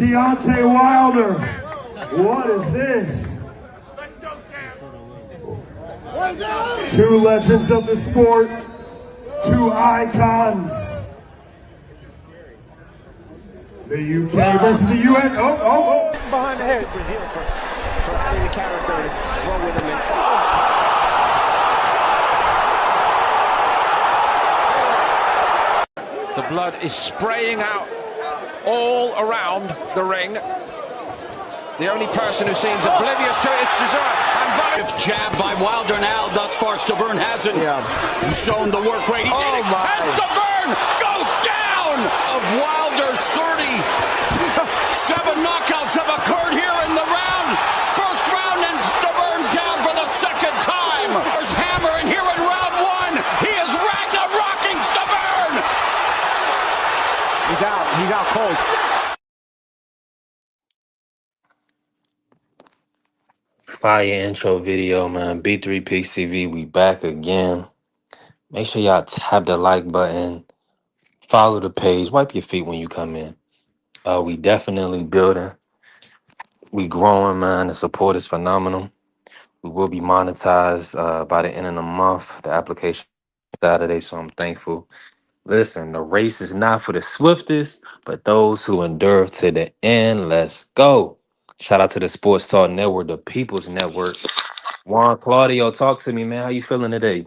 Deontay Wilder. What is this? Two legends of the sport, two icons. The UK versus the UN. Oh. Behind the head. Brazil for having the character to throw with him. The blood is spraying out all around the ring. The only person who seems oblivious to it is Dezurn. If jabbed by Wilder now, thus far Dezurn hasn't shown the work rate. He's in it. And Dezurn goes down! Of Wilder's 37 knockouts have occurred here in the round. First round and Dezurn down for the second time. There's hammer and here in round one, he is Ragnar-rocking Dezurn! He's out. He's out cold. Fire intro video, man. B3PCV, we back again. Make sure y'all tap the like button, follow the page, wipe your feet when you come in. We definitely building. We growing, man. The support is phenomenal. We will be monetized by the end of the month. The application Saturday, so I'm thankful. Listen, the race is not for the swiftest, but those who endure to the end. Let's go. Shout out to the Sports Talk Network, the People's Network. Juan Claudio, talk to me, man. How you feeling today?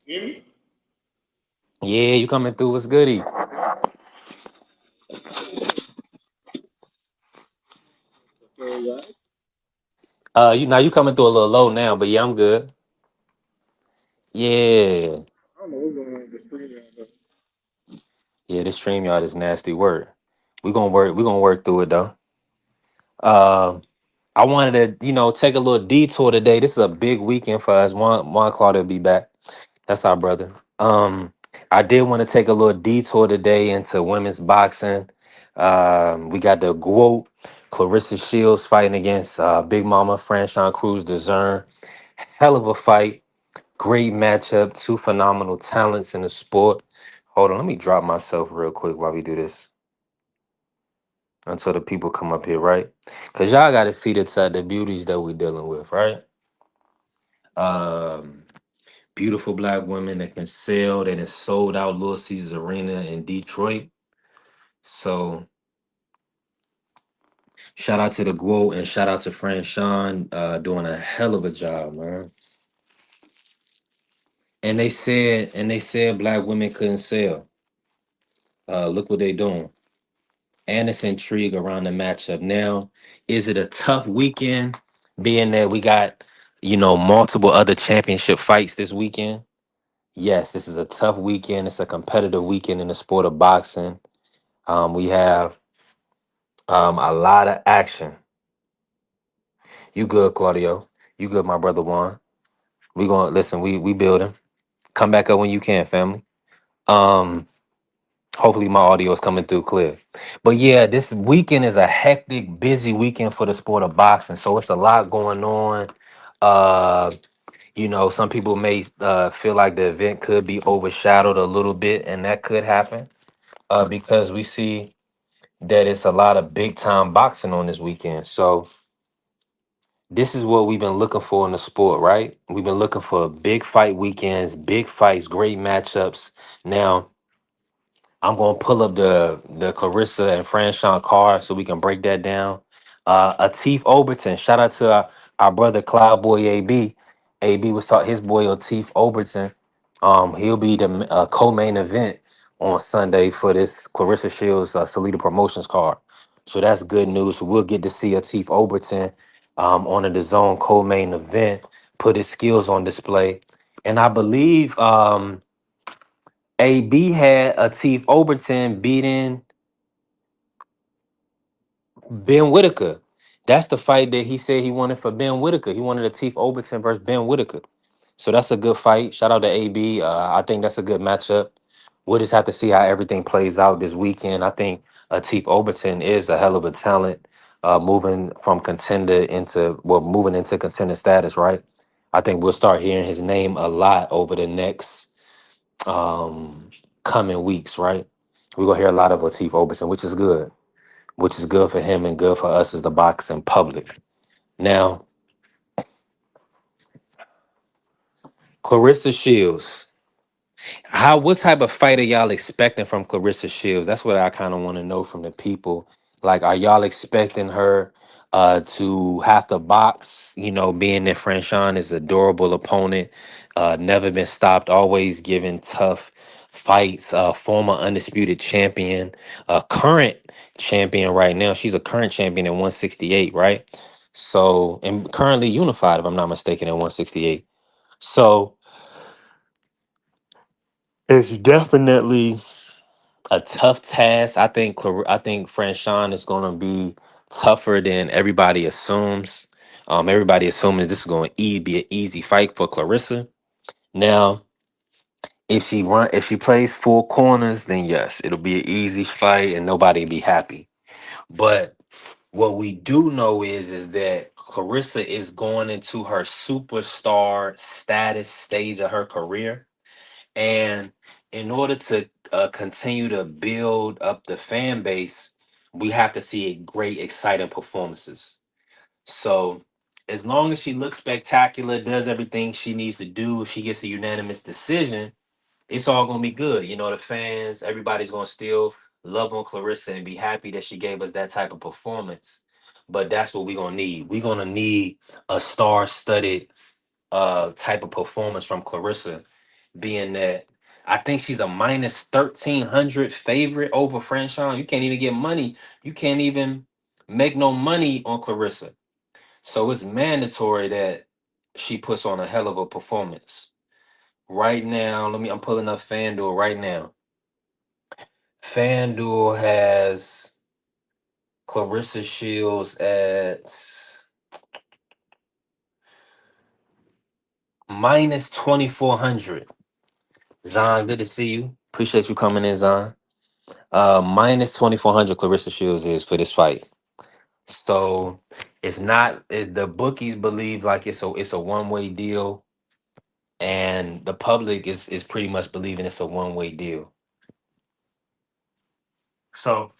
Yeah, you coming through. What's goody? You coming through a little low now, but yeah, I'm good. Yeah. Yeah, this StreamYard is nasty work. We're gonna work through it though. I wanted to, take a little detour today. This is a big weekend for us. Juan Claudio will be back. That's our brother. I did want to take a little detour today into women's boxing. We got the GOAT, Claressa Shields fighting against Big Mama Franchon Crews-Dezurn. Hell of a fight. Great matchup. Two phenomenal talents in the sport. Hold on, let me drop myself real quick while we do this. Until the people come up here, right? Because y'all got to see the beauties that we're dealing with, right? Beautiful black women that can sell, that is sold out Little Caesars Arena in Detroit. So shout out to the GOAT and shout out to Franchon doing a hell of a job, man. And they said black women couldn't sell. Look what they doing. And it's intrigue around the matchup. Now, is it a tough weekend, being that we got, multiple other championship fights this weekend? Yes, this is a tough weekend. It's a competitive weekend in the sport of boxing. We have a lot of action. You good, Claudio? You good, my brother Juan? We gonna listen. We building. Come back up when you can, family. Hopefully my audio is coming through clear. But yeah, this weekend is a hectic, busy weekend for the sport of boxing. So it's a lot going on. Some people may feel like the event could be overshadowed a little bit, and that could happen because we see that it's a lot of big time boxing on this weekend. So this is what we've been looking for in the sport, right? We've been looking for big fight weekends, big fights, great matchups. Now, I'm gonna pull up the Claressa and Franchon card so we can break that down. Atif Overton, shout out to our brother Cloudboy AB. AB was taught his boy Atif Overton. He'll be the co-main event on Sunday for this Claressa Shields Salida Promotions card. So that's good news. So we'll get to see Atif Overton on the DAZN co-main event, put his skills on display. And I believe AB had Atif Overton beating Ben Whitaker. That's the fight that he said he wanted for Ben Whitaker. He wanted Atif Overton versus Ben Whitaker. So that's a good fight. Shout out to AB. I think that's a good matchup. We'll just have to see how everything plays out this weekend. I think Atif Overton is a hell of a talent, moving into contender status, right? I think we'll start hearing his name a lot over the next coming weeks, right? We're gonna hear a lot of Atif Overton, which is good. which is good for him and good for us as the boxing public. Now, Claressa Shields. What type of fight are y'all expecting from Claressa Shields? That's what I kind of want to know from the people. Like, are y'all expecting her to have to box? You know, being that Franchon is a durable opponent, never been stopped, always giving tough fights. Former undisputed champion, current champion right now. She's a current champion at 168, right? So, and currently unified, if I'm not mistaken, at 168. So it's definitely a tough task. I think Franchon is going to be tougher than everybody assumes. Everybody assuming this is going to be an easy fight for Claressa. Now, if she plays full corners, then yes, it'll be an easy fight and nobody will be happy. But what we do know is that Claressa is going into her superstar status stage of her career. And in order to continue to build up the fan base, we have to see great, exciting performances. So, as long as she looks spectacular, does everything she needs to do, if she gets a unanimous decision, it's all going to be good. You know, the fans, everybody's going to still love on Claressa and be happy that she gave us that type of performance. But that's what we're going to need. We're going to need a star studded type of performance from Claressa, being that I think she's a minus 1,300 favorite over Franchon. You can't even get money. You can't even make no money on Claressa. So it's mandatory that she puts on a hell of a performance. Right now, I'm pulling up FanDuel right now. FanDuel has Claressa Shields at minus 2,400. Zon, good to see you. Appreciate you coming in, Zon. Minus 2,400 Claressa Shields is for this fight. So it's not is the bookies believe like it's a one-way deal, and the public is pretty much believing it's a one-way deal. So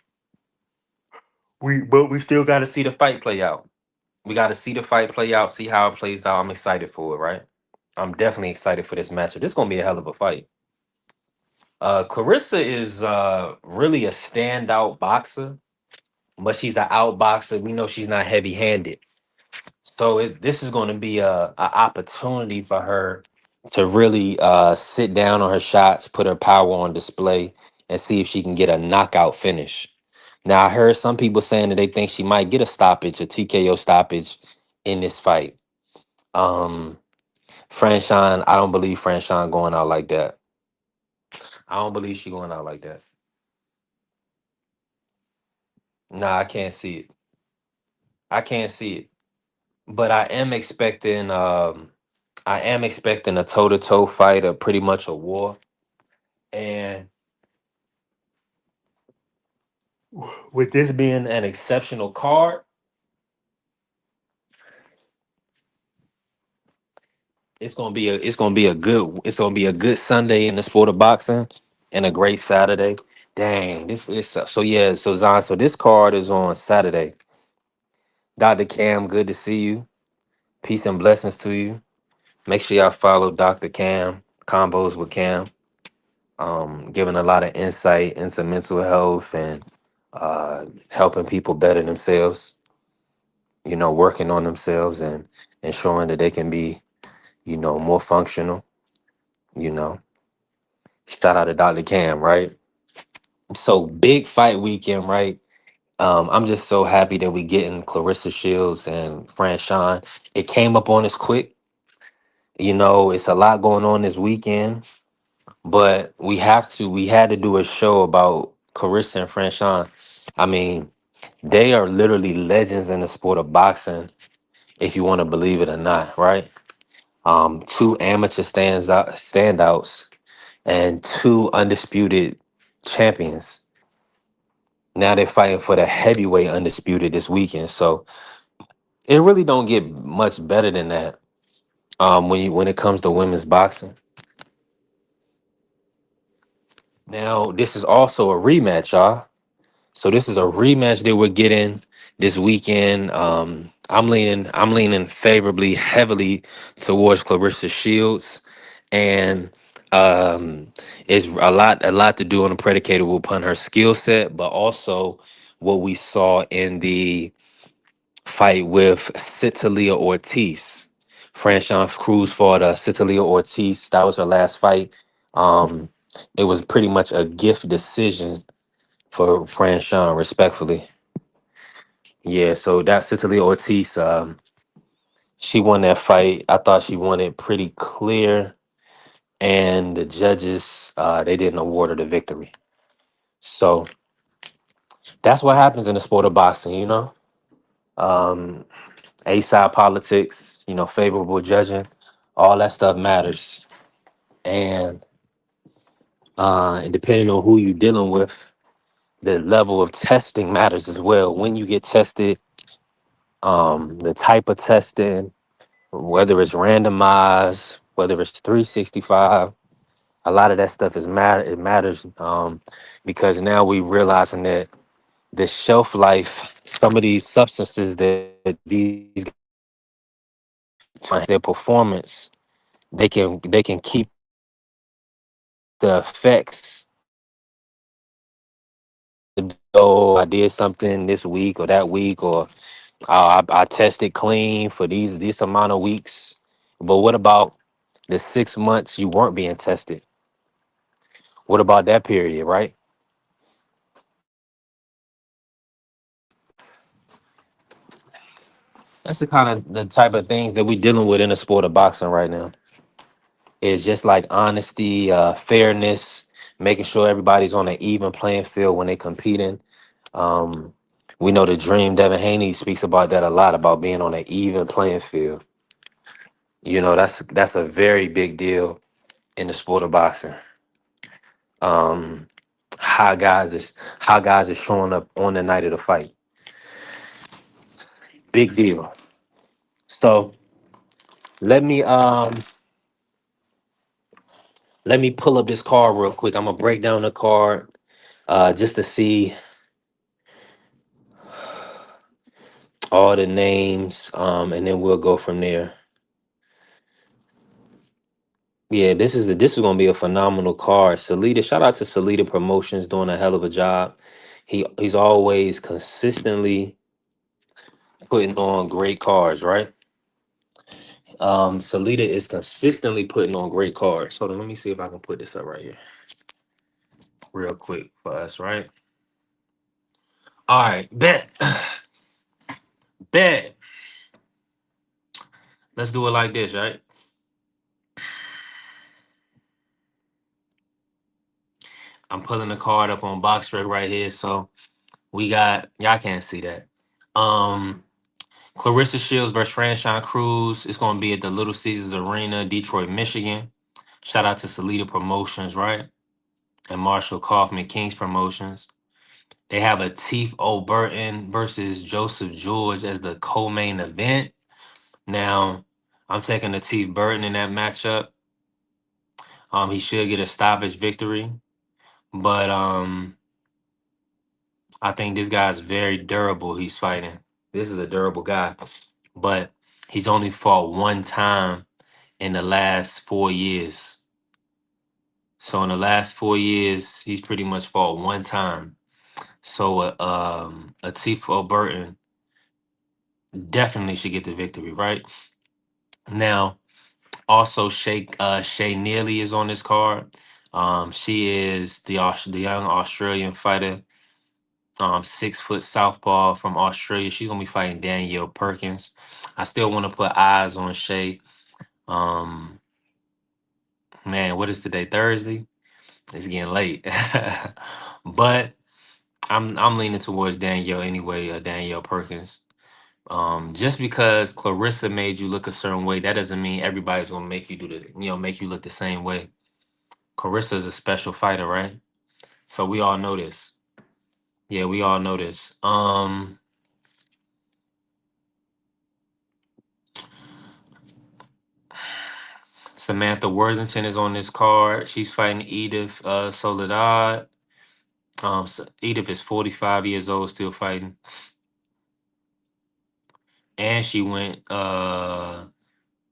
we still gotta see the fight play out. We gotta see the fight play out, see how it plays out. I'm excited for it, right? I'm definitely excited for this matchup. This is gonna be a hell of a fight. Claressa is really a standout boxer, but she's an outboxer. We know she's not heavy-handed. So this is going to be a opportunity for her to really sit down on her shots, put her power on display, and see if she can get a knockout finish. Now, I heard some people saying that they think she might get a stoppage, a TKO stoppage in this fight. Um, Franchon, I don't believe Franchon going out like that. I don't believe she going out like that. Nah, I can't see it. I can't see it. But I am expecting a toe-to-toe fight, or pretty much a war. And with this being an exceptional card, it's gonna be a good Sunday in the sport of boxing and a great Saturday. Dang, this is so yeah. So Zon, so this card is on Saturday. Dr. Cam, good to see you. Peace and blessings to you. Make sure y'all follow Dr. Cam, Combos with Cam. Giving a lot of insight into mental health and helping people better themselves, you know, working on themselves and ensuring that they can be, you know, more functional, you know. Shout out to Dr. Cam, right? So big fight weekend, right? I'm just so happy that we getting Claressa Shields and Franchon. It came up on us quick. You know, it's a lot going on this weekend, but we had to do a show about Claressa and Franchon. I mean, they are literally legends in the sport of boxing, if you want to believe it or not, right? Two amateur standouts and two undisputed champions. Now they're fighting for the heavyweight undisputed this weekend. So it really don't get much better than that. When it comes to women's boxing. Now this is also a rematch, y'all. So this is a rematch that we're getting this weekend. I'm leaning favorably, heavily towards Clarissa Shields, and it's a lot to do on the predicated upon her skill set, but also what we saw in the fight with Citalia Ortiz. Franchon Cruz fought Citalia Ortiz. That was her last fight. Um, it was pretty much a gift decision for Franchon, respectfully. Yeah, so that Citalia Ortiz, she won that fight. I thought she won it pretty clear, and the judges, they didn't award her the victory. So that's what happens in the sport of boxing, you know. Um, A-side politics, favorable judging, all that stuff matters. And depending on who you're dealing with, the level of testing matters as well. When you get tested, the type of testing, whether it's randomized, whether it's 365, a lot of that stuff is matter. It matters because now we realizing that the shelf life, some of these substances that these their performance, they can keep the effects. Oh, I did something this week or that week, or I tested clean for this amount of weeks. But what about the 6 months you weren't being tested? What about that period, right? That's the type of things that we're dealing with in the sport of boxing right now. It's just like honesty, fairness, making sure everybody's on an even playing field when they're competing. Um, we know the dream. Devin Haney speaks about that a lot, about being on an even playing field. That's a very big deal in the sport of boxing. Um, how guys is showing up on the night of the fight. Big deal. So let me um let me pull up this card real quick. I'm gonna break down the card just to see all the names, and then we'll go from there. Yeah, this is gonna be a phenomenal card. Salida, shout out to Salida Promotions doing a hell of a job. He's always consistently putting on great cards, right? Salida is consistently putting on great cards. Hold on, let me see if I can put this up right here real quick for us, right? All right, bet. Bet. Let's do it like this, right? I'm pulling the card up on BoxRec right here. So we got, y'all can't see that. Clarissa Shields versus Franchon Cruz. It's gonna be at the Little Caesars Arena, Detroit, Michigan. Shout out to Salida Promotions, right? And Marshall Kaufman, Kings Promotions. They have a Teeth O'Burton versus Joseph George as the co-main event. Now, I'm taking the Teeth Burton in that matchup. He should get a stoppage victory, but I think this guy's very durable. He's fighting. This is a durable guy, but he's only fought one time in the last 4 years. So in the last 4 years, he's pretty much fought one time. So a Tifo Burton definitely should get the victory, right? Now, also Shay Neely is on this card. She is the young Australian fighter, 6 foot southpaw from Australia. She's gonna be fighting Danielle Perkins. I still want to put eyes on Shay. Um, man, what is today? Thursday. It's getting late, but I'm leaning towards Danielle anyway. Danielle Perkins. Just because Clarissa made you look a certain way, that doesn't mean everybody's gonna make you make you look the same way. Clarissa is a special fighter, right? So we all know this. Yeah, we all know this. Samantha Worthington is on this card. She's fighting Edith Soledad. So Edith is 45 years old, still fighting, and she went.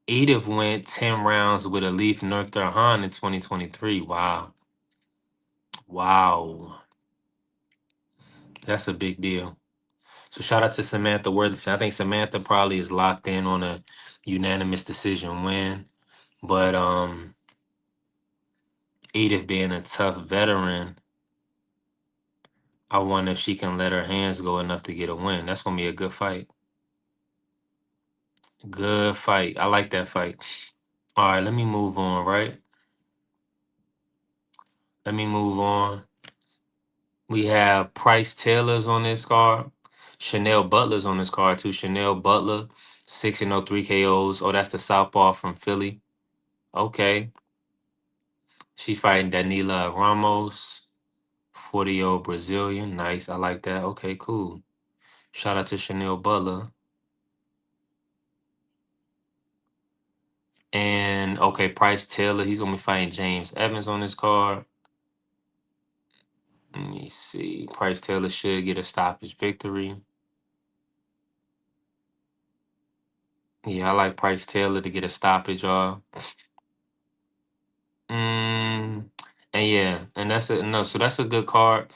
Edith went 10 rounds with Alif Nurthahan in 2023. Wow, wow, that's a big deal. So shout out to Samantha Worthington. I think Samantha probably is locked in on a unanimous decision win, but Edith being a tough veteran, I wonder if she can let her hands go enough to get a win. That's gonna be a good fight. Good fight. I like that fight. All right, let me move on, right? Let me move on. We have Price Taylor's on this card. Chanel Butler's on this card too. Chanel Butler, 6-3 KOs. Oh, that's the southpaw from Philly. Okay. She's fighting Danila Ramos, 40-year-old Brazilian. Nice. I like that. Okay, cool. Shout out to Chanel Butler. And okay, Price Taylor, he's gonna be fighting James Evans on this card. Let me see. Price Taylor should get a stoppage victory. Yeah, I like Price Taylor to get a stoppage, y'all. And yeah, and that's a no, so that's a good card.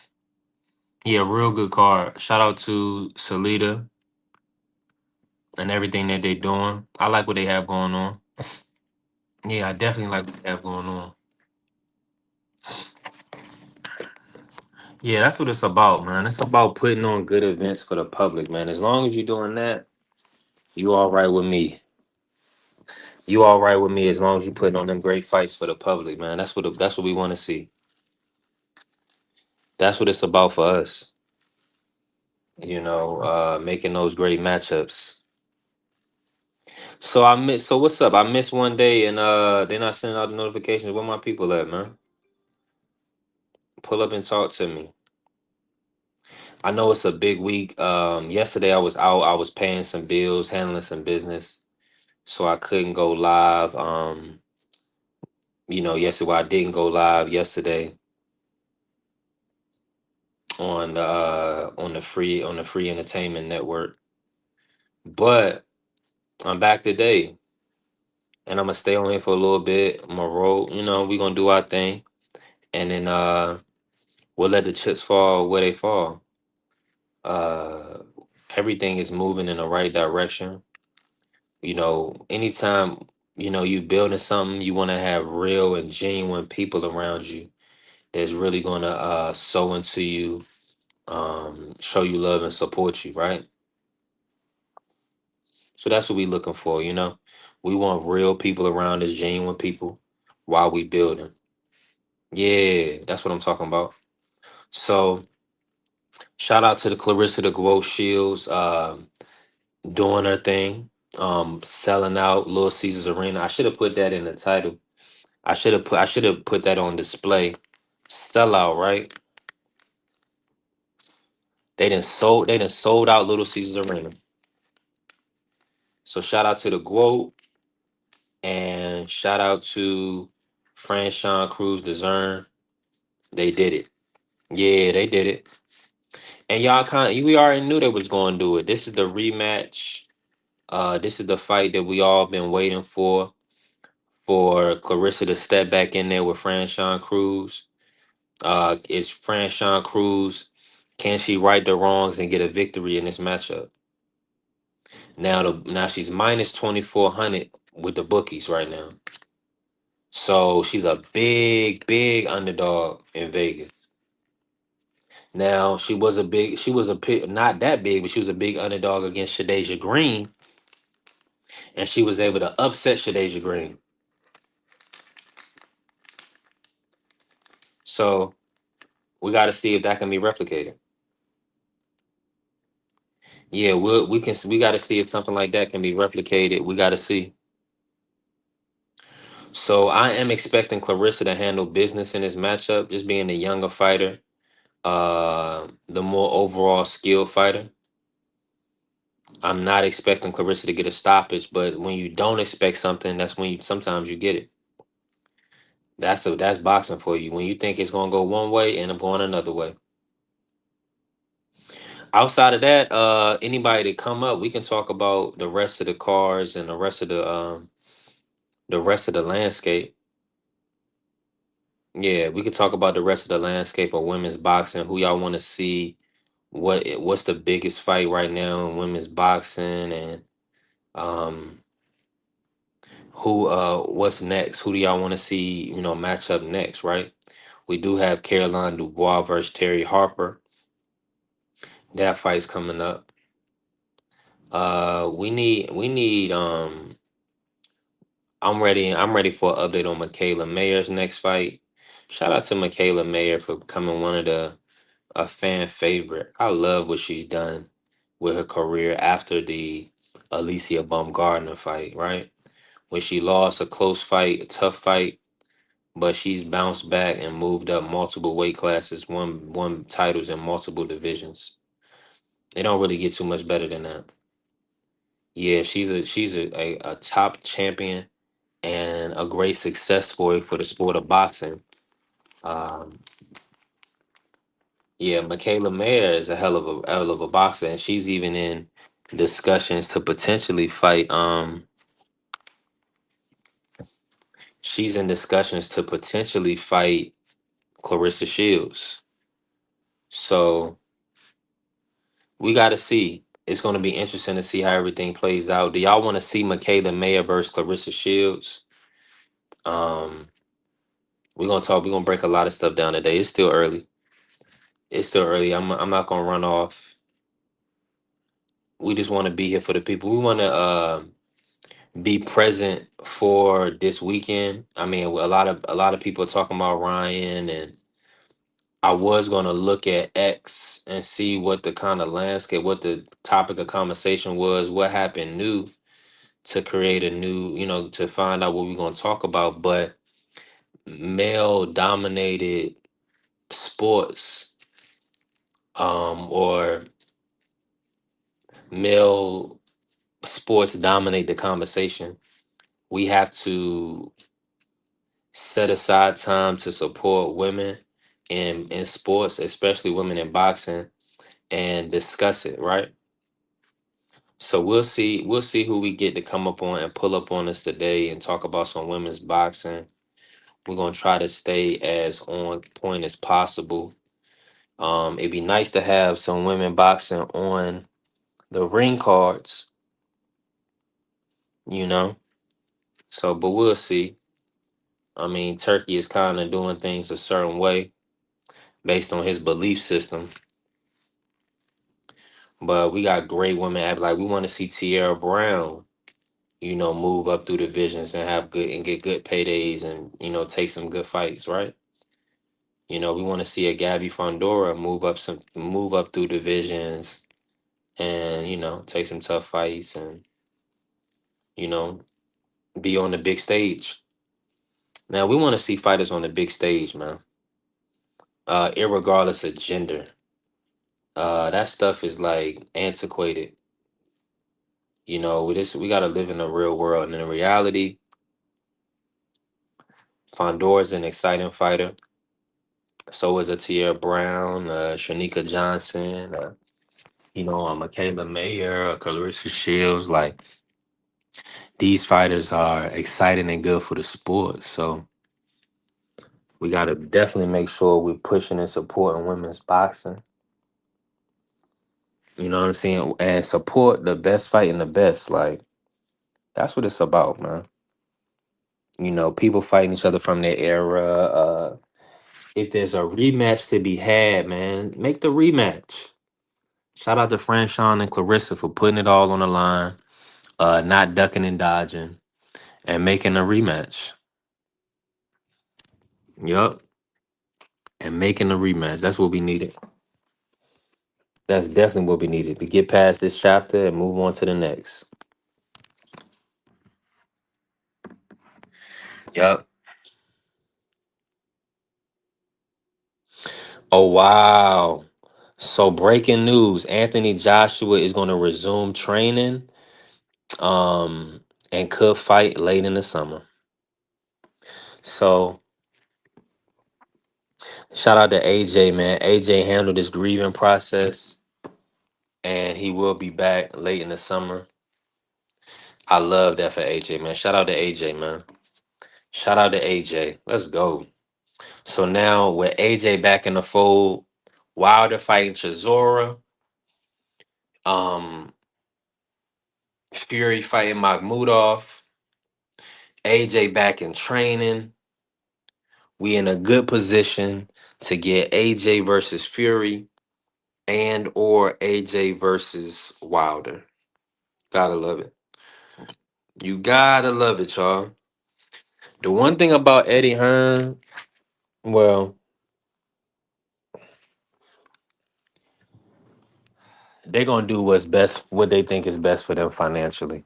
Yeah, real good card. Shout out to Salida and everything that they're doing. I like what they have going on. Yeah, I definitely like what they have going on. Yeah, that's what it's about, man. It's about putting on good events for the public, man. As long as you're doing that, you all right with me. You all right with me as long as you putting on them great fights for the public, man. That's what we want to see. That's what it's about for us. Making those great matchups. So what's up? I missed one day and they're not sending out the notifications. Where my people at, man? Pull up and talk to me. I know it's a big week. Yesterday I was out, I was paying some bills, handling some business, so I couldn't go live. Yesterday I didn't go live yesterday on the free entertainment network. But I'm back today and I'm gonna stay on here for a little bit. I'm gonna roll, we're gonna do our thing and then we'll let the chips fall where they fall. Uh Everything is moving in the right direction. Anytime you building something, you want to have real and genuine people around you that's really gonna sow into you, show you love and support you, right? So that's what we looking for, we want real people around us, genuine people while we building. Yeah, that's what I'm talking about. So shout out to the Clarissa the Growth Shields, doing her thing, selling out Little Caesars Arena. I should have put that in the title. I should have put that on display. Sellout, right? They done sold out Little Caesars Arena. So shout out to the Globe and shout out to Franchon Crews-Dezurn. They did it. Yeah, they did it. And y'all we already knew they was going to do it. This is the rematch. This is the fight that we all been waiting for Clarissa to step back in there with Franchon Cruz. Is Franchon Cruz, can she right the wrongs and get a victory in this matchup? Now she's minus 2,400 with the bookies right now. So she's a big, big underdog in Vegas. Now not that big, but she was a big underdog against Shadeja Green, and she was able to upset Shadeja Green. So we got to see if that can be replicated. Yeah, we got to see if something like that can be replicated. We got to see. So I am expecting Clarissa to handle business in this matchup, just being the younger fighter, the more overall skilled fighter. I'm not expecting Clarissa to get a stoppage, but when you don't expect something, that's when sometimes you get it. That's boxing for you. When you think it's gonna go one way, end up going another way. Outside of that, anybody to come up, we can talk about the rest of the cars and the rest of the landscape. Yeah, we could talk about the rest of the landscape of women's boxing. Who y'all want to see? What's the biggest fight right now in women's boxing, and um who what's next? Who do y'all want to see? Match up next, right? We do have Caroline Dubois versus Terry Harper. That fight's coming up. We need. I'm ready for an update on Michaela Mayer's next fight. Shout out to Michaela Mayer for becoming one of the a fan favorite. I love what she's done with her career after the Alicia Baumgardner fight, right? When she lost a close fight, a tough fight, but she's bounced back and moved up multiple weight classes, won titles in multiple divisions. It don't really get too much better than that. Yeah, she's a top champion and a great success story for the sport of boxing. Um, yeah, Michaela Mayer is a hell of a boxer, and she's even in discussions to potentially fight. She's in discussions to potentially fight Clarissa Shields. So we got to see. It's going to be interesting to see how everything plays out. Do y'all want to see Michaela Mayer versus Clarissa Shields? Um, we're gonna talk. We're gonna break a lot of stuff down today. It's still early. It's still early. I'm not gonna run off. We just want to be here for the people. We want to be present for this weekend. I mean, a lot of people are talking about Ryan, and I was gonna look at X and see what the kind of landscape, what the topic of conversation was, what happened new to create a new, to find out what we're gonna talk about. But male dominated sports, or male sports dominate the conversation. We have to set aside time to support women in sports, especially women in boxing, and discuss it, right? So we'll see who we get to come up on and pull up on us today and talk about some women's boxing. We're gonna try to stay as on point as possible. It'd be nice to have some women boxing on the ring cards, you know. So, but we'll see. I mean, Turkey is kind of doing things a certain way based on his belief system. But we got great women act like we want to see Tierra Brown, move up through divisions and have good and get good paydays and take some good fights, right? We want to see a Gabby Fondora move up through divisions and take some tough fights and you know be on the big stage. Now we want to see fighters on the big stage, man. Irregardless of gender. That stuff is like antiquated. We gotta live in the real world. And in reality, Fondora's an exciting fighter. So is a Tierra Brown, Shanika Johnson, Michaela Mayer, Clarissa Shields. Like these fighters are exciting and good for the sport. So we gotta definitely make sure we're pushing and supporting women's boxing. You know what I'm saying? And support the best fighting the best. Like that's what it's about, man. People fighting each other from their era. If there's a rematch to be had, man, make the rematch. Shout out to Franchon and Clarissa for putting it all on the line, not ducking and dodging, and making a rematch. Yup. And making a rematch. That's what we needed. That's definitely what we needed to get past this chapter and move on to the next. Yup. Oh, wow. So breaking news, Anthony Joshua is going to resume training um and could fight late in the summer. So shout out to AJ, man. AJ handled his grieving process. and he will be back late in the summer. I love that for AJ, man. Shout out to AJ, man. Shout out to AJ. Let's go. So now with AJ back in the fold, Wilder fighting Chisora, um, Fury fighting Makhmudov, AJ back in training. We in a good position to get AJ versus Fury and or AJ versus Wilder. Gotta love it. You gotta love it, y'all. The one thing about Eddie Hearn, well, they're gonna do what's best, what they think is best for them financially.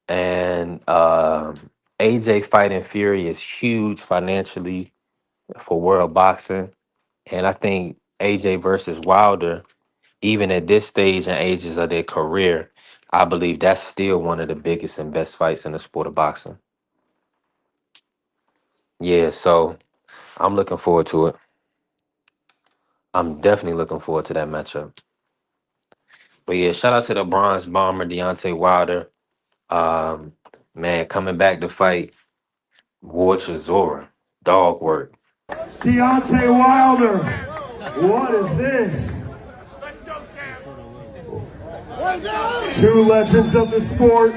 And AJ fighting Fury is huge financially for world boxing. And I think AJ versus Wilder, even at this stage and ages of their career, I believe that's still one of the biggest and best fights in the sport of boxing. Yeah, so I'm looking forward to it. I'm definitely looking forward to that matchup. But yeah, shout out to the Bronze Bomber, Deontay Wilder. Um, man, coming back to fight War Chisora. Dog work. Deontay Wilder. What is this? Two legends of the sport.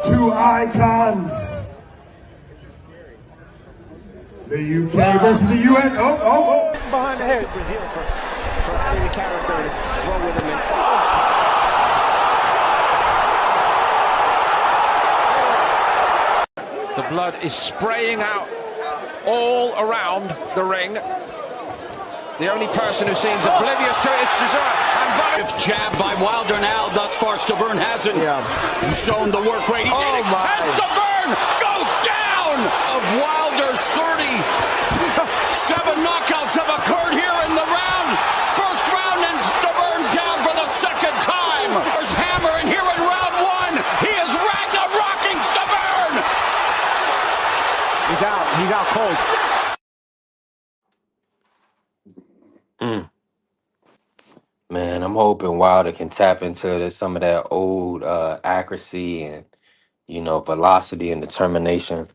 Two icons. The UK versus the UN. Oh. Behind the head. To Brazil for having the character to throw with him. The blood is spraying out all around the ring. The only person who seems oblivious to it is Dezurn. If jabbed by Wilder now, thus far Dezurn hasn't shown the work rate. He's hitting, and Dezurn goes down! Of Wilder's 37 knockouts have occurred here in the round. First round, and Dezurn down for the second time. There's hammer, and here in round one, he is rocking Dezurn! He's out. He's out cold. Man, I'm hoping Wilder can tap into some of that old accuracy and velocity and determination,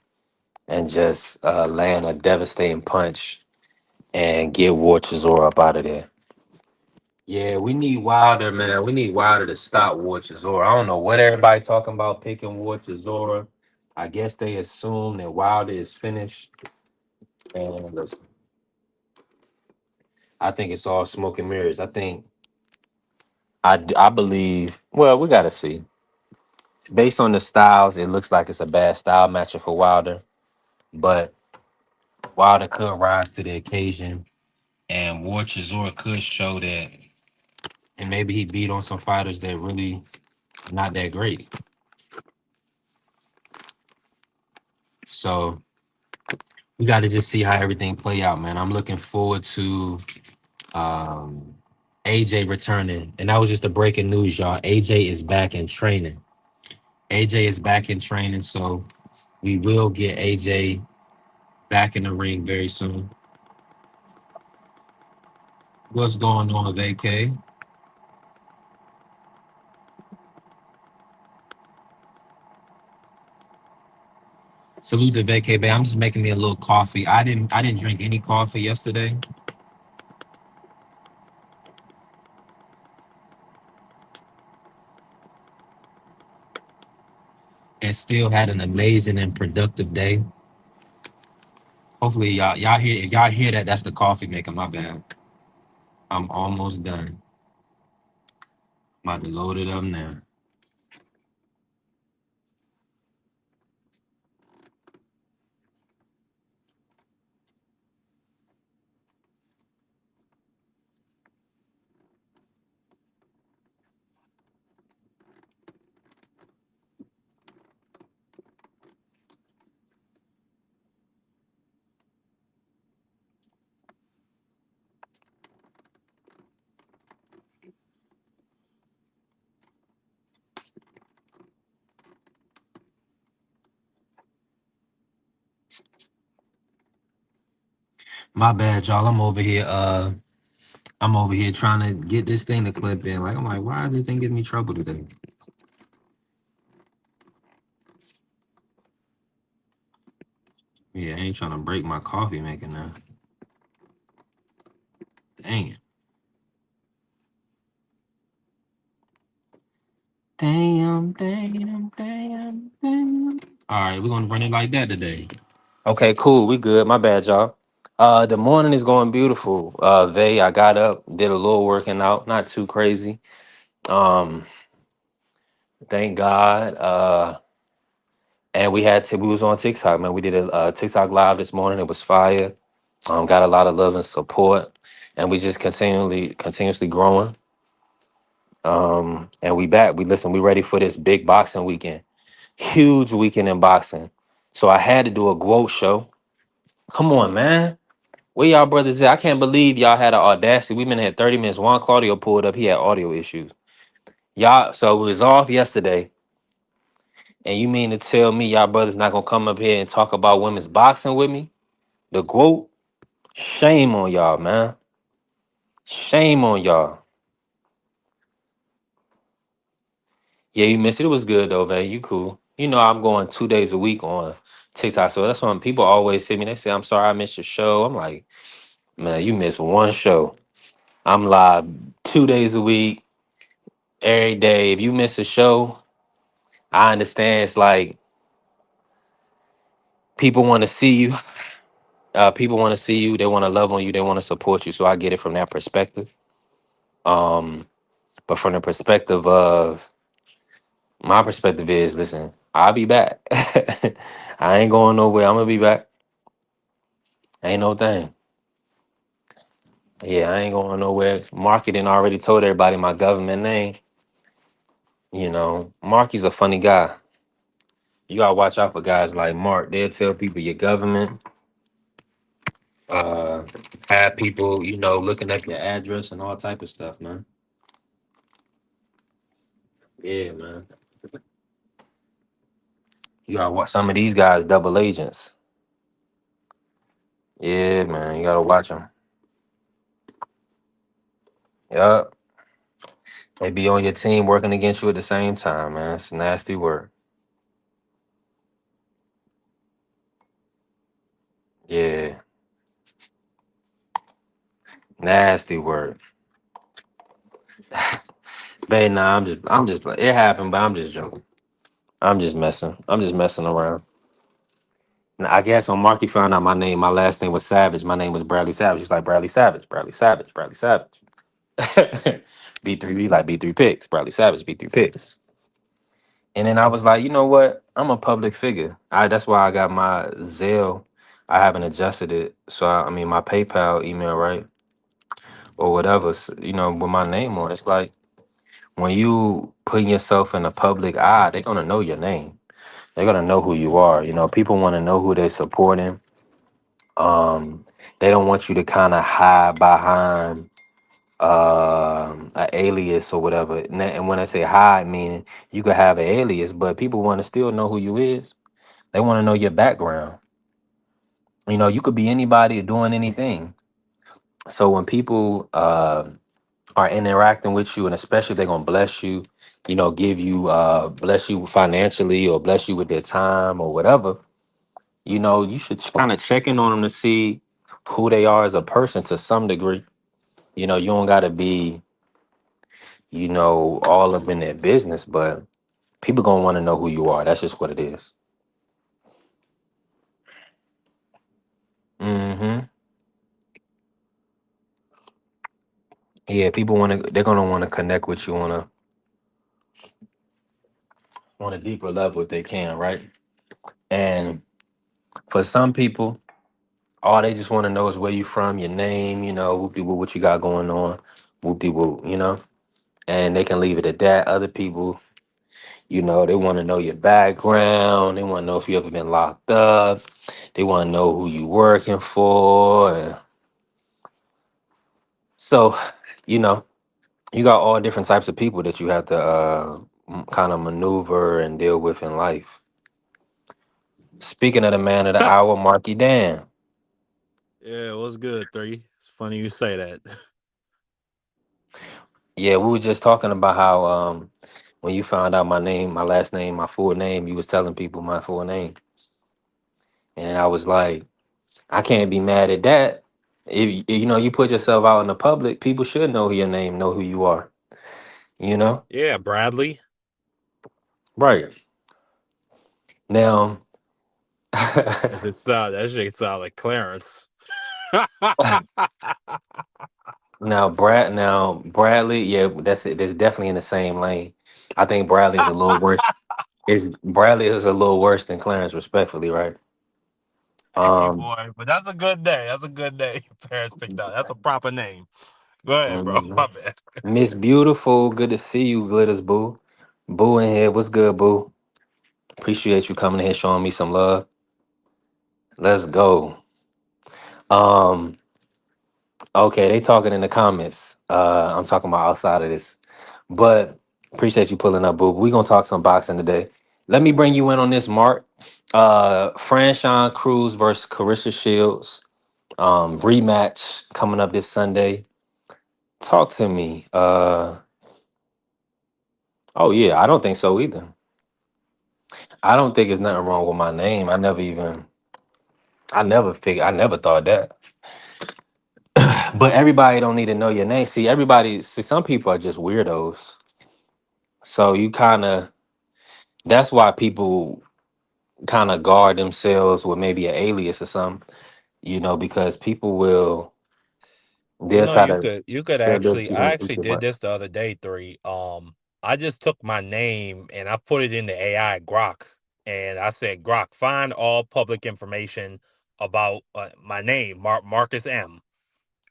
and just land a devastating punch and get War Chisora up out of there. Yeah, we need Wilder, man. We need Wilder to stop War Chisora. I don't know what everybody talking about picking War Chisora. I guess they assume that Wilder is finished. And listen, I think it's all smoke and mirrors. I believe. Well, we gotta see. Based on the styles, it looks like it's a bad style matchup for Wilder, but Wilder could rise to the occasion, and War Chisora could show that, and maybe he beat on some fighters that really not that great. So we got to just see how everything play out, man. I'm looking forward to AJ returning, and that was just the breaking news, y'all. AJ is back in training. AJ is back in training, so we will get AJ back in the ring very soon. What's going on, VK? Salute to VK, babe. I'm just making me a little coffee. I didn't drink any coffee yesterday. And still had an amazing and productive day. Hopefully y'all hear, if y'all hear that, that's the coffee maker. My bad. I'm almost done. I'm about to load it up now. My bad, y'all. I'm over here I'm over here trying to get this thing to clip in. Like, I'm like, why is this thing giving me trouble today? Yeah, I ain't trying to break my coffee making now. Dang. Damn. All right, we're gonna run it like that today. Okay, cool. We good. My bad, y'all. The morning is going beautiful. Vay, I got up, did a little working out, not too crazy. Um, thank God. And we was on TikTok, man. We did a TikTok live this morning. It was fire. Got a lot of love and support, and we just continuously growing. And we back. We ready for this big boxing weekend. Huge weekend in boxing. So I had to do a quote show. Come on, man. Where y'all brothers at? I can't believe y'all had an audacity. We've been here 30 minutes. Juan Claudio pulled up. He had audio issues. Y'all, so it was off yesterday. And you mean to tell me y'all brothers not gonna come up here and talk about women's boxing with me? The quote? Shame on y'all, man. Shame on y'all. Yeah, you missed it. It was good though, man. You cool. You know I'm going 2 days a week on TikTok. So that's when people always see me. They say, I'm sorry I missed your show. I'm like, man, you missed one show. I'm live 2 days a week, every day. If you miss a show, I understand it's like people want to see you. People want to see you. They want to love on you. They want to support you. So I get it from that perspective. Um, but from the perspective of my perspective is, listen, I'll be back. I ain't going nowhere. I'm gonna be back. Ain't no thing. Yeah, I ain't going nowhere. Marketing already told everybody my government name. You know, Marky's a funny guy. You gotta watch out for guys like Mark. They'll tell people your government. Uh, have people, looking up your address and all type of stuff, man. Yeah, man. You gotta watch some of these guys, double agents. Yeah, man. You gotta watch them. Yup. They be on your team working against you at the same time, man. It's nasty work. Yeah, nasty work. But nah, it happened, but I'm just joking. I'm just messing. I'm just messing around. Now, I guess when Marky found out my last name was Savage. My name was Bradley Savage. He's like Bradley Savage, Bradley Savage, Bradley Savage. B3, like B3 picks, Bradley Savage, B3 picks. And then I was like, you know what? I'm a public figure. That's why I got my Zelle. I haven't adjusted it. So I mean my PayPal email, right? Or whatever, with my name on it. It's like when you putting yourself in the public eye, they're gonna know your name. They're gonna know who you are. People want to know who they're supporting. They don't want you to kind of hide behind an alias or whatever. And when I say hide, meaning you could have an alias, but people want to still know who you is. They want to know your background. You could be anybody doing anything. So when people are interacting with you, and especially if they're gonna bless you, give you bless you financially or bless you with their time or whatever, you should kind of check in on them to see who they are as a person to some degree. You don't gotta be, all up in their business, but people gonna want to know who you are. That's just what it is. Mm-hmm. Yeah, people they're gonna want to connect with you on a deeper level if they can, right? And for some people, all they just want to know is where you from, your name, whoop whoop, what you got going on, whoop whoop. And they can leave it at that. Other people, they want to know your background. They want to know if you ever been locked up. They want to know who you working for. So, you know, you got all different types of people that you have to kind of maneuver and deal with in life. Speaking of the man of the hour, Marky Dan. Yeah, what's good, three? It's funny you say that. Yeah, we were just talking about how when you found out my name, my last name, my full name, you was telling people my full name, and I was like, I can't be mad at that. If you know you put yourself out in the public, people should know your name, know who you are. You know, Yeah, Bradley. right now. That shit sound like Clarence. Now Bradley, yeah, that's it. That's definitely in the same lane. I think Bradley's a little worse. Is Bradley is a little worse than Clarence, respectfully, right? Hey, Um, boy, but that's a good day. That's a good day. Your parents picked out. That's a proper name. Go ahead, bro. My mhm. bad. Miss Beautiful, good to see you, Glitters Boo. Boo in here, what's good, Boo? Appreciate you coming in here, showing me some love. Let's go. Um, okay, they talking in the comments. I'm talking about outside of this, but appreciate you pulling up, Boo. We gonna talk some boxing today. Let me bring you in on this, Mark. Franchon Cruz versus Carissa Shields. Rematch coming up this Sunday. Talk to me. Oh yeah, I don't think so either. I don't think there's nothing wrong with my name. I never thought that. But everybody don't need to know your name. See, some people are just weirdos. So you kind of, that's why people kind of guard themselves with maybe an alias or something, because people You they'll know, try you to, could you could they'll do actually too I much, actually too did much. this the other day, three. I just took my name and I put it in the AI Grok and I said, Grok, find all public information about my name, Marcus M.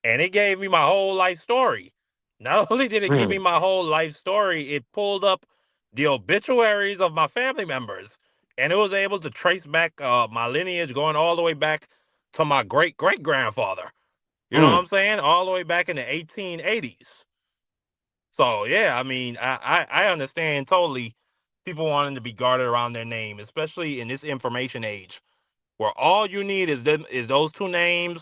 And it gave me my whole life story. Not only did it give me Mm, my whole life story, it pulled up the obituaries of my family members, and it was able to trace back my lineage going all the way back to my great great grandfather. You know what mm. I'm saying? All the way back in the 1880s. So yeah, I mean, I understand totally people wanting to be guarded around their name, especially in this information age, where all you need is those two names,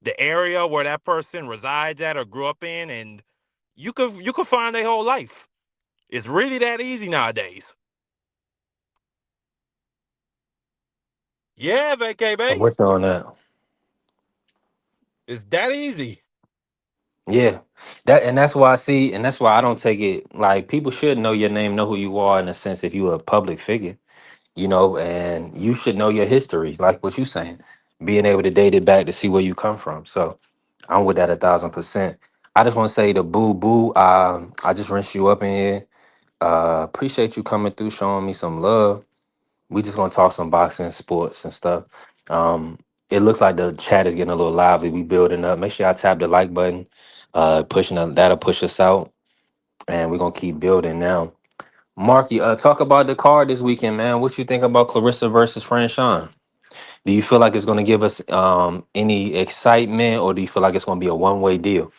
the area where that person resides at or grew up in, and you could find their whole life. It's really that easy nowadays. Yeah, I'm VKB. with you on that. It's that easy. Yeah, and that's why I don't take it like people should know your name, know who you are in a sense if you're a public figure, and you should know your history, like what you saying, being able to date it back to see where you come from. So I'm with that 1,000%. I just want to say to Boo Boo, I just rinsed you up in here. Appreciate you coming through, showing me some love. We just gonna talk some boxing, sports, and stuff. It looks like the chat is getting a little lively. We building up. Make sure y'all tap the like button. That'll push us out, and we're gonna keep building now. Marky, talk about the card this weekend, man. What you think about Clarissa versus Franchon? Do you feel like it's gonna give us any excitement, or do you feel like it's gonna be a one-way deal?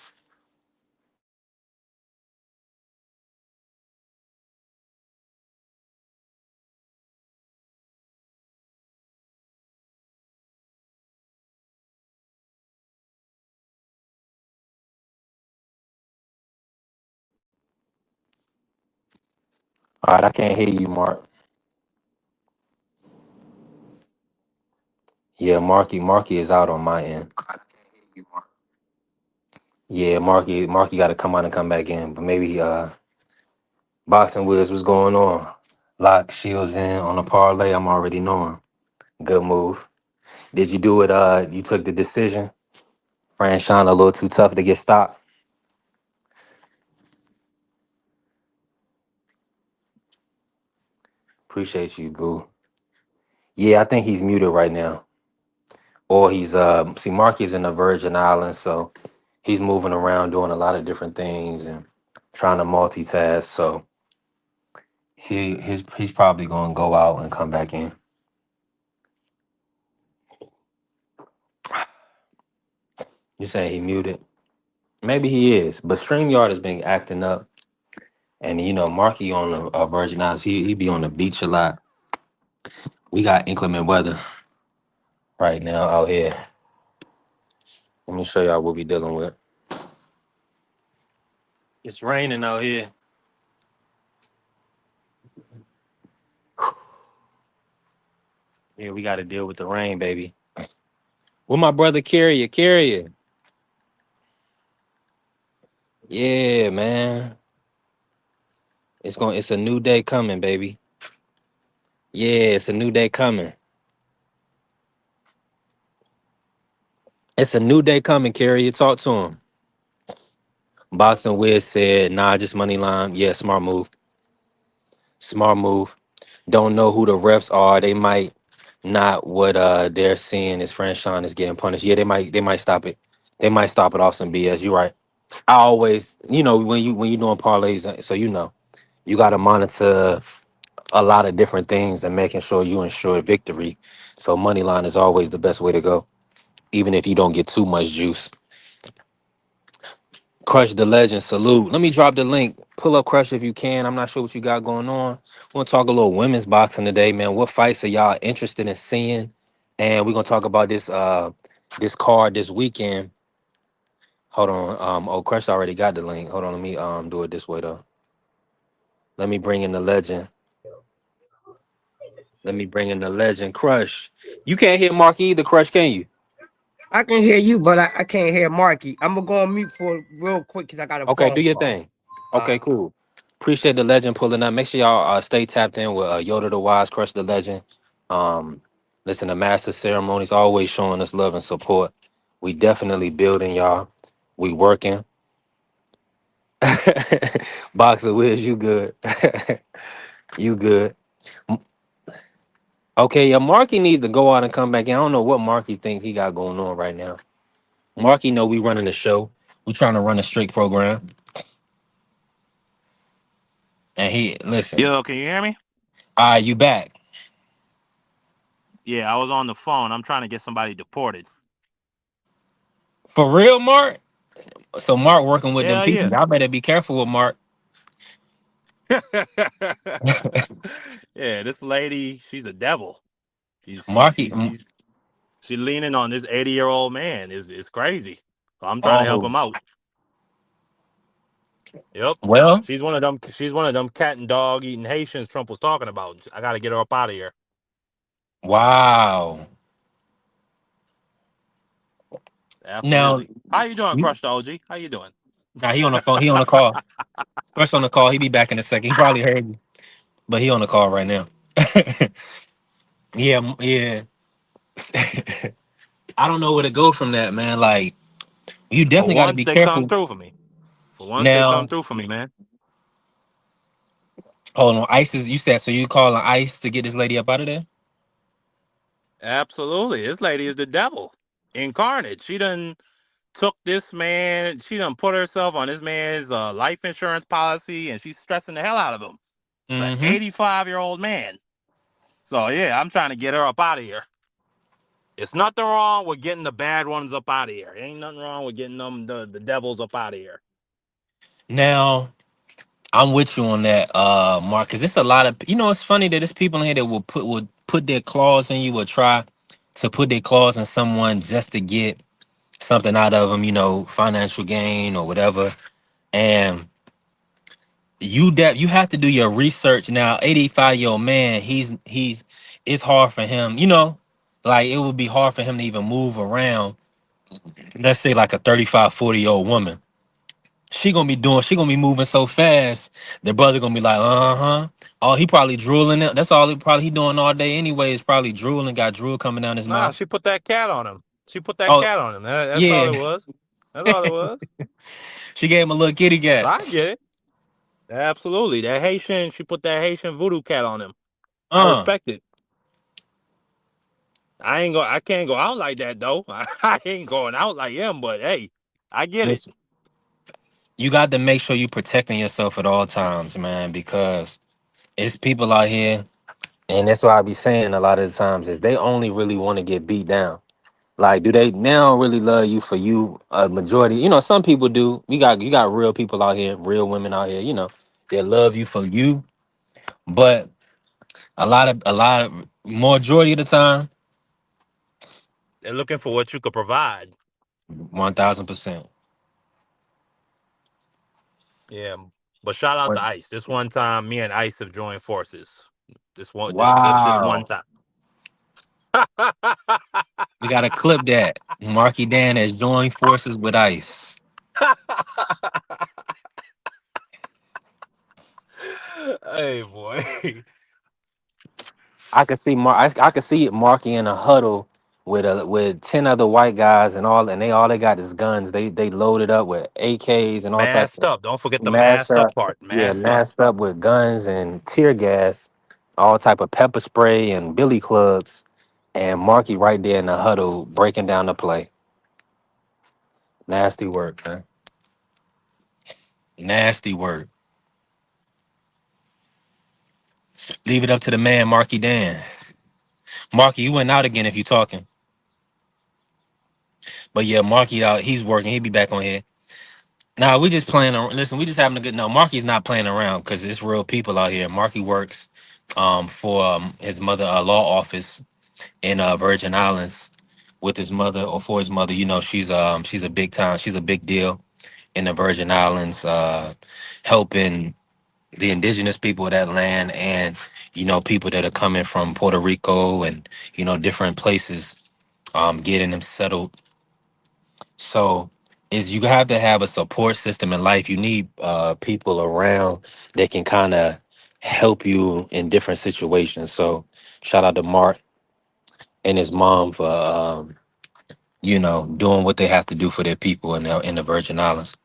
All right, I can't hear you, Mark. Yeah, Marky is out on my end. Yeah, Marky got to come out and come back in, but maybe Boxing Wiz, what's going on? Lock Shields in on a parlay. I'm already knowing. Good move. Did you do it? You took the decision. Franchon a little too tough to get stopped. Appreciate you, boo. Yeah, I think he's muted right now, or he's see Marky's in the Virgin Islands, so he's moving around doing a lot of different things and trying to multitask. So he's probably going to go out and come back in. You saying he muted? Maybe he is, but StreamYard has been acting up. And Marky on the Virgin Islands, he be on the beach a lot. We got inclement weather right now out here. Let me show y'all what we dealing with. It's raining out here. Yeah, we got to deal with the rain, baby. With my brother Carrier, Carrier. Yeah, man. It's a new day coming, baby. Yeah, it's a new day coming. It's a new day coming, Carrier. Talk to him. Boxing Wiz said, nah, just money line. Yeah, smart move. Smart move. Don't know who the refs are. They might not what they're seeing is Franchon is getting punished. Yeah, they might stop it. They might stop it off some BS. You right. I always, when you doing parlays, so you got to monitor a lot of different things and making sure you ensure victory. So money line is always the best way to go, even if you don't get too much juice. Crush the legend, salute. Let me drop the link. Pull up Crush if you can. I'm not sure what you got going on. We're gonna talk a little women's boxing today, man. What fights are y'all interested in seeing? And we're gonna talk about this card this weekend. Hold on. Crush already got the link. Hold on, let me do it this way though. Let me bring in the legend. Let me bring in the legend. Crush. You can't hear Mark either, Crush, can you? I can hear you, but I can't hear Marky. I'm gonna go on mute for real quick because I got a Okay, do phone your call. thing. Okay, cool. Appreciate the legend pulling up. Make sure y'all stay tapped in with Yoda the Wise, Crush the Legend. Um, listen to Master Ceremonies, always showing us love and support. We definitely building y'all. We working. Boxer Wiz, you good. You good. Okay, yeah, Marky needs to go out and come back in. I don't know what Marky think he got going on right now. Marky know we running the show. We trying to run a straight program. And he listen, Yo, can you hear me? you back. Yeah, I was on the phone. I'm trying to get somebody deported. For real, Mark? So Mark working with them Hell people. yeah. Y'all better be careful with Mark. Yeah, this lady, she's a devil. She's she's Marky. she's she's she's leaning on this 80-year-old man. Is crazy. So I'm trying to help Oh, him out. Yep. well, She's one of them cat and dog eating Haitians Trump was talking about. I gotta get her up out of here. wow. Now, Absolutely. How you doing, Crush the OG? How you doing? now he on the phone. He on the call. First on the call. He be back in a second. He probably heard you, but he on the call right now. Yeah, yeah. I don't know where to go from that, man. Like, you For definitely got to once, be they come careful. through for me. For once, they come Now, through for me, man. hold on. Ice is, you said, so you calling Ice to get this lady up out of there? Absolutely. This lady is the devil incarnate. She done took this man, she done put herself on this man's life insurance policy, and she's stressing the hell out of him. It's an Mm-hmm. 85-year-old man. So yeah, I'm trying to get her up out of here. It's nothing wrong with getting the bad ones up out of here. Ain't nothing wrong with getting them the devils up out of here. Now, I'm with you on that, Mark, because it's a lot of it's funny that there's people in here that will put their claws in you, will try to put their claws in someone just to get something out of them, financial gain or whatever. And you have to do your research. Now, 85-year-old man, he's it's hard for him, like it would be hard for him to even move around. Let's say like a 35, 40-year-old woman. She gonna be moving so fast, the brother gonna be like, uh-huh. Oh, he probably drooling it. That's all he doing all day anyway, is probably drooling, got drool coming down his Nah, mouth. she put that cat on him. She put that Oh, cat on him. That's all yeah. it was. That's all it was. She gave him a little kitty So cat. I get it. Absolutely. That Haitian, she put that Haitian voodoo cat on him. I Uh, respect it. I can't go out like that though. I ain't going out like him, but hey, I get it. listen, you got to make sure you protecting yourself at all times, man, because it's people out here, and that's why I be saying a lot of the times is they only really want to get beat down. Like, do they now really love you for you? A majority, some people do. You got real people out here, real women out here, they love you for you. But a lot of majority of the time, They're looking for what you could provide. 1000%. Yeah, but shout out to When- Ice. This one time, me and Ice have joined forces. This one Wow. time. We got to clip that. Marky Dan has joined forces with Ice. Hey boy. I could see I could see it Marky in a huddle with 10 other white guys and they got is guns. They loaded up with AKs and all types Masked of up. Don't forget the masked masked up up. part. Yeah, Masked up. masked up with guns and tear gas, all type of pepper spray and billy clubs. And Marky right there in the huddle breaking down the play. Nasty work, man. Nasty work. Leave it up to the man, Marky Dan. Marky, you went out again if you talking. But yeah, Marky out. He's working. He'll be back on here. Nah, we just playing. Listen, we just having a good. No, Marky's not playing around because it's real people out here. Marky works for his mother law office in Virgin Islands with his mother or for his mother. You know, she's a big time. She's a big deal in the Virgin Islands, helping the indigenous people of that land and people that are coming from Puerto Rico and different places, getting them settled. So is you have to have a support system in life. You need people around that can kind of help you in different situations. So shout out to Mark and his mom for doing what they have to do for their people in the Virgin Islands.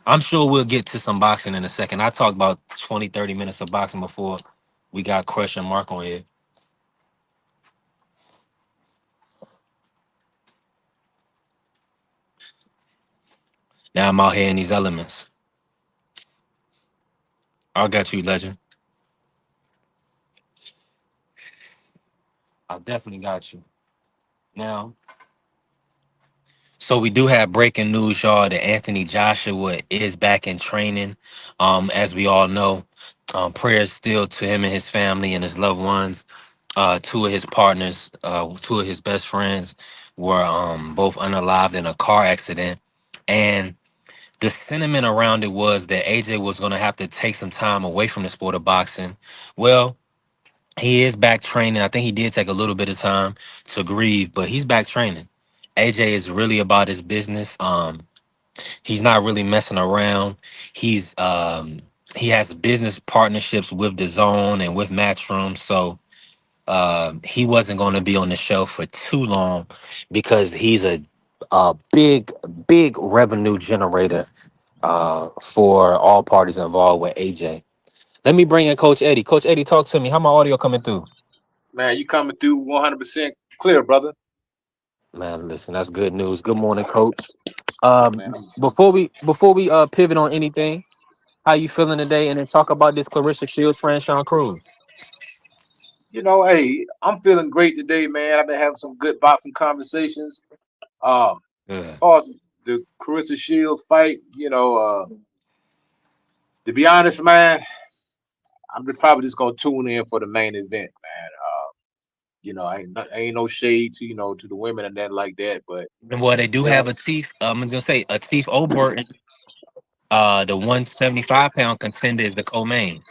I'm sure we'll get to some boxing in a second. I talked about 20, 30 minutes of boxing before we got Crush and Mark on here. Now I'm out here in these elements. I got you, legend. I definitely got you. Now, so we do have breaking news, y'all, that Anthony Joshua is back in training. As we all know, prayers still to him and his family and his loved ones. Two of his partners, two of his best friends were both unalived in a car accident. And the sentiment around it was that AJ was going to have to take some time away from the sport of boxing. Well, he is back training. I think he did take a little bit of time to grieve, but he's back training. AJ is really about his business. He's not really messing around. He has business partnerships with DAZN and with Matchroom, so he wasn't going to be on the show for too long because he's a big revenue generator for all parties involved with AJ. Let me bring in Coach Eddie. Coach Eddie, talk to me. How my audio coming through? Man, you coming through 100% clear, brother. Man, listen, that's good news. Good morning, Coach. Man, Before we pivot on anything, how you feeling today? And then talk about this Claressa Shields, Franchon Crews. hey, I'm feeling great today, man. I've been having some good boxing conversations. As Good. far as the Carissa Shields fight, to be honest, man, I'm probably just gonna tune in for the main event, man. Ain't no shade to to the women and that like that, but And well, they do you know, have a Teeth. I'm gonna say a Teeth Oberton. The 175-pound contender is the co-main.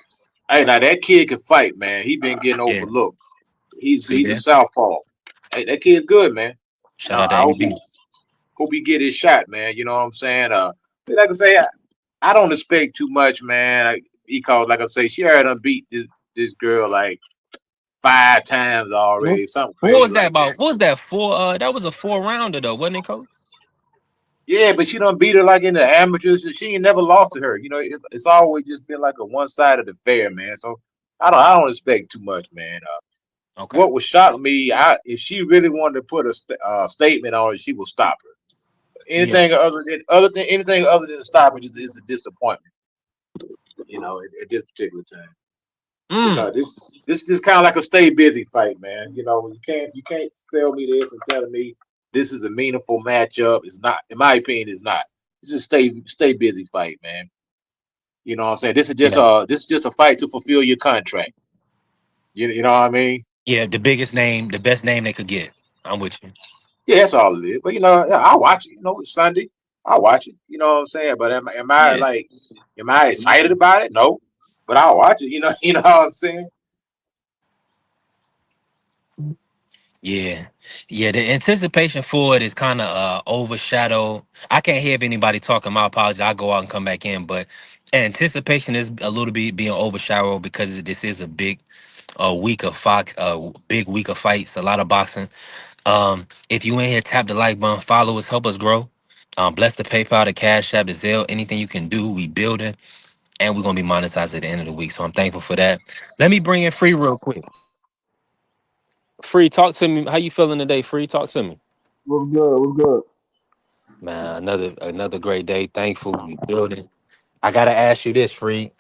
hey, now that kid can fight, man. He been getting Yeah. overlooked. See He's a there? southpaw. Hey, that kid's good, man. Shout out to I AB. hope he get his shot, man. You know what I'm saying? Like I say, I don't expect too much, man. Like I say, she already done beat this girl like 5 times What already, something what crazy was that like that. about? What was that for? That was a 4-rounder though, wasn't it, Coach? Yeah, but she done beat her like in the amateurs, and she ain't never lost to her. It's always just been like a one-sided affair, man. So I don't expect too much, man. Okay. What would shock me, if she really wanted to put a statement on it, she will stop her. Yeah. Anything other than stoppage is a disappointment. At this particular time. Mm. This is kind of like a stay busy fight, man. You can't tell me this and telling me this is a meaningful matchup. It's not, in my opinion, it's not. This is a stay busy fight, man. You know what I'm saying? Yeah. This is just a fight to fulfill your contract. You know what I mean? Yeah, the biggest name, the best name they could get. I'm with you. Yeah, that's all it is. But I'll watch it. It's Sunday. I'll watch it. You know what I'm saying? But am I Yeah. like, am I excited about it? No, but I'll watch it. You know what I'm saying? Yeah. Yeah. The anticipation for it is kind of overshadowed. I can't hear if anybody talking. My apologies. I'll go out and come back in. But anticipation is a little bit being overshadowed because this is a big week of Fox, big week of fights, a lot of boxing. If you in here, tap the like button, follow us, help us grow. Bless the PayPal, the Cash App, the Zelle, anything you can do, we building, and we're gonna be monetized at the end of the week. So I'm thankful for that. Let me bring in Free real quick. Free, talk to me. How you feeling today? Free, talk to me. What's good? What's good? Man, another great day. Thankful, we building. I gotta ask you this, Free.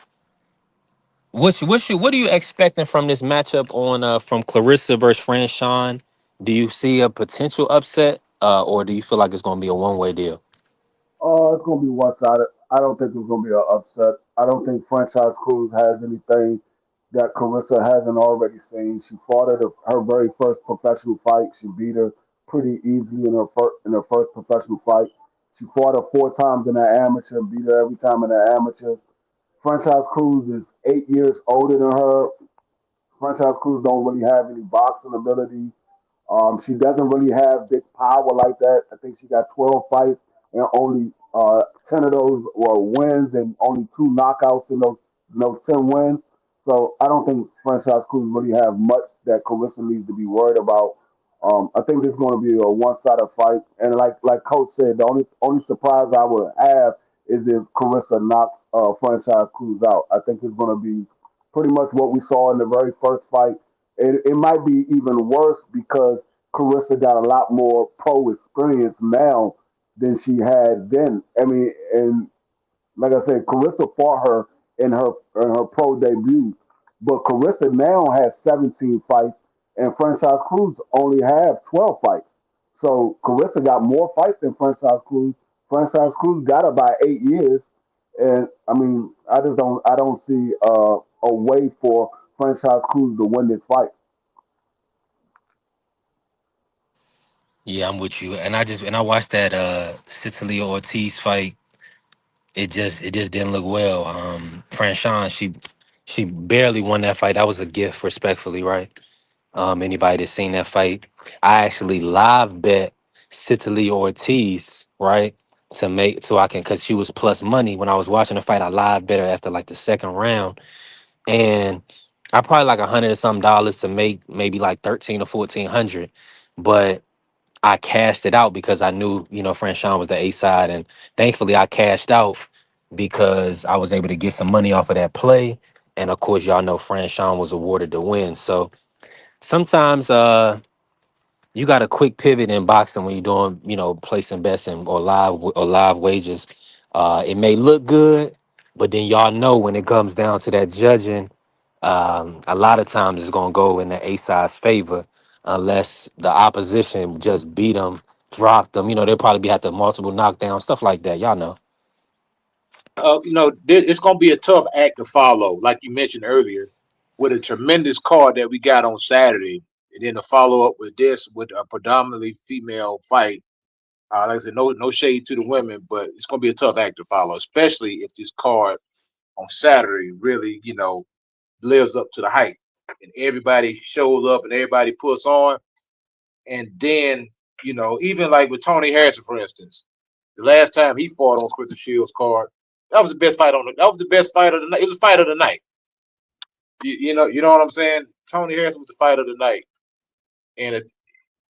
What are you expecting from this matchup on from Claressa versus Franchon? Do you see a potential upset, or do you feel like it's gonna be a one-way deal? It's gonna be one sided. I don't think it's gonna be an upset. I don't think Franchise Cruz has anything that Carissa hasn't already seen. She fought at her very first professional fight. She beat her pretty easily in her first professional fight. She fought her 4 times in the amateur and beat her every time in the amateur. Franchise Cruz is 8 years older than her. Franchise Cruz don't really have any boxing ability. She doesn't really have big power like that. I think she got 12 fights and only 10 of those were wins and only 2 knockouts in those 10 wins. So I don't think Franchise Cruz really have much that Carissa needs to be worried about. I think this is going to be a one-sided fight, and like Coach said, the only surprise I would have is if Carissa knocks Franchise Cruz out. I think it's going to be pretty much what we saw in the very first fight. It might be even worse because Carissa got a lot more pro experience now than she had then. I mean, and like I said, Carissa fought her in her pro debut, but Carissa now has 17 fights, and Franchise Cruz only have 12 fights. So Carissa got more fights than Franchise Cruz. Franchise Cruz got about 8 years, and I mean, I don't see a way for Franchise Cruz to win this fight. Yeah, I'm with you. And I watched that Cecilia Ortiz fight. It just didn't look well. Franchon, she barely won that fight. That was a gift, respectfully, right? Anybody that's seen that fight, I actually live bet Citali Ortiz, right? To make so I can because she was plus money when I was watching the fight. I live bet her after like the second round, and I probably like $100 or some dollars to make maybe like 13 or 1400, but I cashed it out because I knew Franchon was the A side, and thankfully I cashed out because I was able to get some money off of that play, and of course y'all know Franchon was awarded the win, so. Sometimes you got a quick pivot in boxing when you're doing, placing bets and or live wages. It may look good, but then y'all know when it comes down to that judging, a lot of times it's gonna go in the A side's favor unless the opposition just beat them, dropped them. They'll probably be at the multiple knockdowns, stuff like that. Y'all know. It's going to be a tough act to follow, like you mentioned earlier, with a tremendous card that we got on Saturday, and then to follow up with this with a predominantly female fight. Like I said, no shade to the women, but it's going to be a tough act to follow, especially if this card on Saturday really, lives up to the hype, and everybody shows up and everybody puts on, and then even like with Tony Harrison, for instance, the last time he fought on Chris Shields' card, that was the best fight that was the best fight of the night. It was the fight of the night. You know what I'm saying? Tony Harrison was the fight of the night, and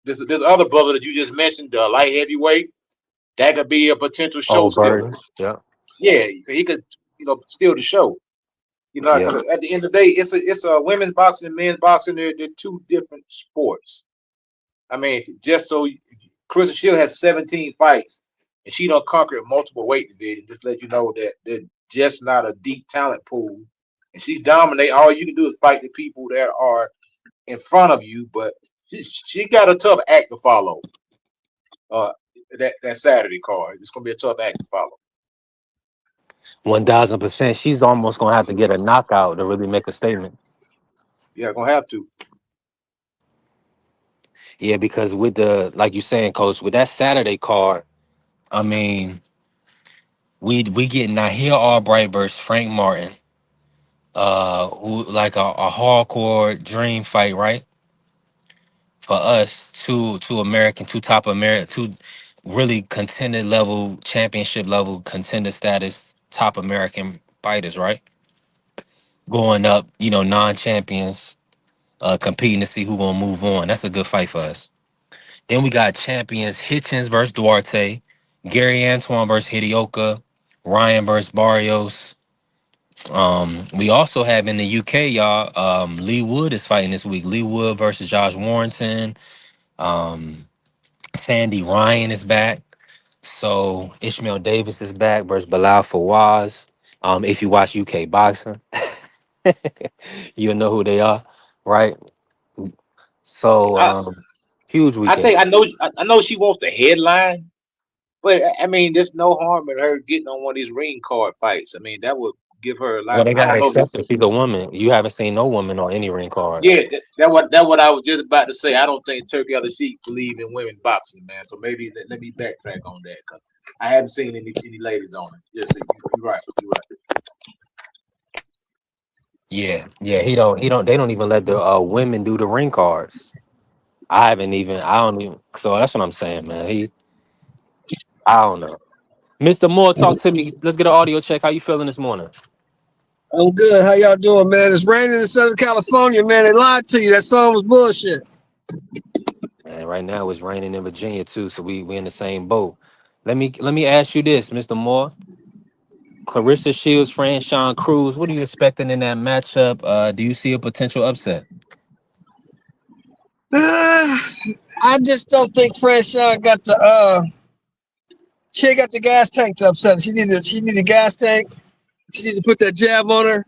this other brother that you just mentioned, the light heavyweight, that could be a potential show Oh, stealer. Bird. Yeah. Yeah, he could steal the show. Yeah. 'Cause at the end of the day, it's a women's boxing and men's boxing. They're two different sports. I mean, Chris Shield has 17 fights, and she don't conquer multiple weight divisions. Just let you know that they're just not a deep talent pool, and she's dominating. All you can do is fight the people that are in front of you, but she got a tough act to follow. Uh, that Saturday card, it's gonna be a tough act to follow. 1000%. She's almost gonna have to get a knockout to really make a statement. Yeah, gonna have to. Yeah, because with the like you saying, Coach, with that Saturday card, I mean, We get Nahir Albright versus Frank Martin. Who like a hardcore dream fight, right? For us, two top American, two really contender level, championship level contender status top American fighters, right? Going up, non-champions, competing to see who gonna move on. That's a good fight for us. Then we got champions Hitchens versus Duarte, Gary Antoine versus Hidioka, Ryan versus Barrios. We also have in the UK, y'all. Lee Wood is fighting this week. Lee Wood versus Josh Warrington. Um, Sandy Ryan is back. So Ishmael Davis is back versus Bilal Fawaz. If you watch UK boxing, you'll know who they are, right? So I huge I weekend. think I know she wants the headline, but I mean, there's no harm in her getting on one of these ring card fights. I mean, that would give her a Well, lot. they I gotta don't know. accept that she's a woman. You haven't seen no woman on any ring card. Yeah, that what I was just about to say. I don't think Turkey or the Sheik believe in women boxing, man. So maybe let me backtrack on that because I haven't seen any ladies on it. Yes, you're right. You're right. Yeah. They don't even let the women do the ring cards. I don't even. So that's what I'm saying, man. I don't know. Mr. Moore, talk to me. Let's get an audio check. How you feeling this morning? I'm good. How y'all doing, man? It's raining in Southern California, man. They lied to you. That song was bullshit. And right now it's raining in Virginia too, so we in the same boat. Let me ask you this, Mr. Moore. Claressa Shields, Franchon, Crews. What are you expecting in that matchup? Do you see a potential upset? I just don't think Franchon got she ain't got the gas tank to upset her. She need a gas tank. She needs to put that jab on her,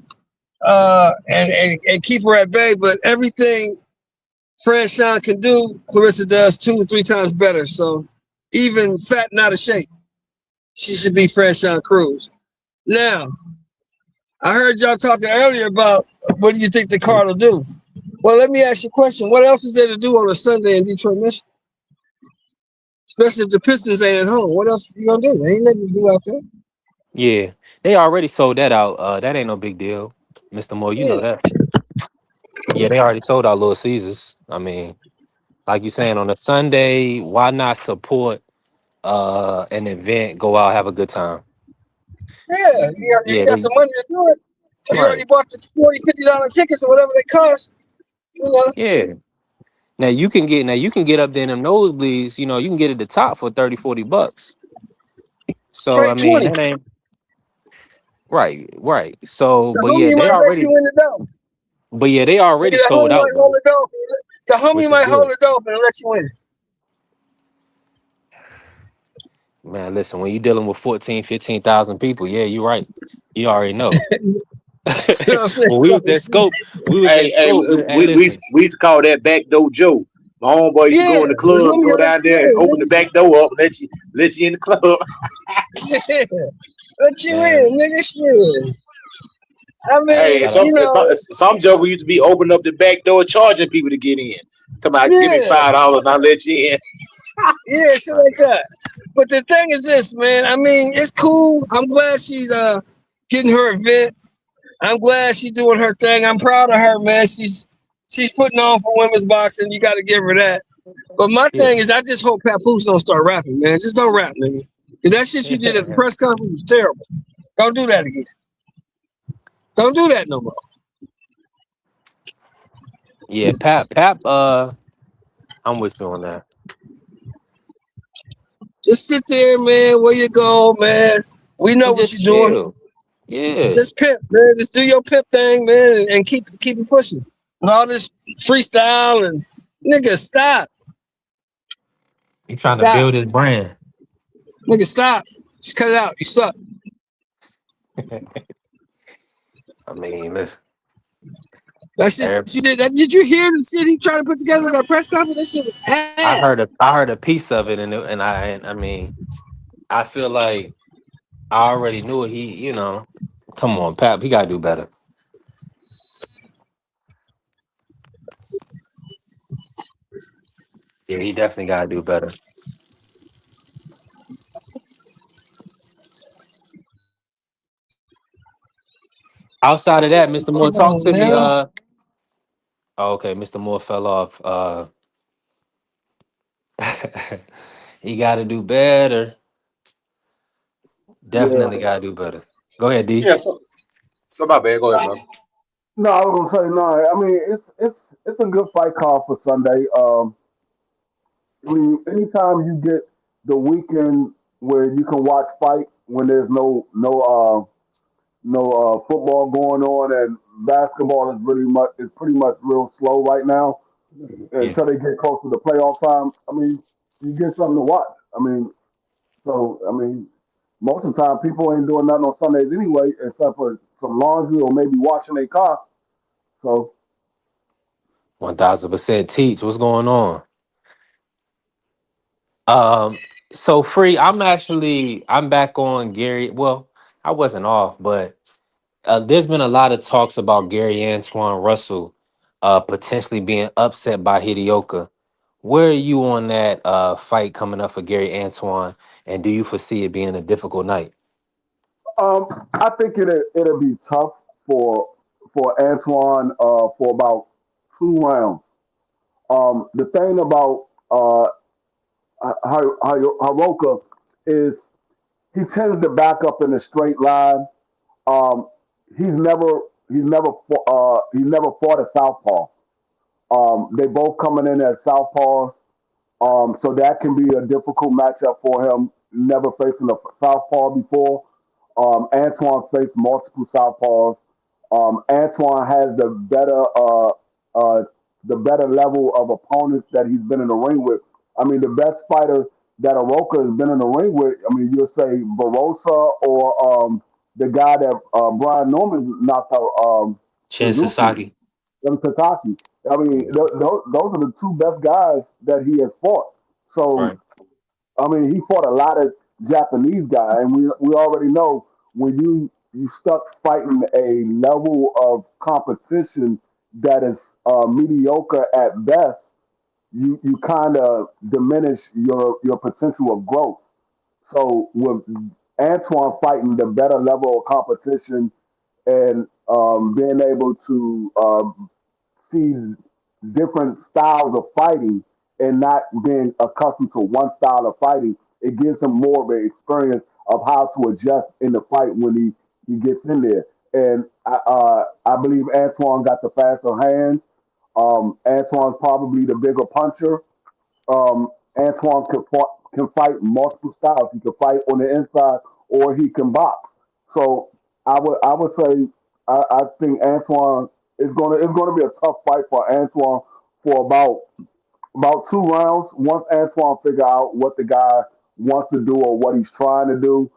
and keep her at bay. But everything Franchon can do, Claressa does 2 or 3 times better. So even fat and out of shape, she should be Franchon Crews. Now, I heard y'all talking earlier about what do you think the card will do? Well, let me ask you a question. What else is there to do on a Sunday in Detroit, Michigan? Especially if the Pistons ain't at home. What else you gonna do? There ain't nothing to do out there. Yeah, they already sold that out. That ain't no big deal, Mr. Moore. You Yeah. know that. Yeah, they already sold out Little Caesars. I mean, like you saying, on a Sunday, why not support an event? Go out, have a good time. Yeah, you Yeah, got the money to do it. You already right. bought the $40, $50 tickets or whatever they cost. You know, Yeah. Now you can get up there in them nosebleeds. You can get at the top for 30, $40. So I straight mean, 20. that ain't right. So, The but yeah, homie they might let already, you in the door. they Nigga, already the sold homie out might hold though, the door. The homie which is might hold good. the door and let you in. Man, listen, when you're dealing with 14, 15,000 people, yeah, you're right. You already know. You know what I'm saying? When we was at scope, hey, listen. We used to call that backdoor Joe. My homeboy used to Yeah, go in the the club, homie go will let down you there, and open the in, back door up, let you in the club. nigga. Yeah, let you Man, in, nigga. Shit. I Hey, mean, shout out. some joker used to be opening up the back door, charging people to get in. Come on, give me yeah, $5 and I'll let you in. yeah, shit Right. like that. But the thing is this, man. I mean, it's cool. I'm glad she's getting her event. I'm glad she's doing her thing. I'm proud of her, man. She's putting on for women's boxing. You got to give her that. But my Yeah. thing is, I just hope Papoose don't start rapping, man. Just don't rap, nigga. Because that shit you did at the press conference was terrible. Don't do that again. Don't do that no more. Yeah, Pap, I'm with you on that. Just sit there, man. Where you go, man. We know And what just you're doing. chill. Yeah. Just pimp, man. Just do your pimp thing, man, and keep it pushing. And all this freestyle and nigga, stop. He trying to Stop. build his brand. Nigga, stop. Just cut it out. You suck. I mean, listen. That shit every- you did. Did you hear the shit he tried to put together in that press conference? That shit was ass. I heard a piece of it, and I mean, I feel like I already knew it. Come on, Pap, he gotta do better. Yeah, he definitely gotta do better. Outside of that, Mr. Moore, Come talk on to me. now. Oh, okay, Mr. Moore fell off. He got to do better. Yeah. Definitely got to do better. Go ahead, D. Yeah. So my bad. Go ahead, bro. No, I was gonna say no. I mean, it's a good fight card for Sunday. I mean, anytime you get the weekend where you can watch fights when there's no football going on and basketball is pretty much real slow right now Yeah, until they get close to the playoff time. I mean, you get something to watch. I mean, most of the time people ain't doing nothing on Sundays anyway, except for some laundry or maybe washing their car. So 1000%. Teach, what's going on? Um, so free. I'm back on Gary. Well, I wasn't off, but there's been a lot of talks about Gary Antoine Russell potentially being upset by Hidioka. Where are you on that fight coming up for Gary Antoine, and do you foresee it being a difficult night? I think it'll be tough for Antoine for about 2 rounds. The thing about Haroka is he tends to back up in a straight line. Um, he's never fought a southpaw. They both coming in as southpaws. So that can be a difficult matchup for him. Never facing a southpaw before. Antoine faced multiple southpaws. Antoine has the better level of opponents that he's been in the ring with. I mean, the best fighter that Aroka has been in the ring with. I mean, you'll say Barossa or the guy that Brian Norman knocked out, Shin Suzuki, Sasaki. Tataki. I mean, those are the two best guys that he has fought. So Right. I mean, he fought a lot of Japanese guys, and we already know when you stuck fighting a level of competition that is mediocre at best, you kind of diminish your potential of growth. So with Antoine fighting the better level of competition and being able to see different styles of fighting and not being accustomed to one style of fighting, it gives him more of an experience of how to adjust in the fight when he gets in there. And I believe Antoine got the faster hands. Antoine's probably the bigger puncher. Antoine can fight multiple styles. He can fight on the inside or he can box. So I would say I think Antoine is gonna be a tough fight for Antoine for about 2 rounds. Once Antoine figure out what the guy wants to do or what he's trying to do,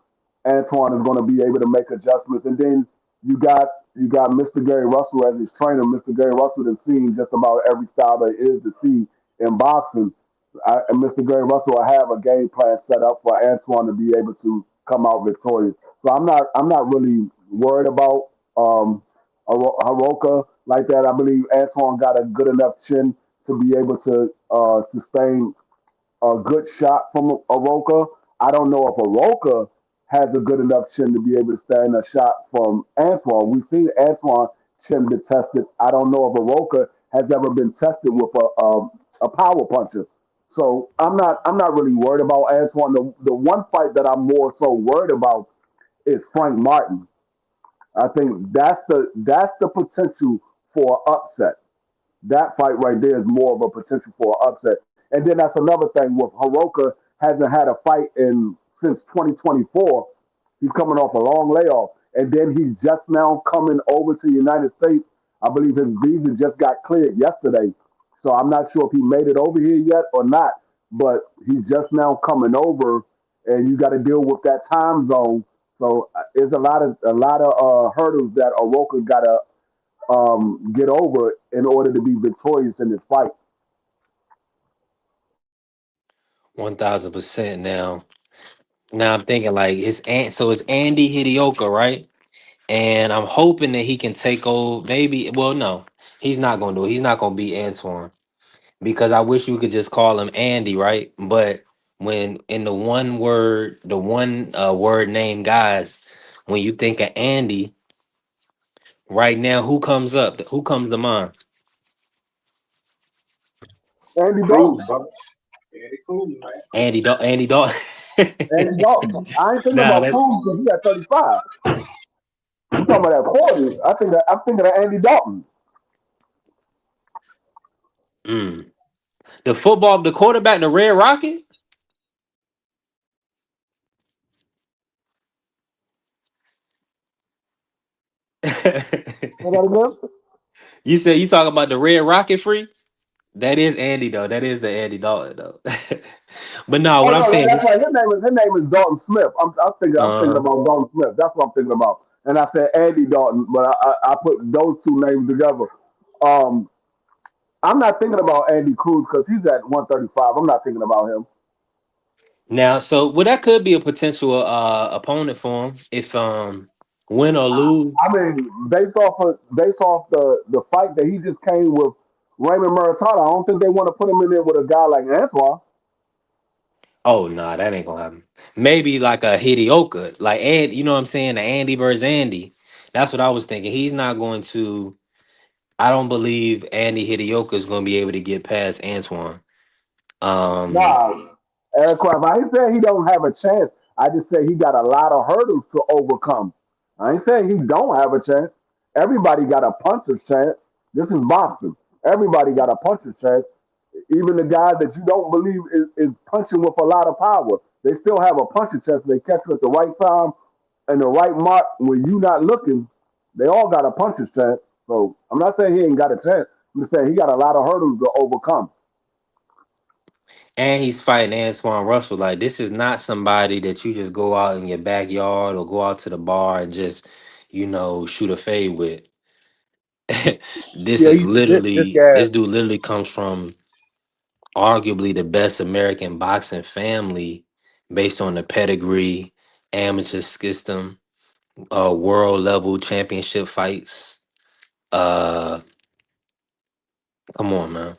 Antoine is going to be able to make adjustments. And then you got Mr. Gary Russell as his trainer. Mr. Gary Russell has seen just about every style there is to see in boxing. And Mr. Gary Russell will have a game plan set up for Antoine to be able to come out victorious. So I'm not really worried about Haroka like that. I believe Antoine got a good enough chin to be able to sustain a good shot from Aroka. I don't know if Aroka has a good enough chin to be able to stand a shot from Antoine. We've seen Antoine chin be tested. I don't know if Aroka has ever been tested with a power puncher. So I'm not really worried about Antoine. The one fight that I'm more so worried about is Frank Martin. I think that's the potential for upset. That fight right there is more of a potential for an upset. And then that's another thing with Haroka hasn't had a fight in since 2024. He's coming off a long layoff, and then he's just now coming over to the United States. I believe his visa just got cleared yesterday, so I'm not sure if he made it over here yet or not. But he's just now coming over, and you got to deal with that time zone. So there's a lot of hurdles that Aroka got to get over in order to be victorious in this fight. 1000%. Now I'm thinking like his aunt. So it's Andy Hidioka, right? And I'm hoping that he can take over. Maybe. Well, no, he's not gonna do it. He's not gonna beat Antoine because I wish you could just call him Andy, right? But when in the one word name guys, when you think of Andy, Right now, who comes up? Who comes to mind? Andy Cruz, Dalton. brother. Andy Cruz, man. Andy Dalton. Andy Dalton. I ain't thinking Nah, about that's Cruz because he got 35. You talking about that 40? I'm thinking of Andy Dalton. mm. The quarterback, the Red Rocket. Say that again? You said you talking about the Red Rocket free? That is Andy though. That is the Andy Dalton though. But no, Oh what I'm no, saying that's is, right. His name is Dalton Smith. I'm thinking uh, about Dalton Smith. That's what I'm thinking about. And I said Andy Dalton, but I put those two names together. Um, I'm not thinking about Andy Cruz because he's at 135. I'm not thinking about him. now so well that could be a potential opponent for him if win or lose. I mean, based off the fight that he just came with Raymond Muratata, I don't think they want to put him in there with a guy like Antoine. Oh nah, that ain't gonna happen. Maybe like a Hidioka, like you know what I'm saying? The Andy versus Andy. That's what I was thinking. He's not going to. I don't believe Andy Hidioka is going to be able to get past Antoine. Um, Nah, Eric Kraft. I ain't saying he don't have a chance. I just say he got a lot of hurdles to overcome. I ain't saying he don't have a chance. Everybody got a puncher's chance. This is boxing. Everybody got a puncher's chance. Even the guys that you don't believe is punching with a lot of power, they still have a puncher's chance. They catch you at the right time and the right mark when you not looking. They all got a puncher's chance. So I'm not saying he ain't got a chance. I'm just saying he got a lot of hurdles to overcome. and he's fighting Antoine Russell. Like this is not somebody that you just go out in your backyard or go out to the bar and just, shoot a fade with. This Yeah, is this literally guy. this dude literally comes from arguably the best American boxing family based on the pedigree, amateur system, world level championship fights. Uh, Come on, man.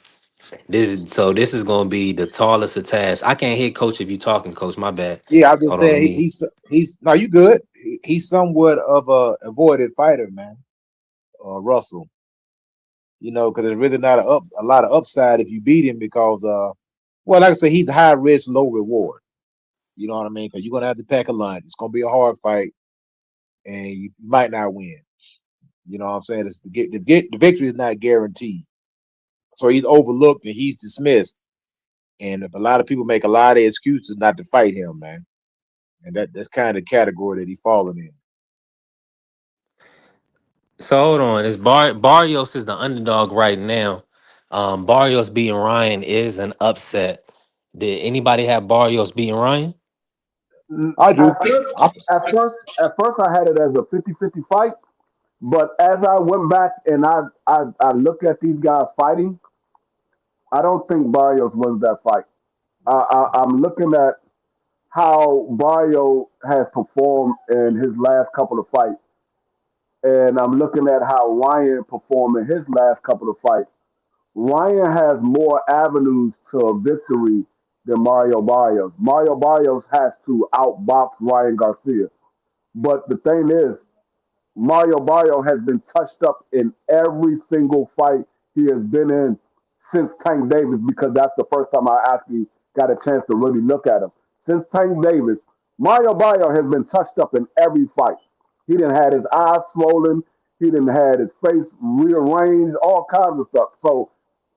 This is gonna be the tallest of tasks. I can't hear Coach if you talking, Coach. My bad. Yeah, I'm just Hold on, let saying me. he's no, you good. He's somewhat of a avoided fighter, man. Russell, because there's really not a lot of upside if you beat him because well, like I said, he's high risk, low reward. You know what I mean? Because you're gonna have to pack a lunch. It's gonna be a hard fight, and you might not win. You know what I'm saying? The victory is not guaranteed. So he's overlooked and he's dismissed. And a lot of people make a lot of excuses not to fight him, man. And that's kind of the category that he's falling in. So hold on. It's Barrios is the underdog right now. Barrios beating Ryan is an upset. Did anybody have Barrios beating Ryan? I At do. first, I, at first, I had it as a 50-50 fight. But as I went back and I looked at these guys fighting, I don't think Barrios wins that fight. I'm looking at how Barrio has performed in his last couple of fights, and I'm looking at how Ryan performed in his last couple of fights. Ryan has more avenues to a victory than Mario Barrios. Mario Barrios has to outbox Ryan Garcia. But the thing is, Mario Barrio has been touched up in every single fight he has been in since Tank Davis because that's the first time I actually got a chance to really look at him. Since Tank Davis, Mario Barrio has been touched up in every fight. He didn't had his eyes swollen. He didn't had his face rearranged, all kinds of stuff. So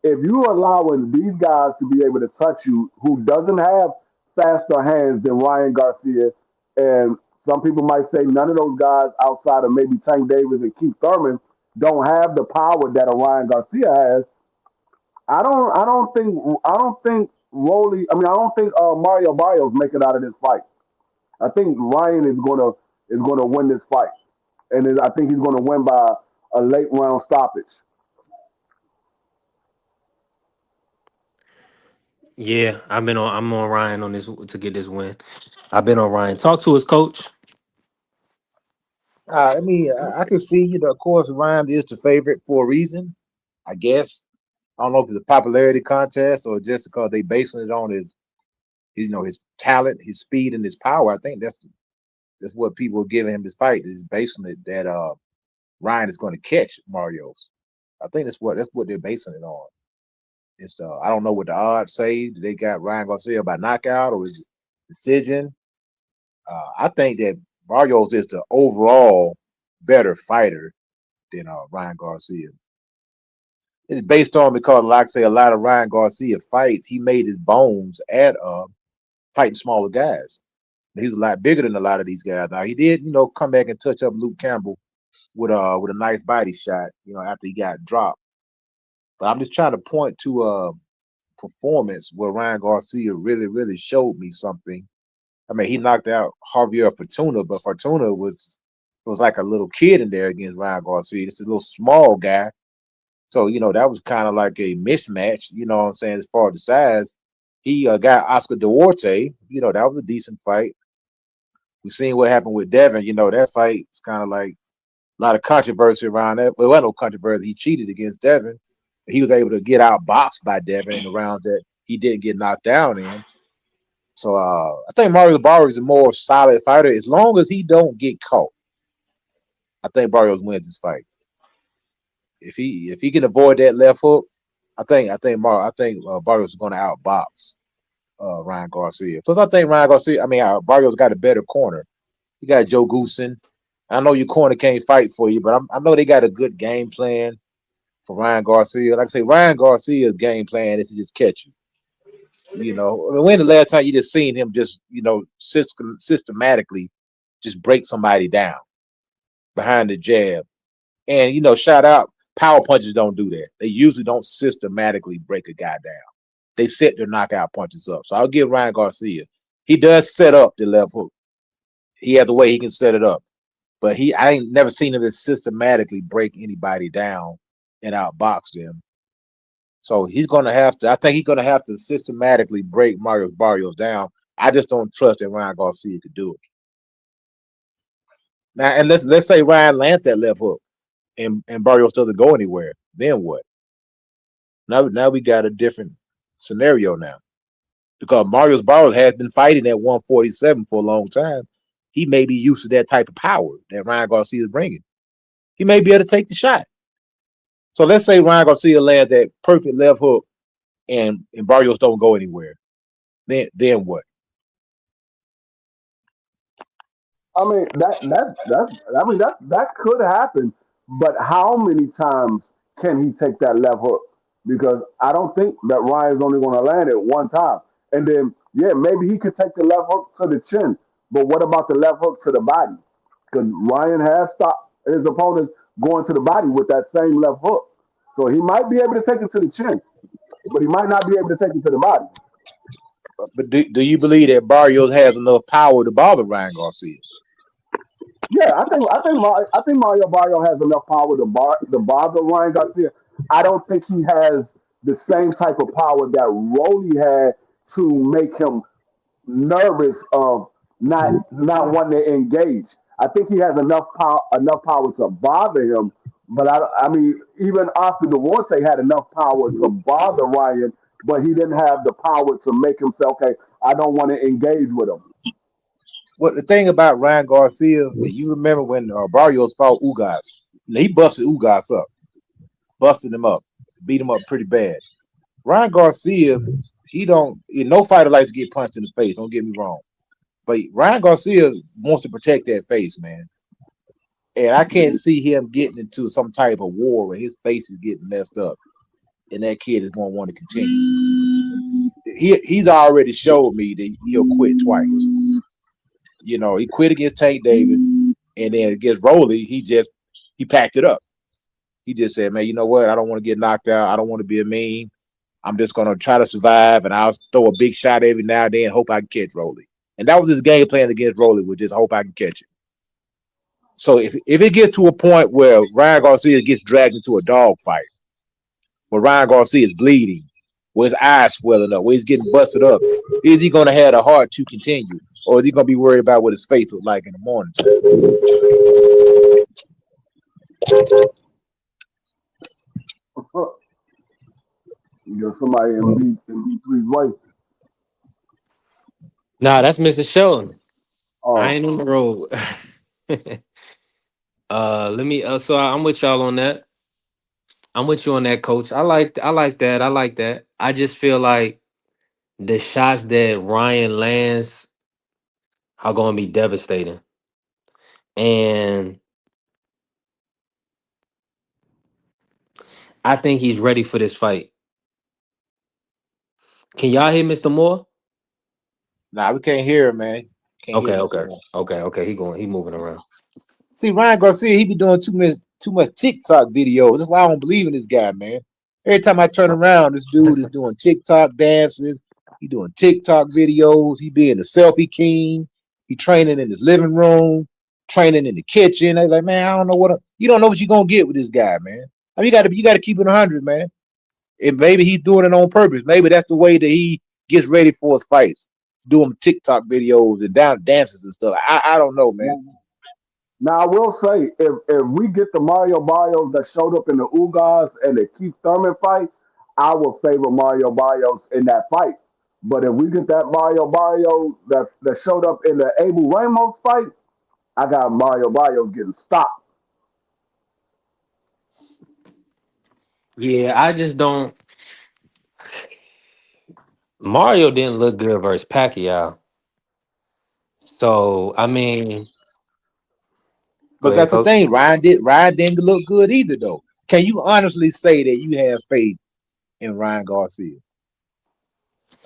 if you're allowing these guys to be able to touch you, who doesn't have faster hands than Ryan Garcia, and some people might say none of those guys outside of maybe Tank Davis and Keith Thurman don't have the power that a Ryan Garcia has. I don't think Rolly. I mean, I don't think Mario Barrios make it out of this fight. I think Ryan is gonna win this fight, and I think he's gonna win by a late round stoppage. Yeah, I'm on Ryan on this to get this win. I've been on Ryan. Talk to his coach. I mean, I can see, of course, Ryan is the favorite for a reason, I guess. I don't know if it's a popularity contest or just because they basing it on his talent, his speed, and his power. I think that's what people are giving him this fight is basing it that Ryan is going to catch Marios. I think that's what they're basing it on. It's I don't know what the odds say. They got Ryan Garcia by knockout or is it decision. I think that Barrios is the overall better fighter than Ryan Garcia. It's based on because, like I say, a lot of Ryan Garcia fights, he made his bones at fighting smaller guys. He's a lot bigger than a lot of these guys. Now he did, come back and touch up Luke Campbell with a nice body shot, after he got dropped. But I'm just trying to point to performance where Ryan Garcia really, really showed me something. I mean, he knocked out Javier Fortuna, but Fortuna was like a little kid in there against Ryan Garcia. It's a little small guy. So, that was kind of like a mismatch, you know what I'm saying, as far as the size. He got Oscar Duarte, that was a decent fight. We seen what happened with Devin, that fight was kind of like a lot of controversy around that. Well, there wasn't no controversy. He cheated against Devin. He was able to get outboxed by Devin in the rounds that he didn't get knocked down in. So I think Mario Barrios is a more solid fighter as long as he don't get caught. I think Barrios wins this fight. If he can avoid that left hook, I think Barrios is going to outbox Ryan Garcia. Plus, I think Barrios got a better corner. He got Joe Goosen. I know your corner can't fight for you, but I know they got a good game plan for Ryan Garcia. Like I say, Ryan Garcia's game plan is to just catch you. When the last time you just seen him just, systematically just break somebody down behind the jab? And, shout out, power punches don't do that. They usually don't systematically break a guy down. They set their knockout punches up. So I'll give Ryan Garcia. He does set up the left hook. He has the way he can set it up. But I ain't never seen him just systematically break anybody down and outbox them. So I think he's gonna have to systematically break Mario Barrios down. I just don't trust that Ryan Garcia could do it. Now, and let's say Ryan lands that left hook and Barrios doesn't go anywhere. Then what? Now we got a different scenario now. Because Mario Barrios has been fighting at 147 for a long time. He may be used to that type of power that Ryan Garcia is bringing. He may be able to take the shot. So let's say Ryan Garcia lands that perfect left hook and Barrios don't go anywhere. Then what? I mean that could happen, but how many times can he take that left hook? Because I don't think that Ryan's only going to land it one time, and then maybe he could take the left hook to the chin, but what about the left hook to the body? Because Ryan has stopped his opponent going to the body with that same left hook, so he might be able to take it to the chin, but he might not be able to take it to the body. But do you believe that Barrios has enough power to bother Ryan Garcia? Yeah, I think Mario Barrio has enough power to bother Ryan Garcia. I don't think he has the same type of power that Rolly had to make him nervous of not wanting to engage. I think he has enough power to bother him. But I mean, even Oscar Duarte had enough power to bother Ryan, but he didn't have the power to make him say, "Okay, I don't want to engage with him." Well, the thing about Ryan Garcia, you remember when Barrios fought Ugas. He busted Ugas up, busted him up, beat him up pretty bad. Ryan Garcia, no fighter likes to get punched in the face, don't get me wrong. But Ryan Garcia wants to protect that face, man. And I can't see him getting into some type of war where his face is getting messed up and that kid is going to want to continue. He's already showed me that he'll quit twice. He quit against Tank Davis, and then against Rolly, he packed it up. He just said, "Man, you know what? I don't want to get knocked out. I don't want to be a mean. I'm just going to try to survive, and I'll throw a big shot every now and then, hope I can catch Rolly." And that was his game plan against Rolly, was just hope I can catch it. So if it gets to a point where Ryan Garcia gets dragged into a dog fight, where Ryan Garcia is bleeding, where his eyes swelling up, where he's getting busted up, is he going to have the heart to continue? Or is he going to be worried about what his face look like in the morning time? You got somebody in B3's way. Nah, that's Mr. Sheldon. Oh. I ain't on the road. Let me. So I'm with y'all on that. I'm with you on that, coach. I like that. I like that. I just feel like the shots that Ryan lands are going to be devastating, and I think he's ready for this fight. Can y'all hear Mr. Moore? Nah, we can't hear him, man. Can't hear Okay, him okay, some more. okay. He moving around. See, Ryan Garcia, he be doing too much TikTok videos. That's why I don't believe in this guy, man. Every time I turn around, this dude is doing TikTok dances. He doing TikTok videos. He being the selfie king. He training in his living room, training in the kitchen. They like, man, I don't know you don't know what you're gonna get with this guy, man. I mean, you gotta keep it 100, man. And maybe he's doing it on purpose. Maybe that's the way that he gets ready for his fights, doing TikTok videos and dances and stuff. I don't know, man. Now I will say, if we get the Mario Barrios that showed up in the Ugas and the Keith Thurman fight, I would favor Mario Barrios in that fight. But if we get that Mario Barrios that showed up in the Abel Ramos fight, I got Mario Barrios getting stopped. Yeah, I just don't. Mario didn't look good versus Pacquiao. So I mean, go Because ahead, that's the coach. thing. Ryan didn't look good either, though. Can you honestly say that you have faith in Ryan Garcia?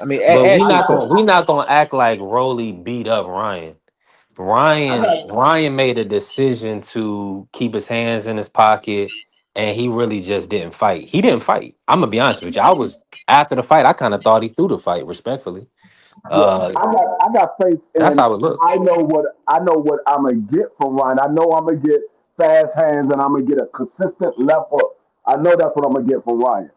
I mean, But ask yourself. we not gonna act like Rolly beat up Ryan. I got Ryan made a decision to keep his hands in his pocket, and he really just didn't fight. He didn't fight. I'm gonna be honest with you. I was after the fight. I kind of thought he threw the fight, respectfully. Yeah, Uh, I got faith that's in. how it looked. I know what I'm gonna get from Ryan. I know I'm gonna get fast hands and I'm gonna get a consistent left hook. I know that's what I'm gonna get from Ryan.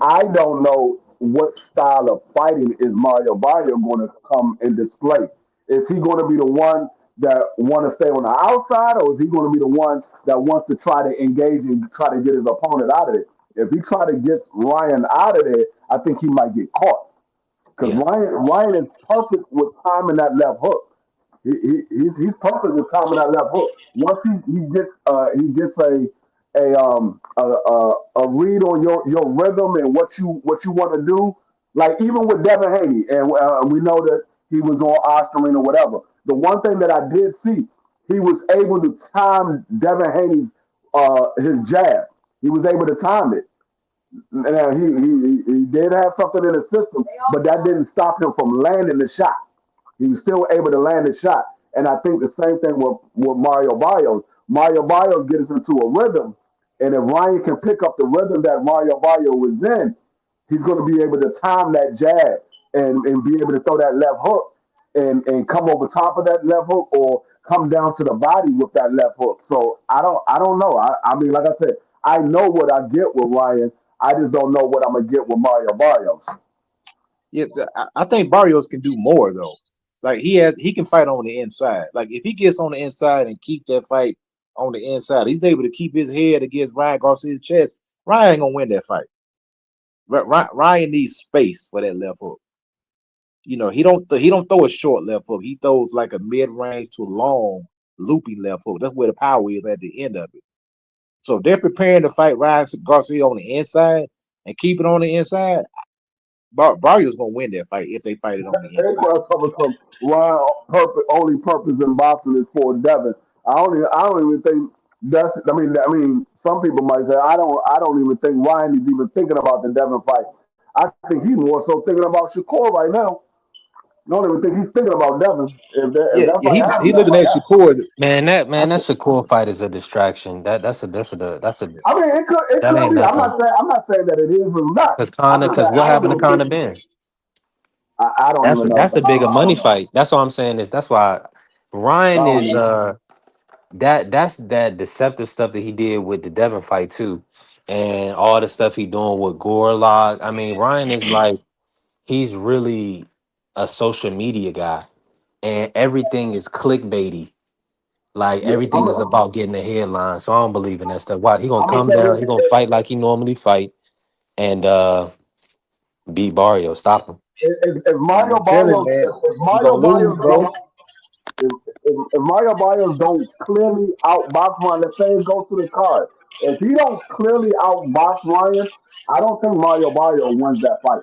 I don't know what style of fighting is Mario Barrio going to come and display. Is he going to be the one that want to stay on the outside, or is he going to be the one that wants to try to engage and try to get his opponent out of it? If he try to get Ryan out of there, I think he might get caught. Because Yeah. Ryan is perfect with timing that left hook. He's perfect with timing that left hook. Once he gets a read on your rhythm and what you want to do. Like even with Devin Haney, and we know that he was on Osterine or whatever. The one thing that I did see, he was able to time Devin Haney's his jab. He was able to time it. Now, he did have something in the system, but that didn't stop him from landing the shot. He was still able to land the shot. And I think the same thing with Mario Barrios. Mario Barrios gets into a rhythm, and if Ryan can pick up the rhythm that Mario Barrios was in, he's going to be able to time that jab and be able to throw that left hook and come over top of that left hook or come down to the body with that left hook. So I don't know. I mean, like I said, I know what I get with Ryan. I just don't know what I'm gonna get with Mario Barrios. Yeah, I think Barrios can do more though. Like he can fight on the inside. Like if he gets on the inside and keep that fight on the inside, he's able to keep his head against Ryan Garcia's chest. Ryan ain't gonna win that fight. Ryan needs space for that left hook. You know, he don't throw a short left hook. He throws like a mid-range to long looping left hook. That's where the power is at the end of it. So if they're preparing to fight Ryan Garcia on the inside and keep it on the inside, Barrios gonna win that fight if they fight it on the inside. Everybody talking some Ryan only purpose in boxing is for Devin. I don't even think that's. I mean, some people might say I don't even think Ryan is even thinking about the Devin fight. I think he's more so thinking about Shakur right now. I don't even think he's thinking about Devin. If Yeah, that yeah, fight happens, he that looking fight at happens. Shakur. That Shakur fight is a distraction. That's a I mean, it that could ain't be. nothing. I'm not saying that it is or not. I'm just saying Cause what I happened to don't Conor think. Ben? I don't even know. That's a bigger money fight. That's what I'm saying is that's why I Ryan don't is know. that's that deceptive stuff that he did with the Devon fight too, and all the stuff he doing with Gorlock. I mean, Ryan is like he's really a social media guy, and everything is clickbaity. Like Yeah, everything is about getting the headline. So I don't believe in that stuff. Why he gonna I'm gonna come say down? this. He gonna fight like he normally fight and beat Barrio, stop him. If Man, Mario I'm telling you, Barrios, man, if he Mario gonna lose, Barrios bro. don't, If Mario Barrios don't clearly outbox Ryan, let's say it goes to the card. If he don't clearly outbox Ryan, I don't think Mario Barrios wins that fight.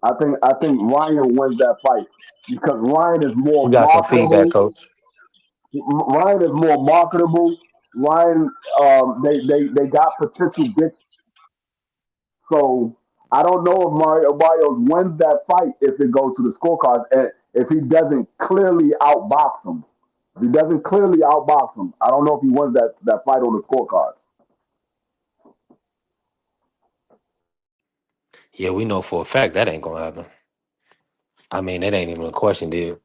I think Ryan wins that fight because Ryan is more We got some feedback, marketable. coach. Ryan is more marketable. Ryan, they got potential big. So I don't know if Mario Barrios wins that fight if it goes to the scorecards and if he doesn't clearly outbox him. If he doesn't clearly outbox him, I don't know if he wins that fight on the scorecards. Yeah, we know for a fact that ain't gonna happen. I mean, that ain't even a question, dude.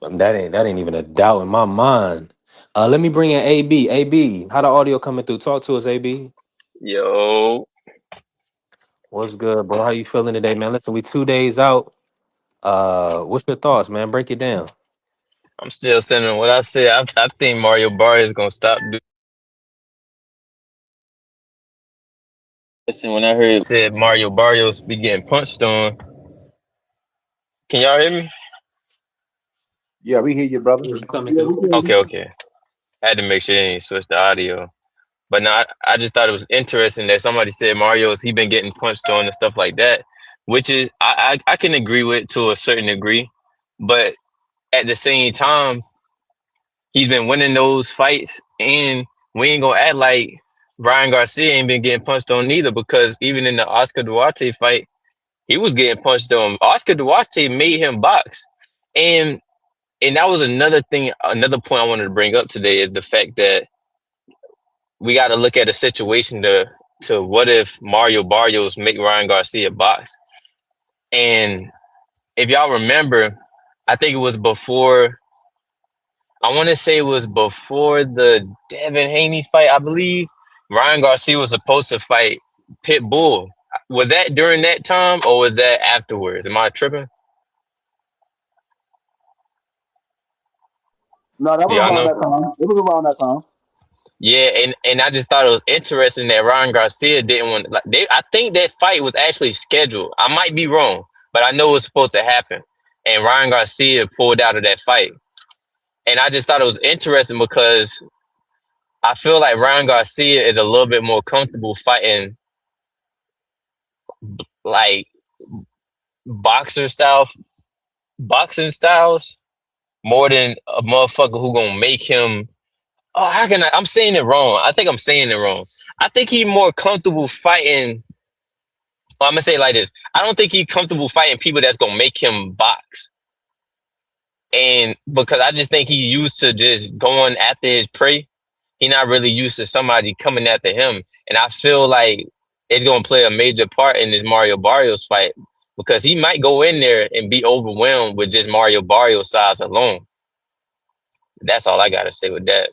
That ain't even a doubt in my mind. Let me bring in AB. AB, how the audio coming through? Talk to us, AB. Yo, What's good, bro? How you feeling today, man? Listen, we 2 days out. What's your thoughts, man? Break it down. I'm still saying what I said. I think Mario Barrio is gonna stop. Listen, when I heard said Mario Barrios be getting punched on, can y'all hear me? Yeah, we hear you, brother. Yeah, you coming Yeah, we through? can. Okay. I had to make sure they didn't switch the audio. But no, I just thought it was interesting that somebody said Mario's he been getting punched on and stuff like that, which is I can agree with to a certain degree, but at the same time, he's been winning those fights, and we ain't gonna act like Ryan Garcia ain't been getting punched on neither, because even in the Oscar Duarte fight, he was getting punched on. Oscar Duarte made him box, and that was another thing. Another point I wanted to bring up today is the fact that we got to look at a situation to what if Mario Barrios make Ryan Garcia box. And if y'all remember, I think it was before. I want to say it was before the Devin Haney fight, I believe. Ryan Garcia was supposed to fight Pitbull. Was that during that time or was that afterwards? Am I tripping? No, that Do was y'all around know? that time. It was around that time. Yeah, and I just thought it was interesting that Ryan Garcia didn't want I think that fight was actually scheduled. I might be wrong, but I know it was supposed to happen. And Ryan Garcia pulled out of that fight. And I just thought it was interesting because I feel like Ryan Garcia is a little bit more comfortable fighting like boxer style boxing styles more than a motherfucker who gonna make him. Oh, how can I'm saying it wrong. I think I'm saying it wrong. I think he's more comfortable fighting. Well, I'm gonna say it like this. I don't think he's comfortable fighting people that's gonna make him box. And because I just think he used to just going after his prey. He not really used to somebody coming after him. And I feel like it's gonna play a major part in this Mario Barrios fight because he might go in there and be overwhelmed with just Mario Barrios size alone. That's all I gotta say with that.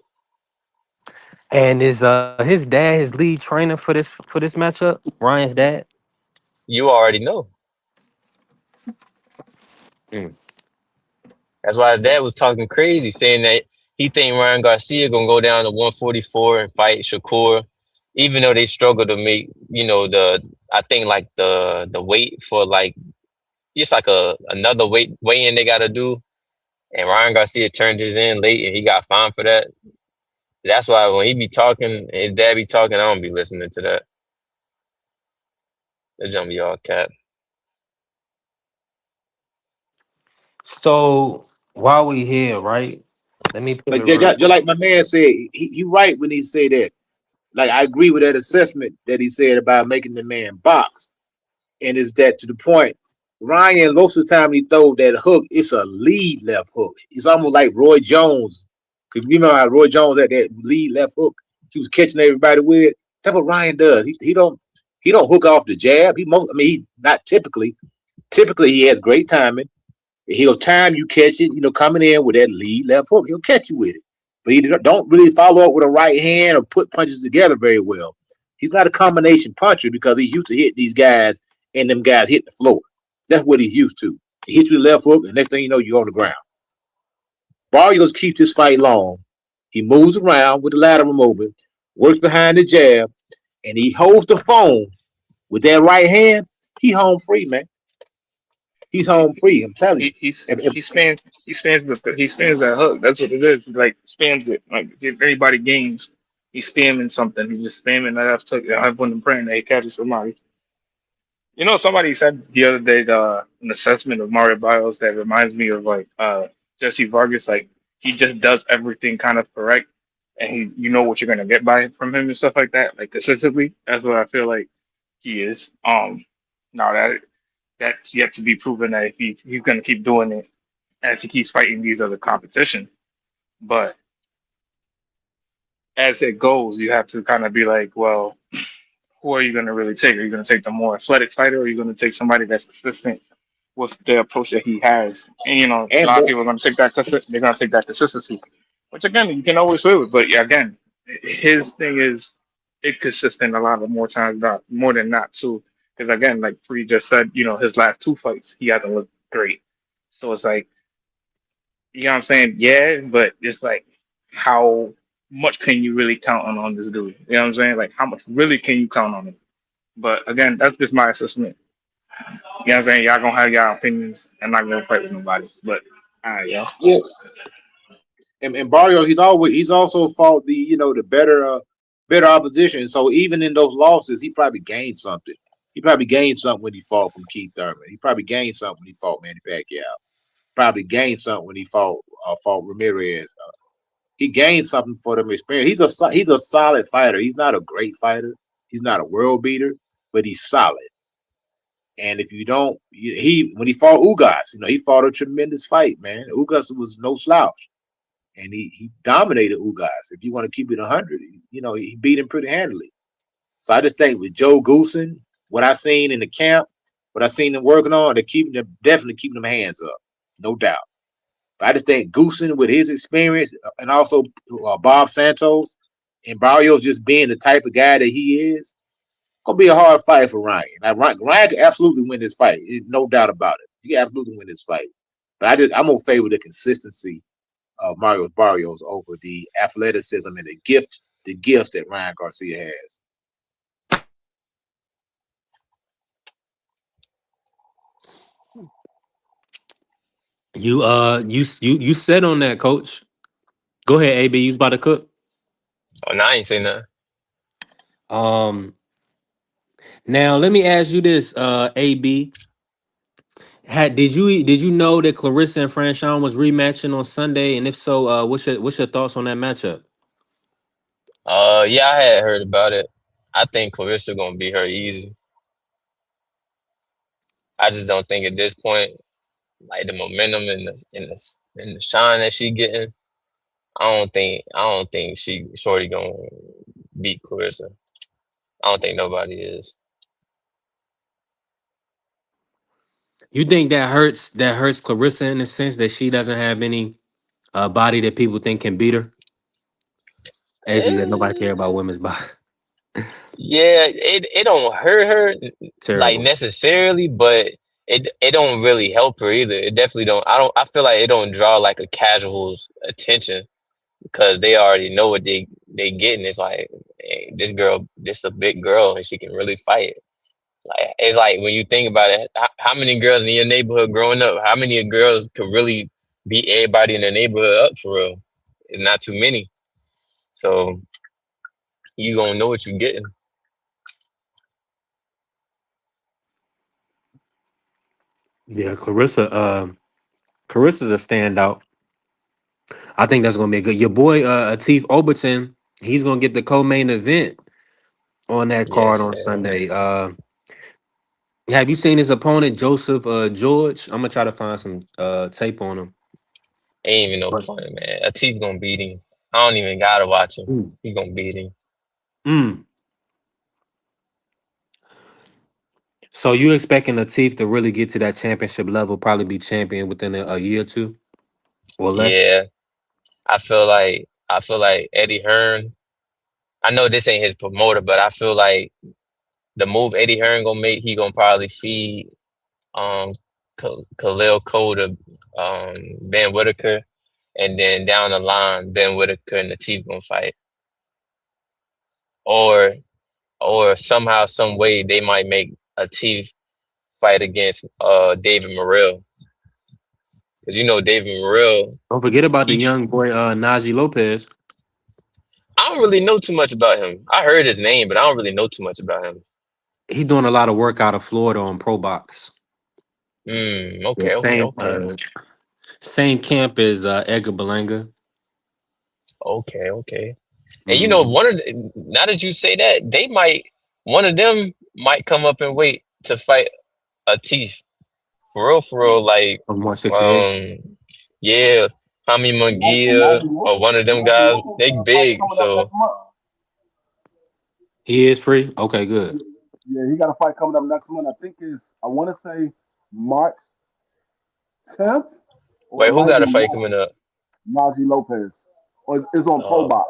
And is his dad his lead trainer for this matchup? Ryan's dad. You already know. Mm. That's why his dad was talking crazy, saying that he think Ryan Garcia gonna go down to 144 and fight Shakur, even though they struggle to make, I think like the weight for like it's like another weigh in they gotta do. And Ryan Garcia turned his in late and he got fined for that. That's why when he be talking, his dad be talking, I don't be listening to that. That jump be all cap. So while we here, right? Let me pivot Like real just quick. like my man said, he right when he say that. Like I agree with that assessment that he said about making the man box. And is that to the point? Ryan, most of the time he throw that hook, it's a lead left hook. It's almost like Roy Jones. Because you remember how Roy Jones had that lead left hook he was catching everybody with? That's what Ryan does. He don't hook off the jab. He not typically. Typically he has great timing. He'll time you catch it, coming in with that lead left hook. He'll catch you with it. But he don't really follow up with a right hand or put punches together very well. He's not a combination puncher because he's used to hit these guys and them guys hit the floor. That's what he's used to. He hits you the left hook, and next thing you know, you're on the ground. Barrios keeps this fight long. He moves around with the lateral movement, works behind the jab, and he holds the phone with that right hand. He home free, man. He's home free. I'm telling you. He If he spans that hook. That's what it is. He like spams it. Like if anybody gains, he's spamming something. He's just spamming that I've took. I've been praying that he catches somebody. You know, somebody said the other day an assessment of Mario Bios that reminds me of like Jesse Vargas. Like he just does everything kind of correct, and you know what you're gonna get by from him and stuff like that. Like consistently, that's what I feel like he is. Now that's yet to be proven that if he's gonna keep doing it as he keeps fighting these other competition. But as it goes, you have to kind of be like, well, who are you going to really take? Are you going to take the more athletic fighter, or are you going to take somebody that's consistent with the approach that he has? And you know, a and lot of boy, people are going to take that. They're going to take that consistency, which again, you can always live with. But yeah, again, his thing is inconsistent a lot of more times, not more than not too. Because again, like Free just said, you know, his last two fights, he hasn't looked great. So it's like, you know what I'm saying? Yeah, but it's like, how much can you really count on this dude? You know what I'm saying? Like, how much really can you count on him? But again, that's just my assessment. You know what I'm saying? Y'all gonna have y'all opinions. I'm not gonna fight with nobody. But all right, y'all. yeah, and Barrio, he's also fought the better opposition. So even in those losses, he probably gained something. He probably gained something when he fought from Keith Thurman. He probably gained something when he fought Manny Pacquiao. Probably gained something when he fought Ramirez. He gained something for them experience. He's a solid fighter. He's not a great fighter. He's not a world beater, but he's solid. And if you don't, when he fought Ugas, he fought a tremendous fight, man. Ugas was no slouch, and he dominated Ugas. If you want to keep it 100, he beat him pretty handily. So I just think with Joe Goosen, what I seen in the camp, what I seen them working on, they're definitely keeping them hands up, no doubt. But I just think Goosen with his experience, and also Bob Santos and Barrios just being the type of guy that he is, gonna be a hard fight for Ryan. Now, Ryan can absolutely win this fight, no doubt about it. He can absolutely win this fight. But I'm gonna favor the consistency of Mario Barrios over the athleticism and the gifts that Ryan Garcia has. You said on that, Coach. Go ahead, AB. You was about to cook. Oh, no, I ain't say nothing. Now let me ask you this, AB. Did you know that Claressa and Franchon was rematching on Sunday? And if so, what's your thoughts on that matchup? Yeah, I had heard about it. I think Claressa gonna beat her easy. I just don't think at this point, like the momentum and the shine that she getting, I don't think Shorty gonna beat Claressa. I don't think nobody is. You think that hurts Claressa in the sense that she doesn't have any body that people think can beat her? As you said, nobody care Eh, about women's body. Yeah, it don't hurt her like Terrible. necessarily, but it don't really help her either. It definitely don't. I feel like it don't draw like a casual's attention because they already know what they getting. It's like, hey, this a big girl and she can really fight. Like it's like when you think about it, how many girls in your neighborhood growing up? How many girls could really beat everybody in the neighborhood up for real? It's not too many. So you gonna know what you're getting. Yeah, Carissa's a standout. I think that's gonna be good. Your boy Atif Overton, he's gonna get the co-main event on that card Yes, on sir. Sunday. Have you seen his opponent, Joseph George? I'm gonna try to find some tape on him. Ain't even no But- fun, man. Atif gonna beat him. I don't even gotta watch him. Mm. He gonna beat him. Mm. So you expecting Atif to really get to that championship level, probably be champion within a year or two or less? Yeah, I feel like Eddie Hearn. I know this ain't his promoter, but I feel like the move Eddie Hearn gonna make, he gonna probably feed um Khalil Cole to Ben Whitaker, and then down the line, Ben Whitaker and Atif gonna fight, or somehow, some way they might make Atif fight against David Morrell. Because you know David Morrell, Don't forget about the he young boy Najee Lopez. I don't really know too much about him. I heard his name, but I don't really know too much about him. He's doing a lot of work out of Florida on Pro Box. The Okay, okay, okay. same camp as Edgar Berlanga. Okay, okay. And you know, Mm, now that you say that, one of them might come up and wait to fight a Teeth. For real, like, from 168. yeah, Tommy Mungia Najee or Lopez, one of them Najee guys, Lopez they got a fight big, coming up so next month. He is free. Okay, good. Yeah, he got a fight coming up next month. I think I want to say March 10th, or wait, it who might got be a fight coming up? Najee Lopez. Or it's on Pro Oh, Box.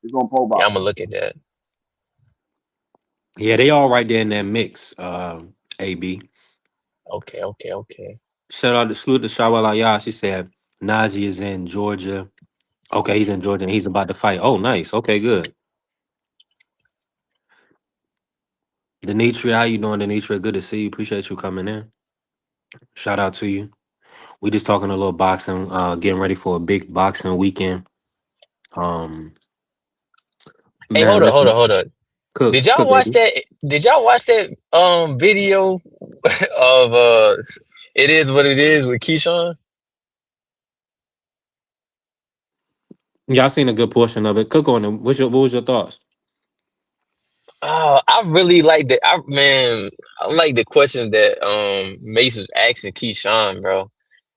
It's on Pro yeah, Box. I'm gonna look at that. Yeah, they all right there in that mix. AB. Okay, okay, okay. Shout out to salute to Shawala Yah. She said Najee is in Georgia. Okay, he's in Georgia and he's about to fight. Oh, nice. Okay, good. Denitria, how you doing, Denitria? Good to see you. Appreciate you coming in. Shout out to you. We just talking a little boxing, getting ready for a big boxing weekend. Um, Hey, man, listen, hold on. cook, Did y'all cook, watch baby. that? Did y'all watch that video of It Is What It Is with Keyshawn? Y'all seen a good portion of it. Cook on it. What was your thoughts? Oh, I really like that. I like the question that Mace was asking Keyshawn, bro.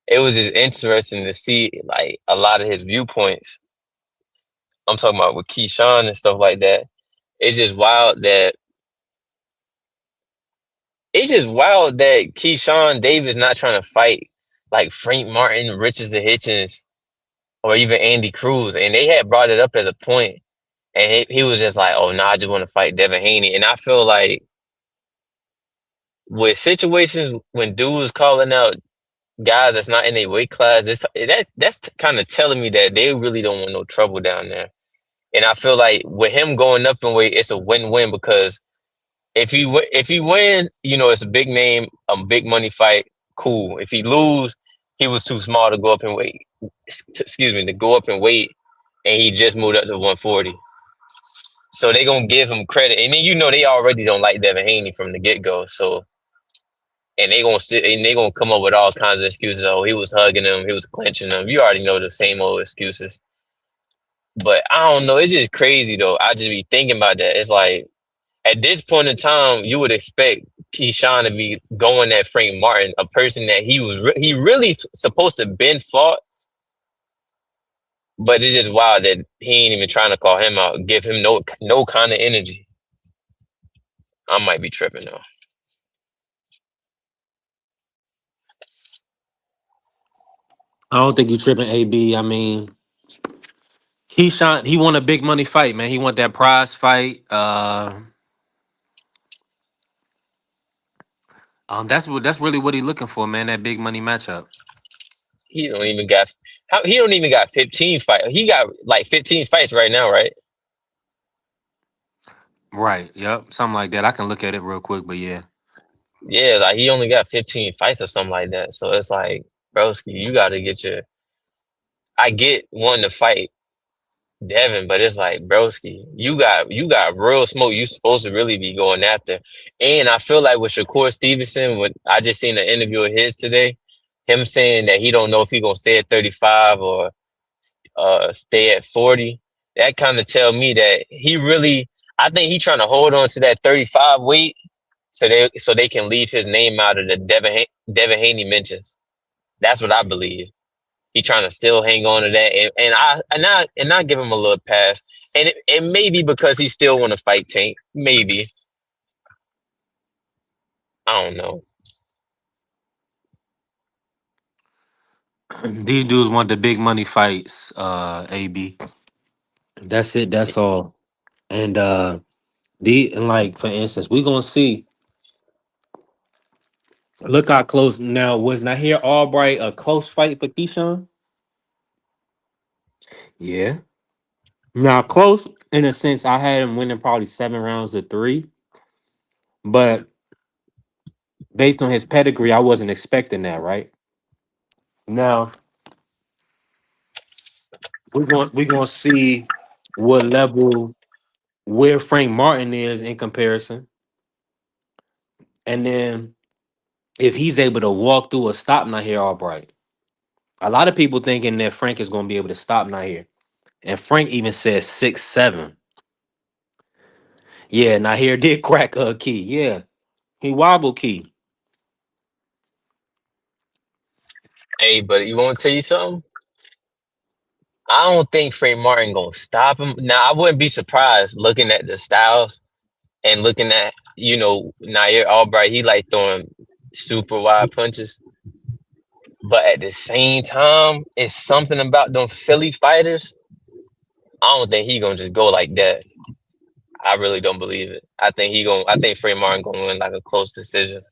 It was just interesting to see like a lot of his viewpoints. I'm talking about with Keyshawn and stuff like that. It's just wild that Keyshawn Davis not trying to fight like Frank Martin, Richards and Hitchens, or even Andy Cruz. And they had brought it up as a point, and he was just like, "Oh, nah, I just want to fight Devin Haney." And I feel like with situations when dudes calling out guys that's not in their weight class, that's kind of telling me that they really don't want no trouble down there. And I feel like with him going up in weight, it's a win-win because if he win, you know, it's a big name, a big money fight, cool. If he lose, he was too small to go up in weight. Excuse me, to go up in weight, and he just moved up to 140. So they gonna give him credit, and then you know they already don't like Devin Haney from the get go. So and they gonna come up with all kinds of excuses. Oh, he was hugging him, he was clenching him. You already know the same old excuses. But I don't know. It's just crazy though. I just be thinking about that. It's like at this point in time, you would expect Keyshawn to be going at Frank Martin, a person that he really supposed to been fought. But it's just wild that he ain't even trying to call him out, give him no kind of energy. I might be tripping though. I don't think you tripping, AB. I mean, he want a big money fight, man. He want that prize fight. That's really what he looking for, man. That big money matchup. He don't even got he don't even got 15 fights. He got like 15 fights right now, right? Right. Yep. Something like that. I can look at it real quick, but yeah. Yeah, like he only got 15 fights or something like that. So it's like, broski, you gotta get your I get wanting to fight Devin, but it's like, broski, you got real smoke. You supposed to really be going after. And I feel like with Shakur Stevenson, when I just seen an interview of his today, him saying that he don't know if he gonna stay at 35 or stay at 40. That kind of tell me that I think he trying to hold on to that 35 weight so they can leave his name out of the Devin Haney mentions. That's what I believe. He trying to still hang on to that, and I give him a little pass. And it may be because he still want to fight Tank. Maybe, I don't know. These dudes want the big money fights, AB. That's it, that's all. And like for instance, we gonna see. Look how close now was not here Albright a close fight for Keyshawn? Yeah. Now close in a sense, I had him winning probably 7 rounds to 3. But based on his pedigree, I wasn't expecting that, right? Now we're gonna see what level where Frank Martin is in comparison, and then if he's able to walk through a stop Nahir Albright. A lot of people thinking that Frank is gonna be able to stop Nahir, and Frank even said 6'7". Yeah, Nahir did crack a key. Yeah, he wobble key. Hey, but you want to tell you something? I don't think Frank Martin gonna stop him. Now, I wouldn't be surprised looking at the styles and looking at, Nair Albright. He like throwing super wide punches. But at the same time, it's something about them Philly fighters. I don't think he gonna just go like that. I really don't believe it. I think Frank Martin gonna win like a close decision.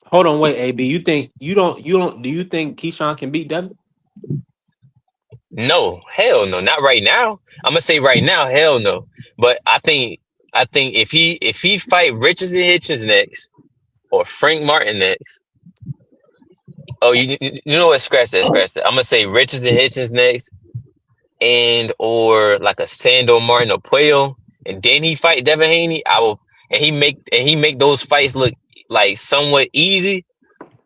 Hold on, wait, AB. Do you think Keyshawn can beat Devin? No, hell no, not right now. I'm gonna say right now, hell no. But I think if he fight Richards and Hitchens next or Frank Martin next. Oh, you know what? Scratch that. I'm gonna say Richards and Hitchens next, and or like a Sandor Martin or Puello, and then he fight Devin Haney. And he make those fights look like somewhat easy.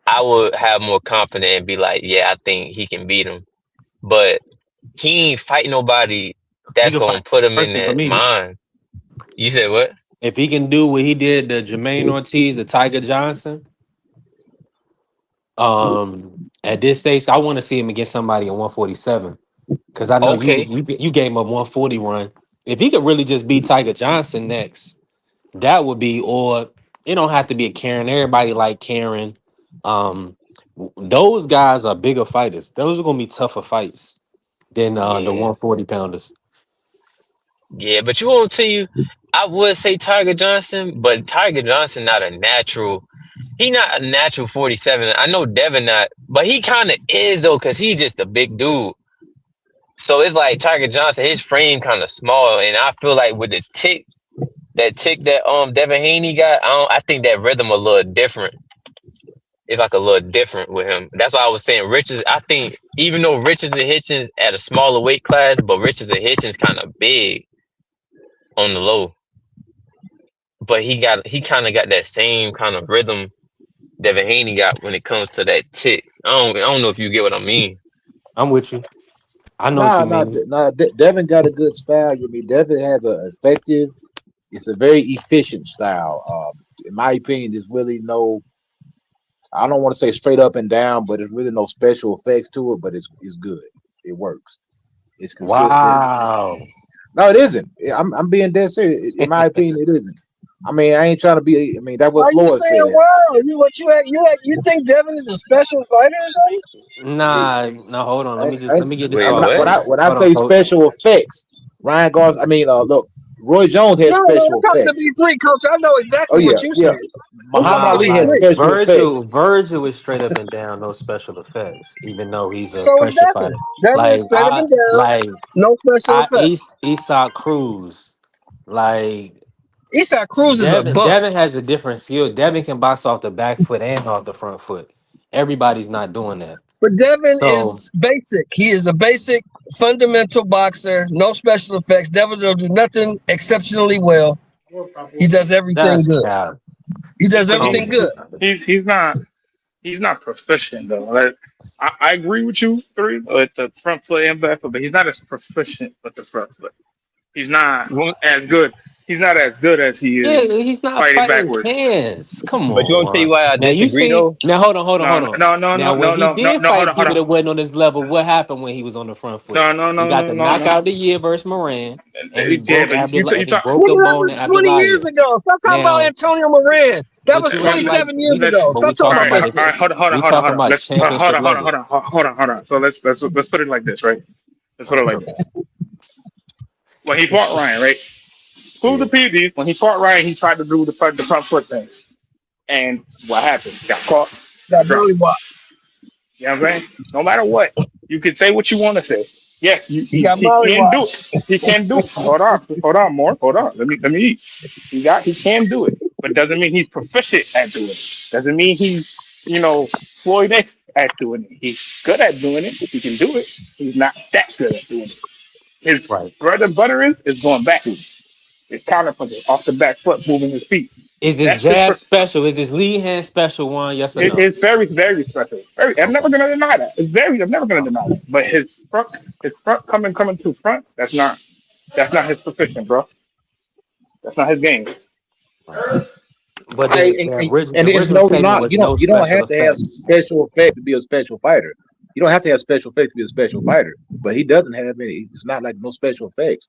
I would have more confidence and be like, yeah, I think he can beat him. But he ain't fight nobody that's gonna put him in that mind. You said what? If he can do what he did to Jermaine Ortiz, the Tiger Johnson, at this stage, I want to see him against somebody at 147 because I know you gave him a 140 run. If he could really just beat Tiger Johnson next, that would be. Or it don't have to be a Karen. Everybody like Karen. Those guys are bigger fighters. Those are gonna be tougher fights than the 140 pounders. Yeah, but you won't tell you. I would say Tiger Johnson, but Tiger Johnson not a natural. He not a natural 47. I know Devin not, but he kind of is though, cause he's just a big dude. So it's like Tiger Johnson, his frame kind of small, and I feel like with the tick that Devin Haney got, I think that rhythm a little different. It's like a little different with him. That's why I was saying Richards. I think even though Richards and Hitchens at a smaller weight class, but Richards and Hitchens kind of big on the low. But he kind of got that same kind of rhythm Devin Haney got when it comes to that tick. I don't know if you get what I mean. I'm with you. I know what you mean. Devin got a good style. Devin has it's a very efficient style. In my opinion, there's really no, I don't want to say straight up and down, but there's really no special effects to it, but it's good. It works. It's consistent. Wow. No, it isn't. I'm being dead serious. In my opinion, it isn't. I mean, I ain't trying to be. I mean, that's what Floyd said. Wow, you think Devin is a special fighter or something? Nah, no, hold on. Let me get this off. When I say special effects, Ryan Garth. I mean, look, Roy Jones has special effects. To B3, coach, I know exactly what you said. Muhammad Ali has special effects. Virgil is straight up and down, no special effects, even though he's a pressure fighter. Devin is straight up and down, no special effects. Isaac Cruz, Isaac Cruz is a bum. Devin has a different skill. Devin can box off the back foot and off the front foot. Everybody's not doing that. But Devin is basic. He is a basic, fundamental boxer. No special effects. Devin will do nothing exceptionally well. He does everything good. He does everything good. He's not proficient though. I agree with you, with the front foot and back foot, but he's not as proficient with the front foot. He's not as good. He's not as good as he is. Yeah, he's not fighting backwards. Hands. Come on. But you want to tell you why I disagree though? Now hold on. No. He did fight people that wasn't on this level. What happened when he was on the front foot? No. He got the knockout of the year versus Moran. And he broke that was 20 years ago. Stop talking about Antonio Moran. That was 27 years ago. Stop talking about this. Hold on. So let's put it like this, right? Let's put it like this. When he fought Ryan, right? Who the PDs, when he fought Ryan, he tried to do the front foot thing. And what happened? Got caught. Got really what? You know what I'm saying? No matter what, you can say what you want to say. Yes, he can do it. He can do it. Hold on, more. Hold on. Let me eat. He can do it. but doesn't mean he's proficient at doing it. Doesn't mean he's, Floyd X at doing it. He's good at doing it. He can do it. He's not that good at doing it. His Right. bread and butter is going backwards. It's counter punches off the back foot, moving his feet. Is his That's his. jab special? Is his lead hand special one? Yes or no? It's very, very special. I'm never Okay. gonna deny that. I'm never gonna deny Okay. that. But his front coming to front. That's not his proficient, bro. That's not his game. But Hey, the and there's original no statement not was you no don't special have to have effects. special effect to be a special fighter. You don't have to have special effects to be a special fighter. But he doesn't have any. It's not like no special effects.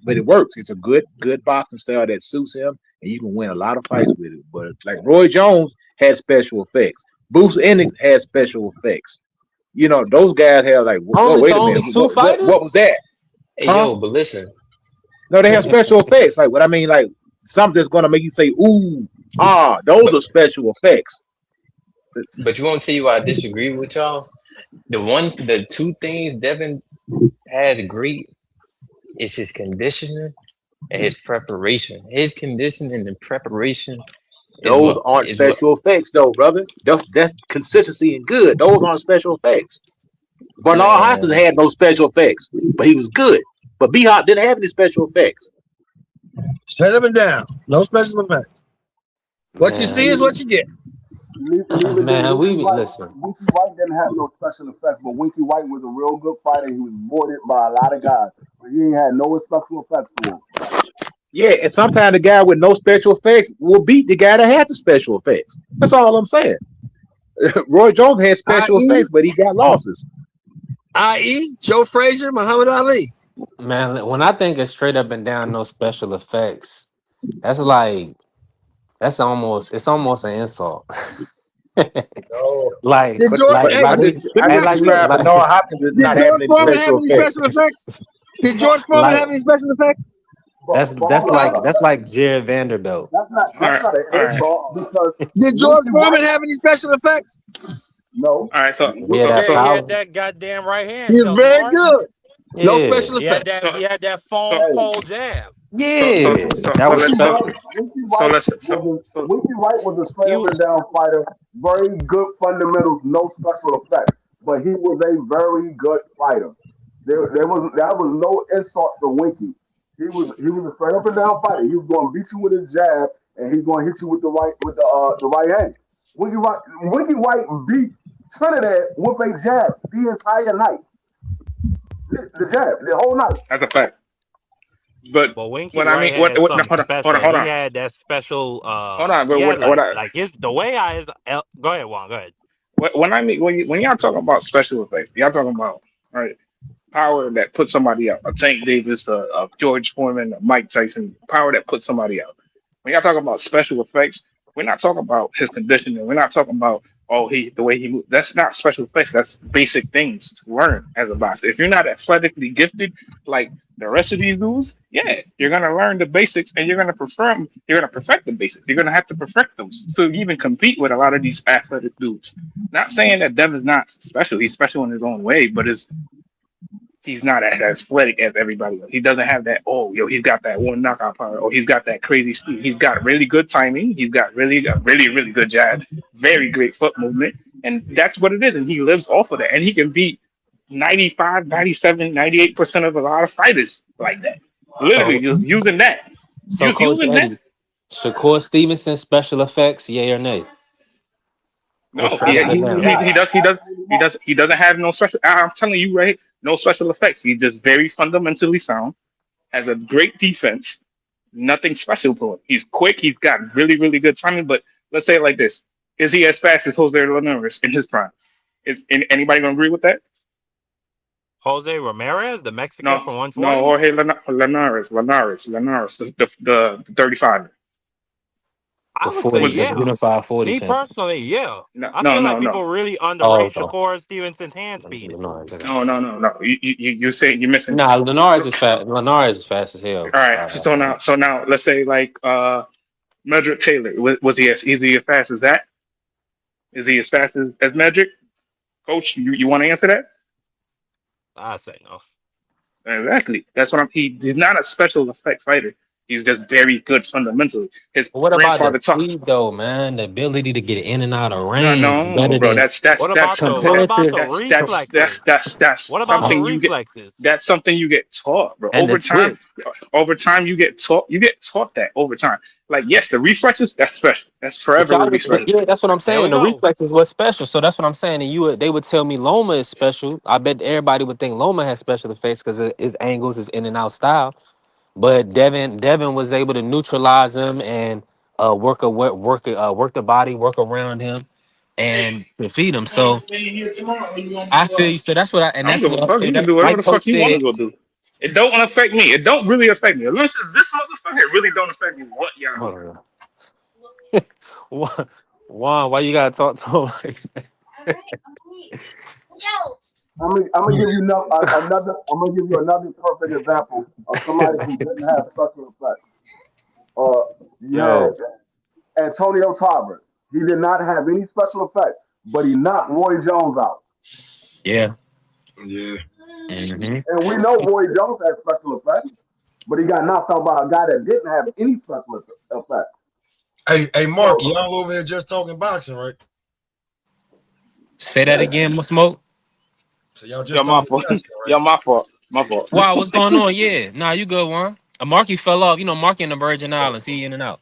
But it works. It's a good boxing style that suits him, and you can win a lot of fights with it. But like Roy Jones had special effects. Bruce Ennis had special effects. Those guys have like, whoa, wait a minute, Only two what was fighters? that? Hey, Huh? yo, but listen, No, they have special effects. Like what I mean, like something that's gonna make you say, ooh, those are special effects. but you won't tell you why I disagree with y'all. The two things Devin has great is his conditioning and his preparation. His conditioning and preparation Those aren't is what special effects, though, brother. That's consistency and good. Those aren't special effects. Bernard Hopkins man. had no special effects, but he was good. But B Hop didn't have any special effects. Straight up and down. No special effects. What you see is what you get. Man, we listen. Winky White didn't have no special effects, but Winky White was a real good fighter. He was boarded by a lot of guys, but he ain't had no special effects to him. Yeah, and sometimes the guy with no special effects will beat the guy that had the special effects. That's all I'm saying. Roy Jones had special effects, but he got losses. I.e., Joe Frazier, Muhammad Ali. Man, when I think it's straight up and down, no special effects, it's almost an insult. No, like, Did George? like, Hey, like, I we, just let me ask you this: described Bernard Hopkins as Did not George having any Foreman have special any effects. special effects? Did George Foreman like have any special effects? that's like Jared Vanderbilt. That's All right, not an all right, insult because Did George Foreman have any special effects? no. all right. So, Yeah, so, that Yeah, he so, had power. that goddamn right hand, He's Shelly very Martin. good. No Yeah, special He had effects. that. He so, had that foam Hey, pole jab. so, so, yeah, so, that so was let's Winky so, special. so let's so, so Winky White was a straight He up and down fighter, very good fundamentals, no special effects, but he was a very good fighter. That was no insult to Winky. He was a straight up and down fighter. He was going to beat you with his jab, and he's going to hit you with the right hand. Winky White beat Trinidad with a jab the entire night. The jab the whole night. that's a fact. But But Winky's what I right mean, hand is no, something special. hold He on, had that special. hold on. But He had what I like his the way I is. Go ahead, Juan. Go ahead. when I mean when y'all talking about special effects, y'all talking about right power that puts somebody out. A Tank Davis, a George Foreman, a Mike Tyson, power that puts somebody out. When y'all talking about special effects, we're not talking about his conditioning. We're not talking about the way he moves. That's not special effects. That's basic things to learn as a boxer. If you're not athletically gifted like the rest of these dudes, yeah, you're gonna learn the basics and you're gonna perform. You're gonna perfect the basics. You're gonna have to perfect those to even compete with a lot of these athletic dudes. Not saying that Devin's not special. He's special in his own way, but he's not as athletic as everybody else. He doesn't have that, he's got that one knockout power, or he's got that crazy speed. He's got really good timing. He's got really good jab, very great foot movement. And that's what it is. And he lives off of that. And he can beat 95, 97, 98% of a lot of fighters like that. Literally So, just using that. so Just Coach using that. Eddie, Shakur Stevenson special effects, yay or nay, or No, straight up and down? he doesn't have no special. I'm telling you, right? No special effects. He's just very fundamentally sound. Has a great defense. Nothing special to him. He's quick. He's got really good timing. But let's say it like this: is he as fast as Jose Ramirez in his prime? Is anybody gonna agree with that? Jose Ramirez, the Mexican No, from no. 140. Jorge Linares, the 35. The I would say 40, the yeah. unified 40 Me champion. personally, yeah. No, I no, feel no, like no. people really Oh, underrate okay. Shakur Stevenson's hand speed. Linares, I got you. No. You're saying you're missing. Nah, Linares is fast. Linares is fast as hell. All right. So now, let's say like Medrick Taylor. Was he as easy as fast as that? Is he as fast as Medrick? Coach, you want to answer that? I say no. Exactly. That's what he's not a special effect fighter. He's just very good fundamentally. His But what about the grandfather taught. speed though, man? The ability to get in and out of No, range no, better bro. than What about the what compared about to the reflexes? That's What about the something you get. reflexes? That's something you get taught, bro. and the twitch. Over time, you get taught. You get taught that over time. Like, yes, the reflexes. That's special. That's But forever y'all gonna be would, special. yeah, that's what I'm There we saying. The go. reflexes was special, so that's what I'm saying. And they would tell me Loma is special. I bet everybody would think Loma has special effects because his angles, his in and out style. But Devin was able to neutralize him and work the body, work around him, and defeat him. So I feel you. So that's what I don't that's give what a I'm fuck. saying. You can That do whatever like the Coach fuck you want to said. go do. It don't affect me. It don't really affect me. Unless it's this motherfucker, it really don't affect me what y'all do. Hold on. Juan, why you gotta talk to him like I'm gonna give you another. I'm gonna give you another perfect example of somebody who didn't have special effects. You had yo? Antonio Tarver. He did not have any special effects, but he knocked Roy Jones out. Yeah. Yeah. Hmm. And we know Roy Jones had special effects, but he got knocked out by a guy that didn't have any special effects. Hey, Mark, So y'all over here just talking boxing, right? Say that yeah, again, Smoke. So y'all Yo, just my talking fault. boxing, right? Yo, my fault. My fault. Wow, what's going on? Yeah, nah, you good, Juan. Marky fell off. You know, Marky in the Virgin Islands. He in and out.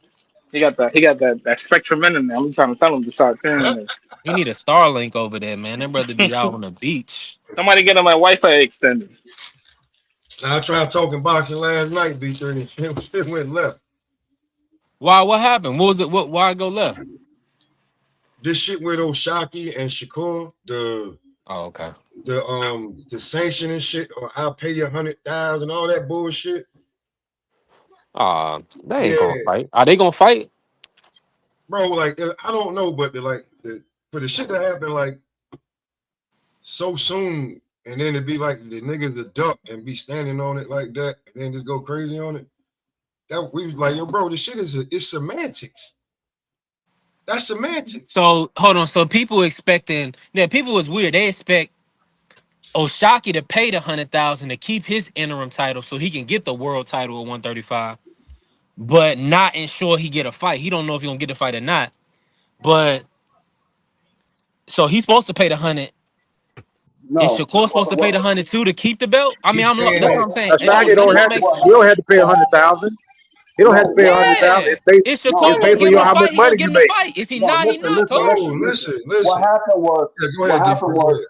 He got that spectrum in there. I'm trying to tell him to start turning it. He need a Starlink over there, man. That brother be out on the beach. Somebody get him my Wi-Fi extender. I tried talking boxing last night, B3, and shit went left. Why? What happened? What was it? Why go left? This shit with Oshaki and Shakur, Oh, okay. the sanction and shit, or I'll pay you 100,000, all that bullshit. They ain't Yeah, gonna fight. Are they gonna fight? bro. Like I don't know, but for the shit that happened like so soon, and then it'd be like the niggas the duck and be standing on it like that, and then just go crazy on it. That we was like, yo, bro, this shit it's semantics. That's semantics. So hold on. So people expecting. Yeah, people was weird. They expect Oshaki to pay the 100,000 to keep his interim title so he can get the world title at 135, but not ensure he get a fight. He don't know if he gonna get a fight or not. But so he's supposed to pay the 100. Is no. Shakur supposed to pay the 100 too to keep the belt? I mean, He's paying that's what that. I'm saying. It Ashagi don't none don't of it have to. makes He sense. don't have to pay 100,000. He don't have to pay 100,000. Yeah. If No, Shakur gonna Based give on him a how much fight, he gonna money give you him the make. fight. If he no, not, he not, No, coach. listen. What happened was, Yeah, go ahead,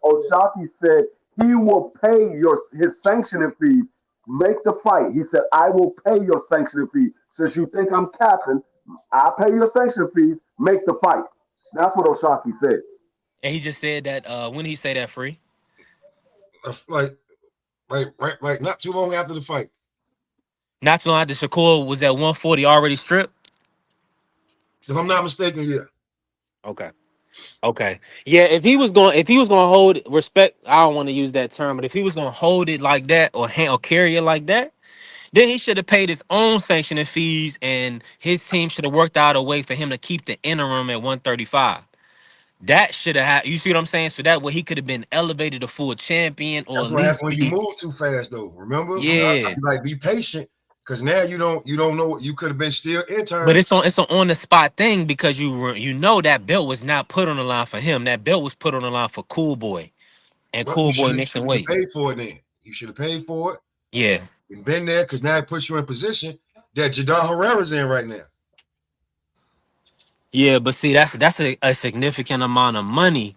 Oshaki said he will pay his sanctioning fee. Make the fight. He said, I will pay your sanctioning fee. Since you think I'm capping, I'll pay your sanctioning fee. Make the fight. That's what Oshaki said. And he just said that when he say that free? Like not too long after the fight. Not too long after Shakur was at 140 already stripped. If I'm not mistaken, yeah. Okay. Okay. Yeah, if he was gonna hold respect, I don't want to use that term, but if he was gonna hold it like that or carry it like that, then he should have paid his own sanctioning fees and his team should have worked out a way for him to keep the interim at 135. That should have happened. You see what I'm saying? So that way he could have been elevated to full champion or That's at what happened least when you be. move too fast, though. Remember? I Yeah. be like, be patient, because now you don't know what you could have been still But intern. it's on the spot thing because you know that belt was not put on the line for him. That belt was put on the line for Cool Boy. And Well, you Cool Boy should mixing have weight. paid for it then. You should have paid for it Yeah. and been there, because now it puts you in position that Jadar Herrera's in right now. Yeah, but see, that's a significant amount of money.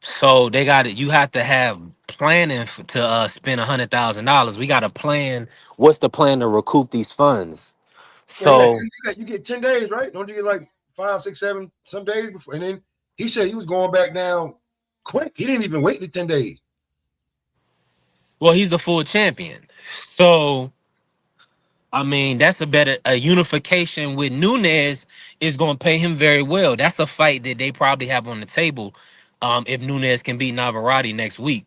So they got it. You have to have planning to spend $100,000. We got to plan. What's the plan to recoup these funds? Yeah, So you get 10 days, right? Don't you get like 5, 6, 7 some days before? And then he said he was going back down quick. He didn't even wait the 10 days. well, he's the full champion. So I mean, that's a unification with Nunes is going to pay him very well. That's a fight that they probably have on the table if Nunes can beat Navarrete next week.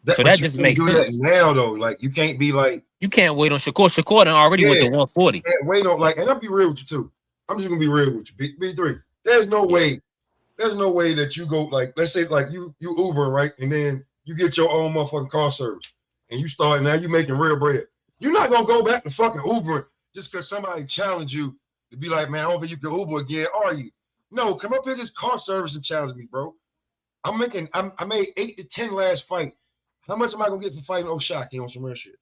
So But that you just can't makes do that sense. now, though. Like, you can't be like, You can't wait on Shakur. Shakur done already went yeah, to 140. can't wait on, like, and I'll be real with you, too. I'm just going to be real with you. B3, there's no way that you go, like, let's say, like, you Uber, right? And then you get your own motherfucking car service. And you start, now you making real bread. You're not going to go back to fucking Uber just because somebody challenge you to be like, man, I don't think you can Uber again, are you? No, come up here this car service and challenge me, bro. I made 8 to 10 last fight. How much am I gonna get for fighting O'Shaquie on some real shit?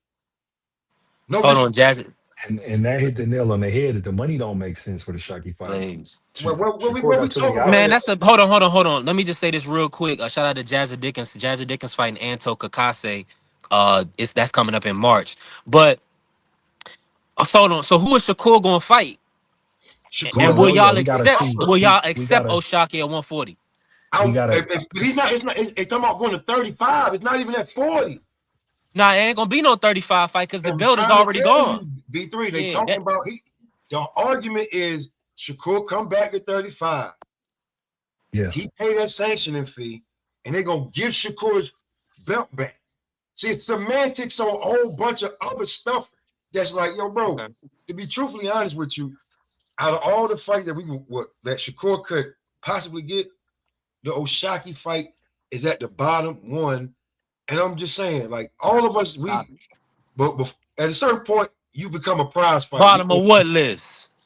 No, Hold on, Jazz. And that hit the nail on the head. That the money don't make sense for the Shockey fight. Please. what we talking about? Man, that's a hold on. Let me just say this real quick. Shout out to Jazzy Dickens. Jazzy Dickens fighting Anto Kakase. That's coming up in March. But hold on. So who is Shakur gonna fight? Shakur, and will y'all gotta accept O'Shaquie at 140? But he's not. It's talking about going to 35. It's not even at 40. Nah, it ain't gonna be no 35 fight because the belt is already gone. B3, they talking about the argument is Shakur come back to 35. Yeah. He paid that sanctioning fee, and they're gonna give Shakur's belt back. See, it's semantics on a whole bunch of other stuff that's like, yo, bro, to be truthfully honest with you, out of all the fights that that Shakur could possibly get, the O'Shaquie fight is at the bottom one. And I'm just saying, like, all of us, but at a certain point, you become a prize fighter. Bottom of what list?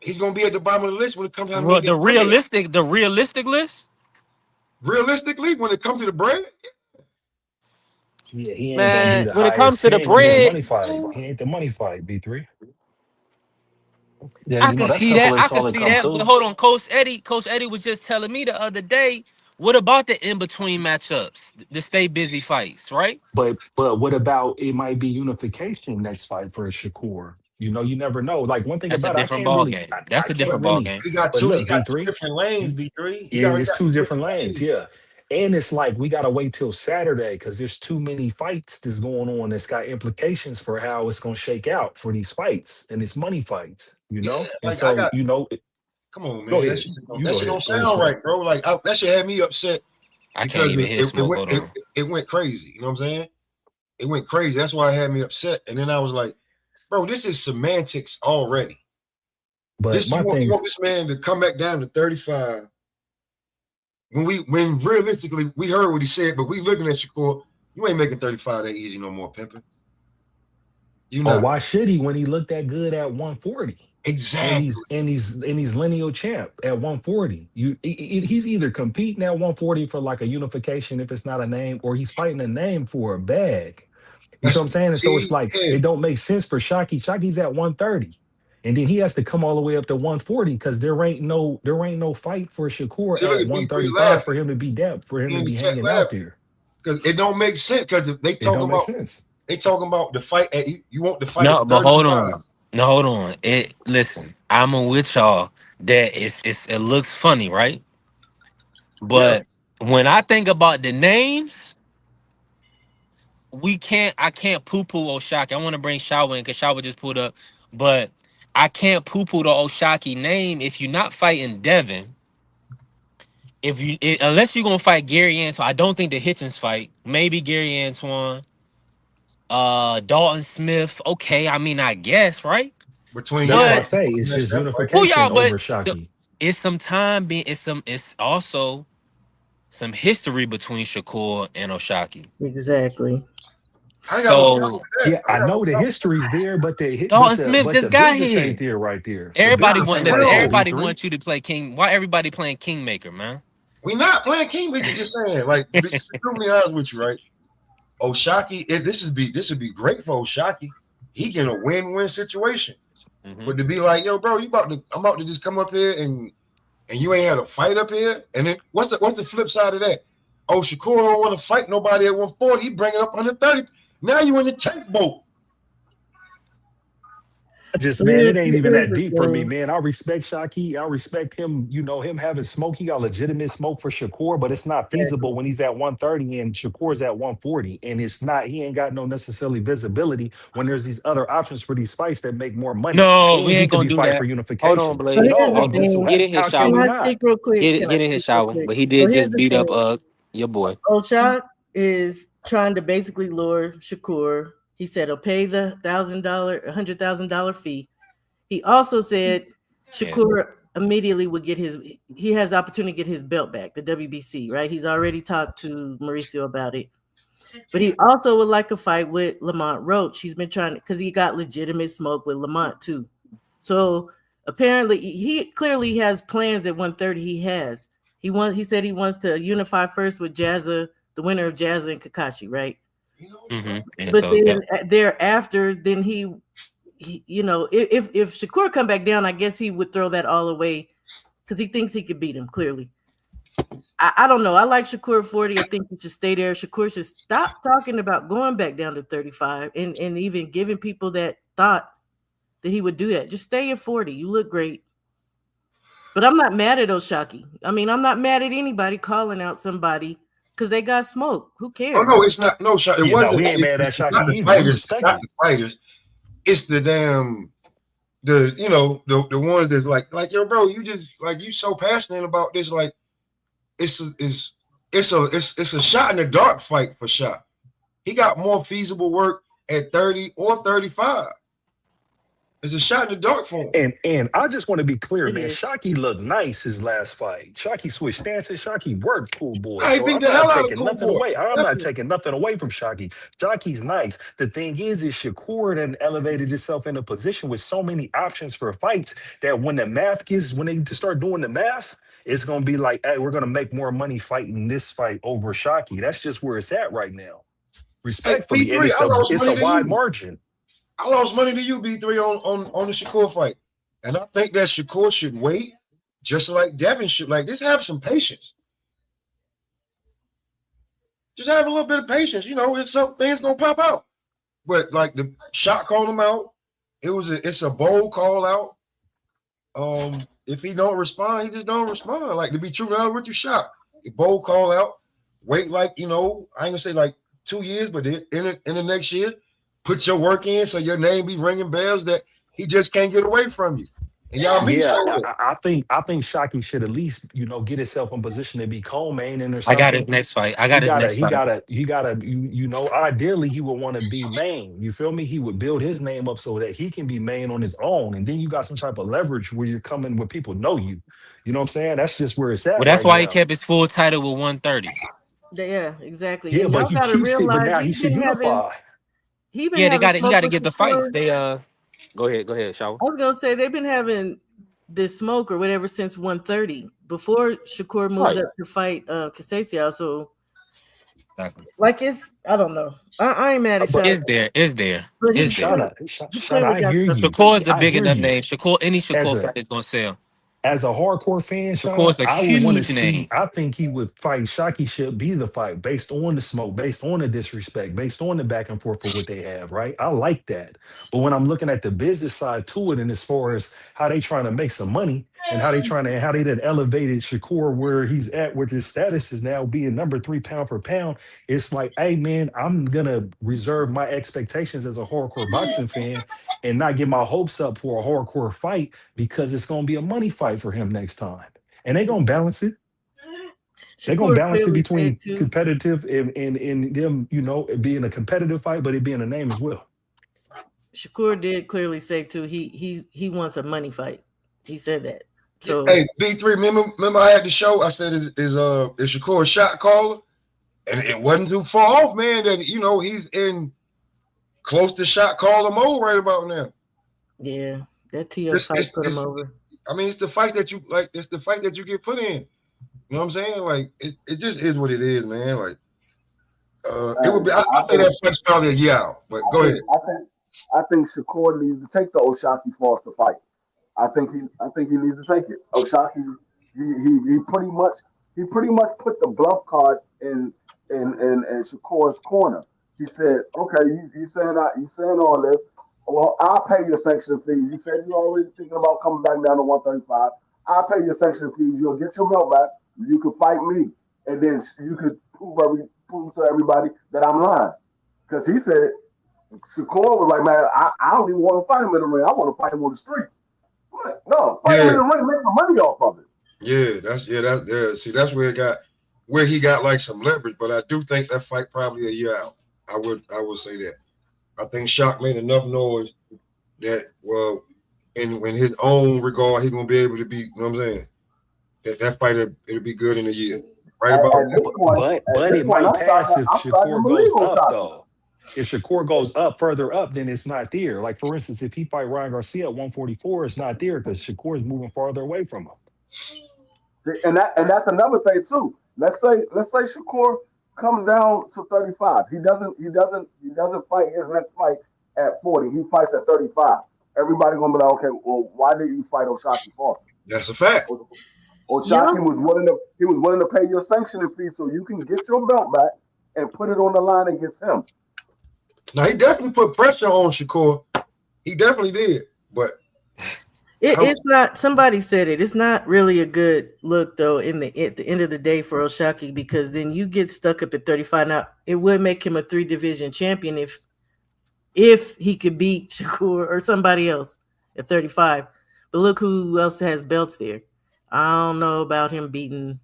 He's gonna be at the bottom of the list when it comes to the realistic list. Realistically, when it comes to the bread, yeah, he ain't man, gonna be the when it comes to the bread, bread, he ain't the money fight. B3. Yeah, I can see that. I can see that. But hold on, Coach Eddie was just telling me the other day. What about the in-between matchups, the stay busy fights, right? But what about it might be unification next fight for Shakur? You know, you never know. Like one thing That's about a it, different ball game. That's a different ball game. He got two different lanes, B3. It's two different lanes, yeah. And it's like we gotta wait till Saturday because there's too many fights that's going on that's got implications for how it's gonna shake out for these fights and it's money fights, you know. Yeah, and so you know, come on, man, that shit don't sound right, right, bro. Like that shit had me upset. I can't even hear smoke. It went crazy. You know what I'm saying? It went crazy. That's why it had me upset. And then I was like, bro, this is semantics already. But you want this man to come back down to 35. When realistically we heard what he said, but we looking at Shakur, you ain't making 35 that easy no more, pimping. You know why should he when he looked that good at 140? Exactly. And he's lineal champ at 140. He's either competing at 140 for like a unification if it's not a name, or he's fighting a name for a bag. You know what I'm saying? And so it's like it don't make sense for Shockey. Shockey's at 130. And then he has to come all the way up to 140 because there ain't no fight for Shakur at 135 for him to be hanging out there. Because it don't make sense. Because they talking about the fight at you want the fight. No, but hold on. Listen, I'm with y'all that it looks funny, right? But when I think about the names, I can't poo-poo O'Shaquie. I want to bring Shaw in because Shaw just pulled up, but I can't poo-poo the O'Shaquie name if you're not fighting Devin. Unless you're gonna fight Gary Antoine, I don't think the Hitchens fight. Maybe Gary Antoine, Dalton Smith. Okay, I mean, I guess, right? That's what I say. It's just unification over Shockey. It's also some history between Shakur and O'Shaquie. Exactly. So I know the history's there, but Dalton Smith just got here. Ain't there right there. Everybody wants you to play King. Why everybody playing Kingmaker, man? We not playing Kingmaker. Just saying, like, to be truly honest with you, right? O'Shaquie, this would be great for O'Shaquie. He get a win-win situation. But to be like, yo, bro, I'm about to just come up here and you ain't had a fight up here. And then what's the flip side of that? Oh, Shakur don't want to fight nobody at 140. He bring it up 130. Now you in the tank boat. Man, it ain't even that deep for me, man. I respect Shockey. I respect him, him having smoke. He got legitimate smoke for Shakur, but it's not feasible when he's at 130 and Shakur's at 140. And he ain't got no necessarily visibility when there's these other options for these fights that make more money. No, we ain't gonna do that. For unification. Hold on, Blade. Get in his shower. Get in his shower. But he did just beat up your boy. O'Shaquie is trying to basically lure Shakur. He said he'll pay the $100,000 fee. He also said Shakur immediately would get he has the opportunity to get his belt back, the WBC, right? He's already talked to Mauricio about it. But he also would like a fight with Lamont Roach. He's been trying to, because he got legitimate smoke with Lamont too. So apparently he clearly has plans at 130. He said he wants to unify first with Jazza, the winner of Jazza and Kakashi, right? Mm-hmm. But then thereafter, then he you know, if Shakur come back down, I guess he would throw that all away because he thinks he could beat him. Clearly, I don't know. I like Shakur 40. I think he should stay there. Shakur should stop talking about going back down to 35 and even giving people that thought that he would do that. Just stay at 40. You look great. But I'm not mad at Oshaki. I mean, I'm not mad at anybody calling out somebody because they got smoke. Who cares? Oh no, it's not. No, it Yeah, wasn't. no, we ain't mad at It's not Shocky the either. We fighters. It's respect not it. the fighters. It's the damn the ones that's like yo, bro, you just like you so passionate about this. Like it's a shot in the dark fight for Shot. He got more feasible work at 30 or 35. It's a shot in the dark for him. And I just want to be clear, man. Yeah. Shocky looked nice his last fight. Shocky switched stances. Shocky worked Cool Boy. I So beat I'm the not hell out of taking Cool nothing Boy. away. I'm not Definitely. taking nothing away from Shocky. Shocky's nice. The thing is Shakur then elevated itself in a position with so many options for fights that when they start doing the math, it's gonna be like, hey, we're gonna make more money fighting this fight over Shocky. That's just where it's at right now. Hey, Respectfully, and B3, I lost it's a money to wide you. margin. I lost money to you, B3, on the Shakur fight. And I think that Shakur should wait, just like Devin should. Like, just have some patience. Just have a little bit of patience. You know, it's some things gonna pop out. But like the Shot called him out. It's a bold call out. If he don't respond, he just don't respond. Like, to be true with your Shot, a bold call out. Wait, like, I ain't gonna say like 2 years, but in the next year, put your work in so your name be ringing bells that he just can't get away from you. And y'all meet Yeah, so well. I think Shocky should at least get himself in position to be co-main or I got something. his next fight. Ideally he would want to be main. You feel me? He would build his name up so that he can be main on his own, and then you got some type of leverage where you're coming where people know you. You know what I'm saying? That's just where it's Well, at that's right why he now. kept his full title with 130. Yeah, exactly. Yeah, And but y'all he gotta keeps it. But realize now he should unify. he been Yeah, having he smoke got to with get the fights. Shakur. They go ahead, Shaw. I was gonna say they've been having this smoke or whatever since 130 before Shakur moved Right. up to fight Kasasia. So Exactly. like I don't know. I ain't mad at But Shot, It's there. but he Shauna, clearly I got hear something. you. Shakur is a I big hear enough you. name. Any Shakur fight is gonna sell. As a hardcore fan, Sean, Shakur's a I would want to huge see. name. I think he would fight. Shocky should be the fight based on the smoke, based on the disrespect, based on the back and forth of what they have. Right? I like that. But when I'm looking at the business side to it, and as far as how they trying to make some money and how they done elevated Shakur where he's at, where his status is now being number 3 pound for pound, it's like, hey man, I'm gonna reserve my expectations as a hardcore boxing fan and not get my hopes up for a hardcore fight because it's going to be a money fight for him next time. And they're going to balance it. They're going to Shakur balance it clearly between said too. competitive and them, it being a competitive fight, but it being a name as well. Shakur did clearly say too. He wants a money fight. He said that. So hey, B3, remember I had the show. I said is Shakur a shot caller, and it wasn't too far off, man. That he's in close to shot caller mode right about now. Yeah, that TO fight put him over. I mean, it's the fight that you like. It's the fight that you get put in. You know what I'm saying? Like it just is what it is, man. Like it would be. I think that fight's probably a year out. But go ahead. I think Shakur needs to take the Oshaki Foster fight. I think he needs to take it. Oshaki, he pretty much put the bluff card in Shakur's corner. He said, "Okay, you saying all this? Well, I'll pay your sanction fees. You said you're already thinking about coming back down to 135. I'll pay your sanction fees. You'll get your belt back. You can fight me, and then you could prove to everybody that I'm lying." Because he said, Shakur was like, "Man, I don't even want to fight him in the ring. I want to fight him on the street." What? No, fight him in the ring, make some money off of it. Yeah, that's See, that's where he got like some leverage. But I do think that fight probably a year out. I would say that. I think Shock made enough noise that in his own regard, he's gonna be able to be. You know what I'm saying? That fight it'll be good in a year. Right about At this point, but it might pass if I'm starting to Shakur believe goes on up Shocky. though. If Shakur goes up further up, then it's not there. Like for instance, if he fight Ryan Garcia at 144, it's not there because Shakur is moving farther away from him. And that's another thing too. Let's say Shakur comes down to 35. He doesn't fight his next fight at 40. He fights at 35. Everybody gonna be like, okay, well, why did you fight O'Shaquie Foster? That's a fact. O'Shaquie was willing to pay your sanctioning fee so you can get your belt back and put it on the line against him. Now he definitely put pressure on Shakur. He definitely did, but it's not. Somebody said it. It's not really a good look though. At the end of the day for O'Shaquie, because then you get stuck up at 35. Now it would make him a 3-division champion if he could beat Shakur or somebody else at 35. But look who else has belts there. I don't know about him beating.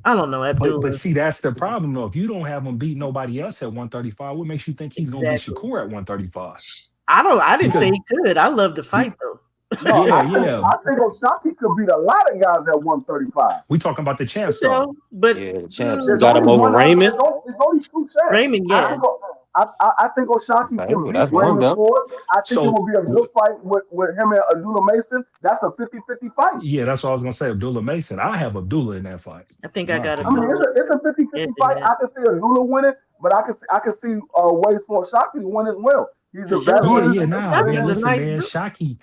I don't know Abdullah. But see, that's the problem though. If you don't have him beat nobody else at 135, what makes you think he's gonna beat Shakur at 135? I didn't say he could. I love the fight though. No, I think O'Shaquie could beat a lot of guys at 135. We talking about the champs though. But the champs got him over Raymond. There's only 2 champs. Raymond, yeah. I think O'Shaquie can beat Raymond Ford. I think it will be a good fight with him and Abdullah Mason. That's a 50-50 fight. Yeah, that's what I was gonna say. Abdullah Mason. I have Abdullah in that fight. I think I got it. I mean, it's a 50-50 fight. I can see Abdullah winning, but I can see ways for O'Shaquie to win as well. He's a veteran. Man, listen, man. Shockey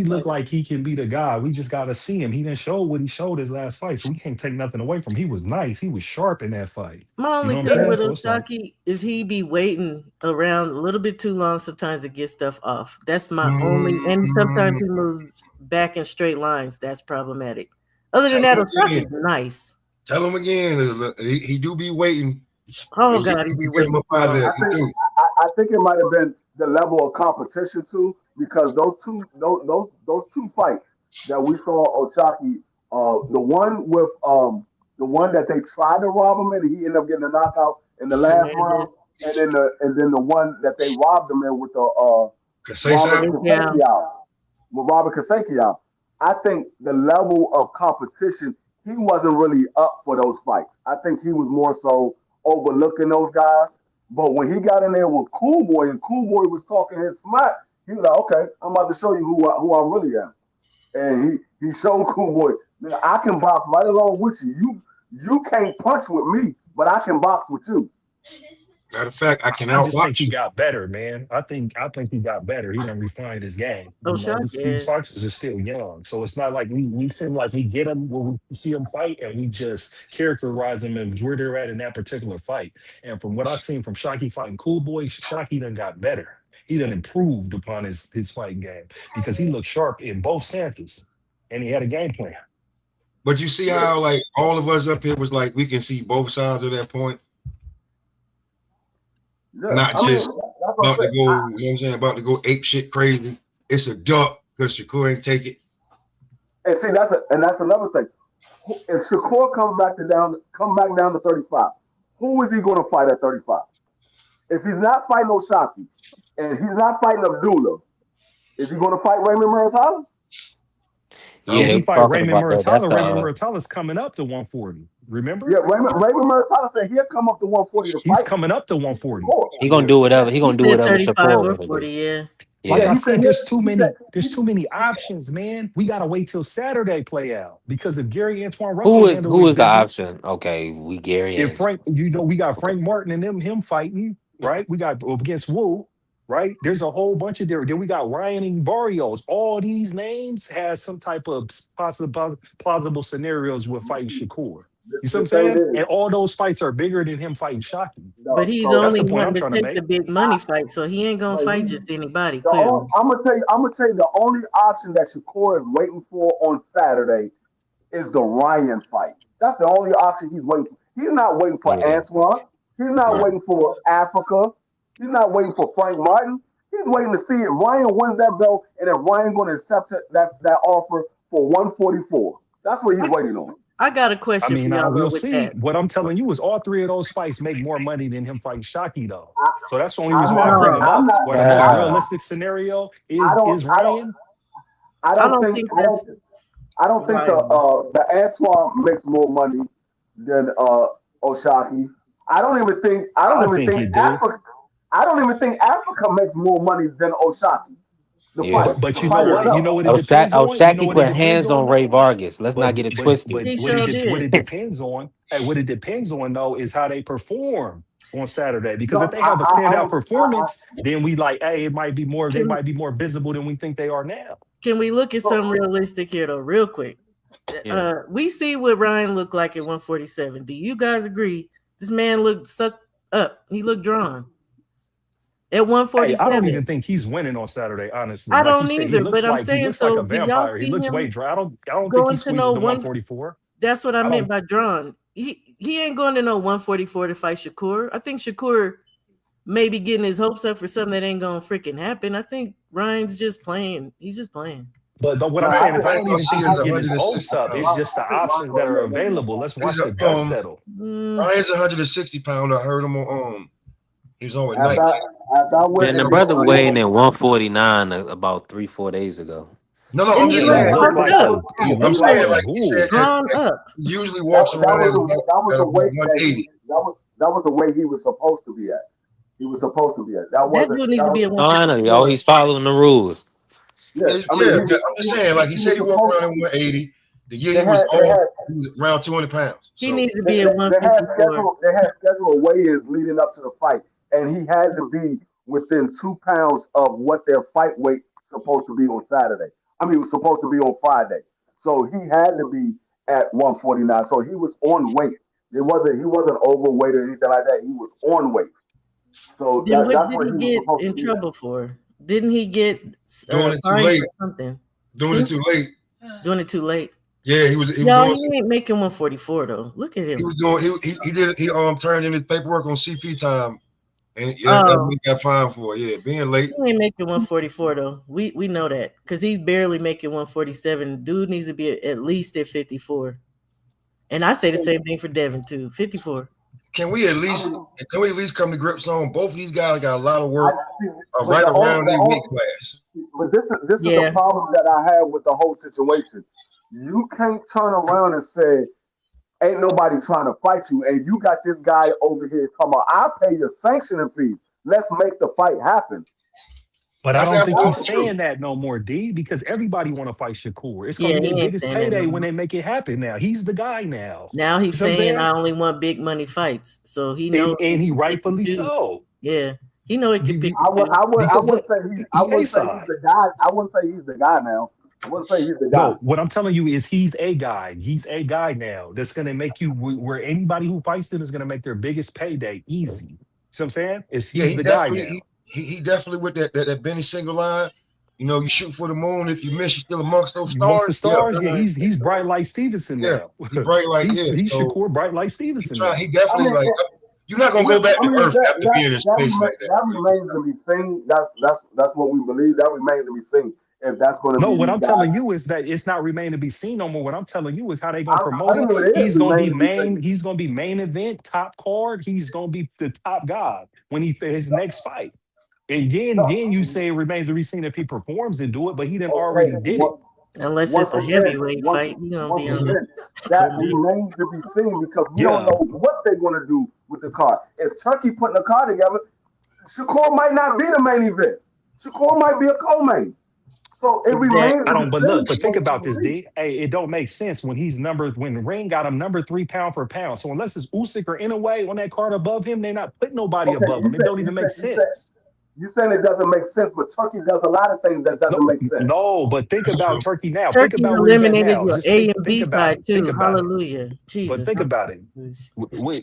looked like he can be the guy. We just got to see him. He didn't show what he showed his last fight, so we can't take nothing away from him. He was nice. He was sharp in that fight. My only thing with Shockey is he be waiting around a little bit too long sometimes to get stuff off. That's my only. And sometimes he moves back in straight lines. That's problematic. Other than that, Shockey's nice. Tell him again. He do be waiting. Oh God, he be waiting. I think it might have been the level of competition too, because those two fights that we saw O'Shaquie, the one that they tried to rob him in, he ended up getting a knockout in the last round, and then the one that they robbed him in with the Robert Kasakian. I think the level of competition, he wasn't really up for those fights. I think he was more so overlooking those guys. But when he got in there with Cool Boy and Cool Boy was talking his smack, he was like, okay, I'm about to show you who I really am. And he showed Cool Boy, I can box right along with you. You can't punch with me, but I can box with you. Matter of fact, I just think he got better, man. I think he got better. He done refined his game. These fighters are still young, so it's not like we seem like we get him when we see him fight, and we just characterize him and where they're at in that particular fight. And from what I've seen from Shockey fighting Cool Boy, Shockey done got better. He done improved upon his fighting game because he looked sharp in both stances, and he had a game plan. But you see how like all of us up here was like we can see both sides of that point. Yeah, Not just about to go, you know what I'm saying, about to go ape shit crazy. It's a duck because Shakur ain't take it. And see, that's another thing. If Shakur comes back down to 35, who is he going to fight at 35? If he's not fighting O'Shaquie and he's not fighting Abdullah, is he going to fight Raymond Muratalla? Yeah, he fight Raymond Muratalla. Raymond Muratalla's coming up to 140. Remember? Yeah, Raymond Muratalla said he'll come up to 140 to fight. He's coming up to 140. He gonna do whatever. He gonna do whatever. 35 or 40, yeah. Like I said, there's too many options, man. We gotta wait till Saturday play out because if Gary Antoine Russell who is the option? Okay, we Gary. If Frank, we got Frank Martin and him fighting, right? We got against Wu. Right, there's a whole bunch of there. Then we got Ryan and Barrios. All these names has some type of plausible scenarios with fighting Shakur. You see what I'm saying? And all those fights are bigger than him fighting Shockey. But he's only one to take the big money fight, so he ain't gonna fight just anybody. Clearly. I'm gonna tell you the only option that Shakur is waiting for on Saturday is the Ryan fight. That's the only option he's waiting for. He's not waiting for Antoine. He's not waiting for Africa. He's not waiting for Frank Martin. He's waiting to see if Ryan wins that belt and if Ryan going to accept that offer for 144. That's what he's waiting on. I got a question. I mean, we'll see. What I'm telling you is all three of those fights make more money than him fighting Shockey, though. So that's the only reason why I bring him up. What a more realistic scenario is Ryan. I don't think the Antoine makes more money than Oshaki. I don't even think he do. Africa. I don't even think Africa makes more money than Oshaki. The Yeah. fight, But the you know fight what? You itself. know what it depends on? You know Shaqy what it put depends hands on on Ray though? Vargas. Let's not get it twisted. He sure What did. it depends on, and what it depends on though, is how they perform on Saturday. Because if No, they have a standout I performance, then we like, hey, it might be more. They Can might be more visible than we think they are now. can we look at something realistic here though, real quick? Yeah. We see what Ryan looked like at 147. Do you guys agree? This man looked sucked up. He looked drawn at Hey, I don't 147. even think he's winning on Saturday. Honestly, I like you don't said, either, but I'm he saying, looks like a so did y'all vampire. He see looks way him dry. I don't think he going to squeezes no the one? 144. That's what I I meant don't. by drawn. He ain't going to no 144 to fight Shakur. I think Shakur may be getting his hopes up for something that ain't gonna freaking happen. I think Ryan's just playing. He's just playing. But what no, I'm I saying Ryan is, I think don't gonna even see think is he's getting his hopes 160 up. It's pounds. just the I think options that Ryan's are gonna make available. Let's He's watch the dust a, settle. Ryan's 160 pounder. I heard him on he was on with Nike. after I went Man, the He's into brother like, weighing in 149 about 3-4 days ago. no, And I'm he just And saying looks like fucked up. he I'm looked He like saying a looks like he said bull. that, drawn up. he usually that, walks that around was at the that was about the weight that 180. that was the way he was supposed to be at. He was supposed to be at. That That wasn't dude needs that to be was at Finally, yo, 154. he's following the rules. yeah. I mean Yeah, but I'm just saying like he he said was he walked supposed around at 180. The year they he was had off, he was around 200 pounds. He So needs to be at they 154. had scheduled weigh-ins leading up to the fight, and he had to be within 2 pounds of what their fight weight supposed to be on Saturday. I mean, it was supposed to be on Friday, so he had to be at 149. So he was on weight. He wasn't overweight or anything like that. He was on weight. So Then what that's did where he he was get supposed to in be at. trouble for? Didn't he get doing it too fined late. for something? Doing it too late. Doing it too late. Yeah, he was Y'all, doing he ain't making 144 though. Look at he him. was doing he turned in his paperwork on CP time, and yeah, that's what Oh, he got fined for. Yeah, being late. he ain't making 144 though. We know that because he's barely making 147. Dude needs to be at least at 54. And I say the same thing for Devin too. 54. Can we at least come to grips on both of these guys got a lot of I work see, but right around their weight class. but this is the Yeah. problem that I have with the whole situation. You can't turn around and say, ain't nobody trying to fight you, and you got this guy over here talking about, I'll pay your sanctioning fee. Let's make the fight happen. But I That's don't think he's absolutely true. saying that no more, D, because everybody want to fight Shakur. It's gonna Yeah, be their he ain't biggest saying that no payday when more. they make it happen. Now he's the guy now. Now You he's see what I'm saying saying? I only want big money fights. So he knows And he he can pick and rightfully choose. so. Yeah. He know he can pick Be- and choose. I Because wouldn't look, say I he A wouldn't say he's side. the guy. I wouldn't say he's the guy now. I wouldn't say he's the guy. No, what I'm telling you is he's a guy. He's a guy now that's gonna make you where anybody who fights him is gonna make their biggest payday easy. See what I'm saying? Yeah, He's the guy now. he definitely with that Benny single line. You know, you shoot for the moon. If you miss, you're still amongst those Amongst the stars. Yeah, stars, yeah, he's bright like Stevenson yeah. now. He bright like He's So Shakur bright like he Stevenson trying. He now. I definitely mean, like. You're not gonna go back to Earth after being in space like that. that remains to be seen. That's what we believe. That remains to be seen. If that's going to No, be what these I'm guys, telling you is that it's not remain to be seen no more. What I'm telling you is how they gonna I promote think it. it is He's gonna be remains to be main. seen. He's gonna be main event, top card. He's gonna be the top guy when his next fight. And then you say it remains to be seen if he performs and do it, but he didn't Okay, already did it. Unless once it's a again, heavyweight fight, you gonna be on that co-main. remains to be seen because we don't Yeah, know what they're going to do with the card. If Turkey putting a card together, Shakur might not be the main event. Shakur might be a co-main. So it remains I to Exactly. be don't. But seen look, but think from about this, TV. D. Hey, it don't make sense when when the ring got him number 3 pound for pound. So unless it's Usyk or Inoue on that card above him, they're not putting nobody Okay, above him. It don't even make sense. you saying it doesn't make sense, but Turkey does a lot of things that No, doesn't make sense. no, but think That's about true. Turkey now. Think Turkey about where he's at eliminated now. your Just A and think B about side it. Think too. about it. Hallelujah. But Jesus. think about it.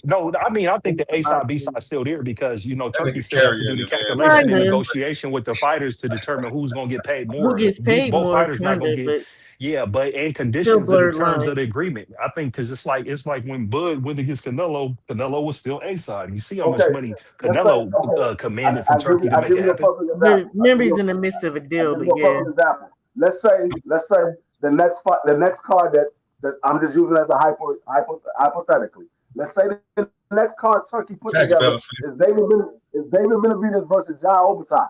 No, I mean, I think the A side, B side is still there because That Turkey nigga still has to do carrying the it, man. We got calculation and Kinda. negotiation with the fighters to determine who's gonna get paid Who more. gets paid Both more? fighters not gonna Kinda, get, but yeah, but and still conditions of the blurred terms of lines. the agreement. I think because it's like when Bud went against Canelo was still A side. You see how much Okay, money let's say Canelo commanded from I give Turkey to make you it a happen. perfect But example. remember, he's in the midst of a I deal. give But you a yeah, perfect example. Let's say the next card that I'm just using as a hypothetically. Let's say the next card Turkey put tax together benefit. is David Benavidez versus Jao Obatai.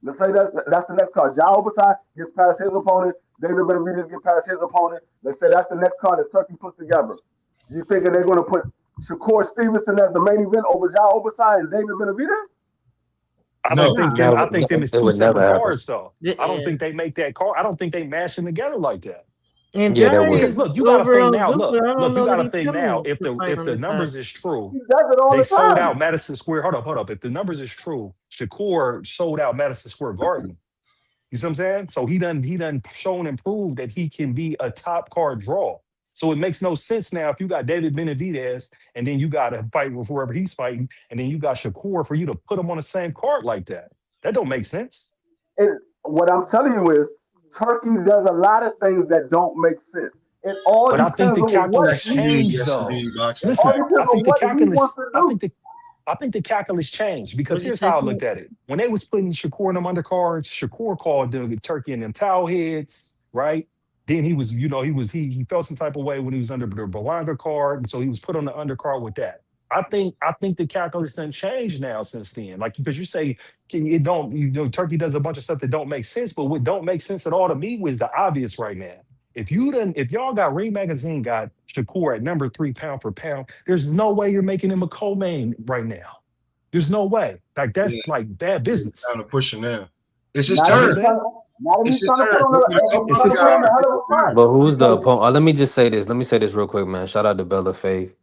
Let's say that's the next card. Jao Obatai gets past his opponent. David Benavidez gets past his opponent. Let's say that's the next card that Turkey puts together. You thinking they're going to put Shakur Stevenson as the main event over Jao Obasai and David Benavidez? I No. don't think them. I think them is It two would never separate happen. cards, though. I don't think they make that card. I don't think they mash them together like that. And Yeah, that Jai would. Because is look, you got to over think on now. Zufa. I don't You know got that to he's think now. coming to fight If on the this numbers side. is true, He does it all they the sold time. out Madison Square. Hold up. If the numbers is true, Shakur sold out Madison Square Garden. You see what I'm saying? So he done shown and proved that he can be a top card draw. So it makes no sense now if you got David Benavidez and then you got to fight with whoever he's fighting, and then you got Shakur for you to put him on the same card like that. That don't make sense. And what I'm telling you is, Turkey does a lot of things that don't make sense. It all But I think depends the on what calculus Yes, indeed. changed, Yes, though. indeed, boxing. it all Listen, depends I on think the what he wants calculus. to I do. think the calculus changed because What'd you here's say, how I Pete? looked at it. When they was putting Shakur in them undercards, Shakur called the Turkey and them towel heads, right? Then he was, he felt some type of way when he was under the Berlanga card, and so he was put on the undercard with that. I think the calculus done changed now since then. Like, because you say it don't, Turkey does a bunch of stuff that don't make sense, but what don't make sense at all to me was the obvious right now. If y'all got Ring Magazine got Shakur at number 3 pound for pound, there's no way you're making him a co-main right now. There's no way. Like, that's like bad business. Time to push him now. It's his Not turn. if he's trying to put on It's his a hell turn. of a fight. But who's the opponent? Let me just say this. Let me say this real quick, man. Shout out to Bella Faith.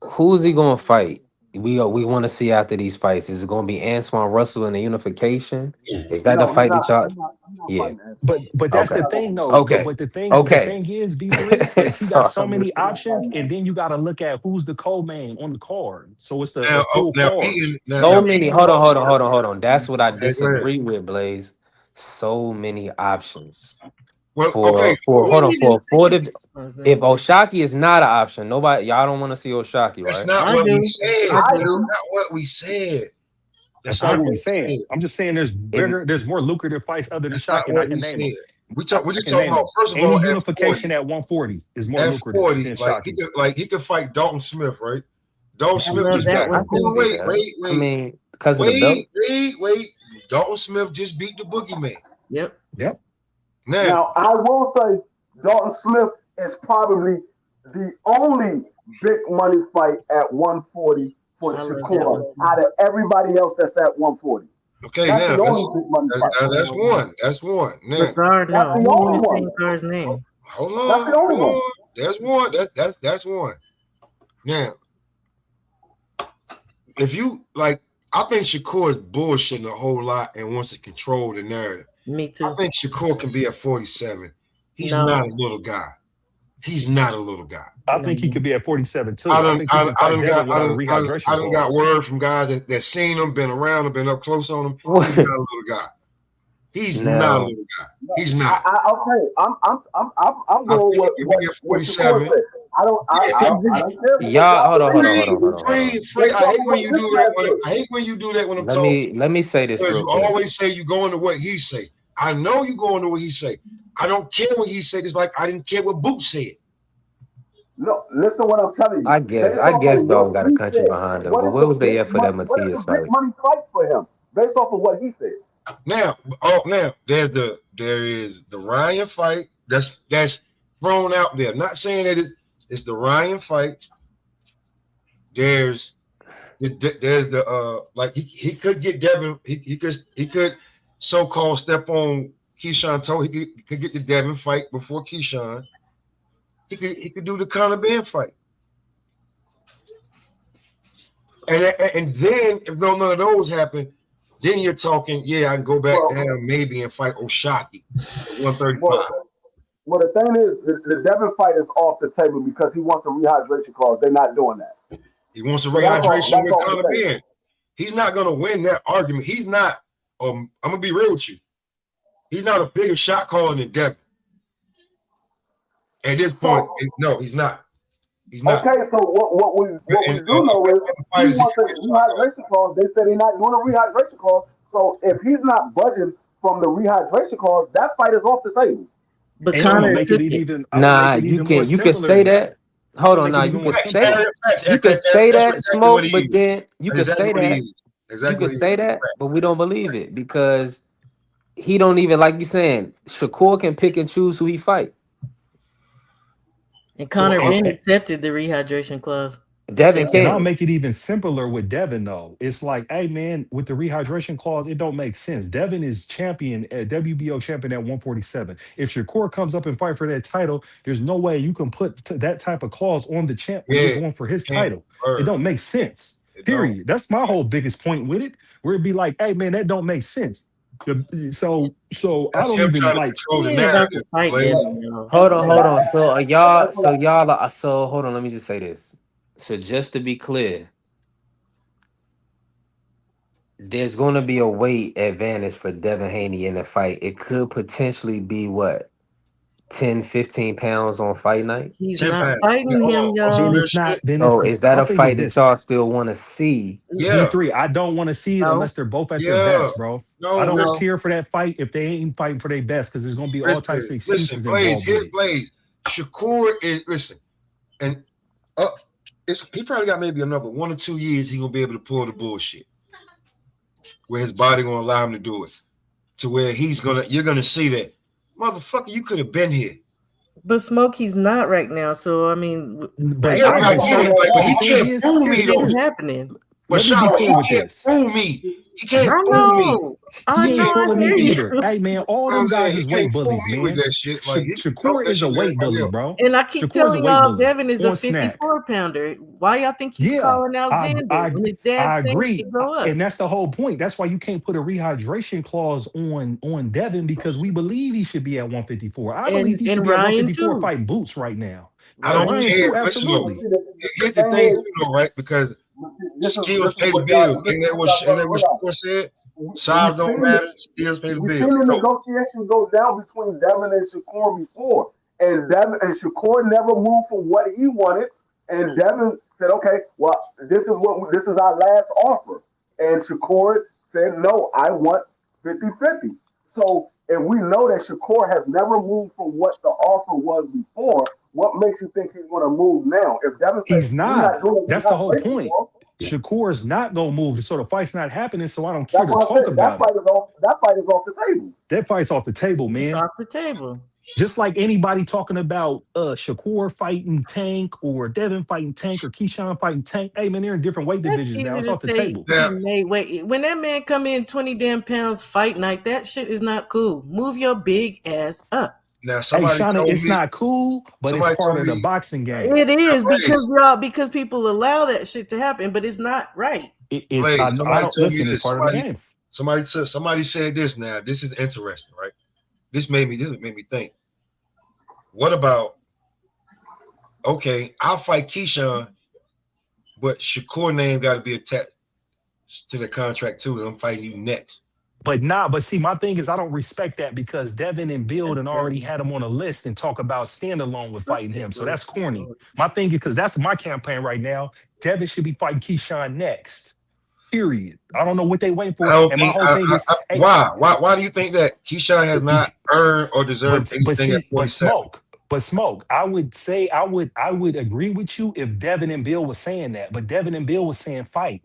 Who's he gonna fight? We want to see after these fights. Is it gonna be Antoine Russell in the unification? Is that the No, fight that y'all? I'm not Yeah. fighting that. But that's Okay. the thing, though. Okay. But the thing Okay. is, B3, like, you got so many I'm not options, fighting and that. then you got to look at who's the co-main on the card. So it's a Now, full card. Eaton. So many. Eaton. Hold on. That's what I Okay, go ahead. disagree with, Blaze. So many options Well, okay. for hold on for the. What's If that? Oshaki is not an option, y'all don't want to see Oshaki, That's right? not I what we do. said. I That's do. not what we said. That's That's not not what what we're we saying. said. I'm just saying there's more lucrative fights other than That's not Shockey, and I what can we name said. them. We're I just can talking name about, them. first of Any all, at unification 40. at 140 is more At lucrative 40, than like Shockey. he could fight Dalton Smith, right? Dalton I Smith love just that got. I one can too. see that. I mean, because of the belt. Wait. Dalton Smith just beat the boogeyman. Yep. Yep. Now, Now, I will say Dalton Smith is probably the only big money fight at 140 for I love that Shakur one too. out of everybody else that's at 140. okay, That's now the only big money fight. that's one. That's one. Now, Lazard, That's no. I the don't want only to say one. the card's name. hold That's on. the only one. That's one. That's one. Now, if you like, I think Shakur is bullshitting a whole lot and wants to control the narrative. Me I too. think Shakur can be at 47. He's No. not a little guy. He's not a little guy. I think he could be at 47 too. I I done think he can fight Devin without a rehydration got clause. word from guys that seen him, been around him, been up close on him. He's not a little guy. He's not a Now, little guy. He's not. Okay, I'm I going think with if he at what 47, Shakur said. I don't care. y'all, hold on. Free. I hate when you do that. I hate when you do that when I'm talking. Let me say this Because real you quick. always say you go into what he say. I know you go into what he say. I don't care what he said. It's like I didn't care what Boot said. No, listen what I'm telling you. I guess dog got a country behind him. But where was they at for that Matias What is the big fight? money fight for him based off of what he said? Now there is the Ryan fight that's thrown out there. Not saying that it's the Ryan fight. There's the like he could get Devin. He could so-called step on Keyshawn toe. He could get the Devin fight before Keyshawn. He could do the Conor Ben fight. And then if none of those happen, then you're talking, I can go back down maybe and fight Oshaki at 135. Well, the thing is, the Devin fight is off the table because he wants a rehydration clause. They're not doing that. He wants a So that's rehydration with all Conor Ben. He's not going to win that argument. He's not, I'm going to be real with you. He's not a bigger shot caller than Devin. At this point, no, he's not. He's not. Okay, so what we do know is he wants a rehydration clause. They said they're not doing a rehydration clause. So if he's not budging from the rehydration clause, that fight is off the table. But And Connor make took it it. even. Nah, you can say that. Hold on, now you can say that, Smoke, but then you can say that. You can say that, but we don't believe it because he don't even, like you saying, Shakur can pick and choose who he fight. And Connor So, Ben accepted the rehydration clause. Devin And I'll King. make it even simpler with Devin, though. It's like, hey, man, with the rehydration clause, it don't make sense. Devin is champion, WBO champion at 147. If Shakur comes up and fight for that title, there's no way you can put that type of clause on the champ when you're yeah, going for his can't title. It word. don't make sense, It don't. period. That's my whole biggest point with it, where it'd be like, hey, man, that don't make sense. So I That's don't him even trying to like. control the He ain't about to narrative, fight Blaze. Devin, y'all. Hold on. That's So what so hold on. Let me just say this. So just to be clear, there's going to be a weight advantage for Devin Haney in the fight. It could potentially be what, 10, 15 pounds on fight night. He's 10 not pounds. Yeah, fighting hold him, on. On some Then y'all. real it's not. shit. Then it's. So is that My a thing is fight that this. y'all still want to see? Yeah, D3, I don't want to see it No, unless they're both at their yeah. best, bro. I No, don't listen, no. care for that fight if they ain't fighting for their best because there's gonna be all types of listen, excuses Blaze. involved with Here's it. Blaze. Shakur is listen, and he probably got maybe another 1 or 2 years. He gonna be able to pull the bullshit where his body gonna allow him to do it, to where you're gonna see that motherfucker. You could have been here. But Smoke, he's not right now. So I mean, But right Yeah, I now, but I but get it. Shauna, Like, but but the he thing can't is, fool it me here's though. didn't here's happening. But let me be Shaw, clear he with can't this. fool me. He can't I fool me. know. He I He know. ain't can't I fooling fool me hear me. you. either. Hey man, all You know what them I'm saying? guys He is weight can't fool bullies, me with man. that shit. Like he can talk Shakur that is a shit to weight everybody bully, else. bro. And I keep Shakur is a telling weight y'all, bully Devin is a on Snack. 54-pounder. Why y'all think he's Yeah, calling out I Xander I when his dad's I saying he agree, could go up? and that's the whole point. That's why you can't put a rehydration clause on Devin because we believe he should be at 154. I believe he should And be at Ryan 154 too. fighting Boots right now, I and don't Ryan Ryan too. too. care. Listen though, But Absolutely. see, the here's the thing thing is, too though, right? Because this is skills this is pay the what bills. y'all this Ain't is that what what y'all gotta realize. Shakur said? We've Size don't seen matter. Skills pay the we've bills. seen the So negotiations go down between Devin and Shakur before, and Devin and Shakur never moved for what he wanted, and Devin said, "Okay, well, this is our last offer," and Shakur said, "No, I want 50-50." So, if we know that Shakur has never moved from what the offer was before, what makes you think he's going to move now? If Devin says, He's "We're not. not doing it, we're That's the not whole fighting point. for," Shakur's not gonna move, so the fight's not happening. So I don't care that's to what I talk said. about it. That fight is off the table. That fight's off the table, It's man. off the table. Just like anybody talking about Shakur fighting Tank or Devin fighting Tank or Keyshawn fighting Tank. Hey man, they're in different weight That's divisions now. easy It's to off the say. table. He yeah. may wait. When that man come in 20 damn pounds fight night, that shit is not cool. Move your big ass up. Now Hey somebody Shauna, told it's me. not cool, but it's Somebody part told of the me. boxing game. It is Blaze. because people allow that shit to happen, but it's not right. It's Blaze. I Somebody don't told me listen. It's this. part of the game. Somebody said this. Now this is interesting, right? This made me think. What about? Okay, I'll fight Keyshawn, but Shakur name got to be attached to the contract too. I'm fighting you next. But see, my thing is I don't respect that because Devin and Build That's and already Devin. had him on a list and talk about standalone with fighting him. So Ridiculous. that's corny. My thing is because that's my campaign right now. Devin should be fighting Keyshawn next. Period. I don't know what they waiting I for. don't And my think. whole thing is, hey, Why do you think that Keyshawn has not earned or deserved anything at 47? Smoke. I would say I would agree with you if Devin and Bill was saying that, but Devin and Bill was saying fight.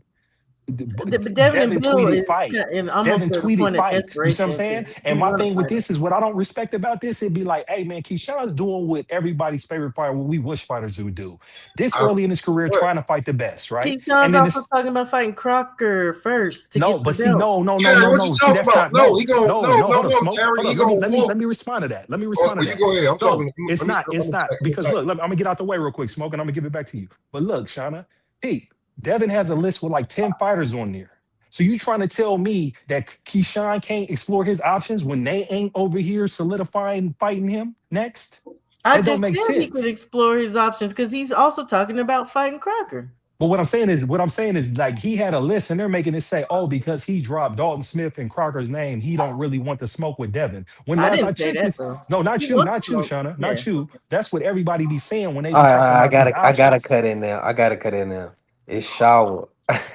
But Devin and Devin Bill tweeted is fight. in almost Devin at a tweeted point of fight. You see what I'm desperation saying? because he And my want to thing with fight him. this is what I don't respect about this. It'd be like, hey man, Keyshawn's doing what everybody's favorite fighter, what we wish fighters would do. This I, early in his career, what? trying to fight the best, right? And Keyshawn's then also this talking about fighting Crocker first to no, get the but see, belt. Yeah, what you See, talking that's about? not No, he going no, hold on, no, smoke. Terry, Hold he up. gonna Let whoop. me respond to that. Let me Oh, respond to well, you that. go ahead. I'm No, talking. it's not. I'm It's not because look, I'm gonna get out the way real quick, smoke, and I'm gonna give it back to you. But look, Shauna, Pete, Devin has a list with like 10 fighters on there. So you trying to tell me that Keyshawn can't explore his options when they ain't over here solidifying fighting him next? I That don't just make said he could sense. explore his options because he's also talking about fighting Crocker. But what I'm saying is like he had a list and they're making it say, oh, because he dropped Dalton Smith and Crocker's name, he don't really want to smoke with Devin. When I last I didn't say checked that this, though. no, He wants to not you, smoke. Shauna, Yeah. not you. That's what everybody be saying when they All be right, talking about these I gotta options. cut in there. I gotta cut in there. It's shower.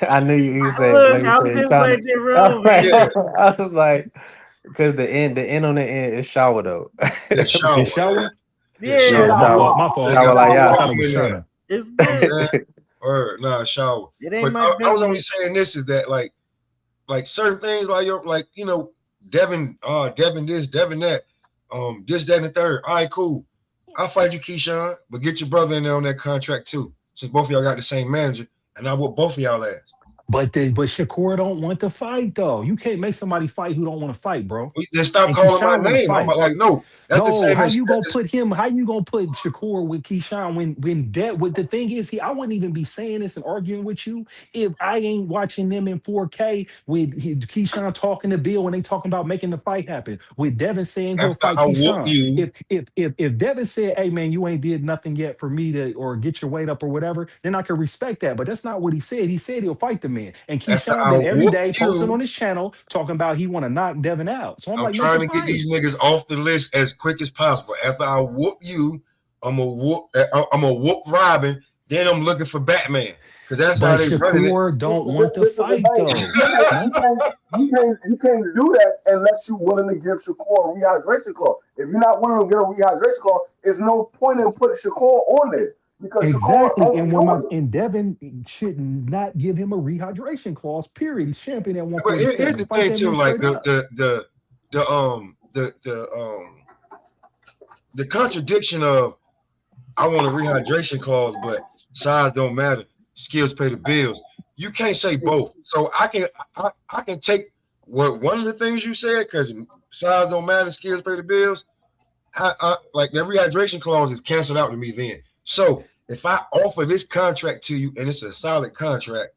I knew you said let Look, me I say was it just kind of. letting it All roll, right, man. Yeah, I was like, because the end on the end is shower though. yeah, It's shower. shower. Yeah, Yeah, shower. Oh, my shower, fault, my They fault. got shower the like I little yeah. thought it arm was in there. Shauna. it's You know what I'm good. saying? Or nah, shower. It ain't But my I was only business. saying this is that like certain things like you know Devin this Devin that this that and the third. All right, cool. I'll fight you, Keyshawn, but get your brother in there on that contract too, since both of y'all got the same manager, and I whoop both of y'all ass. But Shakur don't want to fight though. You can't make somebody fight who don't want to fight, bro. Then stop And calling my Keyshawn want to name. I'm fight. like, no, that's the No, same how as you gonna put him? How you gonna put Shakur with Keyshawn when that? What the thing is, I wouldn't even be saying this and arguing with you if I ain't watching them in 4K with Keyshawn talking to Bill when they talking about making the fight happen. With Devin saying he'll after fight I whoop Keyshawn. you. If Devin said, "Hey man, you ain't did nothing yet for me to or get your weight up or whatever," then I can respect that. But that's not what he said. He said he'll fight the man. And After Keyshawn I been every whoop day posting you, on his channel talking about he want to knock Devin out. So I'm I'm like, make trying the to get fight. these niggas off the list as quick as possible. After I whoop you, I'm a whoop Robin. Then I'm looking for Batman because that's how But they running it. Shakur don't want to This is the fight thing. though. Smoke. You can't do that unless you're willing to give Shakur a rehydration clause. If you're not willing to get a rehydration clause, there's no point in putting Shakur on there because Shakur Exactly. ain't And doing it. Devin should not give him a rehydration clause, period. He's champion at But here's 147. the Fight thing that too, man like straight up. the contradiction of I want a rehydration clause, but size don't matter. Skills pay the bills. You can't say both. So I can take what one of the things you said because size don't matter, skills pay the bills. I like that rehydration clause is canceled out to me then. So if I offer this contract to you and it's a solid contract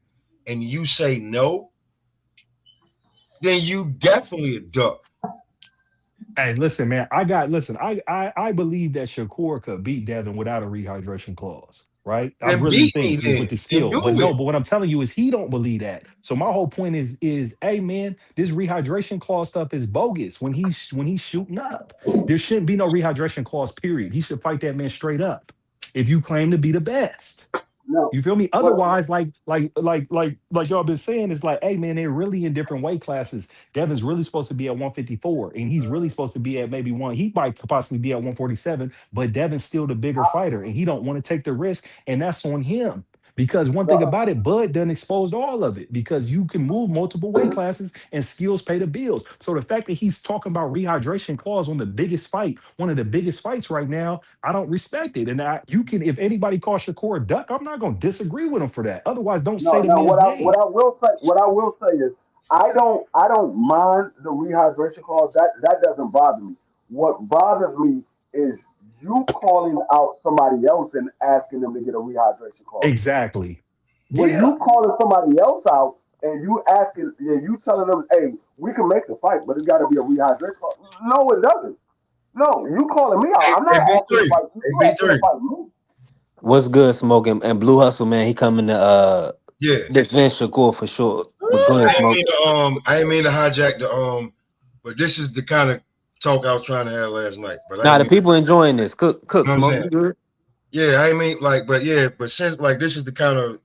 and you say no, then you definitely a duck. Hey, listen, man. I believe that Shakur could beat Devin without a rehydration clause. Right? I Then really beat me think with then the and skill. do But no, it. but what I'm telling you is he don't believe that. So my whole point is hey man, this rehydration clause stuff is bogus when he's shooting up. There shouldn't be no rehydration clause, period. He should fight that man straight up if you claim to be the best. No, You feel me? but Otherwise, like y'all been saying, it's like, hey man, they're really in different weight classes. Devin's really supposed to be at 154, and he's really supposed to be at maybe one. He might possibly be at 147, but Devin's still the bigger fighter, and he don't want to take the risk, and that's on him. Because one thing about it, Bud done exposed all of it because you can move multiple weight classes and skills pay the bills. So the fact that he's talking about rehydration clause on the biggest fight, one of the biggest fights right now, I don't respect it. And you can, if anybody calls Shakur a duck, I'm not going to disagree with him for that. Otherwise, don't say no, the no. man's name. What I will say is I don't mind the rehydration clause. That doesn't bother me. What bothers me is you calling out somebody else and asking them to get a rehydration clause. Exactly. When Yeah. you calling somebody else out and you asking, and you telling them, hey, we can make the fight, but it's got to be a rehydration clause. No, it doesn't. No, you calling me out. I'm Hey not asking to B3, fight you. hey You asking to B3, fight me. What's good, Smoking and Blue Hustle, man? He coming to yeah. defend Shakur for sure. But go ahead, Smoke. I ain't mean to hijack but this is the kind of talk I was trying to have last night. But I Nah, ain't the mean, people enjoying this. Cook, you know what I'm Smoke. saying? You good? Yeah, I ain't mean but since like this is the kind of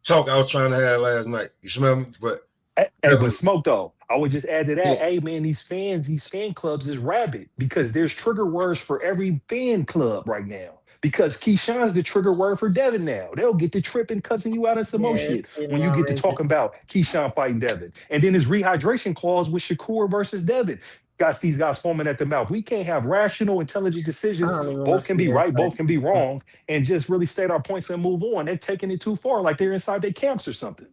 talk I was trying to have last night. You smell me? But Hey, but Smoke though, I would just add to that. yeah, Hey man, these fan clubs is rabid because there's trigger words for every fan club right now. Because Keyshawn's the trigger word for Devin now. They'll get to tripping, cussing you out and some Yeah, more it's shit getting when you get to outrageous. talking about Keyshawn fighting Devin. And then his rehydration clause with Shakur versus Devin. Got these guys foaming at the mouth. We can't have rational, intelligent I decisions. don't even want Both to can see be that right, both can be fight. wrong, and just really state our points and move on. They're taking it too far, like they're inside their camps or something.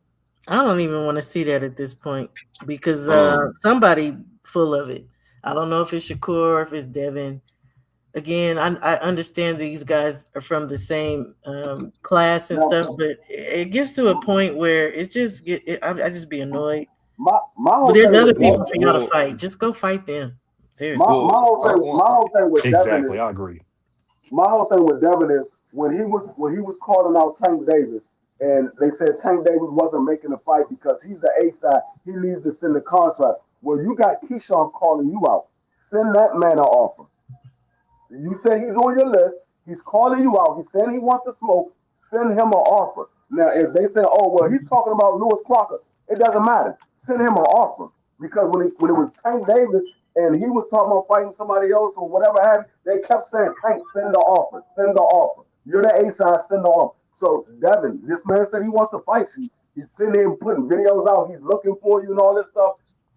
I don't even want to see that at this point because Mm. somebody full of it. I don't know if it's Shakur or if it's Devin. Again, I understand these guys are from the same class and stuff, Now, but it gets to a point where it's just I just be annoyed. my But whole there's thing other with people for y'all to Well, fight. Just go fight them. my Seriously. my well, whole I thing want. my whole thing with Devin is Exactly, I agree. my whole thing with Devin is when he was calling out Tank Davis and they said Tank Davis wasn't making the fight because he's the A side, he needs to send the contract. Well, you got Keyshawn calling you out. Send that man an offer. You said he's on your list. He's calling you out. He's saying he wants to smoke. Send him an offer. Now, if they say, "Oh well, he's talking about Lewis Crocker," it doesn't matter. Send him an offer because when it was Tank Davis and he was talking about fighting somebody else or whatever happened, they kept saying, "Tank, send the offer. Send the offer. You're the A side. Send the offer." So Devin, this man said he wants to fight you. He's sitting there putting videos out. He's looking for you and all this stuff.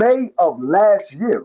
May of last year.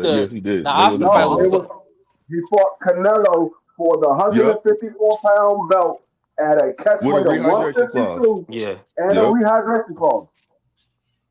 said yes, he did. the Mayweather Oscar fight fought No, was it him. for, was he fought Canelo for the Yep. 154-pound belt at a catch With a weight of rehydration clause. 152 yeah. and a Yep. rehydration clause.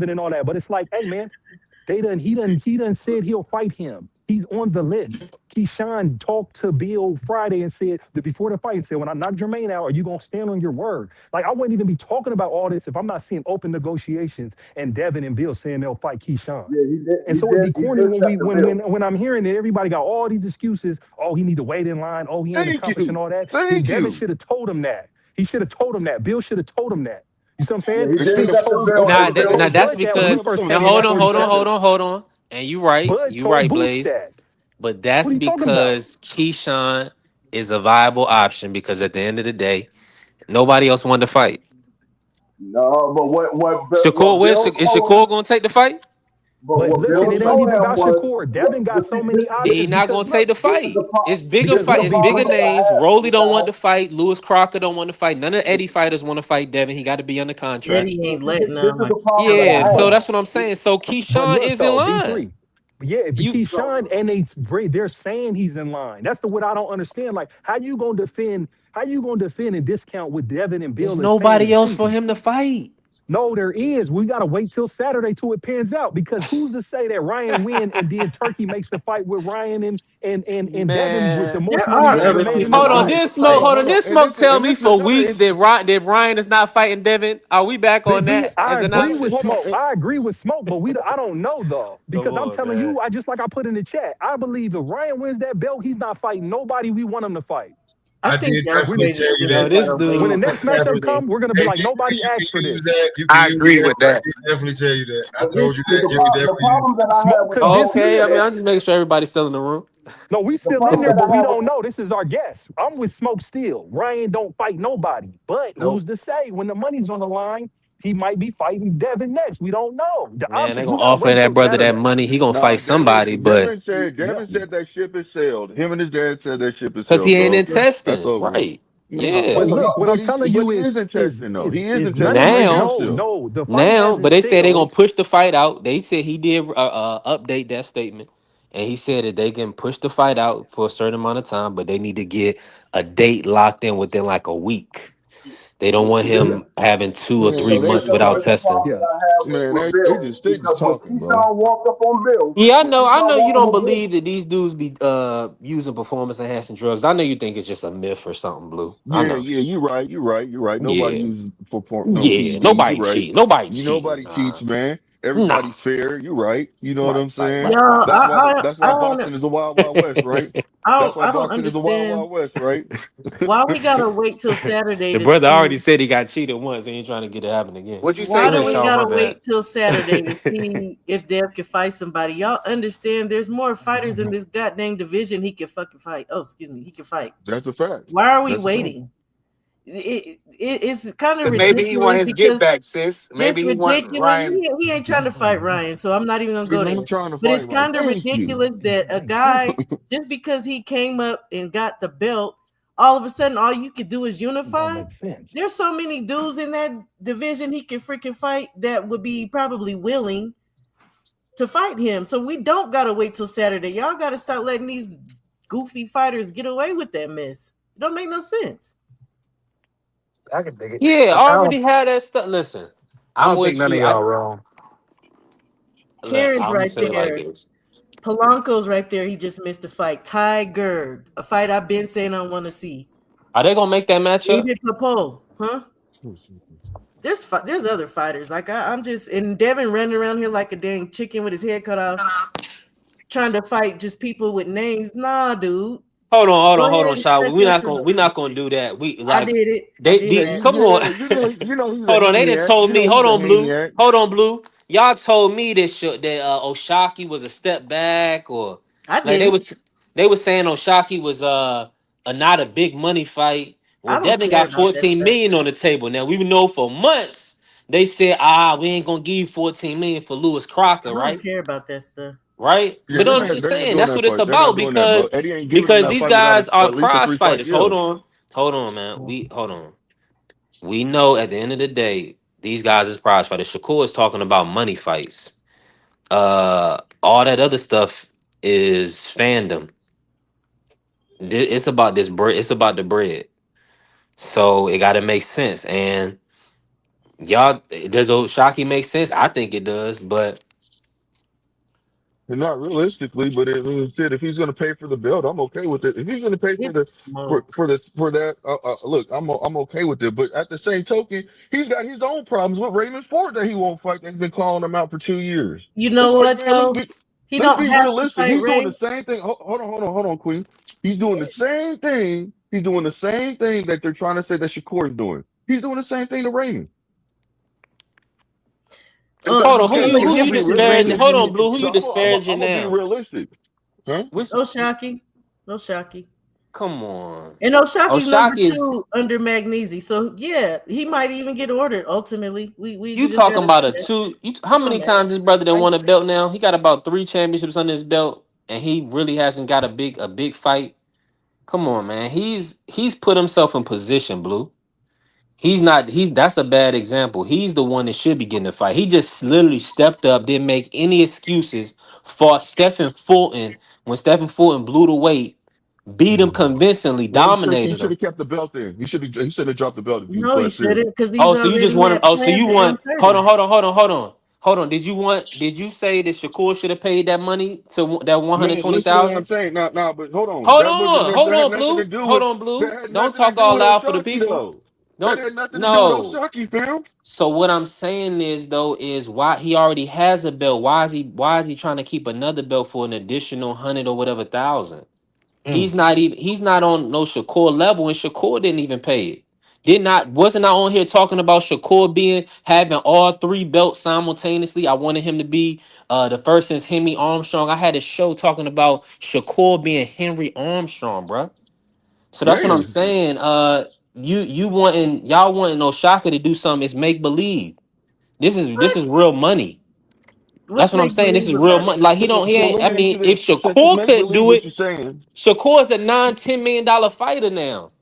together and all that. But it's like, hey man, he done said he'll fight him. He's on the list. Keyshawn talked to Bill Friday and said that before the fight and said, when I knock Jermaine out, are you gonna stand on your word? Like I wouldn't even be talking about all this if I'm not seeing open negotiations and Devin and Bill saying they'll fight Keyshawn. Yeah, he did. And He so it'd did. be He corny did when check the bill. when I'm hearing that everybody got all these excuses. Oh, he need to wait in line. Oh, he ain't Thank accomplishing you. all that. Then Thank Devin you. should have told him that. He should have told him that. Bill should have told him that. You see what I'm Yeah, saying? he did Instead Instead of of check the told bill. okay, And Now Bill, that's Bud that when he because first now came in hold that on, fight hold on, told hold him. on, hold on. And Bud you told right, Boost Blaze. that. But that's What are you talking about? because Keyshawn is a viable option because at the end of the day, nobody else wanted to fight. no, but Shakur, what Bill Is told him, Shakur gonna take the fight? but But what listen, Bill it ain't told even him about was, Shakur. Devin got but so see, many He options not because gonna take look, the fight. It's bigger because fight. look, It's the bigger problem B3. that I names. have. Rolly That don't I want have. to fight. Lewis Crocker don't want to fight. None of the Eddie fighters want to fight Devin. He got to be under contract. Eddie ain't This letting is them. the problem that Yeah, I But so have. that's what I'm saying. So Keyshawn look is in though, line. B3. Yeah, if You Keyshawn and they're saying he's in line. That's the what I don't understand. Like, how you gonna defend? How you gonna defend and discount what Devin and there's Bill is saying nobody and else for thinking? him to fight. No, there is. We gotta wait till Saturday till it pans out. Because who's to say that Ryan win and then Turkey makes the fight with Ryan and Devin with the Man. most There money are ever other made in people the Hold on, wanting fight? to fight. Hold on. Did And Smoke tell and me this is for another weeks that Ryan is not fighting Devin? Are we back on that I as an agree no, with option? hold on. Smoke. I agree with Smoke, but I don't know though Come because I'm on, telling man. you, I just like I put in the chat. I believe if Ryan wins that belt, he's not fighting nobody we want him to fight. I I think did that's When definitely way tell you Yo, that. we this gotta when wait the dude. till next matchup Saturday. come, we're gonna be Hey, like D3, nobody you asked for can use this. that. You can I use agree that. with I that. did definitely tell you that. I But this told you the, that. You can the definitely use problem it. that I have Smoke with could the whole Okay, disagree. I mean, shit. I'm just making sure everybody's still in the room. No, we The still in problem there, that but I we have don't with know. This is our guess. I'm with Smoke still. Ryan don't fight nobody. But Nope. who's to say when the money's on the line, he might be fighting Devin next. We don't know. The Man, they options. gonna We gotta offer wait that till brother that Saturday. money. He gonna no, fight somebody, but Yeah. Devin said that ship is sailed. Him and his dad said that ship is because sailed, he ain't bro. in That's testing, over with. right? No, But Yeah. look, what I'm telling but you he is is in testing though. He is is in none testing of right these. now Now, still. No, the fight but hasn't they said they gonna sailed. push the fight out. They said he did update that statement, and he said that they can push the fight out for a certain amount of time, but they need to get a date locked in within like a week. They don't want Yeah. him having 2 or 3 Man, they months because without just the testing. problem Yeah. that I have man, with they Bill. just Because when talking, bro. Keyshawn walked up on Bill, Yeah, when I Keyshawn know you walked up don't on Bill, believe that these dudes be using performance enhancing drugs. I know you think it's just a myth or something, Blue. I Yeah, know. yeah, you're right. Nobody Yeah. uses for no Yeah. PEDs. You're Nobody right. cheat. Nobody You cheating. nobody Nah. cheats, man. Nah. Everybody fair. You're right. You know what Right, I'm right, saying? Y'all, right, right. That's I why don't, boxing is a wild, wild west, right? That's why I don't boxing is a wild, understand wild west, right? why we gotta wait till Saturday The to brother see. already said he got cheated once and he's trying to get it happen again. What'd you say, Why do we Crenshaw? My gotta bad. wait till Saturday to see if Dev can fight somebody? Y'all understand there's more fighters in this goddamn division he can fucking fight. Oh, excuse me, he can fight. That's a fact. Why are we That's a fact. waiting? It's kind of Because maybe he want ridiculous his get because back, sis. it's Maybe he want ridiculous. Ryan. He ain't trying to fight Ryan, so I'm not even gonna He's go not there. trying to But fight it's right. kind of Thank you. ridiculous that a guy, just because he came up and got the belt, all of a sudden all you could do is It don't unify. make sense. There's so many dudes in that division he can freaking fight that would be probably willing to fight him. So we don't gotta wait till Saturday. Y'all gotta stop letting these goofy fighters get away with that mess. It don't make no sense. I can dig it. Yeah, I don't. already had that stuff. Listen, I I'm don't think with none of you. y'all wrong. Karen's I'm gonna right say it like there. this. Polanco's right there. He just missed a fight. Tiger, a fight I've been saying I want to see. Are they gonna make that matchup? David Papo, huh? There's other fighters. Like I'm just and Devin running around here like a dang chicken with his head cut off, trying to fight just people with names. Nah, dude. Go Hold ahead on, and Shaw. set your shit We're up. not gonna do that. We I like did it. I they, did they that. come on. You know he's a Hold on, they done maniac. told You me. know he's Hold a on, Blue. maniac. Hold on, Blue. Y'all told me that Oshaki was a step back, or I like they didn't. would they were saying Oshaki was a not a big money fight. Well, I don't Devin care got about that 14 stuff. million on the table. Now we know for months they said, we ain't gonna give you 14 million for Lewis I Crocker, don't right? care about that stuff. Right? Yeah, But I'm just they're not saying doing that's that what it's fight. They're not about doing that, bro. Eddie ain't giving him because that these fight without guys are at least a prize 3 fight fighters. deal. Hold on, man. We hold on. We know at the end of the day, these guys is prize fighters. Shakur is talking about money fights. All that other stuff is fandom. It's about this bread. It's about the bread. So it got to make sense. And y'all, does Oshaki make sense? I think it does, but And not realistically, but it said if he's going to pay for the belt, I'm okay with it. If he's going to pay for It's smoke. for that, look, I'm okay with it. But at the same token, he's got his own problems with Raymond Ford that he won't fight. That's been calling him out for 2 years. You know It's like, what, man, though? He let's don't be have to realistic. fight He's doing Ray. the same thing. Hold on, Queen. He's doing the same thing. He's doing the same thing that they're trying to say that Shakur is doing. He's doing the same thing to Raymond. Hold on, who Okay, you if who I'm you being disparaging? realistic, Hold on, Blue. Who you so disparaging I'm gonna be now? realistic, huh? Which, Oshaki. Oshaki. come on. And Oshaki's number Oshaki is 2 under Magnesi. So yeah, he might even get ordered ultimately. We you just talking gotta about see a that. two? How Come on, many man. times his brother done Like, won a belt now? He got about 3 championships under his belt, and he really hasn't got a big fight. Come on, man. He's put himself in position, Blue. He's not. That's a bad example. He's the one that should be getting the fight. He just literally stepped up, didn't make any excuses. Fought Stephen Fulton when Stephen Fulton blew the weight, beat him convincingly, Well, he dominated should him. have kept the belt then. He should have dropped the belt if he was no, he that serious. shouldn't, because he's Oh, so you just already want him? had Oh, so plans you for want? Hold 130. on, hold on. Did you want? Did you say that Shakur should have paid that money to that one No, hundred twenty listen to what I'm thousand? saying. Nah, but hold on. That wasn't Hold that had on, nothing to Blue. do Hold with on, that Blue. had Don't nothing to talk do all with loud for the Oshaki people. though. That Don't had nothing to do with no. Oshaki, fam. So what I'm saying is though is why he already has a belt. Why is he trying to keep another belt for an additional 100 or whatever thousand? He's not on no Shakur level, and Shakur didn't even pay it. Wasn't I on here talking about Shakur having all 3 belts simultaneously? I wanted him to be the first since Henry Armstrong. I had a show talking about Shakur being Henry Armstrong, bruh. So that's what I'm Man, saying. Y'all wanting Oshaka to do something is make believe. This is real money. That's What's what I'm make saying. This believe is real about it? money. Like he so ain't. let I me ask mean, you if this: since it's Shakur make couldn't believe do what it, you're saying, Shakur is a $9-10 million fighter now,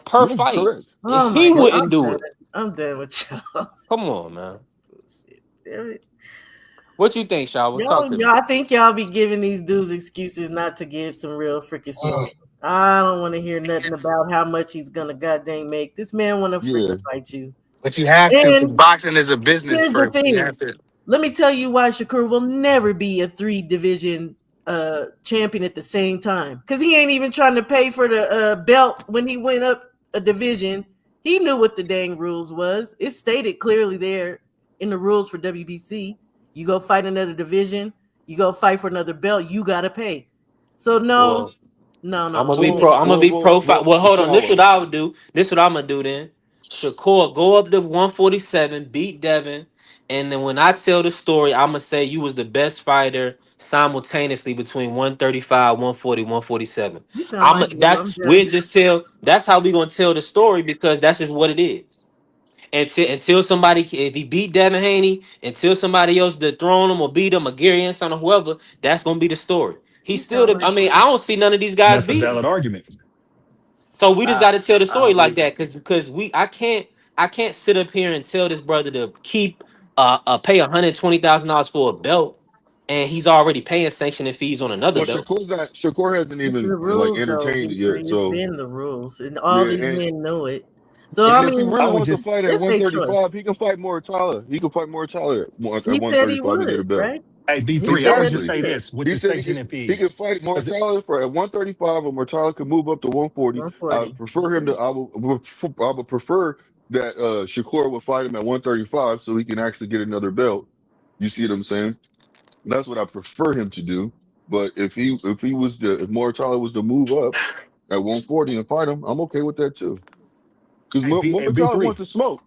per yeah, fight, correct, and Oh my he god, correct. wouldn't I'm do done. it. I'm done with y'all. Come on, man. Bullshit. Damn it. What you think, Shaw? Talk to me. I think y'all be giving these dudes excuses not to give some real freaking smoke. I don't want to hear nothing about how much he's gonna goddamn make. This man want to Yeah, freaking fight you. But you have to, because And boxing is a business here's the first. You thing. have to. Let me tell you why Shakur will never be a 3 division champion at the same time. Because he ain't even trying to pay for the belt when he went up a division. He knew what the dang rules was. It's stated clearly there in the rules for WBC. You go fight another division, you go fight for another belt, you gotta pay. So Well, I'm no, gonna he be can't. pro. I'm gonna be profile. Well, hold on. This Shower. what I would do. This what I'm gonna do then. Shakur, go up to 147, beat Devin, and then when I tell the story, I'm gonna say you was the best fighter simultaneously between 135, 140, 147. You sound like Blue. I'm done. That's how we gonna tell the story because that's just what it is. Until somebody, if he beat Devin Haney, until somebody else dethrone him or beat him or Gary Anson or whoever, that's gonna be the story. You He's still sound the. like I mean, Blue. I don't see none of these guys That's a beating valid him. argument. So we just got to tell the I don't story like believe it. that because I can't sit up here and tell this brother to keep pay $120,000 for a belt, and he's already paying sanctioning fees on another Well, belt. Shakur hasn't It's even the like rules, though, entertained it yet. V3. It's So been the rules, and all yeah, these men know it. So I and if he mean, I really would wants to just fight at it's their choice. 135, he can fight Mortala. He can fight Mortala at He said he 135 and get a would, belt. right? hey He B3. I would said just he Exactly. say did. this with He the said sanctioning he could fees. fight Because Mortala for at 135, and Mortala could move up to 140. I 140. would prefer him to. I would prefer that Shakur would fight him at 135 so he can actually get another belt. You see what I'm saying? That's what I prefer him to do. But if Mortala was to move up at 140 and fight him, I'm okay with that too. Because hey, Mortala B3. wants to smoke.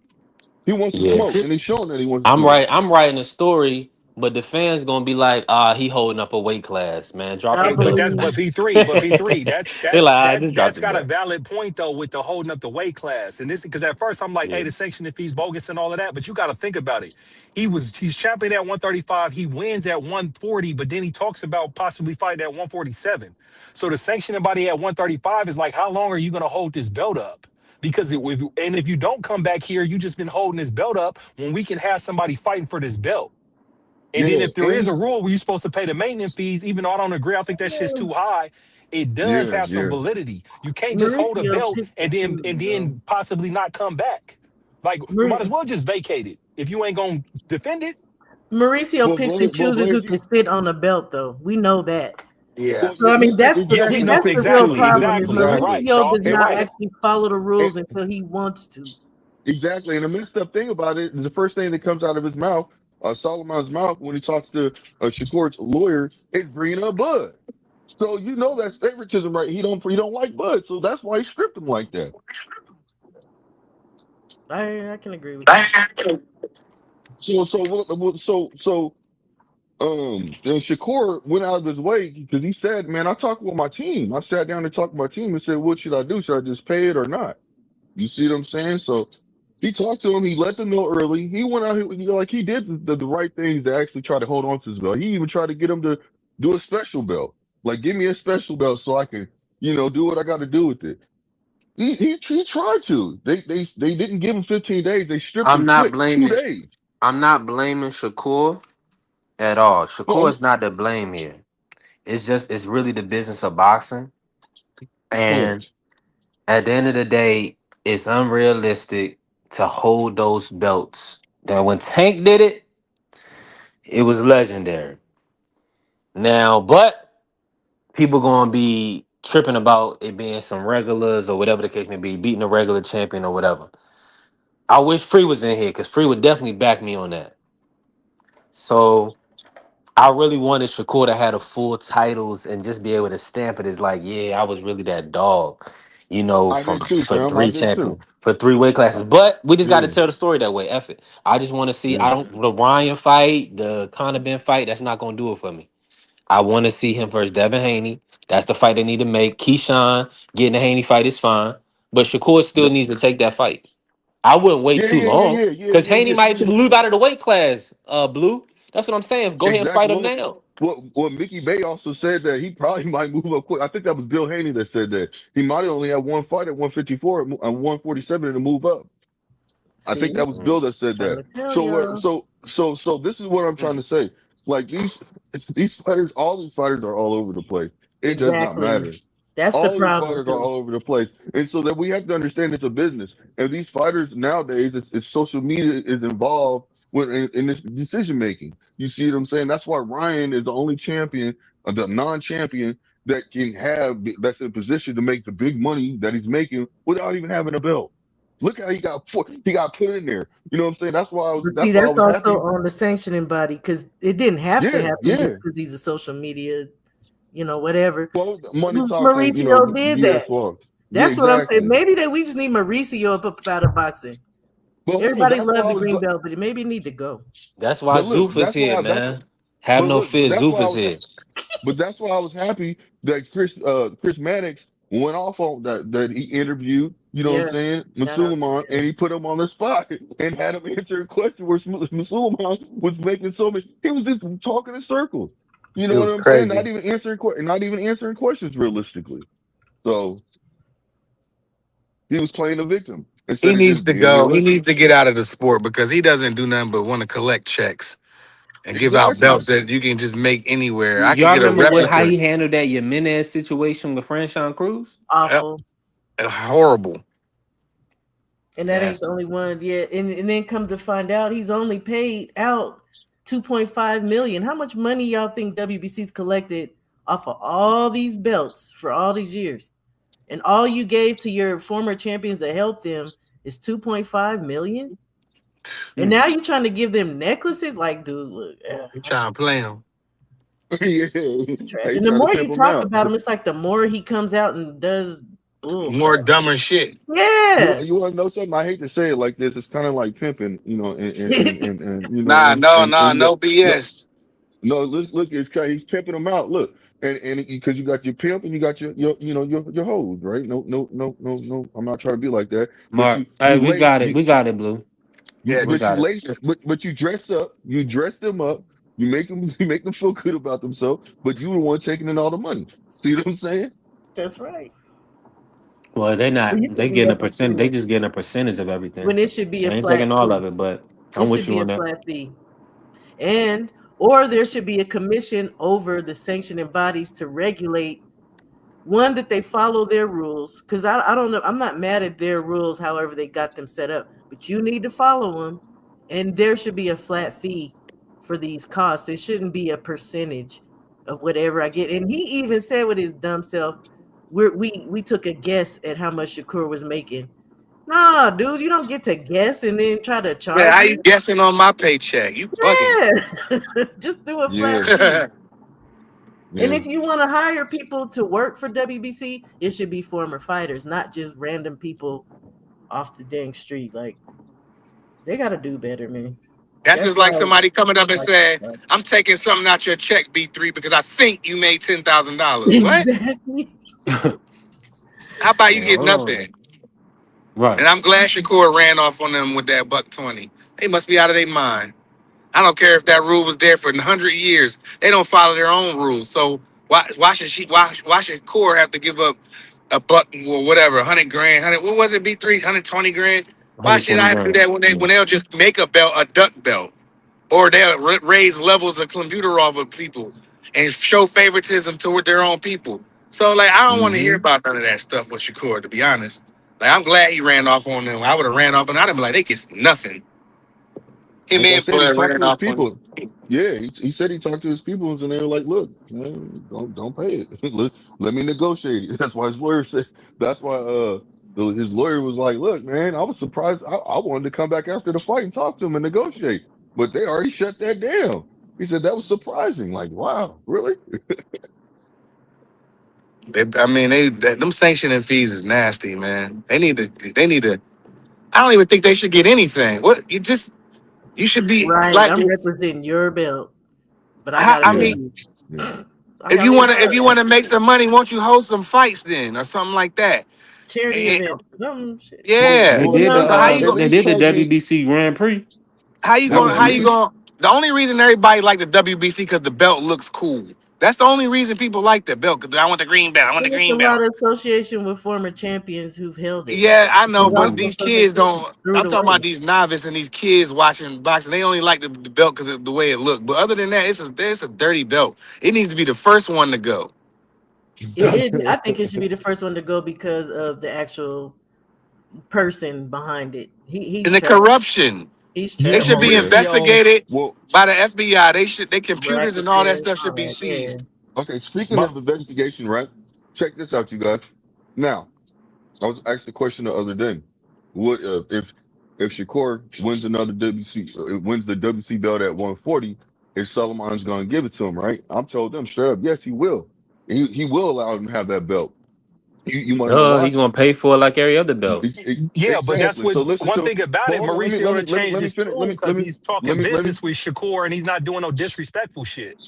He wants to Yeah, smoke, and he's showing that he wants to I'm smoke. right. I'm writing a story, but the fans gonna be like, he holding up a weight class, man. Drop I the Hey, but belt. that's believe. but V3, that's They're that's like, that just drop that's the got a belt. valid point though with the holding up the weight class. And this because at first I'm like, Yeah. hey, the sanctioning fees bogus and all of that, but you got to think about it. He's champion at 135, he wins at 140, but then he talks about possibly fighting at 147. So the sanctioning body at 135 is like, how long are you going to hold this belt up? Because if you don't come back here, you just been holding this belt up when we can have somebody fighting for this belt. And then Yeah, if there and is a rule where you're supposed to pay the maintenance fees, even though I don't agree, I think that shit's too high. It does yeah, have some yeah, validity. You can't just hold a Mauricio belt picked and and then choose, and though. then possibly not come back. Like you might as well just vacate it if you ain't gonna defend it. Mauricio picks and chooses who can sit on the belt, though. We know that. Yeah. So I mean, that's Yeah, we know the real exactly. problem. Is You're right, Mauricio Sean. does You're not right. actually follow the rules And, until he wants to. exactly. And the messed up thing about it is the first thing that comes out of his mouth, Solomon's mouth, when he talks to Shakur's lawyer, is bringing up Bud. So you know that's favoritism, right? He don't like Bud, so that's why he stripped him like that. I can agree with you. Then Shakur went out of his way because he said, "Man, I talked with my team. I sat down and talked with my team and said, what should I do? Should I just pay it or not?" You see what I'm saying? So he talked to him. He let them know early. He went out like he did the right things to actually try to hold on to his belt. He even tried to get him to do a special belt. Like, give me a special belt so I can, do what I got to do with it. He tried to. They didn't give him 15 days. They stripped I'm him not quick, two blaming. days. I'm not blaming Shakur at all. Oh, Shakur is not to blame here. It's really the business of boxing. And at the end of the day, it's unrealistic to hold those belts. That when Tank did it, it was legendary. Now, but people gonna be tripping about it being some regulars or whatever the case may be, beating a regular champion or whatever. I wish Free was in here because Free would definitely back me on that. So I really wanted Shakur to have the full titles and just be able to stamp it as like, yeah, I was really that dog, I from did too, for fam. I three did too. champion for three weight classes. But we just got to Yeah, tell the story that way. F it. I just want to see. yeah. I don't the Ryan fight, the Conor Ben fight. That's not gonna do it for me. I want to see him versus Devin Haney. That's the fight they need to make. Keyshawn getting the Haney fight is fine, but Shakur still needs to take that fight. I wouldn't wait Yeah, too yeah, yeah, long yeah, yeah, because yeah, Haney yeah. might So move out of the weight class. Blue. That's what I'm saying. Go ahead and exactly. fight him now. What Mickey Bay also said that he probably might move up quick. I think that was Bill Haney that said that he might only have one fight at 154 and 147 to move up. I think See, that was Bill that said trying that. to tell So what? y'all. So this is what I'm trying to say. Like these fighters, all these fighters are all over the place. It does not Exactly. matter. That's the All these problem fighters are too. all over the place, and so that we have to understand it's a business. And these fighters nowadays, it's social media is involved in this decision making. You see what I'm saying? That's why Ryan is the only champion, the non-champion that can that's in position to make the big money that he's making without even having a belt. Look how he got put in there. You know what I'm saying? But see, That's why I that's was also happy. on the sanctioning body because it didn't have to Yeah, happen just yeah. because he's a social media, whatever. Well, money talking, Mauricio did that. BS walk. Yeah, That's what I'm saying. exactly. Maybe that we just need Mauricio up out of boxing. But Everybody that's why loved I the was. green belt, but it maybe need to go. That's why But look, Zoof is here, that's man. Have but no look, fear. that's Zoof why I is was here. but that's why I was happy that Chris Mannix went off on that he interviewed, you know what I'm Yeah, saying, shout out to Musulman, and him. he put him on the spot and had him answer a question where Musulman was making so much he was just talking in circles. You It know what was I'm saying? crazy. Not even answering questions realistically. So he was playing the victim He instead of needs just to being go. He needs realistic. to get out of the sport because he doesn't do nothing but want to collect checks and give out belts Exactly. that you can just make anywhere. I could Y'all get a remember how replica. he handled that Jimenez situation with Franchon Cruz? Yep. Awful. Horrible. And that ain't the Nasty. only one yet. And then come to find out he's only paid out 2.5 million. How much money y'all think WBC's collected off of all these belts for all these years? And all you gave to your former champions to help them is 2.5 million? And now you're trying to give them necklaces? Like, dude, look, I'm trying to play him. Yeah, it's trash. he And the tried to more pimp you him talk out. about him, it's like the more he comes out and does bull More crap. dumber shit. Yeah. You want to know something? I hate to say it like this. It's kind of like pimping, and you know, Nah, no, no, and no no, BS. no. Look, he's pimping them out. Look, and because you got your pimp and you got your hoes, right? No. I'm not trying to be like that, but Mark. Hey, we got it. We got it, Blue. Yeah, We but you got it. lace, but you dress up, you dress them up, you make them you make them feel good about themselves, but you the one taking in all the money. See what I'm saying? That's right. Well, they Well, you not. They think we getting a got the percent. They just getting a percentage of everything. when it should be They a ain't flat taking all fee. of it, but It I'm should with you be a on that. flat fee. And or there should be a commission over the sanctioning bodies to regulate one that they follow their rules. Because I don't know, I'm not mad at their rules, however they got them set up, but you need to follow them. And there should be a flat fee for these costs. It shouldn't be a percentage of whatever I get. And he even said with his dumb self, we took a guess at how much Shakur was making. Nah, dude, you don't get to guess and then try to Man, charge how you me. guessing on my paycheck? You bugging. Yeah, just do a flat Yeah, fee. And yeah. if you want to hire people to work for WBC, it should be former fighters, not just random people off the dang street. Like, they got to do better, man. That's That's just why like somebody coming up and like, saying, "I'm taking something out your check, B3, because I think you made $10,000." What? exactly. How about you get Oh, nothing? right. And I'm glad Shakur ran off on them with that $120. They must be out of their mind. I don't care if that rule was there for 100 years. They don't follow their own rules. So why should Core have to give up a buck or whatever, 100 grand, 100, what was it, B3, 120 grand? Why should 120 I do grand. that when they'll just make a belt, a duck belt, or they'll raise levels of computer off of people and show favoritism toward their own people? So like, I don't want to hear Mm-hmm. about none of that stuff with Shakur, to be honest. Like, I'm glad he ran off on them. I would have ran off and I'd have been like, they get nothing. Him Like I and said, he Blood talked ran to his off on. people. Yeah, he said he talked to his people, and they were like, "Look, man, don't pay it. Let me negotiate it." That's why his lawyer said. That's why his lawyer was like, "Look, man, I was surprised. I wanted to come back after the fight and talk to him and negotiate, but they already shut that down." He said that was surprising. Like, wow, really? Them sanctioning fees is nasty, man. They need to. I don't even think they should get anything. You should be right, like, I'm representing your belt, but I got to I Yeah, mean, pay yeah. you. I if got you to pay wanna if you. you wanna make some money, won't you host some fights then or something like that? Charity And- event. Some shit. yeah. They Well, did the So how you at go? they least did the charge me. WBC Grand Prix. How you Well, going? at How you least going? The only reason everybody like the WBC because the belt looks cool. That's the only reason people like the belt. Because I want the green belt. I want the And it's a green lot belt. of association with former champions who've held it. Yeah, I know, Because but Mhm. also these so the kids kids don't. threw I'm it talking about away. these novices and these kids watching boxing. They only like the belt because of the way it looked. But other than that, it's a dirty belt. It needs to be the first one to go. I think it should be the first one to go because of the actual person behind it. And He's the trash. corruption. He's They Yeah, trash. should be Yeah. Mauricio. investigated Well, by the FBI. Their computers and all that Racketeers, stuff should all be that. Yeah. seized. okay. Speaking Ma- of investigation, right? Check this out, you guys. Now, I was asked the question the other day. What if Shakur wins another WC, wins the WC belt at 140? Is Solomon's going to give it to him? Right? I'm told them straight up, yes, he will. He will allow him to have that belt. You want to know why? He's gonna pay for it like every other belt. Yeah, but that's Exactly. what So listen one to. thing about Well, it. hold on. Mauricio to change Let me his finish. tune because he's talking Let me. business with Shakur and he's not doing no disrespectful shit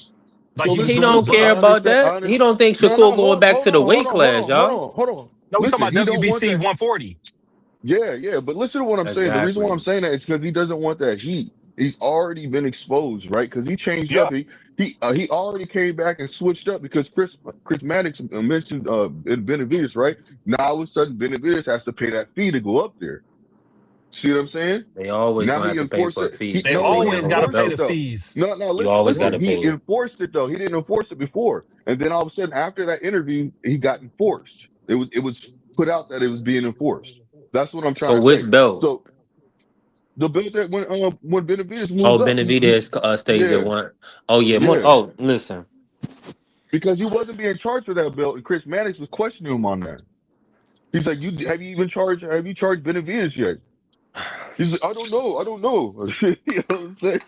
like So he was He listen doing to. with don't So care I Blood. about understand. that. He don't think No, no. Shakur going back to the weight class, y'all. Hold on. No, we talking Listen, he about don't want WBC that. 140. Yeah, yeah, but listen to what I'm saying. The reason why I'm Exactly. saying that is because he doesn't want that heat. He's already been exposed, right? Because he changed Yeah. up. He already came back and switched up because Chris Maddox mentioned Benavidez, right? Now all of a sudden Benavidez has to pay that fee to go up there. See what I'm saying? They always Now gonna he have to pay enforced for a it. fee They when He you always hold got the to enforced pay it the belt. though. fees. No, You listen, always listen. gotta He pay it. enforced it though. He didn't enforce it before, and then all of a sudden after that interview, he got enforced. It was put out that it was being enforced. That's what I'm trying For to say. which belt? So the bill that when Benavidez Oh, moves up, Benavidez stays at yeah, one. Oh yeah. yeah, Listen. because he wasn't being charged for that belt, and Chris Maddox was questioning him on that. He's like, have you charged Benavidez yet? He's like, I don't know. You know what I'm saying?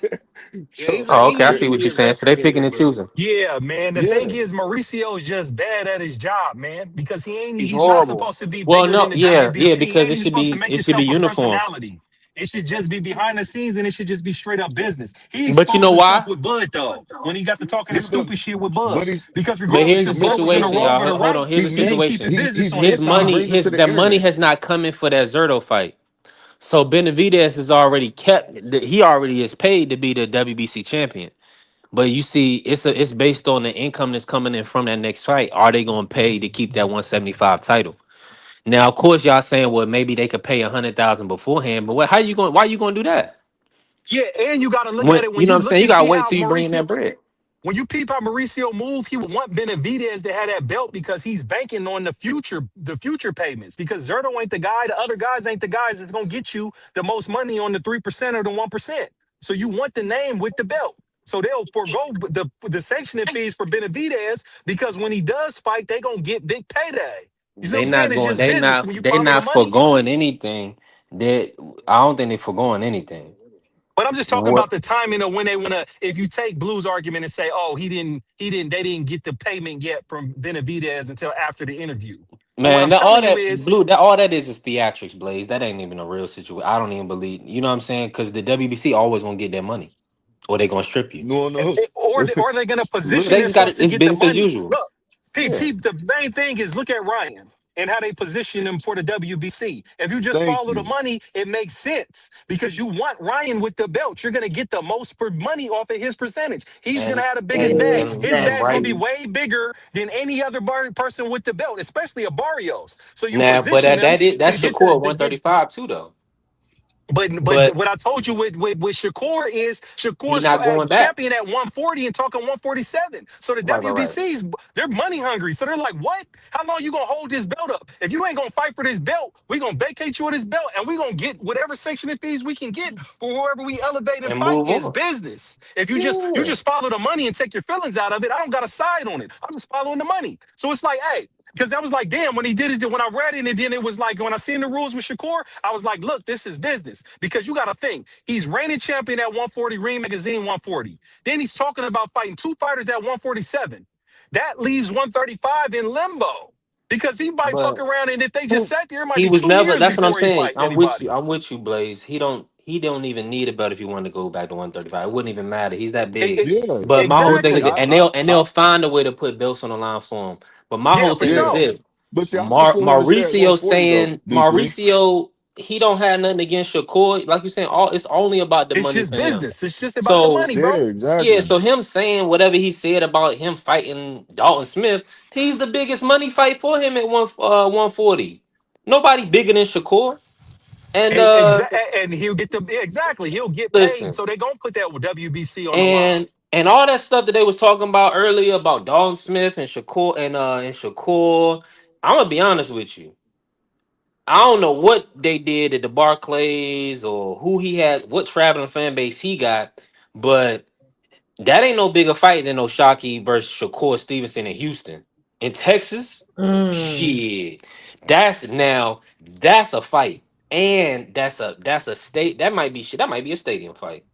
Yeah, So Oh, he okay. I needs see to what be you're saying. So they picking investigated, and bro. choosing. Yeah, man. The thing yeah, is, Mauricio is just bad at his job, man, because He's he's not horrible. supposed to be Well, bigger no, than the yeah, WBC, because and you're supposed to make it should be yourself a uniform. personality. It should just be behind the scenes, and it should just be straight up business. He But you exposed know himself why? with Bud though when he got to talking yeah, his stupid shit with Bud, but he's because But regardless here's the if Bud was in the situation, wrong y'all. or the Hold right, on. Here's the he situation. keeping business on His his he side. money, brings it to the the money internet. has not come in for that Zerto fight. So Benavidez is already he already is paid to be the WBC champion. But you see, it's based on the income that's coming in from that next fight. Are they gonna pay to keep that 175 title? Now, of course, y'all saying, well, maybe they could pay 100,000 beforehand. But how you going? Why you gonna do that? Yeah, and you got to look When at it you when know what you I'm look saying, you and gotta see wait how till you bring in Mauricio. that bread. When you peep how Mauricio move, he would want Benavidez to have that belt because he's banking on the future payments. Because Zerto ain't the guy, the other guys ain't the guys that's gonna get you the most money on the 3% or the 1%. So you want the name with the belt. So they'll forego the sanctioning fees for Benavidez because when he does fight, they gonna get big payday. You see what They I'm saying? not It's going. just business when you They follow the not money. foregoing anything. That I don't think they foregoing anything. But I'm just talking What about the timing of when they wanna. If you take Blue's argument and say, "Oh, they didn't get the payment yet from Benavidez until after the interview." But what man? I'm That all telling you that is, blue. That all that is theatrics, Blaze. That ain't even a real situation. I don't even believe. You know what I'm saying? Because the WBC always gonna get their money, or they gonna strip you. No, no. or they're gonna So position they just got themselves it. to It's get the business as money. usual. Look, Yeah. the main thing is look at Ryan and how they position him for the WBC. If you just Thank follow the you. money, it makes sense because you want Ryan with the belt. You're gonna get the most per money off of his percentage. He's gonna And have the biggest bag. His and bag's gonna be right way bigger than any other person with the belt, especially a Barrios. So you now, but position them to that's get Shakur the get 135 too, though. but But what I told you with Shakur is he Shakur's not going back. champion at 140 and talking 147. So the Right. WBC's they're money hungry. So they're like, what? How long you gonna hold this belt up? If you ain't gonna fight for this belt, we gonna vacate you of this belt and we gonna get whatever sanctioning fees we can get for whoever we elevate and And fight move is on. business. If you Yeah. just follow the money and take your feelings out of it, I don't got a side on it. I'm just following the money. So it's like, hey. Because I was like, damn, when he did it, when I read it, and then it was like, when I seen the rules with Shakur, I was like, look, this is business. Because you got to think, he's reigning champion at 140, Ring Magazine 140. Then he's talking about fighting two fighters at 147. That leaves 135 in limbo. Because he might fuck But around, and if they just who- sat there, it might he be was 2 never. years That's what I'm before he saying. fight anybody. I'm with you, Blaze. He don't even need a belt if you want to go back to 135. It wouldn't even matter. He's that It- big. it- Yeah. But my whole thing Listen, is, exactly. and I they'll find a way to put belts on the line for him. But my Yeah, whole for thing is yeah. sure. this: But see, I just want him to stay at Mauricio 140 though, saying D3. Mauricio he don't have nothing against Shakur. Like you saying, all it's only about the It's money just for him. business. It's just about the So money, Yeah, bro. yeah, exactly. so him saying whatever he said about him fighting Dalton Smith, he's the biggest money fight for him at 140. Nobody bigger than Shakur. And And he'll get the exactly. He'll get paid. listen, So they're gonna put that with WBC on the line. and all that stuff that they was talking about earlier about Dalton Smith and Shakur and Shakur, I'm gonna be honest with you. I don't know what they did at the Barclays or who he had, what traveling fan base he got, but that ain't no bigger fight than Oshaki versus Shakur Stevenson in Houston. In Texas, Mm. shit. That's a fight. And that's a state that might be shit. That might be a stadium fight.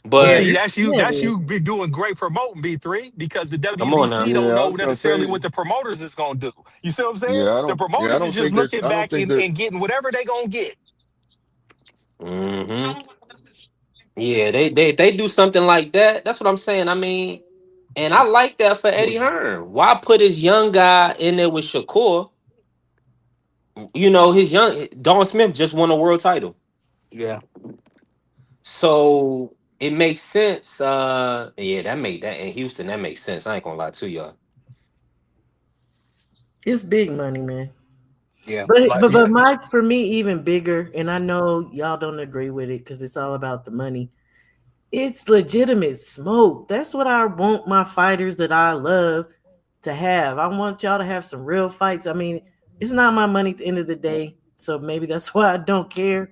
But Yeah, But see, that's you. yeah, it That's is. you be doing great promoting B3 because the come on now. WBC don't Yeah, I know was gonna necessarily say, what the promoters is gonna do. You see what I'm saying? yeah, The I promoters is don't just think there's looking I don't back think that and getting whatever they gonna get. Hmm. Yeah, they do something like that. That's what I'm saying. I mean, and I like that for Eddie Hearn. Why put his young guy in there with Shakur? You know, his young Don Smith just won a world title. Yeah. So it makes sense. Yeah, that made that in Houston, that makes sense. I ain't gonna lie to y'all. It's big money, man. Yeah. But Like but yeah, but my for me even bigger, and I know y'all don't agree with it because it's all about the money. It's legitimate smoke. That's what I want my fighters that I love to have. I want y'all to have some real fights. I mean, it's not my money at the end of the day, so maybe that's why I don't care.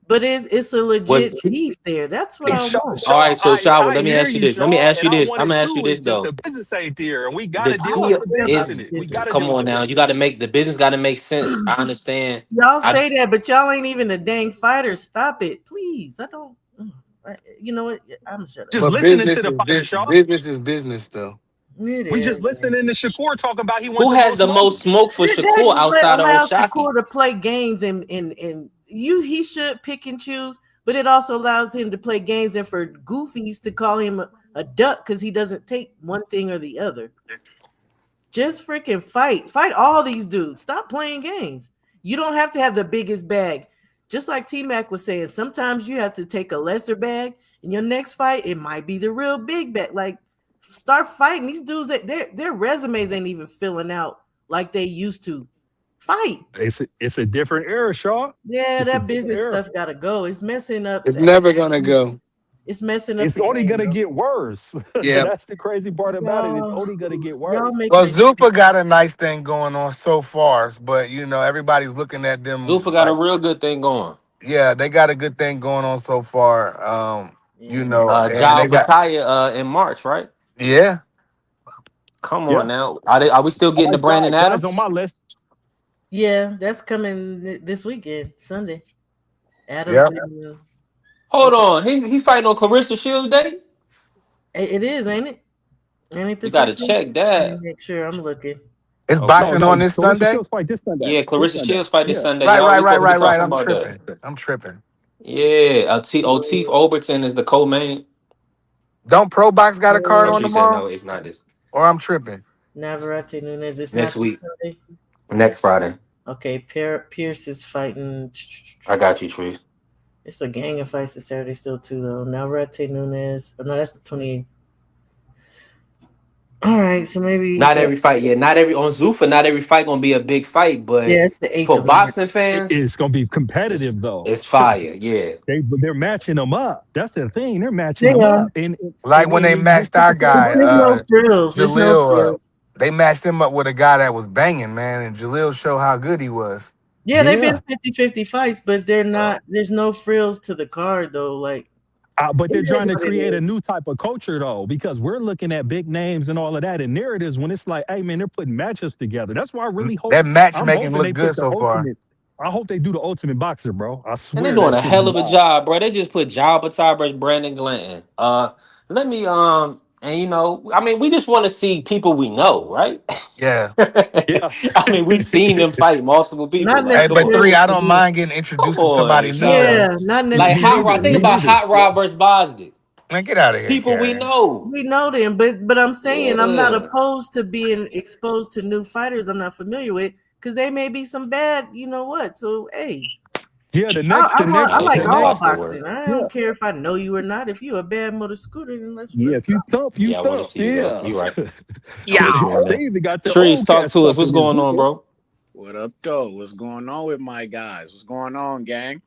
But it's a What legit beef there. That's what hey, I want. all Shaw, right, so Shaw, I let me hear ask you you, this. Let me Shaw, ask and you I this. want I'm it gonna ask you too. this It's just though. the business ain't there, and we The gotta I deal don't key, with the care business about is in the it. We business. gotta come deal with on the now. You gotta business. make the business gotta make sense. I understand. Y'all I say that, but y'all ain't even a dang fighter. Stop it, please. I don't. You know what? I'm shut up. Just But listening to the fighter, Shaw. business is business though. It We is. just listening to Shakur talk about he want who the has most the money. most smoke for Shakur That outside of allows Oshaki? Shakur to play games and he should pick and choose, but it also allows him to play games and for goofies to call him a duck because he doesn't take one thing or the other. Just freaking fight all these dudes. Stop playing games. You don't have to have the biggest bag. Just like T Mac was saying, sometimes you have to take a lesser bag. In your next fight, it might be the real big bag. Like, start fighting these dudes. That their resumes ain't even filling out like they used to. Fight. It's a different era, Shaw. Yeah, It's a that different business era. stuff gotta go. It's messing up It's the never gonna go. it's messing up It's the only game, gonna bro. get worse. Yeah. That's the crazy part about it. It's only gonna get Y'all worse. making Well, it. Zupa got a nice thing going on so far, but everybody's looking at them Zuffa got a like, real good thing going. yeah, they got a good thing going on so far. Yeah. And Ja they got retire in March, right? yeah, Come Yeah. on now. Are we still getting the Brandon Guys on Adams? my list. Yeah, that's coming this weekend, Sunday. Adams yeah. and Hold on. He fighting on Claressa Shields Day? it is, ain't it? Ain't it We this gotta weekend? check Let me that. make sure I'm looking. It's Okay. boxing No, on this Clarissa Sunday. Shields fight this Sunday. Yeah, This Claressa Sunday. Shields fight this Yeah. Sunday. Right, Y'all, right, we right, supposed to be right, right. talking I'm about that. tripping. I'm tripping. Yeah, Oteef Overton is the co-main. Don't Pro Box got a card Oh, on she said tomorrow? no, it's not this. Or I'm tripping. Navarrete Nunes. It's Next not this week, Sunday. next Friday. Okay, Pierce is fighting. I got you, Trees. It's a gang of fights this Saturday still too though. Navarrete Nunes. Oh, no, that's the 28th. All right, so maybe Not every fight, yeah. Not every on Zuffa, not every fight gonna be a big fight, but yeah, it's the 8th for of March. boxing fans, It's gonna be it's competitive though. it's fire, yeah. They're matching them up. That's the thing. They're matching They them are. up, and Like when they matched our guy, There's no frills. There's no Jalil. frills. They matched him up with a guy that was banging, man, and Jalil showed how good he was. Yeah, they've been 50-50 fights, but they're not. There's no frills to the card though. Like but it they're is trying to what it create is. a new type of culture though, because we're looking at big names and all of that and narratives when it's like, hey man, they're putting matches together. That's why I really hope. That I'm matchmaking hoping look they put good the so far. ultimate. I hope they do the ultimate boxer, bro. I And they're swear doing that a should be hell of a live. job, bro. They just put Jalbert versus Brandon Glanton. Let me and you know, I mean, we just want to see people we know, right? Yeah. Yeah. I mean, we've seen them fight multiple people. Not Like, Hey, come but on. three, necessarily I for don't me. mind getting Come introduced to on, somebody new Sean. though. Yeah, not Like Me Hot necessarily Rod. neither. for Think Me me. about neither. Hot Rod versus Bosdick. Man, get out of here, People we Karen. know. We know them, but I'm saying I'm not Yeah. opposed to being exposed to new fighters I'm not familiar with because they may be some bad, you know what? So hey, Yeah, the I next, want. I Hey, like good all boxing work. boxing. I yeah, don't care if I know you or not. If you a bad motor scooter, then let's yeah. If go. you thump, you Yeah, I want to thump. see you though. Yeah. You right. they, With you on Yow. they that. even got the Trees, old talk cats to us. What's thumping this going on, weekend. bro? What up, though? What's going on with my guys? What's going on, gang?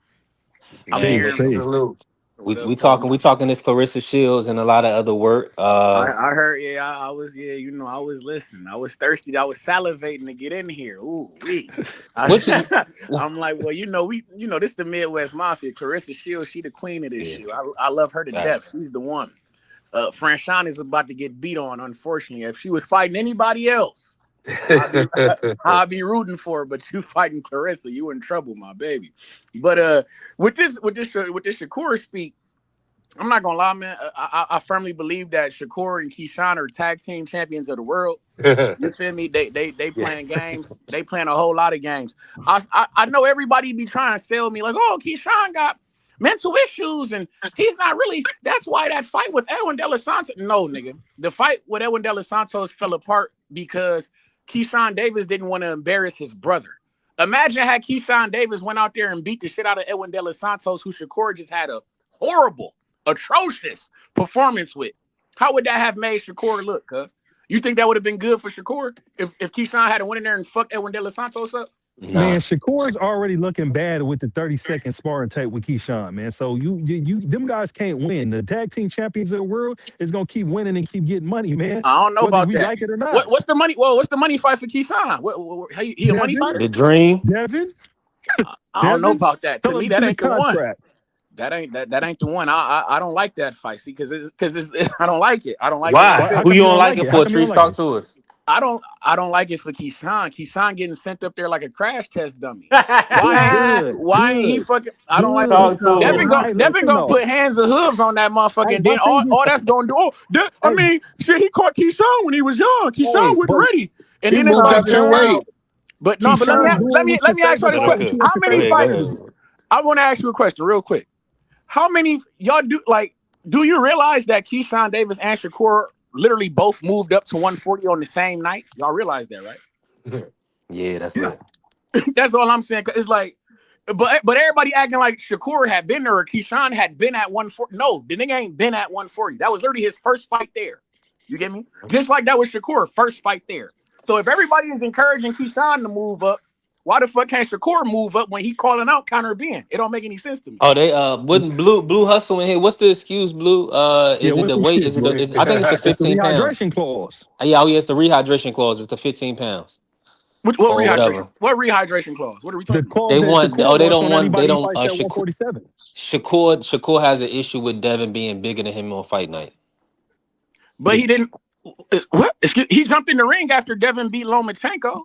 I'm Man, Peace, here. listen. peace. Salute. We What up, we though? talking we talking this Claressa Shields and a lot of other work. I heard, yeah, I was, yeah, I was listening. I was thirsty. I was salivating to get in here. Ooh, wee. what you I'm like, well, this the Midwest Mafia. Claressa Shields, she the queen of this yeah, shit. I love her to death. facts. She's the one. Franchon is about to get beat on, unfortunately. If she was fighting anybody else, I'll be rooting for her, but you fighting Claressa, you in trouble, my baby. But with this Shakur speak, I'm not gonna lie, man. I firmly believe that Shakur and Keyshawn are tag team champions of the world. You feel me? They Yeah. playing games. They playing a whole lot of games. I know everybody be trying to sell me like, oh, Keyshawn got mental issues and he's not really. That's why that fight with Edwin De Los Santos. No, nigga, the fight with Edwin De Los Santos fell apart because Keyshawn Davis didn't want to embarrass his brother. Imagine had Keyshawn Davis went out there and beat the shit out of Edwin De Los Santos, who Shakur just had a horrible, atrocious performance with. How would that have made Shakur look, cuz? You think that would have been good for Shakur if Keyshawn had to went in there and fucked Edwin De Los Santos up? Man, Nah. Shakur's already looking bad with the 30-second sparring tape with Keyshawn, man. So you them guys can't win. The tag team champions of the world is gonna keep winning and keep getting money, man. I don't know Whether about we that. like it or not. What's the money? Well, what's the money fight for Keyshawn? He a money Devin, fighter? The dream. Devin, I don't know Devin, about that. To tell me, him that to the ain't the one. contract. That ain't the one. I don't like that fight. See, because I don't like it. I don't like Why? it. How Who come you you don't don't like like it it? How for? come you don't Trees, like talk it? to us. I don't like it for Keyshawn. Keyshawn getting sent up there like a crash test dummy. Good, Why ain't he good, fucking? I don't like good. Talk it. to Hey, us. Devin listen gonna though. put hands and hooves on that motherfucker, Hey, and my then all, thing is, all that's gonna do. I hey, mean, shit, he caught Keyshawn when he was young. Keyshawn Hey, wasn't but ready, and he then it's moved like, up in Keyshawn, weight. but no, but Keyshawn doing what your let me ask you favorite this Go question. fighter ahead. can't How Go many say. ahead. Go fighters? ahead. I want to ask you a question real quick. How many y'all do you realize that Keyshawn Davis and Shakur literally both moved up to 140 on the same night? Y'all realize that, right? Yeah, that's Yeah. lit. That's all I'm saying. It's like, but everybody acting like Shakur had been there or Keyshawn had been at 140. No, the nigga ain't been at 140. That was literally his first fight there. You get me? Just like that was Shakur, first fight there. So if everybody is encouraging Keyshawn to move up, why the fuck can't Shakur move up when he calling out counter Ben? It don't make any sense to me. Oh, they wouldn't Blue Hustle in here. What's the excuse, Blue? Yeah, Is it what's the the weight? excuse, Is it? I think it's the It's the 15 pounds. rehydration clause. Yeah, oh yeah, it's the rehydration clause. It's the 15 pounds. What or rehydration? whatever. What rehydration clause? What are we The talking about? clause They that want. Shakur Oh, they wants don't on want. They anybody he don't. fights at Shakur 147. Shakur has an issue with Devin being bigger than him on fight night. But he didn't. What? Excuse, he jumped in the ring after Devin beat Lomachenko.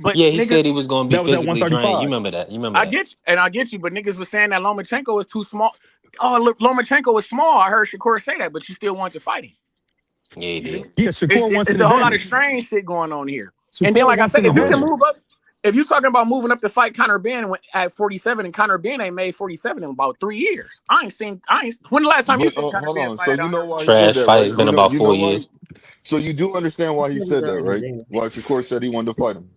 But Yeah, he niggas, said he was going to be That was at physically drained. You 135. remember that? You remember I that? get you, and I get you. But niggas was saying that Lomachenko was too small. Oh, look, Lomachenko was small. I heard Shakur say that, but you still want to fight him. Yeah, he did. Yeah, Shakur wants It's an a whole lot of advantage. strange shit going on here. Shakur And then, like I wants said, an if you can advantage. move up, if you're talking about moving up to fight Conor Ben at 47, and Conor Ben ain't made 47 in about 3 years. When the last time you But seen Conor hold Ben on. fight So at you know why he 147? said Trash that, fight. right? It's been about You 4 know why. years. So you do understand why he said that, right? Why Shakur said he wanted to fight him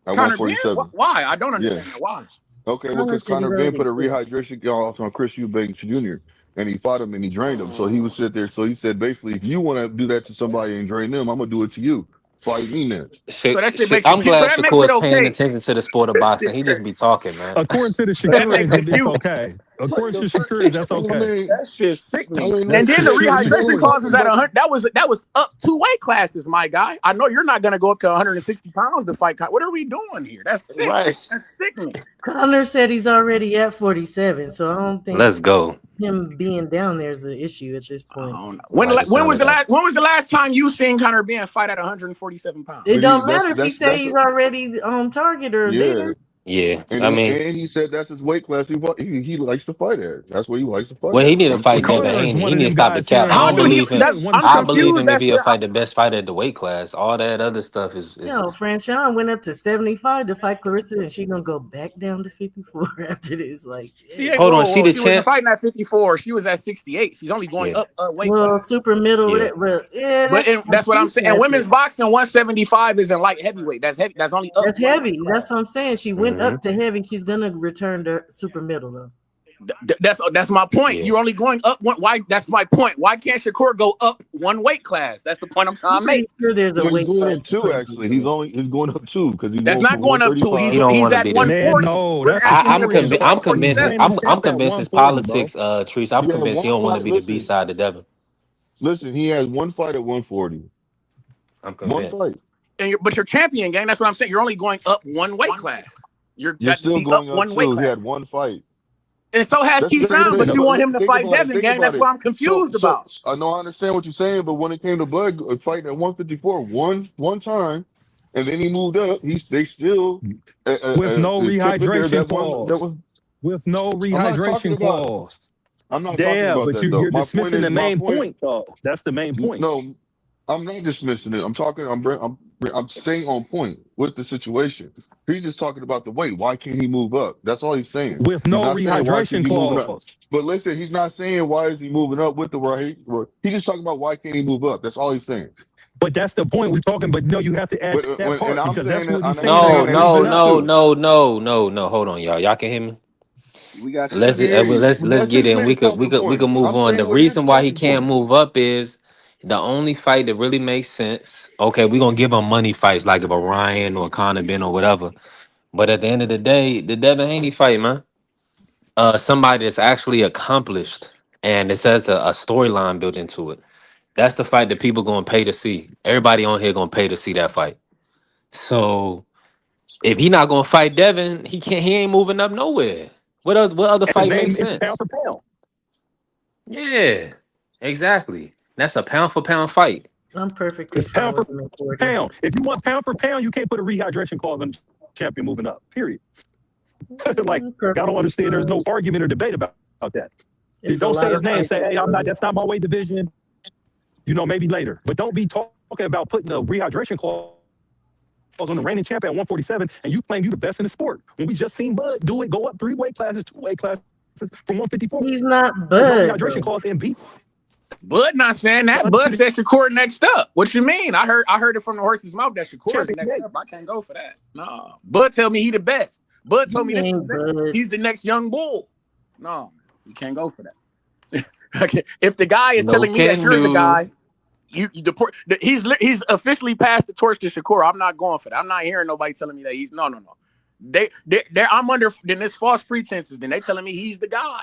at Conor Ben? 147. Why? I don't Yeah. understand that. Why? Okay, well, Connor because said he's Conor Ben already put a good. rehydration clause on Chris Eubanks Jr. and he fought him and he drained him. So he would sit there. So he said, basically, if you want to do that to somebody and drain them, I'm gonna do it to you. Fight me then. So that shit makes I'm it. So glad that makes Shakur it is paying okay. attention to the sport of boxing. He just be talking, man. According to the So that makes Shakurians, it it's cute. okay. According to The fuck? Shakurians, that's I okay. mean, That shit's sickening. And That's then the you know rehydration what? clause was at But 100. That was up 2 weight classes, my guy. I know you're not gonna go up to 160 pounds to fight. What are we doing here? That's sick. Right. That's sickening. Connor said he's already at 47, so I don't think Let's go. him being down there is an issue at this point. When Like the sound was of the that. last time you seen Conor Ben fight at 147 pounds? It but don't that's matter if he say he's already on target or yeah. there. Yeah, And I mean, he said that's his weight class. He likes to fight at. That's what he likes to fight well, he at. need to fight Devin Connor is Haney. one He of need to them stop the guys here cap. in I How don't do he? believe him. Connor wants I'm I to believe confused him if as he'll to fight the best fighter at the weight class. All that other stuff is No, Franchon went up to 75 to fight Claressa, and she gonna go back down to 54 after this. Like, she ain't. hold on. She the She wasn't champ. fighting at 54. She was at 68. She's only going Yeah, up weight well, class. super middle, yeah. whatever. Yeah, But that's what I'm saying. And women's boxing 175 is in light heavyweight. That's heavy. That's only up That's one heavy. weight class. That's what I'm saying. She went up to heavy. She's gonna return to super middle though. That's my point. Yeah. You're only going up one. Why? That's my point. Why can't Shakur go up one weight class? That's the point I'm trying to make. Sure, there's a Well, he's weight going class. up two actually. He's going up two because he's That's going not from going up to. 135. He don't He's want to at be there. Man, 140. no, We're that's asking him I'm to Shakur. get convinced. to I'm He's convinced. 147. claiming I'm champ at convinced his 140, bro. politics, Trees. I'm He had convinced he one don't want to fight. be the B side to Devin. Listen. He has one fight at 140. I'm One convinced. fight. But you're champion, gang. That's what I'm saying. You're only going up one weight class. You're You're got to still be up going up one weight two. He class. had one fight. And so has That's the Keyshawn, but thing. you want him to Think fight about it. Devin, Think gang. about That's what it. I'm confused about. I know I understand what you're saying, but when it came to Bud fighting at 154 one time, and then he moved up, they still With no kept it there. rehydration That clause. was. With no I'm not talking rehydration about. clause. I'm not talking Yeah, about but that though. you're My point dismissing is the main point, though. That's the main point. No, I'm not dismissing it. I'm staying on point with the situation. He's just talking about the weight. Why can't he move up? That's all he's saying. With He's no not saying why is he rehydration moving up. clause. But listen, he's not saying why is he moving up with the right. He's just talking about why can't he move up. That's all he's saying. But that's the point we're talking. But no, you have to add But that part and I'm because saying that's what he's that, saying I'm that No, saying he's that he's no, moving up no, to. no, no, no, no. Hold on, y'all. Y'all can hear me. We got you. Let's I can hear you. let's Let get this in. man talk We the could point. move I'm on. The staying with his reason why he talking can't point. move up is the only fight that really makes sense. Okay, we're gonna give him money fights like if a Ryan or Conor Ben or whatever. But at the end of the day, the Devin Haney fight, man. Somebody that's actually accomplished and it says a storyline built into it. That's the fight that people gonna pay to see. Everybody on here gonna pay to see that fight. So if he not gonna fight Devin, he ain't moving up nowhere. What other And his fight name makes is pound sense? for pound. Yeah, exactly. That's a pound for pound fight. I'm perfectly It's fine pound with for him at 40. pound. If you want pound for pound, you can't put a rehydration clause on champion moving up. Period. Like, I don't understand. There's no argument or debate about that. It's a Don't say lot his of name. fights. Say, hey, that's not my weight division. Maybe later. But don't be talking about putting a rehydration clause on the reigning champ at 147 and you claim you the best in the sport. When we just seen Bud do it, go up 3 weight classes, 2 weight classes from 154. He's not No Bud. rehydration clause and beat. Bud not saying that. Bud said Shakur next up. What you mean? I heard it from the horse's mouth that Shakur is next up. I can't go for that. No. Bud tell me he the best. Bud told me this is the best. He's the next young bull. No, you can't go for that. Okay. If the guy is telling me that you're the guy, you deport. He's officially passed the torch to Shakur. I'm not going for that. I'm not hearing nobody telling me that he's no. I'm under then this false pretenses. Then they telling me he's the guy.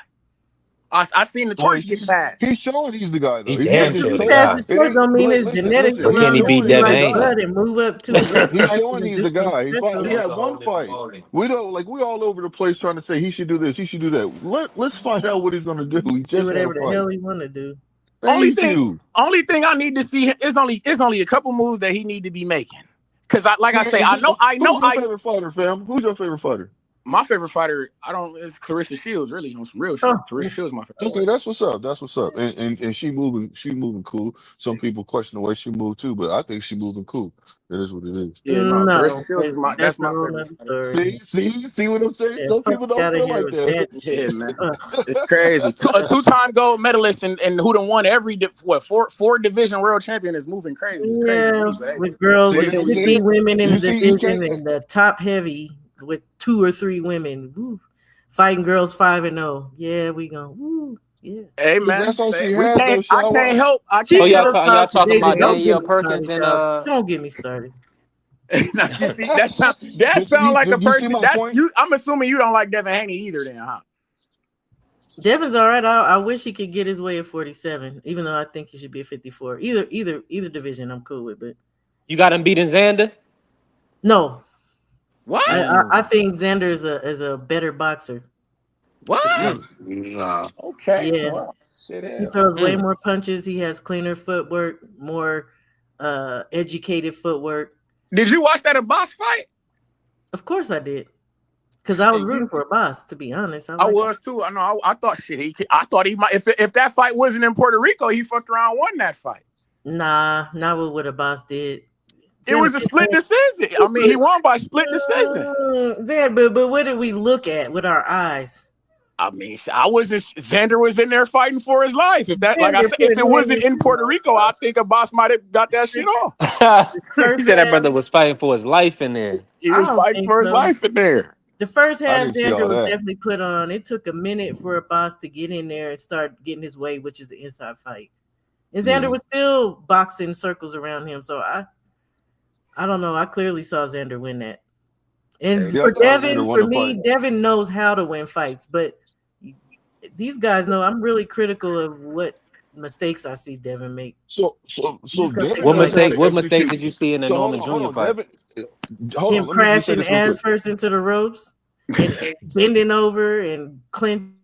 I seen the Well, torch get passed. he's showing he's the guy He though. He Yeah, damn just sure He the showed passed guy. the it. torch Ain't don't mean like his genetics But can allow he him beat to be Devin like Haney? Bud and move up to elite. He's Like, showing he's the guy. He special. had one fight. We don't like we all over the place trying to say he should do this, he should do that. Let's find out what he's gonna do. He Do just had a whatever the fight. hell he want to do. Only Thank thing, you. only thing I need to see is only a couple moves that he need to be making. Cause I say, Who's your favorite fighter, fam? Who's your favorite fighter? my favorite fighter, it's Claressa Shields, really, on some real shit. Claressa Shields is my favorite Okay, fighter. that's what's up. That's what's up. And she moving cool. Some people question the way she moved too, but I think she moving cool. It is what it is. Yeah, no, No, Claressa Shields is that's my a whole favorite nother fighter. story. See what I'm saying? Yeah, Some fuck people don't out of feel here like with that. that shit. Yeah, man. It's crazy. A two-time gold medalist and who done won every four division world champion is moving crazy. It's crazy to Yeah, me, but hey, with girls what and can we 50 do? women in You the see, you division can't. and the top heavy with 2 or 3 women. Woo. Fighting girls 5-0. Yeah, we going. Woo. Yeah. Hey man, That's all she we has can't. though, I Shawa. can't help. She Oh, could have y'all lost to talking David. about Don't get Danielle me Perkins started, and y'all. Don't get me started. Now, you see, that sound like a You see person. my That's point? you. I'm assuming you don't like Devin Haney either, then, huh? Devin's all right. I wish he could get his way at 47, even though I think he should be at 54. Either division I'm cool with, but you got him beating Xander? no. What? I think Xander is a better boxer. What? No. Okay. Yeah. Well, shit. He throws way more punches. He has cleaner footwork, more educated footwork. Did you watch that box fight? Of course I did. Because I was rooting for a boss, to be honest. I was too. I know. I thought shit. I thought he might. If that fight wasn't in Puerto Rico, he fucked around and won that fight. Nah, not with what a boss did. It was a split decision. I mean, he won by split decision. But what did we look at with our eyes? I mean, Xander was in there fighting for his life. If that, like I said, if it wasn't in Puerto Rico, I think a boss might have got that shit off. He said that brother was fighting for his life in there. He was fighting for his life in there. The first I half, didn't see Xander all was that. definitely put on. It took a minute for a boss to get in there and start getting his way, which is the inside fight. And Xander was still boxing circles around him. So I don't know. I clearly saw Xander win that. And Yeah, for I thought Xander Devin, won for the me, fight. Devin knows how to win fights. But these guys know I'm really critical of what mistakes I see Devin make. So Devin What knows how to mistakes execute. did you see in the So Norman Jr. fight? Devin, hold Him on, let me just say crashing this real ass quick. first into the ropes and bending over and clenching.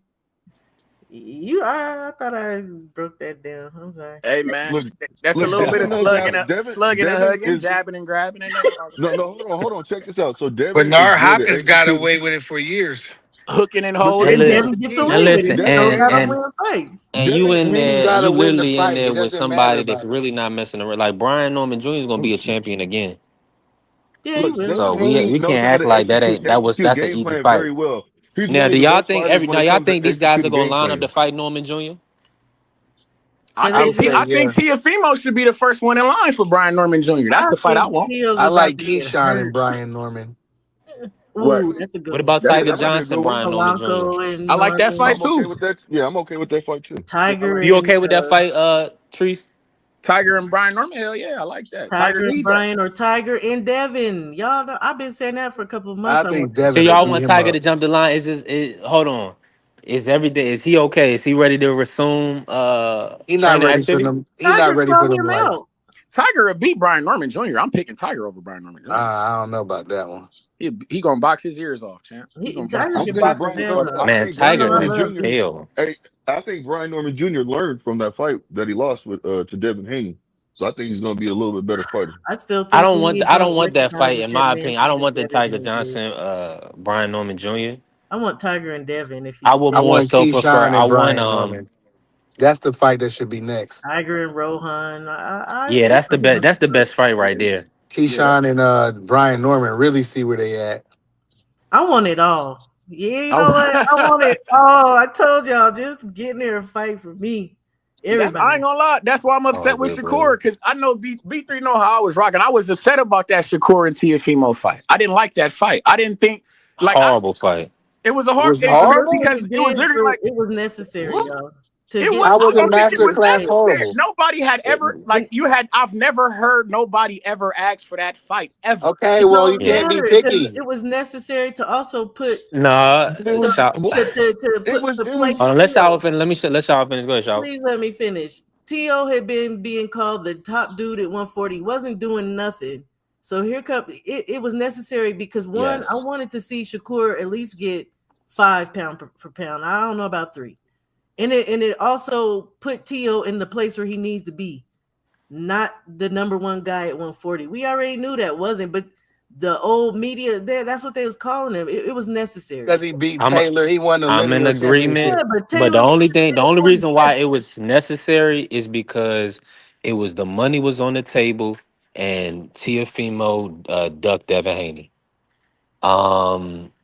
I thought I broke that down. I'm sorry. Hey man, Look, that's a little bit Devin of knows how. slugging and Devin hugging, is jabbing and grabbing. And no. Hold on. Check this out. So Devin is Bernard good at Hopkins got executing. away with it for years. hooking and But holding. And And check this listen, Devin out. gets and away with listen, it. He knows and how to and win fights. and you Devin in He's there, got and to you win the literally in fight. there It with doesn't matter somebody that's about it. really not messing around. Like Brian Norman Jr. is gonna be a champion again. Yeah, he Look, will. So Devin Haney we knows can't how act to like execute that's an game easy plan fight. very well. He's Now, one do of the y'all best think fighters when it comes to these guys are executing gonna game line up to plans. fight Norman Jr.? Say that again. I think Tiafimo should be the first one in line for Brian Norman Jr. That's the fight I think want. Teal's I about like to get Keyshawn and hurt. Brian Norman. What? Ooh, that's a good What one. about Tiger That might be a good Johnson, one. Brian Norman Jr.? Polanco and I like that Norman, fight I'm okay too. with that. Yeah, I'm okay with that fight too. Tiger You and okay with that fight, Treese? Tiger and Brian Norman. Hell yeah, I like that. Tiger Tiger and need that. Brian or Tiger and Devin. Y'all know I've been saying that for a couple of I months. I think want So Devin will y'all beat want him Tiger up. to jump the line? Hold on. Is everything? Is he okay? Is he ready to resume He's not training ready for activity? them. He's not Tiger ready throw for them him lights. out. Tiger will beat Brian Norman Jr. I'm picking Tiger over Brian Norman Jr. I don't know about that one. He gonna box his ears off, champ. He gonna box. Tiger I can think box his Brian ass Norman. off. I Man, think Y'all Brian know Tiger I Norman is love Jr. him. hell. Hey, I think Brian Norman Jr. learned from that fight that he lost with to Devin Haney. So I think he's going to be a little bit better fighter. I still think we need I to don't want that recognize fight what in that my man opinion. can I don't do want the better Tiger than he did. Johnson, Brian Norman Jr. I want Tiger and Devin if I he would I more want so prefer. Keyshawn I and want Brian Norman. That's the fight that should be next. Tiger and Rohan. yeah, that's the best. That's the best fight right there. Keyshawn and Brian Norman really see where they at. I want it all. Yeah, you know what? I want it all. I told y'all, just get in there and fight for me. I Everybody. ain't gonna lie. That's why I'm upset with Shakur, because I know B3 know how I was rocking. I was upset about that Shakur and Tiafimo fight. I didn't like that fight. I didn't think Horrible fight. it was a It was horrible horrible because it was literally like it was necessary, y'all. to It get. was. How I was a don't think it master was class necessary. horrible? Nobody had ever like And you had. I've never heard nobody ever ask for that fight ever. Okay, it well, you don't Yeah. can't be matter because picky. it was necessary to also put Nah, It was shout. well, to it place was Hold on, let y'all T.O. finish. Let y'all finish. Go ahead, y'all. Please let me finish. T.O. had been being called the top dude at 140. He wasn't doing nothing. So here come it was necessary because one, I Yes. wanted to see Shakur at least get 5 pound per pound. I don't know about 3. And it also put T.O. in the place where he needs to be, not the number one guy at 140. We already knew that wasn't, but the old media there, that's what they was calling him. It was necessary. Because he beat I'm Taylor, he won the I'm in lineal agreement, Yeah, championship. but but Taylor was the at only reason why 47. it was necessary is because it was the money was on the table and Tiafimo ducked Devin Haney.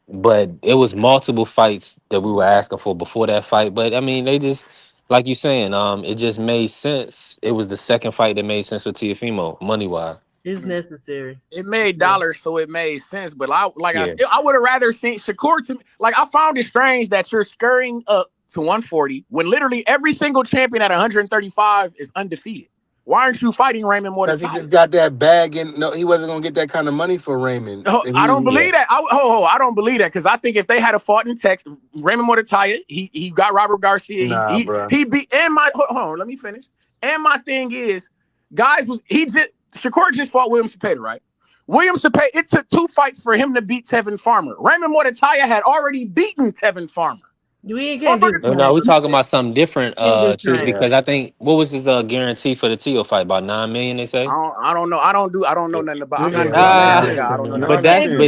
But it was multiple fights that we were asking for before that fight. But I mean, they just like you saying, it just made sense. It was the second fight that made sense for Tiafimo, money wise. It's necessary. It made Yeah. dollars, so it made sense. But I Yeah. would have rather seen Shakur to like. I found it strange that you're scurrying up to 140 when literally every single champion at 135 is undefeated. Why aren't you fighting Raymond Because he Mordecai? just got that bag, and no, he wasn't gonna get that kind of money for Raymond. Oh, If I he don't was, Yeah. believe that. I don't believe that because I think if they had a fought in Texas, Raymond Mordecai, he got Robert Garcia. nah, bro. He beat. And my hold on, let me finish. And my thing is, guys, Shakur just fought William Cepeda, right? William Cepeda. It took 2 fights for him to beat Tevin Farmer. Raymond Mordecai had already beaten Tevin Farmer. We can't do the No, no, triangle. we talking about something different, Can't do Trees, triangle. because I think what was his guarantee for the Tio fight? About 9 million, they say. I don't know. I don't know nothing about. I'm not yeah, an it was MMA nine kind of or guy. I Ah, don't know nine nothing but or about that's that. Can't do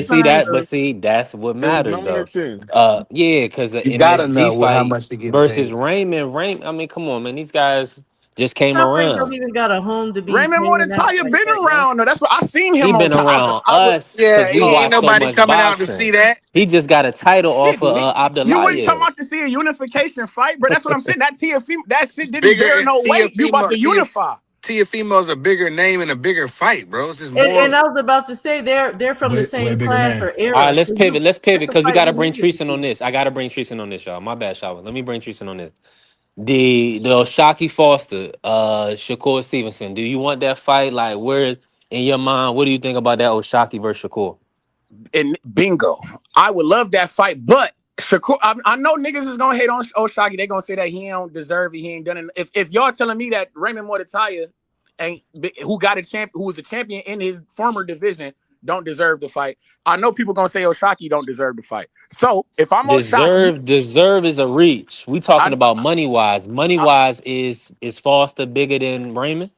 but ten. see triangle. that's what It was matters 9 or though. 10. Yeah, because the You gotta MSG know how fight much they getting versus paid. Raymond. I mean, come on, man, these guys just came Top Rank don't around. even got a home to be Raymond hanging out Mordecai like been that, yo. around. No, that's what I seen He him on been top. around I would. us because Yeah, we ain't watch so nobody much coming out to boxing. see that. He just got a title Shit, off of you wouldn't come Abdullah. out to see a unification fight, but that's what I'm saying. That that shit It's didn't bear bigger. no weight. You about to Tia unify. Tiafimo's a bigger name and a bigger fight, bro. It's just And more. I was about to say they're from the Way same bigger class name. or All era. right, let's So pivot. Let's pivot that's a because we fight got to we bring needed to Treason on see. this. I got to bring Treason on this, y'all. My bad, Shava. Let me bring Treason on this. The Oshaki Foster, Shakur Stevenson. Do you want that fight? Like, where in your mind? What do you think about that Oshaki versus Shakur? And bingo, I would love that fight, but Shakur, I know niggas is gonna hate on Oshagi. They gonna say that he don't deserve it. He ain't done it. If y'all telling me that Raymond Mordecai ain't who got a champ, who was a champion in his former division, don't deserve the fight. I know people gonna say Oshaki don't deserve the fight. So if I'm Oshaki, Deserve is a reach. We talking I about money wise. Money I, wise is Foster bigger than Raymond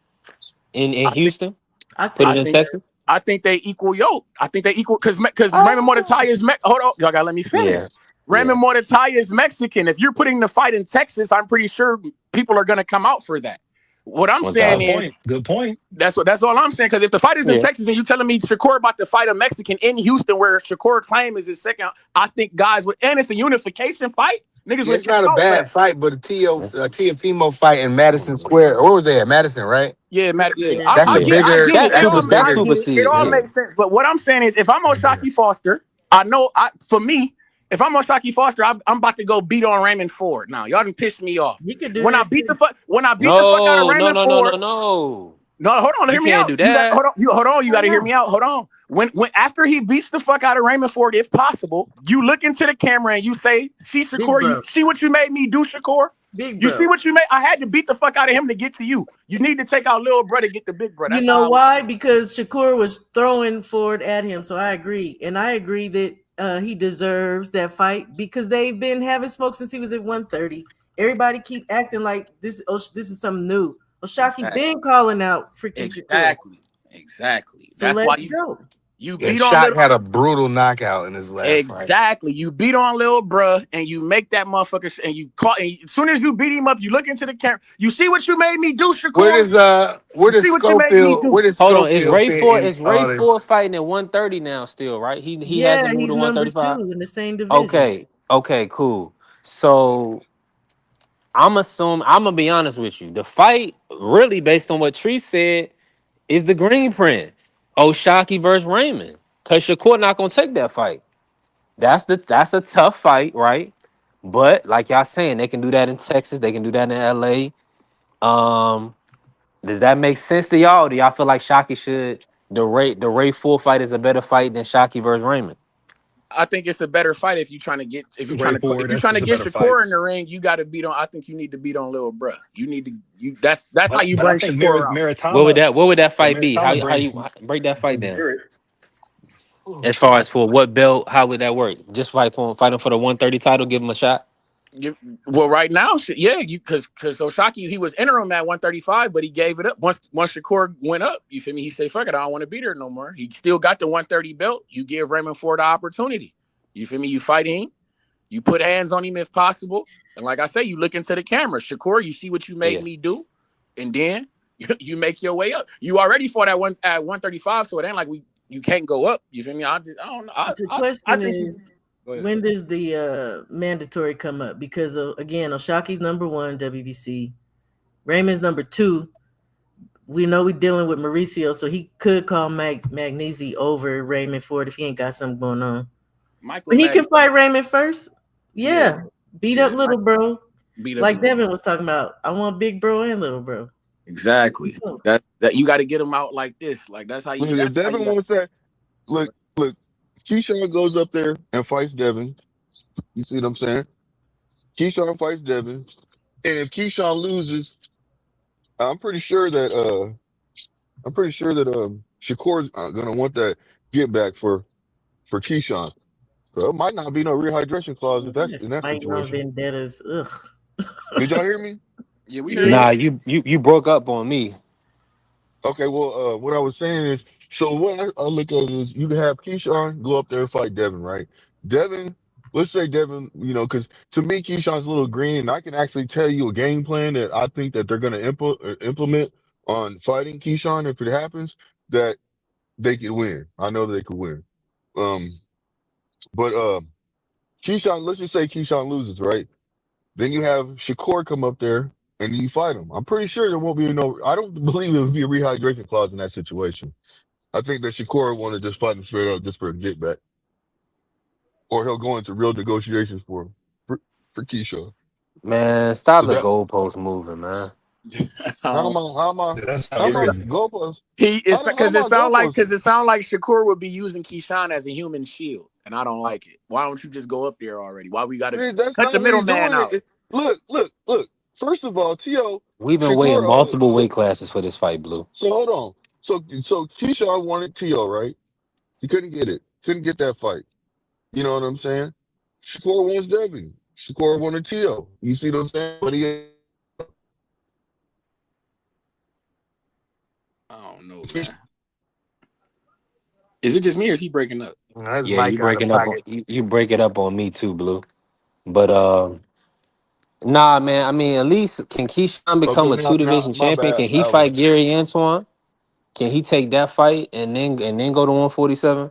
in I think Houston? I Put say it I in think Texas. I think they equal yoke. I think they equal because Raymond Mordecai oh is hold on, y'all gotta let me finish. Yeah, yeah. Raymond Mordecai is Mexican. If you're putting the fight in Texas, I'm pretty sure people are gonna come out for that. What I'm One saying Good thousand. is point. Good point. that's all I'm saying. Because if the fight is in Yeah. Texas and you telling me Shakur about to fight a Mexican in Houston, where Shakur claim is his second, I think guys would, and it's a unification fight. Niggas Yeah, would it's check not a out for bad that. fight, but a Tiafimo fight in Madison Square. Where was they at? Madison, right? Yeah, Matt. Yeah, yeah. That's a Yeah. I bigger. get it. That's It That's a all, super. That's I bigger. super get it. It seed. all Yeah. makes sense. But what I'm saying is, if I'm Way bigger. Oshaki Foster, I know. For me, if I'm Oshaki Foster, I'm about to go beat on Raymond Ford. Now, y'all done pissed me off. You could do When I that beat the too. fuck, when I beat the fuck out of No, no, Raymond no, no, no, Ford. no. No, hold on, You hear me can't out. do You got that. hold on. You Why got to hear not? me out. Hold on. When after he beats the fuck out of Raymond Ford, if possible, you look into the camera and you say, "See Big Shakur, you bro. see what you made me do, Shakur. Big You bro. see what you made. I had to beat the fuck out of him to get to you. You need to take out little brother, get the big brother. You That's know how I would why? see it. Because Shakur was throwing Ford at him. So I agree. And I agree that he deserves that fight because they've been having smoke since he was at 130. Everybody keep acting like this is something new. Oshaki Exactly. been calling out freaking Shakur. Exactly. So That's let's why go. you Yeah, beat on Shaq little. had a brutal knockout in his last fight. Exactly. You beat on little bruh and you make that motherfucker and you call and as soon as you beat him up, you look into the camera. You see what you made me do, Where Shakur? does You see what you made me do. Hold on. Schofield fit in Is all Ray this? Ford fighting at 130 now still, right? He Yeah, hasn't moved he's to number 135. 2 in the same division. Okay. Okay, cool. So I'm gonna be honest with you. The fight, really based on what Tree said, is the green print. Oshaki versus Raymond. Cause Shakur not gonna take that fight. That's a tough fight, right? But like y'all saying, they can do that in Texas. They can do that in LA. Does that make sense to y'all? Do y'all feel like Shockey should the Ray 4 fight is a better fight than Shockey versus Raymond? I think it's a better fight if you're trying to get Ray Ford, that's just a get better fight. Shakur in the ring. You got to beat on. I think you need to beat on Lil Bruh. You need to. That's how you But I bring think Shakur out. What would that fight be? Maritama How you brings break that fight down? Barrett. As far as for what belt, how would that work? Just fight him for the 130 title, give him a shot. Well, right now, yeah, because Shockey, he was interim at 135, but he gave it up once Shakur went up. You feel me? He said, "Fuck it, I don't want to beat her no more." He still got the 130 belt. You give Raymond Ford the opportunity. You feel me? You fight him. You put hands on him if possible, and like I say, you look into the camera. Shakur, you see what you made me do, and then you make your way up. You already fought at 135, so it ain't like you can't go up. You feel me? I don't know. The question is, Go when does the mandatory come up? Because again, Oshaki's number 1 WBC, Raymond's number 2. We know we're dealing with Mauricio, so he could call Magnesi over Raymond Ford if he ain't got something going on. But he can fight Raymond first. Yeah. Beat up little bro. Like Devin was talking about. I want big bro and little bro. Exactly. That you got to get him out like this. Like that's how you. Look, if Devin wants that, look, Keyshawn goes up there and fights Devin. You see what I'm saying? Keyshawn fights Devin, and if Keyshawn loses, I'm pretty sure that Shakur's gonna want that get back for Keyshawn. So it might not be no rehydration clause if that's in that Fighting on situation. vendettas. Ugh. Did y'all hear me? Yeah, we heard Nah, you broke up on me. Okay, well, what I was saying is, so what I look at is you can have Keyshawn go up there and fight Devin, right? Devin, let's say Devin, because to me, Keyshawn's a little green, and I can actually tell you a game plan that I think that they're going to implement on fighting Keyshawn if it happens, that they could win. I know that they could win. But Keyshawn, let's just say Keyshawn loses, right? Then you have Shakur come up there and you fight him. I'm pretty sure there won't be I don't believe there would be a rehydration clause in that situation. I think that Shakur want to just fight him straight up just for a get back. Or he'll go into real negotiations for Keyshawn. Man, stop So the that, goalpost moving, man. how am I That's goalposts? Because it sound like Shakur would be using Keyshawn as a human shield, and I don't like it. Why don't you just go up there already? Why we got to cut the middleman out? Look. First of all, T.O. We've been waiting multiple weight classes for this fight, Blue. So hold on. So Keyshawn wanted T.O., right? He couldn't get it. Couldn't get that fight. You know what I'm saying? Shakur wants Devin. Shakur wanted T.O. You see what I'm saying? But I don't know, man. Is it just me or is he breaking up? Yeah, you breaking up. You break it up on me too, Blue. But nah, man. I mean, at least can Keyshawn become a now, 2-division my champion? bad. Can he fight Gary Antoine? Can he take that fight and then go to 147?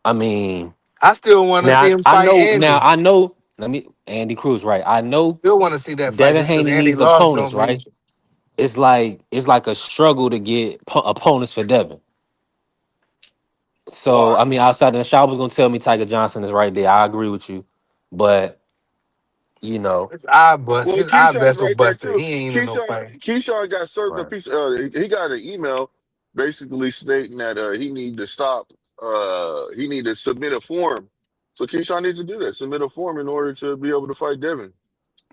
I mean, I still want to see him fight Andy. I know. Andy Cruz, right? I know. Still want to see that fight Devin just because Haney Andy needs lost. opponents, right? It's like a struggle to get opponents for Devin. So I mean, outside of the shop was gonna tell me Tiger Johnson is right there. I agree with you, but his eye bust, Well, his eye Keyshawn's vessel right there busted. too. He ain't in no fight. Keyshawn got served a right. piece. He got an email basically stating that he need to stop. He need to submit a form. So Keyshawn needs to do that. Submit a form in order to be able to fight Devin.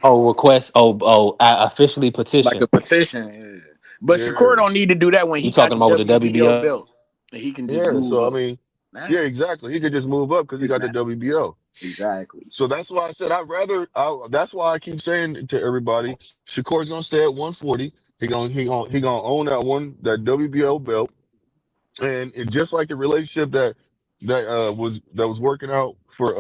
Request. Officially petition. Like a petition. Yeah. But Yeah. Shakur don't need to do that when You he got talking the about with the WBO WBO? belt. And he can just Yeah. move So up. I mean, yeah, exactly. He could just move up because he got the WBO. Exactly. So that's why I said that's why I keep saying to everybody, Shakur's gonna stay at 140. He gonna own that WBO belt. And just like the relationship that was working out for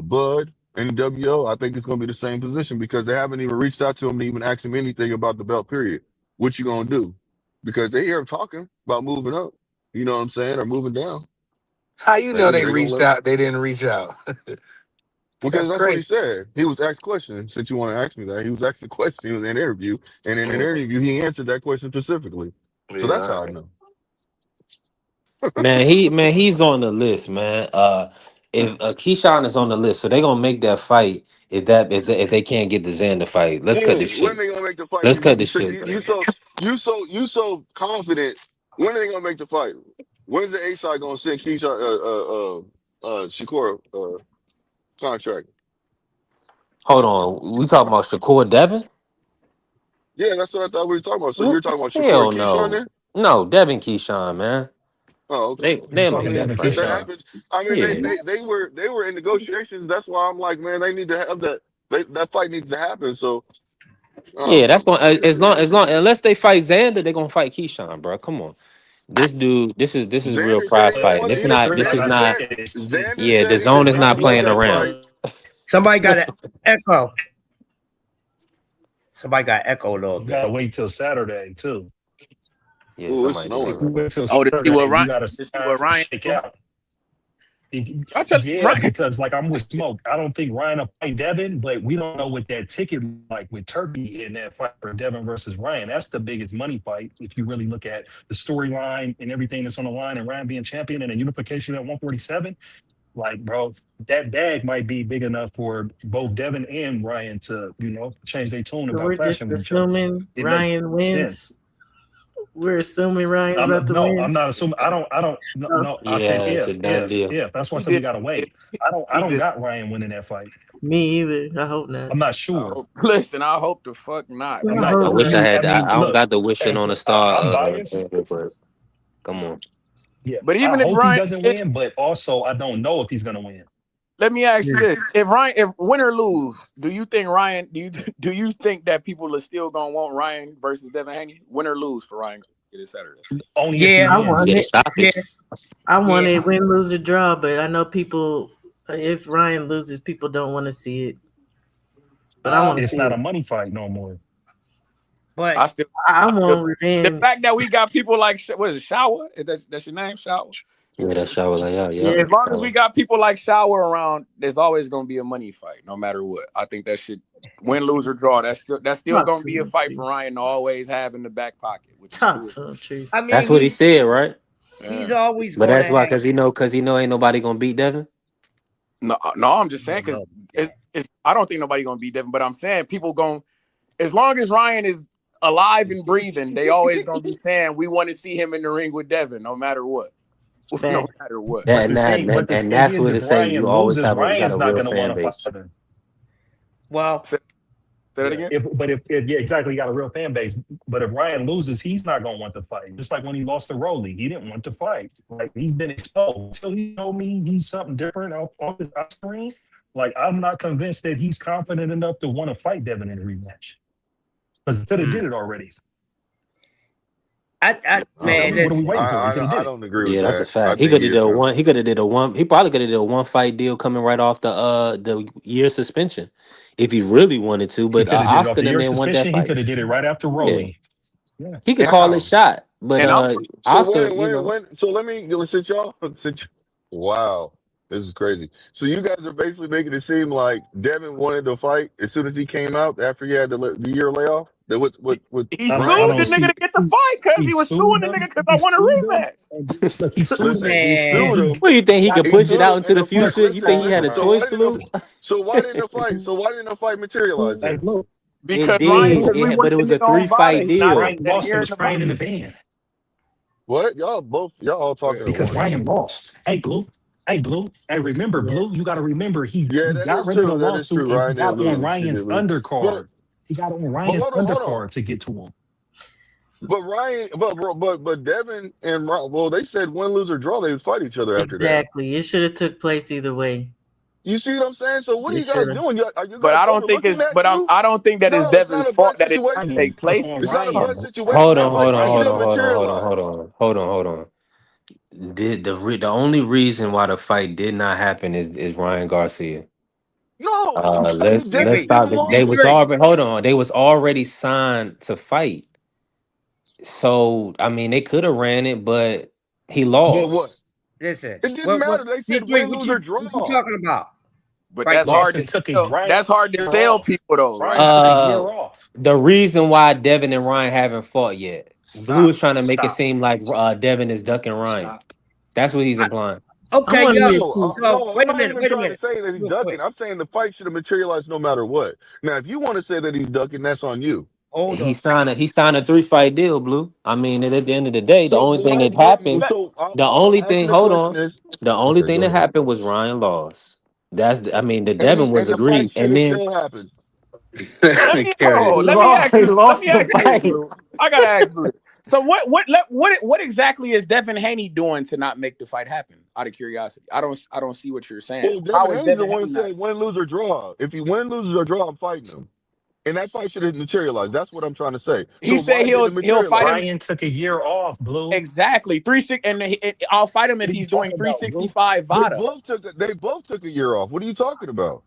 Bud and WO, I think it's gonna be the same position because they haven't even reached out to him to even ask him anything about the belt. Period. What you gonna do? Because they hear him talking about moving up. You know what I'm saying, or moving down. How you know they gonna reached out? They didn't reach out. Because that's what he said. He was asked questions. Since you want to ask me that, he was asked a question. He was in an interview, and in an interview, he answered that question specifically. So that's how I know. Man, he's on the list, man. if Keyshawn is on the list, so they're gonna make that fight if they can't get the Xander fight. Let's cut this When shit. they gonna make the fight? Let's Because cut you this said shit, bro. you so confident. When are they gonna make the fight? When's the A side gonna send Keisha Shakur contract? Hold on. We talking about Shakur Devin? Yeah, that's what I thought we were talking about. So you're talking about Shakur Hell and Keyshawn no. then? No, Devin Keyshawn, man. Oh, okay. They'll I make mean, that Devin fight, if that bro. Keyshawn. happens, I mean Yeah. they were in negotiations. That's why I'm like, man, they need to have that. That fight needs to happen. So Yeah, um, that's going as long unless they fight Xander, they're gonna fight Keyshawn, bro. Come on. This dude, this is real Xander said prize he don't fighting. want This to. It's not three. this Like is I not said, Xander yeah, the said he zone does is not not want playing that around. fight. Somebody got an echo. Somebody got echo a little you bit. gotta wait till Saturday too. Yeah, Oh, it's somebody If snowing. you do. wait till Oh, to see what Saturday, you Ryan gotta to see what sign Ryan shake do. out. I tell Yeah, Ryan. because like I'm with Smoke. I don't think Ryan will fight Devin, but we don't know what that ticket like with Turkey in that fight for Devin versus Ryan. That's the biggest money fight if you really look at the storyline and everything that's on the line and Ryan being champion and a unification at 147. Like, bro, that bag might be big enough for both Devin and Ryan to, change their tune So about we're just clashing with each other. assuming It makes Ryan wins. sense. We're assuming Ryan's I'm about to no, win. I'm not assuming. No, Oh, no. I said Yeah, it's a done deal. if. That's why I He said we just gotta wait. I he don't just got Ryan winning that fight. me either. I hope not. I'm not I sure. hope, listen, I hope the fuck not, I'm I nigga. not. I hope wish I not. had I don't Look, got the wishing on as the star I'm biased. but come on. Yeah, But I even if hope he Ryan doesn't win, but also I don't know if he's gonna win. let me ask you this: if win or lose, do you think Ryan? Do you think that people are still gonna want Ryan versus Devin Haney? Win or lose for Ryan this Saturday? Only if he Yeah, I want Yeah, wins. it. yeah, stoppage. I want yeah. it win, lose, or draw. But I know people. If Ryan loses, people don't want to see it. But I want to It's see not it. a money fight no more. But I still, I I still want the revenge. fact that we got people like what is it, Shower? That's your name, Shower. Yeah, that's shower like yeah. Yeah, As long as we got people like Shower around, there's always gonna be a money fight, no matter what. I think that should win, lose, or draw. That's still talk gonna to be a him, fight Chief. for Ryan to always have in the back pocket, which is Talk cool. to him, Chief. I mean, That's what he said, right? he's Yeah. always But going that's to why, have. cause he know ain't nobody gonna beat Devin. No, I'm just I saying don't because know. it's. I don't think nobody gonna beat Devin, but I'm saying people going as long as Ryan is alive and breathing, they always gonna be saying we want to see him in the ring with Devin, no matter what. No Fact. matter what. That But and the that thing, but the and thing that's is, what if it say. You Ryan always loses, got a Ryan's not real gonna fan want to base. fight him. Well, Say that Yeah, again. if yeah, exactly, he got a real fan base. But if Ryan loses, he's not gonna want to fight. Just like when he lost to Rolly, he didn't want to fight. Like he's been exposed. Until he told me he's something different off the screen. Like I'm not convinced that he's confident enough to want to fight Devin in a rematch. Because he could have did it already. man, What are we listen. waiting for? He could have I did it. don't agree with Yeah, that's a that. I fact. He think could he have is did a coming. one. He could have did a one. He probably could have did a 1 fight deal coming right off the year suspension, if he really wanted to. He But could have did it off Oscar the them year didn't want that suspension. He fight. could have did it right after Yeah, Rolly. Yeah. he could And call his Wow. shot. But and I'm So Oscar, so let me since y'all since wow, this is crazy. So you guys are basically making it seem like Devin wanted to fight as soon as he came out after he had the year layoff. That with he I Ryan. sued don't the nigga see. to get the fight because He he was suing sued the them. nigga because I He want sued a them. rematch. Look, he sued them. Listen, he And Man, sued he him. what do you think he got could He push it sued out him, into and the the fight. look. future? You think he had a So choice, why didn't Blue? the fight? So why didn't the fight materialize Hey, then? look. It Because Hey, Ryan, did, look. because we but wanted it the was a nigga on Vada. 3 fight He said deal. Ryan that lost. It here in was Ryan in the Nevada. van What y'all all talking at because once? Ryan lost. Hey, Blue. Hey, Blue. Hey, remember, Yeah. Blue. You got to remember Yeah, he that got is rid of the true. That is lawsuit true. and he Ryan did got on lose. He did Ryan's lose. But undercard. He got on but Ryan's hold on. undercard to get to him. But Ryan, but Devin and well, they said win, lose or draw, they would fight each other after that. Exactly. It should have took place either way. You see what I'm saying? So what are It you guys should have. doing? Are you But guys I don't think overlooking it's. that But too? I don't think that it's No, it's not Devin's a bad fault that it didn't situation. take That's place. on It's not a Ryan. bad Hold situation, on, That's but hold on, it should hold have on, Ryan. hold on, hold on, hold materialized. on, hold on. The only reason why the fight did not happen is Ryan Garcia. No, Let's Devin Agree. came stop it. They along with was Agree. him. already hold on. They was already signed to fight. So I mean, they could have ran it, but he But what? lost. Listen. It didn't What matter. They said D3, win, lose or what you draw. talking about But right that's there? hard Lost to and took a sell. Ryan That's hard to year sell off. people though, Ryan right? took a year off. The reason why Devin and Ryan haven't fought yet, Blue Stop. is trying to make it Stop. seem like Devin is ducking Ryan. Stop. That's what he's I, implying. Okay, No, yeah. So I'm wait a not minute. even Wait a trying to minute. say that he's Real quick. ducking. I'm saying the fight should have materialized no matter what. Now, if you want to say that he's ducking, that's on you. Hold He on. signed a 3-fight deal, Blue. I mean, and at the end of the day, the So only thing why? that happened, So the only asking thing, the hold question on, is, the only okay, thing go that ahead. happened was Ryan lost. I mean, the And Devin was the fight agreed, should and have then still happened. Hold he on. lost. He Let lost me the ask you this, fight. Blue. I gotta ask Blue this. So what exactly is Devin Haney doing to not make the fight happen? Out of curiosity, I don't see what you're saying. Well, How Devin is Haney's the Devin one Haney who not? said win, lose, or draw. If he win, loses, or draw, I'm fighting him. And that fight should have materialized. That's what I'm trying to say. He So said why didn't it he'll fight materialize? him Ryan took a year off, Blue. exactly 36, and I'll fight him What if are you he's doing talking about, Blue? 365 Vada. They both took a year off. What are you talking about?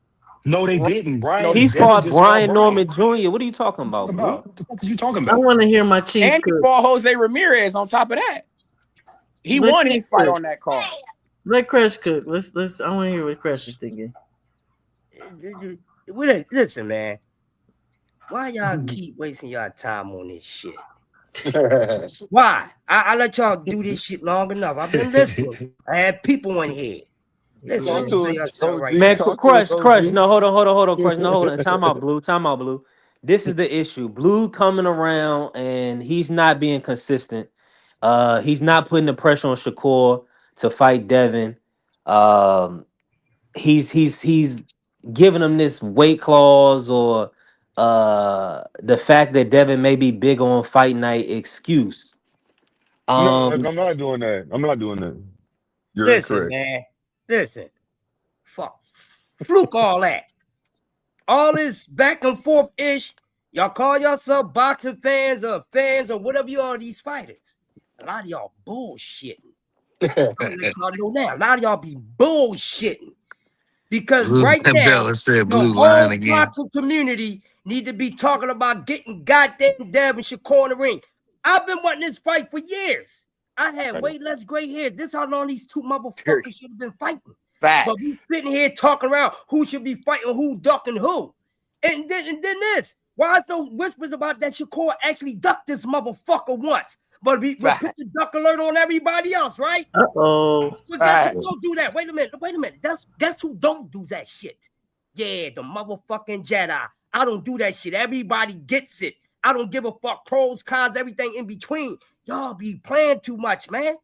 No, they didn't. No, He Devin fought just fought Brian Brian. Norman Jr. What are you talking What you about, talking Blue? about? What the fuck are you talking I about? want to hear my Chief and he cook. fought Jose Ramirez on top of that. He Let won Crush his fight cook. on that card. Let Crush cook. Let's. I want to hear what Crush is thinking. Listen, man. Why y'all keep wasting y'all time on this shit? Why? I let y'all do this shit long enough. I've been listening. I had people in here. Listen, let Talk me to tell us, y'all something right OG. Man, now. Talk to us, Crush. OG. No, hold on, Crush. No, hold on. Time out, Blue. Time out, Blue. This is the issue. Blue coming around and he's not being consistent. He's not putting the pressure on Shakur to fight Devin. Um, he's giving him this weight clause or the fact that Devin may be big on fight night excuse. No, Um, I'm not doing that. I'm not doing that. You're Listen, incorrect. man. Listen. Fuck. Fluke all that. All this back and forth ish. Y'all call yourself boxing fans or whatever you are, these fighters. A lot of y'all bullshitting. I'm gonna let y'all know now. A lot of y'all be bullshitting. Because Blue right now, Bella said the blue line whole again. boxing community need to be talking about getting goddamn Dev and Shakur in the ring. I've been wanting this fight for years. I had way less gray hair. This how long these two motherfuckers should have been fighting. But we sitting here talking around who should be fighting who, ducking who. And then this. Why is those whispers about that Shakur actually ducked this motherfucker once? But we put the duck alert on everybody else, right? Uh-oh. But guess who don't do that? Wait a minute. Guess who don't do that shit? Yeah, the motherfucking Jedi. I don't do that shit. Everybody gets it. I don't give a fuck. Pros, cons, everything in between. Y'all be playing too much, man.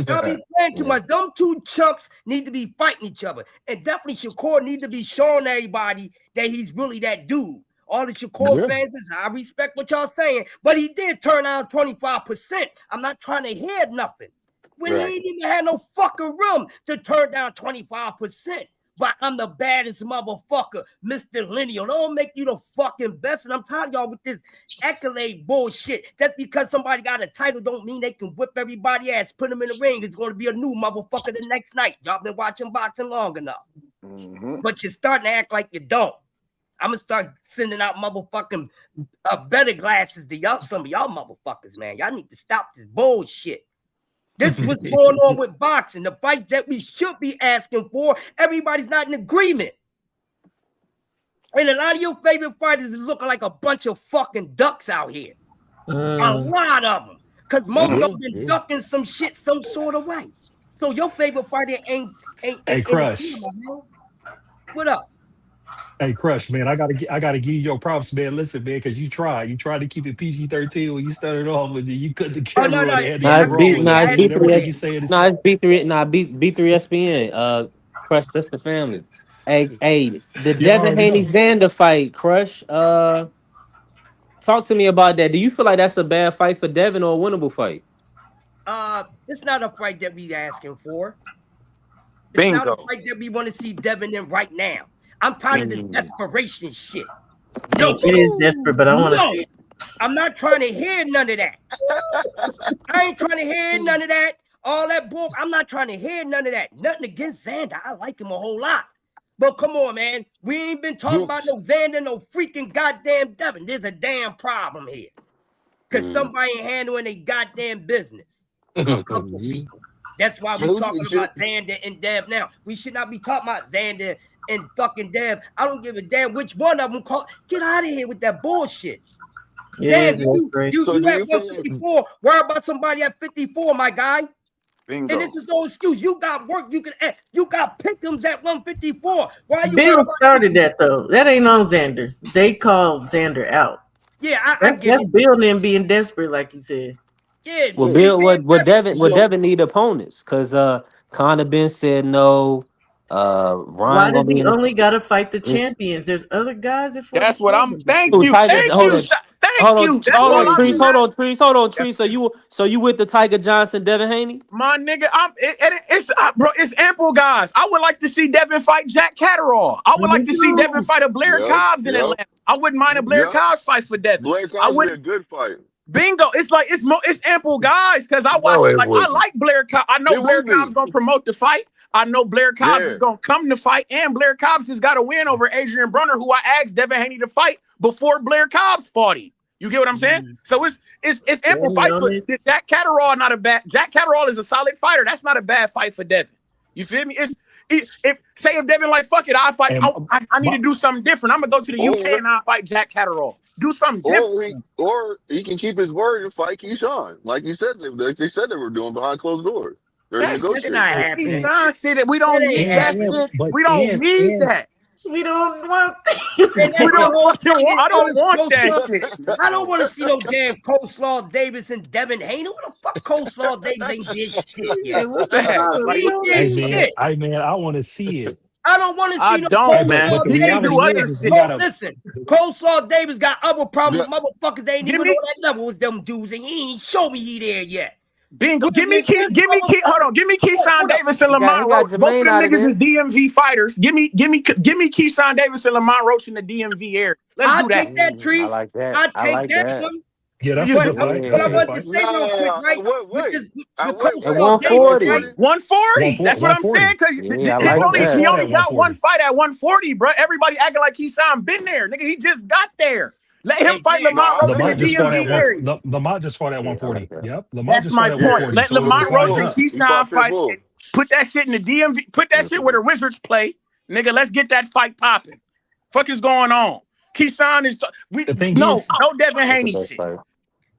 Y'all be playing too much. Them two chumps need to be fighting each other. And definitely Shakur need to be showing everybody that he's really that dude. All the Shakur fans, I respect what y'all saying, but he did turn out 25%. I'm not trying to hear nothing. When he ain't even had no fucking room to turn down 25%. But I'm the baddest motherfucker, Mr. Lineal. Don't make you the fucking best. And I'm tired of y'all with this accolade bullshit. Just because somebody got a title don't mean they can whip everybody ass, put them in the ring. It's going to be a new motherfucker the next night. Y'all been watching boxing long enough. But you're starting to act like you don't. I'm going to start sending out motherfucking better glasses to y'all, some of y'all motherfuckers, man. Y'all need to stop this bullshit. This is what's going on with boxing. The fights that we should be asking for, everybody's not in agreement. And a lot of your favorite fighters is looking like a bunch of fucking ducks out here. A lot of them. Because most of them been ducking some shit some sort of way. So your favorite fighter ain't Hey, Crush. What up? Hey, Crush, man, I gotta give you your props, man. Listen, man, because you tried to keep it PG-13 when you started off, but then you cut the Oh, no, camera on. They had to Nah, keep it's B. rolling. Nah, it's And everything you B3S. saying is Nah, it's B3. Nah, B3 SPN. Crush, that's the family. Hey, the you Devin already Haney know. Xander fight, Crush. Talk to me about that. Do you feel like that's a bad fight for Devin or a winnable fight? It's not a fight that we asking for. It's not a Bingo. fight that we want to see Devin in right now. I'm tired of this desperation shit. No, It is desperate, but I want to no, see. I'm not trying to hear none of that. I ain't trying to hear none of that. All that bull. I'm not trying to hear none of that. Nothing against Xander. I like him a whole lot. But come on, man. We ain't been talking about no Xander, no freaking goddamn Devin. There's a damn problem here. Because somebody ain't handling their goddamn business. A couple people. That's why we talking about Xander and Dev now. We should not be talking about Xander and fucking Dev. I don't give a damn which one of them call. Get out of here with that bullshit. It Damn, is you desperate. at 154. Worry about somebody at 54, my guy. Bingo. And this is no excuse. You got work. You got pick'ems at 154. Why you Bill worried about started that though. That ain't on Xander. They called Xander out. Yeah, I get That's it. Bill and them being desperate, like you said. Yeah, Well, see, Bill, man, what Devin need opponents because Conor Ben said no. Why Ryan does gonna be he in the only got to fight the it's, champions? There's other guys at That's what I'm. 47. Thank Ooh, you. Tiger. Thank Hold you. on, Thank you. That's hold all on, I've Trees. been. Hold on, Trees. Hold on, Trees. So you with the Tiger Johnson, Devin Haney? My nigga, bro. It's ample guys. I would like to see Devin fight Jack Catterall. I would like to see Devin fight a Blair Yep. Cobbs in Atlanta. I wouldn't mind a Blair Cobbs fight for Devin. Blair I Cobbs would. be a good fight. Bingo. It's like it's ample guys because I watch No, it. it Like I wouldn't. like Blair Cobbs. I know It Blair would be. Cobbs gonna promote the fight. I know Blair Cobbs Yeah. is gonna come to fight, and Blair Cobbs has got a win over Adrian Brunner, who I asked Devin Haney to fight before Blair Cobbs fought him. You get what I'm saying? So it's ample fights for Jack Catterall. Not a bad. Jack Catterall is a solid fighter. That's not a bad fight for Devin. You feel me? If Devin like fuck it, I fight. I need to do something different. I'm gonna go to the UK and I'll fight Jack Catterall. Do something different. Or he can keep his word and fight Keyshawn, like he said. Like they said they were doing behind closed doors. They're negotiating. not happening. Keyshawn said that we don't need that shit. We don't need that. We don't want. We don't fucking want. I don't want that shit. I don't want to see no damn Coleslaw Davis and Devin Haney. What the fuck, Coleslaw Davis ain't did shit yet? I want to see it. I don't want to see I no don't, man. But the He can do reality other is shit. we gotta Listen, Coleslaw Davis got other problems. Yeah. Motherfuckers ain't even on that level with them dudes, and he ain't show me he there yet. Bingo. Give me Keyshawn Davis and Lamont got Roach. Both of Jermaine them out of niggas there. is DMV fighters. Give me Keyshawn Davis and Lamont Roach in the DMV area. Let's do that. Take that, Trees. I like that. I I take like that that. one. Yeah, that's But a good fight. what That's I a good want to fight. say real quick, right? With Wait. Coleslaw Davis, 140. right? 140. That's what I'm saying. Because Yeah, I like that. he only got one fight at 140, bro. Everybody acting like Keyshawn been there. Nigga, he just got there. Let him fight Lamont Roach in Lamont the just fought at DMV area. Lamont just fought at 140. that. Yep. Lamont That's just my fought at point. 140. Let So it's Lamont lined Roach and up. Keyshawn fight. Put that shit in the DMV. Put that shit where the Wizards play. Nigga, let's get that fight popping. Fuck is going on? Keyshawn is The thing no is, Devin Haney shit.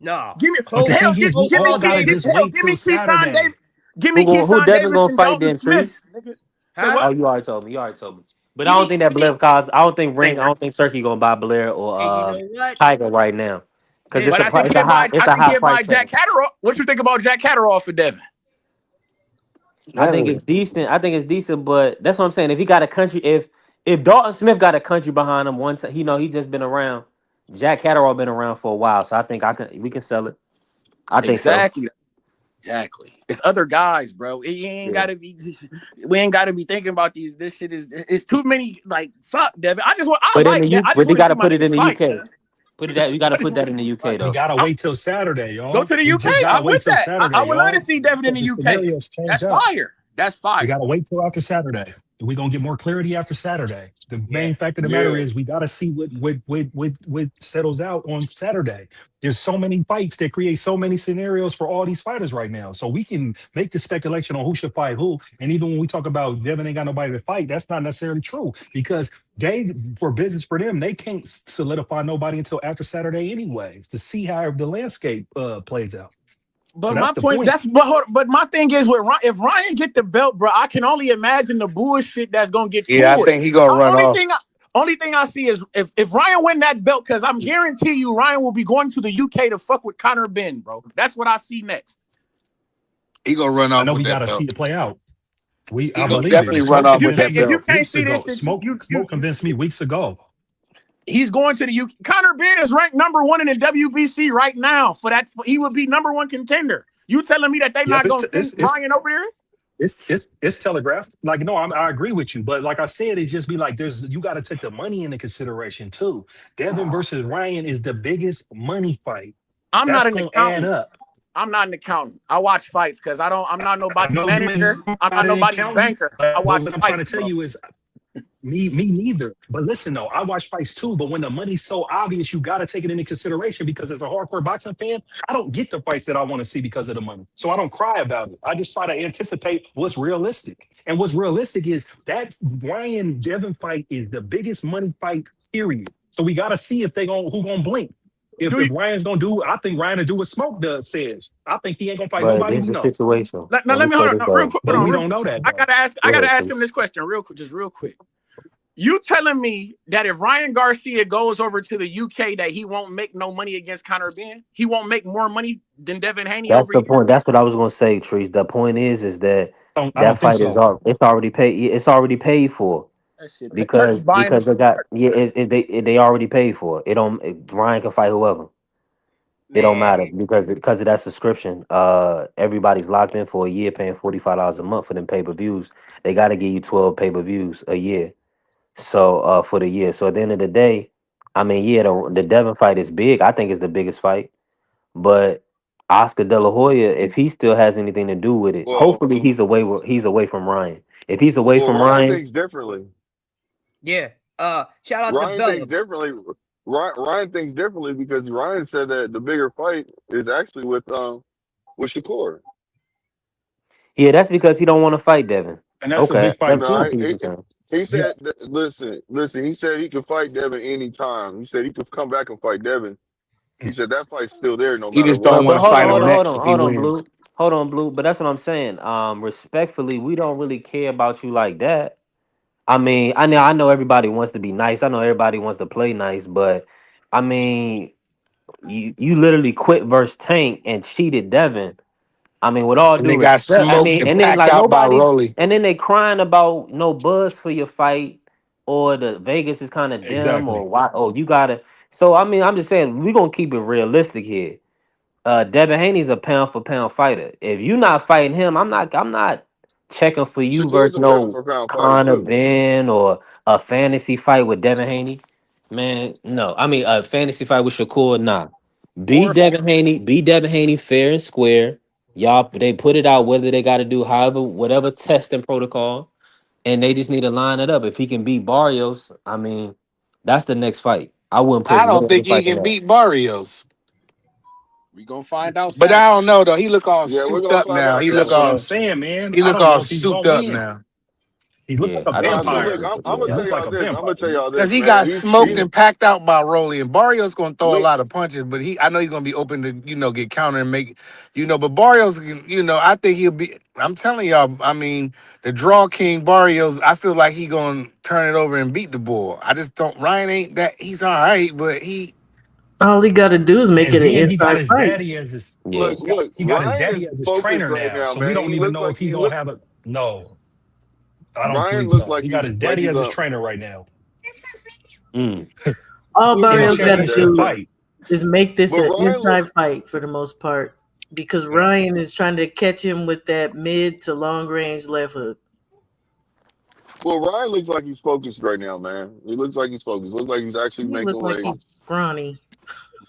No. Give me but the hell, thing is, we give all me gotta just wait till Keyshawn Saturday. Davis. Give me Who Keyshawn Devin Davis gonna and fight Dalton then, Smith. Trees? Nigga. Huh? Oh, you already told me. But I don't think that Blair Cobbs. I don't think Turkey gonna buy Blair or And you know what? Tiger right now because But I think it's a high price Jack tag. Catterall. What you think about Jack Catterall for Devin? I think it's decent, but that's what I'm saying. If he got a country, if Dalton Smith got a country behind him, once he just been around. Jack Catterall been around for a while, so I think we can sell it. I think Exactly. It's other guys, bro. We ain't gotta be thinking about these. This shit it's too many. Like fuck, Devin. I we gotta put it in the UK. We gotta put that in the UK though. We gotta wait till Saturday, y'all. Go to the We UK. just gotta I wait with till that. Saturday, I would love y'all. to see Devin in the The UK. scenarios change That's up. fire. That's fire. We gotta wait till after Saturday. We're gonna get more clarity after Saturday. The main fact of the matter is we gotta see what settles out on Saturday. There's so many fights that create so many scenarios for all these fighters right now. So we can make the speculation on who should fight who. And even when we talk about Devin ain't got nobody to fight, that's not necessarily true because for business for them, they can't solidify nobody until after Saturday anyways to see how the landscape plays out. But So my that's the point, but my thing is with if Ryan get the belt, bro, I can only imagine the bullshit that's gonna get. Yeah, I think he gonna run off. Only thing I see is if Ryan win that belt, because I'm guarantee you Ryan will be going to the UK to fuck with Conor Ben, bro. That's what I see next. He gonna run off. I know we with that gotta belt. see it play out. I gonna believe definitely it. run off with that If you belt. can't see this, Smoke convinced me weeks ago. He's going to the UK. Conor Ben is ranked number 1 in the WBC right now. He would be number 1 contender. You telling me that they not gonna send Ryan over there? It's telegraphed. Like, no, I agree with you. But like I said, it just be like you got to take the money into consideration too. Devin versus Ryan is the biggest money fight. I'm That's not an gonna accountant. add up. I'm not an accountant. I watch fights because I'm not nobody's manager. I'm not nobody's banker. I watch What I'm fights, trying to tell you is me neither. But listen though, I watch fights too. But when the money's so obvious, you got to take it into consideration because as a hardcore boxing fan, I don't get the fights that I want to see because of the money. So I don't cry about it. I just try to anticipate what's realistic. And what's realistic is that Ryan Devin fight is the biggest money fight, period. So we got to see if who gonna blink. if Ryan's gonna do, I think Ryan will do what Smoke says. I think he ain't gonna fight But nobody this we is the know. situation. Now let me hold on real quick. But we don't know that. I gotta ask. Go I gotta ahead, ask him this question real quick. You telling me that if Ryan Garcia goes over to the UK, that he won't make no money against Conor Ben? He won't make more money than Devin Haney That's over the here? point. That's what I was gonna say, Trees. The point is that I that don't think fight is so. it's already paid. It's already paid for That shit, Turkey because buying they got they already paid for it. Ryan can fight whoever. It don't matter because of that subscription. Everybody's locked in for a year, paying $45 a month for them pay-per-views. They got to give you 12 pay-per-views a year. So for the year. So at the end of the day, I mean, yeah, the Devin fight is big. I think it's the biggest fight. But Oscar De La Hoya, if he still has anything to do with it, Well, hopefully he's away from Ryan. If he's away well, from Ryan Ryan, thinks differently. Yeah. Shout out to Ryan Bella. thinks differently. Ryan thinks differently because Ryan said that the bigger fight is actually with Shakur. yeah, that's because he don't want to fight Devin. And that's a Okay, big fight No, too. I see what you're saying. he Yeah. said. Listen. He said he could fight Devin anytime. He said he could come back and fight Devin. He said that fight's still there no He matter just what. don't want But to hold on, fight hold him on, hold next on, if he hold on, wins. Blue. Hold on, Blue. But that's what I'm saying. Respectfully, we don't really care about you like that. I mean, I know everybody wants to be nice. I know everybody wants to play nice, but I mean, you literally quit versus Tank and cheated Devin. I mean, with all And they due got respect, I smoked mean, and and then packed like out by nobody, Rolly. and then they crying about no buzz for your fight, or the Vegas is kind of dim, or Exactly. why? Oh, you gotta. So I mean, I'm just saying we gonna keep it realistic here. Devin Haney's a pound for pound fighter. If you not fighting him, I'm not checking for you Shakur's versus a pound no for pound fighter Conor too. Ben or a fantasy fight with Devin Haney. Man, no. I mean a fantasy fight with Shakur, nah. Or Beat Devin Haney fair and square. Y'all they put it out whether they gotta do whatever testing protocol, and they just need to line it up. If he can beat Barrios, I mean, that's the next fight. I wouldn't put I don't no other think he fight than can that. beat Barrios. we gonna find out But Saturday. I don't know though. He look all Yeah, we're souped gonna up find now. out He look That's what Saturday. I'm all saying, man. he I look don't all know if he's souped gonna up win. now. He looked Yeah, like a I think Nah, he but vampire. look, will. I'm Yeah. gonna He tell looked like y'all a this. I'm vampire. gonna tell y'all Because this, he man. got He's smoked and packed out by Rolly, and Barrios gonna throw a look. lot of punches, but I know he's gonna be open to get counter and make but Barrios I think he'll be. I'm telling y'all, I mean the draw king Barrios, I feel like he gonna turn it over and beat the bull. I just don't. Ryan ain't that. He's all right, but All he got to do is make And it an then he got inside his fight. daddy as his Yeah. he got his Ryan is daddy as his focused trainer right now. now, So we man. don't He even looks know like if he gonna have a no. I don't Ryan believe looks so. like He got his daddy he's as his trainer right now Mm. All who in a Barrios does got got his to daddy championship do trainer. fight. is make this But an Ryan inside looks fight for the most part because Ryan is trying to catch him with that mid to long range left hook. Ryan looks like he's focused right now, man. He looks like he's focused. Looks like he's actually He look making like weight. he's scrawny.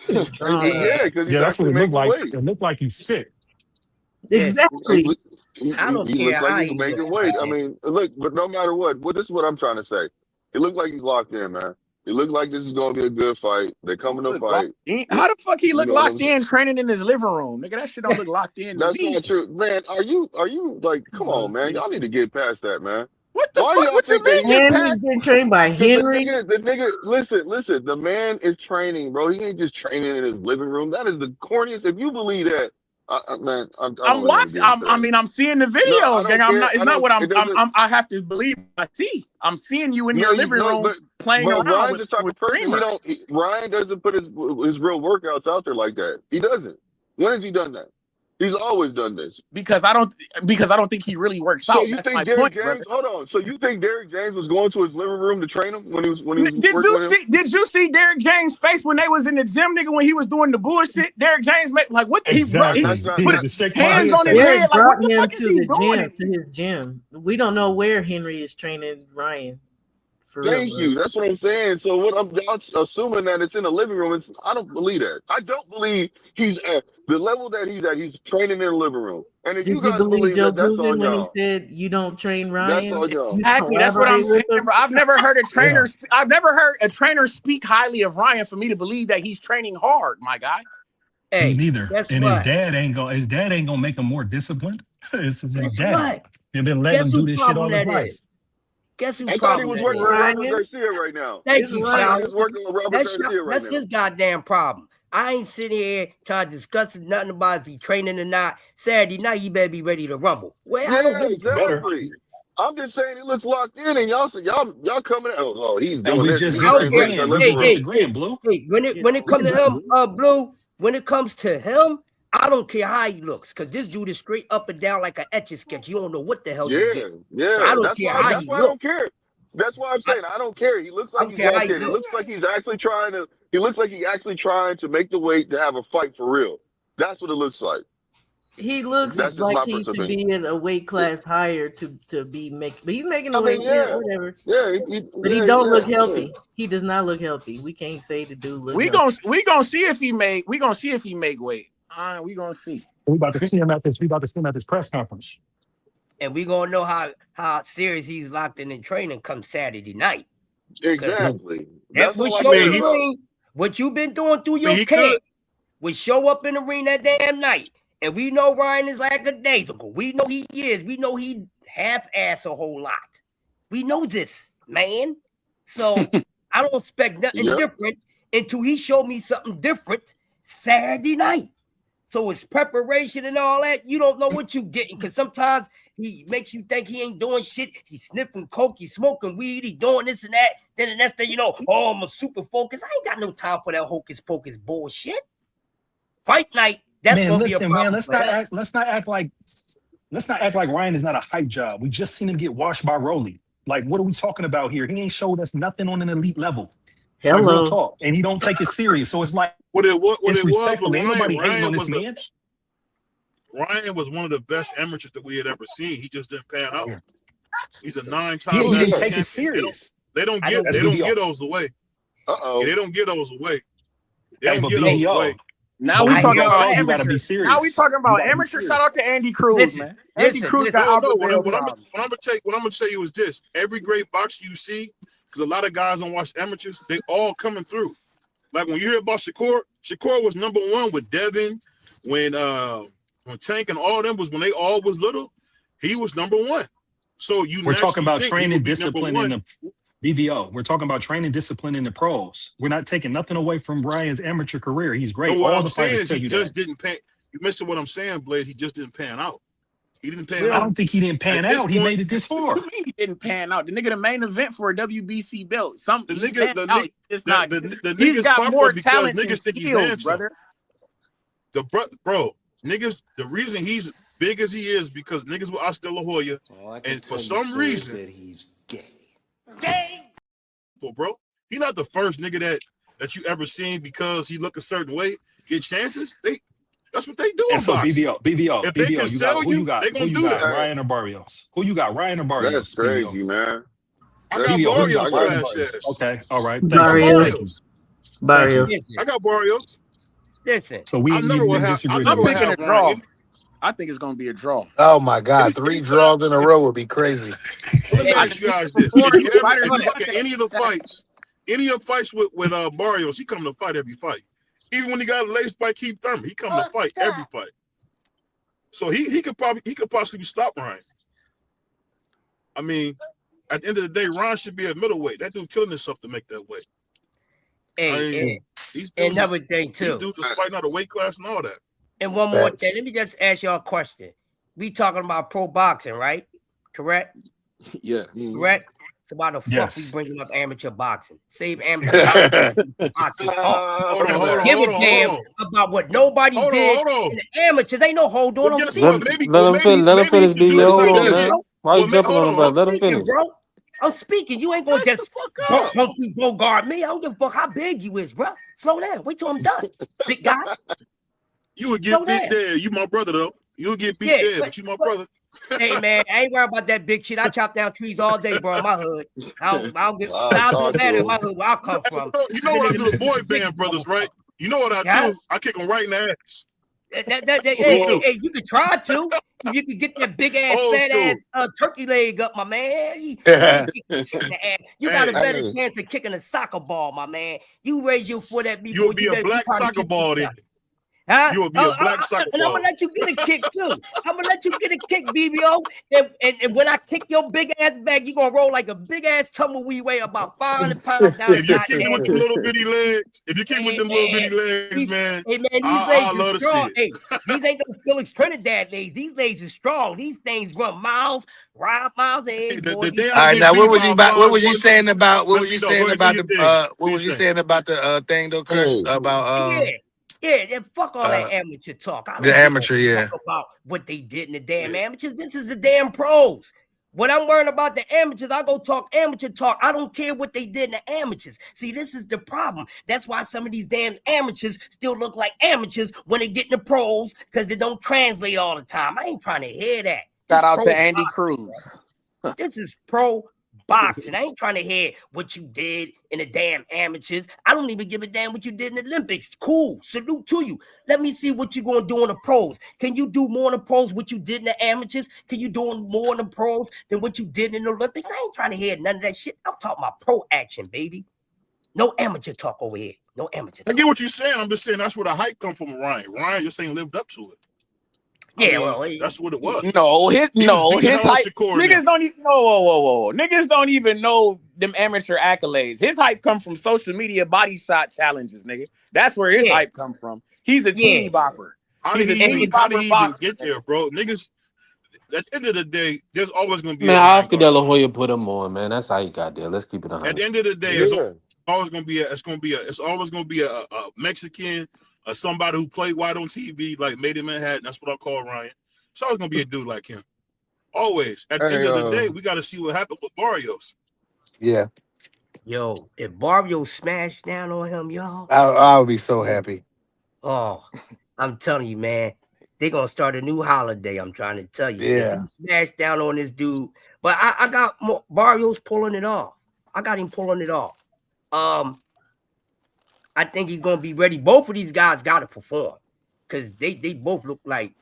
He's drawn up. Yeah, because he's Yeah, that's what actually it looked making like. weight. It looked like he's sick. Yeah. Exactly. I don't He care looks like how he's he making looks, weight. I man. mean, look, but no matter what, this is what I'm trying to say. It looks like he's locked in, man. It looks like this is going to be a good fight. They're He coming to look locked fight. in. How the fuck he You look know what I'm locked saying? in training in his living room? Nigga, that shit don't look locked in to That's me. not true, man. Are you like? Come on, man. Y'all need to get past that, man. What the Why fuck? y'all What you think that mean he? get And past? he's been trained by Because Henry. the nigga, listen. The man is training, bro. He ain't just training in his living room. That is the corniest. If you believe that, man, I don't I'm really want to watching. get into I that. mean, I'm seeing the No, I videos, gang. don't I'm care. not. It's I not don't. what It doesn't. I have to believe. I see. I'm seeing you in No, your living no, room playing but around Ryan's with the type of person streamers. Ryan doesn't put his real workouts out there like that. He doesn't. When has he done that? He's always done this. Because I don't think he really works So out. you That's my think Derrick point, James? brother. Hold on. So you think Derrick James was going to his living room to train him when he was Did working you with him? see? Did you see Derrick James' face when they was in the gym, nigga? When he was doing the bullshit, Derrick James made like what he That's Exactly. not. He put had That, to shake my hands head on his face. head. Derek Like what brought the him fuck is to he the doing? gym. We don't know where Henry is training Ryan. For real, Thank bro. you. That's what I'm saying. So what I'm assuming that it's in the living room. I don't believe that. I don't believe he's at the level that he's at. He's training in the living room. And if Did you you guys believe believe Joe that, that's on Goosen when he y'all. said you don't train That's Ryan? on y'all. You Exactly. That's what I'm collaborate saying, with him? bro. I've never heard a Yeah. trainer. I've never heard a trainer speak highly of Ryan for me to believe that he's training hard, my guy. Me Hey, neither. guess And what? his dad ain't gonna make him more disciplined. This is his Guess daddy. what? They've been letting him Guess do who this shit problem all his that life. is? Guess who I thought he problem was that working is? with Robert Ryan. Garcia right now. Thank It's you, I thought Ryan. he Charles. was working with Robert Garcia right That's now. his goddamn problem. I ain't sitting here trying to discuss nothing about if he training or not. Saturday night, he better be ready to rumble. Well, I don't Yeah, give a fuck. exactly. I'm just saying he looks locked in, and y'all coming out. Oh, he's And doing we this. just He I don't trains like care. he's in disagreeing. the We living just room. disagreeing, Blue. When it We comes can to him, disagree. Blue, when it comes to him, I don't care how he looks, because this dude is straight up and down like an etch-a-sketch. You don't know what the hell you Yeah, get. So I yeah. don't That's care why. how That's he why I looks. don't care. That's why I'm I, saying I don't care. He looks I like don't he's care how locked he in. He looks. looks like he's actually trying to. He looks like he's actually trying to make the weight to have a fight for real. That's what it looks like. He looks That's just like my he personal should opinion. be in a weight class higher to be making, but he's making I the weight, mean, yeah, yeah, whatever. yeah, But he yeah, don't yeah, look yeah. healthy. He does not look healthy. We can't say the dude look We healthy. gonna see if he make weight. We gonna see. We about to see him at this. We about to see him at this press conference. And we gonna know how serious he's locked in training come Saturday night. Exactly. That That's would all I show care in the about. ring what you've been doing through I mean, your he camp. could. Would show up in the ring that damn night. And we know Ryan is lackadaisical. We know he is. We know he half-ass a whole lot. We know this, man. So I don't expect nothing Yep. different until he showed me something different Saturday night. So it's preparation and all that. You don't know what you're getting, because sometimes he makes you think he ain't doing shit. He's sniffing coke, he's smoking weed, he's doing this and that. Then the next thing you know, oh, I'm a super focused. I ain't got no time for that hocus pocus bullshit. Fight night, that's Man, gonna be a listen, man. problem Let's for not him. act. Let's not act like Ryan is not a hype job. We just seen him get washed by Rolly. Like, what are we talking about here? He ain't showed us nothing on an elite level. Like, real Hello. talk, and he don't take it serious. So it's like What it was it's with respectful. Ain't nobody Ryan. hating on this man. Ryan was one of the best amateurs that we had ever seen. He just didn't pan out. He's a 9-time Yeah, he didn't national take it champion. serious. They don't That's get BBO. those away. Uh-oh. Yeah, they don't get those away. They Hey, don't but get those away. BBO. Now But we when talking you go about pro, you gotta be amateurs. serious. Now we talking You about gotta be amateur. Shout serious. out to Andy Crews, Listen, man. Andy Crews got No, out the what bail I'm problem. gonna tell you is this: every great boxer you see, because a lot of guys don't watch amateurs, they all coming through. Like when you hear about Shakur was number one with Devin, when Tank and all of them was when they all was little, he was number one. So you We're talking naturally about think he training would be number discipline in one. the BBO. We're talking about training discipline in the pros. We're not taking nothing away from Ryan's amateur career. He's great. And what All I'm the saying fighters is tell he you just that. didn't pan. You missing what I'm saying, Blaze? He just didn't pan out. He didn't pan I out. don't think he didn't pan At this out. He point, made it this What far. you mean he didn't pan out? The nigga the main event for a WBC belt. the He nigga, panned the out. nigga, It's not. the He's nigga's got popular more because talent than niggas think he's skills, handsome. brother. Bro, niggas. The reason he's big as he is because niggas with Oscar De La Hoya, and for some reason, that he's gay. well, bro, he not the first nigga that you ever seen because he look a certain way get chances. That's what they do And in so boxing. BBO, If they can you got sell who you you, got? they Who gonna you do got? that. Ryan or Barrios? Who you got? Ryan or That's Barrios? BBO. crazy, man. I got BBO, who you Barrios got? Ryan or trash Barrios? ass. Okay, all right. I Thank got you. Barrios. Thank you. Barrios. Listen, I got Barrios. listen. So we I ain't never even will in have. I disagreement I'm never will there. picking a have Ryan. draw. I think it's gonna be a draw. Oh my God, Anytime. 3 draws in a row would be crazy. Well, let me I Hey, can ask you see guys it this: before. if Fighters you that look at any of the fights, with Barrios, he come to fight every fight. Even when he got laced by Keith Thurman, he come to fight every fight. So he could possibly stop Ryan. I mean, at the end of the day, Ryan should be a middleweight. That dude killing himself to make that weight. I mean, these dudes, another thing too. these dudes is fighting out of weight class and all that. And one more thing. Facts. Let me just ask y'all a question. We talking about pro boxing, right? Correct? Yeah. Correct? So why the fuck we Yes. bringing up amateur boxing? Save amateur boxing talk. Hold on. Give a damn about what nobody did Hold on. in the amateurs. Ain't no hold on. Well, I'm guess speaking. what? Maybe Let him he finish, should do BBO. the Hold on, same man. shit. Why you jumping on him, bro? I'm Let him speaking, finish. bro. I'm speaking. You ain't gonna Shut just the fuck up. Humphrey Bogart me. I don't give a fuck how big you is, bro. Slow down. Wait till I'm done, big guy. You would Slow get beat down. there. You my brother though. You'll get beat Yeah, there, but you my brother. Hey man, I ain't worried about that big shit. I chop down trees all day, bro. In my hood, I'll get Wow, sound talk don't matter to in my him. hood where I come from. You know what I do to boy band brothers, right? You know what I do? I kick them right in the ass. Hey, you could try to. If you could get that big ass, Old fat school. ass turkey leg up, my man. You got a better Hey. chance of kicking a soccer ball, my man. You raise your foot at me, You'll boy. be You a better black try to soccer get ball this then. up. Huh? You would be a black soccer And I'm ball. gonna let you get a kick too. I'm gonna let you get a kick, BBO. And when I kick your big ass back, you gonna roll like a big ass tumbleweed, weigh about 500 pounds down. If you kick me with them little bitty legs, man, hey man, these I legs love are to strong. see it. Hey, these ain't no Felix Trinidad legs. These legs are strong. These things run miles, ride miles. Hey, boy, All right, now what was you saying about What was you saying about the thing though, Chris? Hey, About Yeah, fuck all that amateur talk. I don't the amateur, give a yeah. fuck about what they did in the damn amateurs. This is the damn pros. When I'm worrying about the amateurs, I go talk amateur talk. I don't care what they did in the amateurs. See, this is the problem. That's why some of these damn amateurs still look like amateurs when they get in the pros, because they don't translate all the time. I ain't trying to hear that. Shout out to Andy Cruz. This is pro boxing. I ain't trying to hear what you did in the damn amateurs. I don't even give a damn what you did in the Olympics. Cool. Salute to you. Let me see what you're going to do in the pros. Can you do more in the pros what you did in the amateurs? Can you do more in the pros than what you did in the Olympics? I ain't trying to hear none of that shit. I'm talking about pro action, baby. No amateur talk over here. No amateur talk. I get what you're saying. I'm just saying that's where the hype come from, Ryan. Ryan just ain't lived up to it. Yeah, that's what it was. His hype. Niggas don't even whoa. Niggas don't even know them amateur accolades. His hype come from social media body shot challenges, nigga. That's where his hype come from. He's a teeny bopper. How did he even get there, bro? Niggas, at the end of the day, there's always gonna be Man, a Oscar De La Hoya put him on, man. That's how he got there. Let's keep it 100. At the end of the day, it's always gonna be a Mexican, somebody who played white on TV, like Made in Manhattan. That's what I call Ryan. It's always gonna be a dude like him. Always. At the end of the day, we got to see what happened with Barrios. Yeah. Yo, if Barrios smashed down on him, y'all, I'll be so happy. Oh, I'm telling you, man, they're gonna start a new holiday. I'm trying to tell you. Yeah. If he smashed down on this dude, but I got Barrios pulling it off. I got him pulling it off. I think he's gonna be ready. Both of these guys gotta perform because they both look like,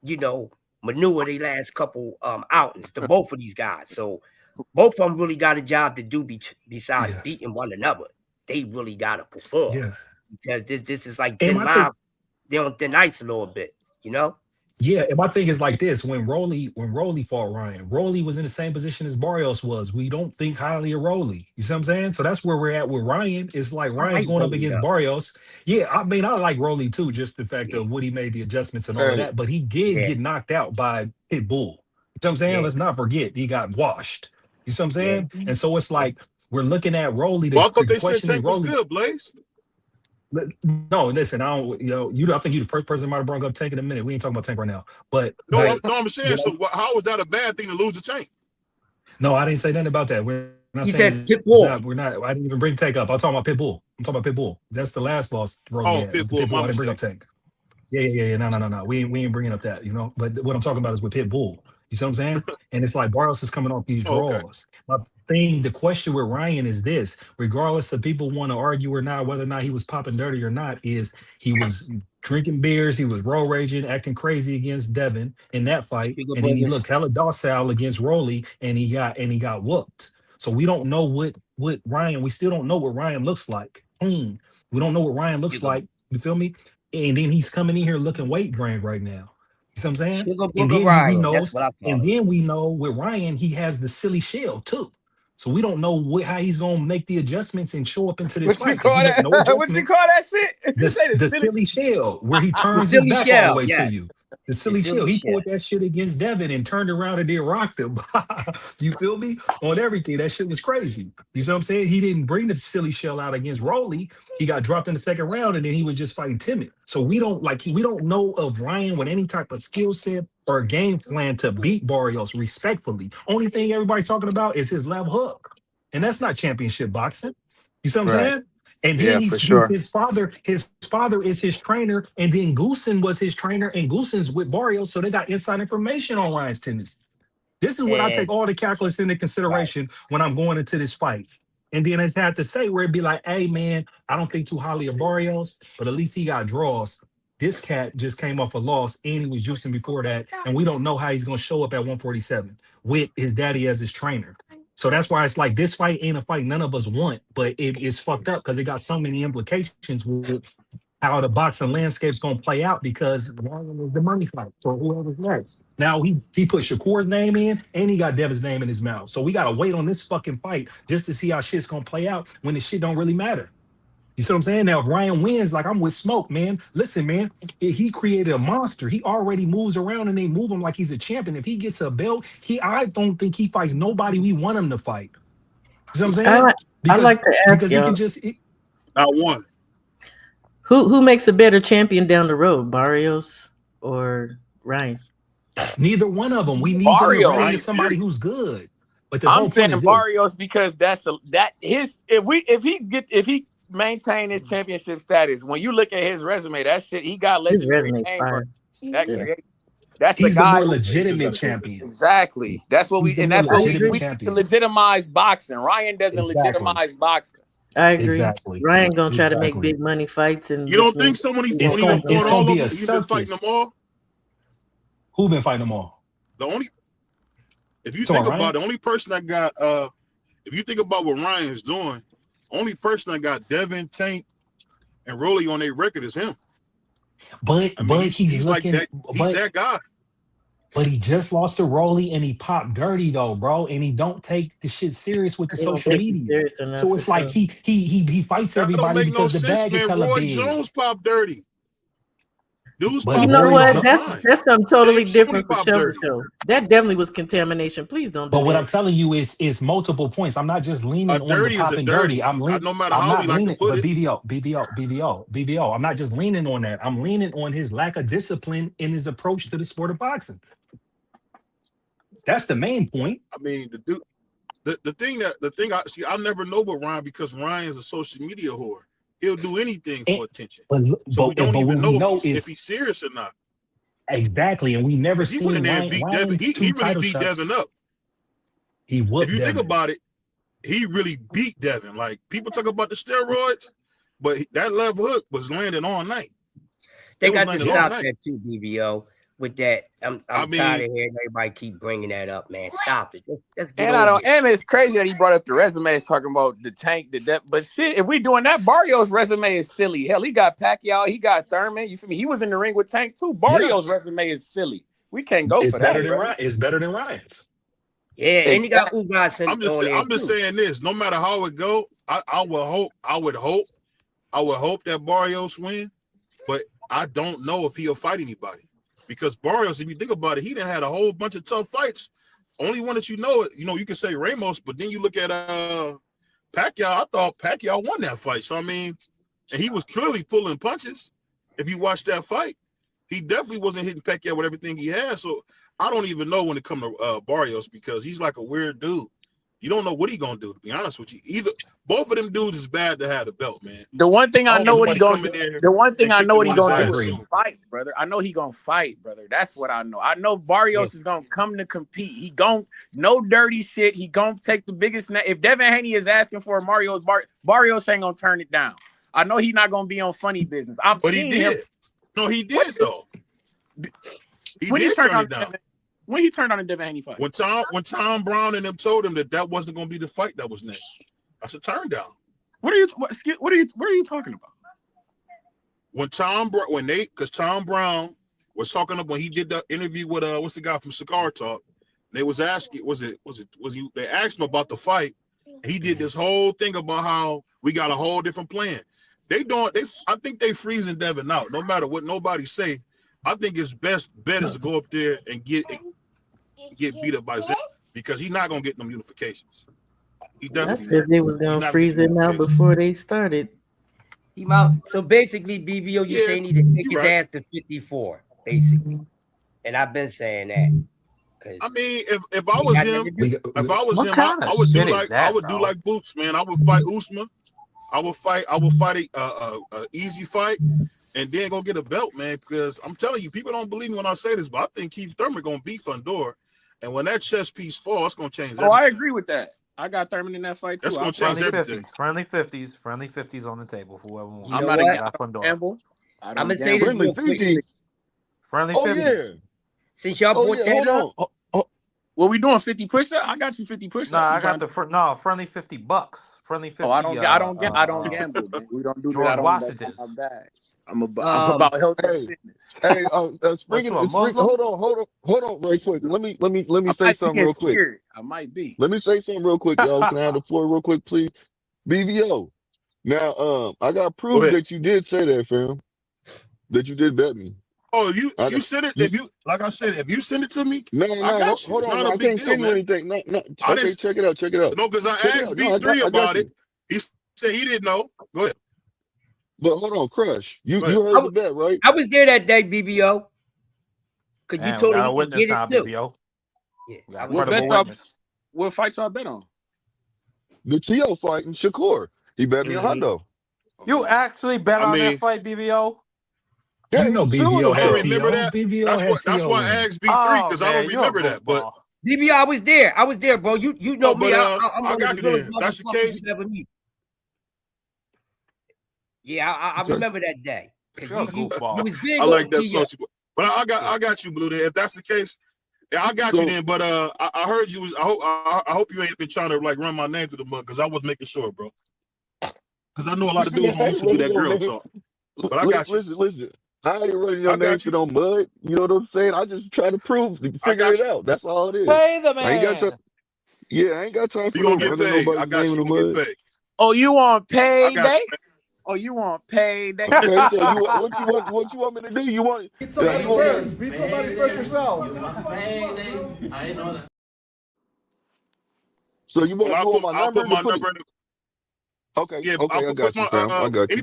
manure they last couple outings to both of these guys. So both of them really got a job to do besides beating one another. They really gotta perform. Yeah. Because this is like thin line. They're on thin ice a little bit, Yeah, and my thing is like this: when Rolly fought Ryan, Rolly was in the same position as Barrios was. We don't think highly of Rolly. You see what I'm saying? So that's where we're at with Ryan. It's like Ryan's going up against Barrios. Yeah, I mean, I like Rolly too, just the fact of what he made the adjustments and all of that. But he did get knocked out by Pitbull. You know what I'm saying? Let's not forget he got washed. You see what I'm saying? And so it's like we're looking at Rolly. Well, I thought they said Tank was good, Blaze. No, listen, I don't. I think you the first person might have brought up Tank in a minute. We ain't talking about Tank right now. But I'm saying. So how was that a bad thing to lose the Tank? No, I didn't say nothing about that. We're not saying Pitbull. We're not. I didn't even bring Tank up. I'm talking about Pitbull. I'm talking about Pitbull. That's the last loss. Pitbull. I didn't bring up Tank. Yeah. No. We ain't bringing up that. But what I'm talking about is with Pitbull. You see what I'm saying? And it's like Barrios is coming off these draws. The question with Ryan is this: regardless of people want to argue or not, whether or not he was popping dirty or not, is he was drinking beers, he was road raging, acting crazy against Devin in that fight, and then he looked hella docile against Rolly, and he got whooped. So we don't know what Ryan. We still don't know what Ryan looks like. We don't know what Ryan looks like. You feel me? And then he's coming in here looking weight drained right now. You see what I'm saying? And then we know with Ryan, he has the silly shield too. So we don't know how he's gonna make the adjustments and show up into this fight. What you call that shit? The silly shield, where he turns his back all the way to you. The silly shield. He pulled that shit against Devin and turned around and then rocked him. You feel me? On everything. That shit was crazy. You see what I'm saying? He didn't bring the silly shell out against Rolly. He got dropped in the second round and then he was just fighting timid. So we don't know of Ryan with any type of skill set or game plan to beat Barrios respectfully. Only thing everybody's talking about is his left hook. And that's not championship boxing. You see what I'm saying? And then he's his father. His father is his trainer, and then Goosen was his trainer, and Goosen's with Barrios, so they got inside information on Ryan's tendencies. This is what I take all the calculus into consideration when I'm going into this fight. And then it's had to say where it'd be like, hey man, I don't think too highly of Barrios, but at least he got draws. This cat just came off a loss, and he was juicing before that, and we don't know how he's going to show up at 147 with his daddy as his trainer. So that's why it's like this fight ain't a fight none of us want, but it is fucked up because it got so many implications with how the boxing landscape's gonna play out because Ryan is the money fight for whoever's next. Now he put Shakur's name in and he got Devin's name in his mouth. So we gotta wait on this fucking fight just to see how shit's gonna play out when the shit don't really matter. You see what I'm saying? Now, if Ryan wins, like I'm with Smoke, man. Listen, man, he created a monster. He already moves around and they move him like he's a champion. If he gets a belt, I don't think he fights nobody we want him to fight. You see what I'm saying? I like to ask because he y'all, can just Not one. who makes a better champion down the road, Barrios or Ryan? neither one of them. We need them to Barrios. run into somebody who's good. But the I'm whole saying point is this. Barrios because if he maintain his championship status, when you look at his resume, that shit he got His legendary resume's name fire. from. That's a He's the guy more who legitimate champion. exactly. That's what He's the more that's what we legitimate need champion. to legitimize boxing. Ryan doesn't Exactly. legitimize boxing. I agree. Exactly. Ryan gonna try to make Exactly. big money fights, and You don't think someone It's when he done gonna fought all of be them, a he been fighting them circus. all? Who been fighting them all? The only if you So think Ryan? about it, the only person that got if you think about what Ryan is doing, only person that got Devin, Tank, and Rolly on their record is him. But I mean, he's like looking. that. He's that guy. But he just lost to Rolly and he popped dirty though, bro. And he don't take the shit serious with the He don't social take it media. serious enough, So for it's like sure. he fights That don't everybody make no because the sense, bag is man. hella Roy big. Jones popped dirty. Dudes But You pop know dirty Roy all what? the Jo- time. That's something totally James Toney different for popped show to dirty. show. That definitely was contamination. Please don't do But what that. I'm telling you is multiple points. I'm not just leaning on the Dirty is a popping dirty. dirty. I'm No matter I'm how we not like to leaning, put but it. BVO. I'm not just leaning on that. I'm leaning on his lack of discipline in his approach to the sport of boxing. That's the main point. I mean, the thing I see, I'll never know about Ryan because Ryan's a social media whore. He'll do anything for attention. So we don't But even what we know know if is he's serious or not. exactly, and we never Because he went in seen there and beat Devin. Ryan's He two really title beat shots. Devin up. He If whooped you think Devin. about it, he really beat Devin. Like people talk about the steroids, but that left hook was landing all night. They It was got to landing all stop night. that too, BBO. With that, I'm I mean, tired of hearing everybody keep bringing that up, man. Stop it. Let's get And I over don't. it. And it's crazy that he brought up the resumes talking about the Tank, the depth. But shit, if we doing that, Barrios' resume is silly. Hell, he got Pacquiao, he got Thurman. You feel me? He was in the ring with Tank too. Barrios' resume is silly. We can't go for that. It's better than Ryan's. Yeah, and you got Ugas I'm just saying this. No matter how it go, I would hope that Barrios win, but I don't know if he'll fight anybody. Because Barrios, if you think about it, he done had a whole bunch of tough fights. Only one that you can say Ramos, but then you look at Pacquiao. I thought Pacquiao won that fight. So I mean, and he was clearly pulling punches. If you watch that fight, he definitely wasn't hitting Pacquiao with everything he had. So I don't even know when it comes to Barrios because he's like a weird dude. You don't know what he gonna do, to be honest with you. Both of them dudes is bad to have the belt, man. The one thing I know what he gonna do. The one thing I know what he gonna do is is fight, brother. I know he gonna fight, brother. That's what I know. I know Barrios is gonna come to compete. He gon' no dirty shit. He gonna take the biggest. If Devin Haney is asking for a Barrios ain't gonna turn it down. I know he's not gonna be on funny business. But he did. No, he did though. He did turn it down. When he turned on a Devin Haney fight? When Tom Brown and them told him that wasn't going to be the fight that was next, that's a turn down. What are you talking about? When Tom Brown was talking about when he did the interview with what's the guy from Cigar Talk, they was asking they asked him about the fight. He did this whole thing about how we got a whole different plan. I think they freezing Devin out. No matter what nobody say, I think his best bet is to go up there and get beat up by Zach because he's not gonna get them unifications. He I definitely said they was gonna freeze it now before they started. So basically, BBO, you saying he need to take his ass to 54, basically. And I've been saying that. I mean, if I was him, I would do like Boots, man. I would fight Usman. I would fight a easy fight. And then go get a belt, man, because I'm telling you, people don't believe me when I say this, but I think Keith Thurman going to beat Fundora. And when that chess piece falls, it's going to change everything. Oh, I agree with that. I got Thurman in that fight, too. That's going to change everything. Friendly 50s on the table for whoever wants. I'm not a gamble. I'm going to say this real quick. Friendly 50s. Yeah. Since y'all brought that up. What we doing, 50 push-up? I got you 50 push-up. No, I got friendly $50. friendly 50. Oh, I don't gamble, man. We don't do that. I George don't bet on Washington. my bag. I'm about health and Hey, fitness. hey, What, you a Muslim? hold on, right quick. Let me I say might something be in real quick. spirit. I might be. Let me say something real quick, y'all. Can I have the floor real quick, please? BVO. Now, I got Go proof ahead. that you did say that, fam. That you did bet me. Oh, I you got send it you. if you like I said, if you send it to me, No, I no, got you. hold It's on. not a I big can't deal, send you man. anything. No, no. I Okay, didn't check it out. Check it out. no because I Check it asked out. No, I B3 got about it. you. He said he didn't know. Go ahead. But hold on, Crush. Go ahead. You heard the bet, right? I was there that day, BBO, because you Man, we told him got a he could witness get it now, too. BBO. Yeah, We I got a was What there. credible bets witness. what fights I bet on? The Tio fighting Shakur. He bet me a Mhm. hundo. You actually bet I on that mean, fight, BBO? Yeah, You he know was suing BVO him I had don't for it. remember TO. that. BVO had That's TO why I in. asked B3 Oh because I don't man, you're a remember that. But goofball. BBO, I was there. I was there, bro. You know oh, me. but I'm I one of got the you realest then. If that's the motherfuckers case, you ever meet. Yeah, I Okay. remember that day. Cause You're a you goofball. was I big like on that Tia. sauce. But I got you, Blue. Then if that's the case, yeah, I got you So then. But I heard you was. I hope you ain't been trying to like run my name through the mud because I was making sure, bro. Because I know a lot of man, dudes on I ain't YouTube do running that your girl name. talk. But I got you. Listen. I ain't running your I name got to you. no mud. You know what I'm saying? I just try to I figure got it you. out. That's all it is. Pay the I ain't got time. man. Yeah, I ain't got time for You no gonna get running paid. I nobody's got name you. in You the gonna get mud. paid. Oh, you want I got payday? you, man. Oh, you want payday? Okay, so what you want me to do? You want Beat yeah, somebody you want me first. Beat somebody first yourself. so you Well, want my I'll put number to my put it. number in. Okay, I'll I put got you, my fam. I got you.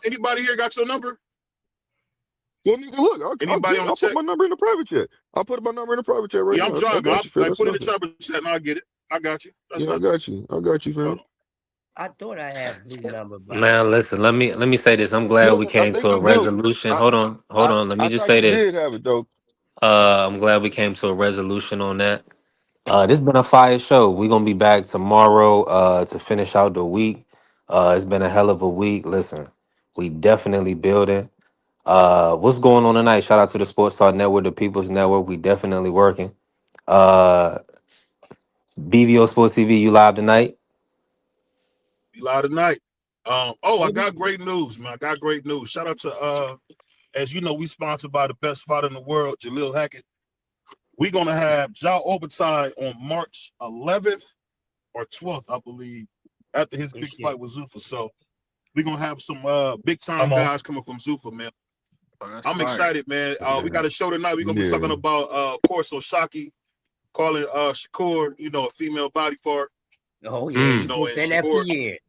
anybody here got your number? Well, nigga, look, Anybody on the I'll put check? my number in the private chat. I'll put my number in the private chat right Yeah, I'm now. I driving. got I'll you, fam. like That's put it in the nothing. trapper chat and I'll get it. I got you. That's Yeah, I nothing. got you, Hold fam. on. I thought I had blue number, but I Man, might. listen, let me say this. I'm glad we I came think to a you do. resolution. I Hold on. Let me I just thought say you this. did have it though. I'm glad we came to a resolution on that. This been a fire show. We're gonna be back tomorrow to finish out the week. It's been a hell of a week. Listen, we definitely building. What's going on tonight? Shout out to the Sports Talk Network, the People's Network. We definitely working. Uh BVO Sports TV, you live tonight? Be loud tonight. I got great news, man. I got great news. Shout out to as you know, we sponsored by the best fighter in the world, Jalil Hackett. We're gonna have Ja Obertai on March 11th or 12th, I believe, after his big fight with Zuffa. So we're gonna have some big time Come on. guys coming from Zuffa, man. Oh, that's I'm fire. excited, man. We got a show tonight. We're gonna be Yeah. talking about of course Oshaki, calling Shakur, a female body part. Oh yeah, he's And been saying that for Shakur, years.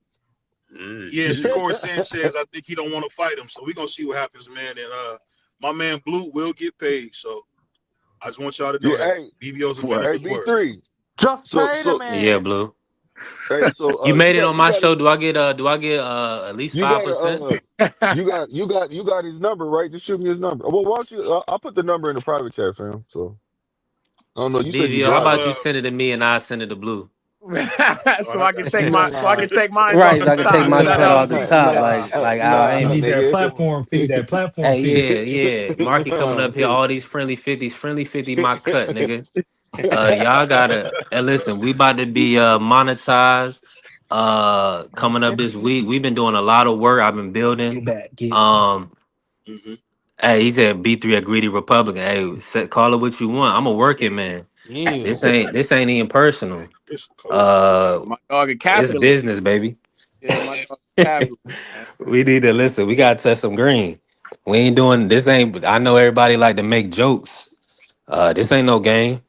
Shakur Sanchez, I think he don't want to fight him. So we're gonna see what happens, man. And my man Blue will get paid. So I just want y'all to know Yeah, that. hey, BVO's a man of hey, his word. B3. Just So pay the so Yeah, man. Blue. hey, so You made it on you my got it. show. Do I get at least You got 5%? to you got his number, right? Just shoot me his number. Well, why don't you? I'll put the number in the private chat, fam. So I don't know. You said you BVO, how driving. about you send it to me and I send it to Blue? so I can take Nah, mine off Right, the so I can take top. my Is that cut how nah, off it the be? top, nah, like He I nah, need that nigga. platform fee. That platform Hey, fee. yeah. Marky coming Nah, up here, all these friendly 50s, friendly 50 my cut, nigga. Y'all gotta and listen, we about to be monetized coming up this week. We've been doing a lot of work. I've been building. Get back. Get. Um Mm-hmm. Hey, he said B3 a greedy Republican. Hey, call it what you want. I'm a working man. Ew. This ain't even personal. It's cold. My dog a It's capitalist. business, baby. Yeah, my dog a capitalist, man. We need to listen. We gotta touch some green. We ain't doing this. Ain't I know everybody like to make jokes. This ain't no game.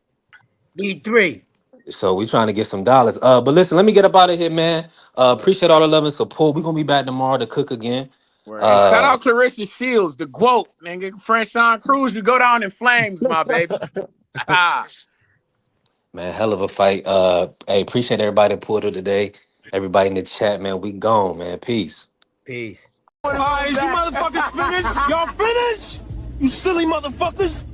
B3. So we trying to get some dollars. But listen, let me get up out of here, man. Appreciate all the love and support. We gonna be back tomorrow to cook again. Word. Hey, shout out Claressa Shields, the GWOAT, nigga. Franchon Crews, you go down in flames, my baby. Man, hell of a fight. Hey, appreciate everybody that pulled it today. Everybody in the chat, man. We gone, man. Peace. Peace. All right, is you motherfuckers finished? Y'all finished? You silly motherfuckers.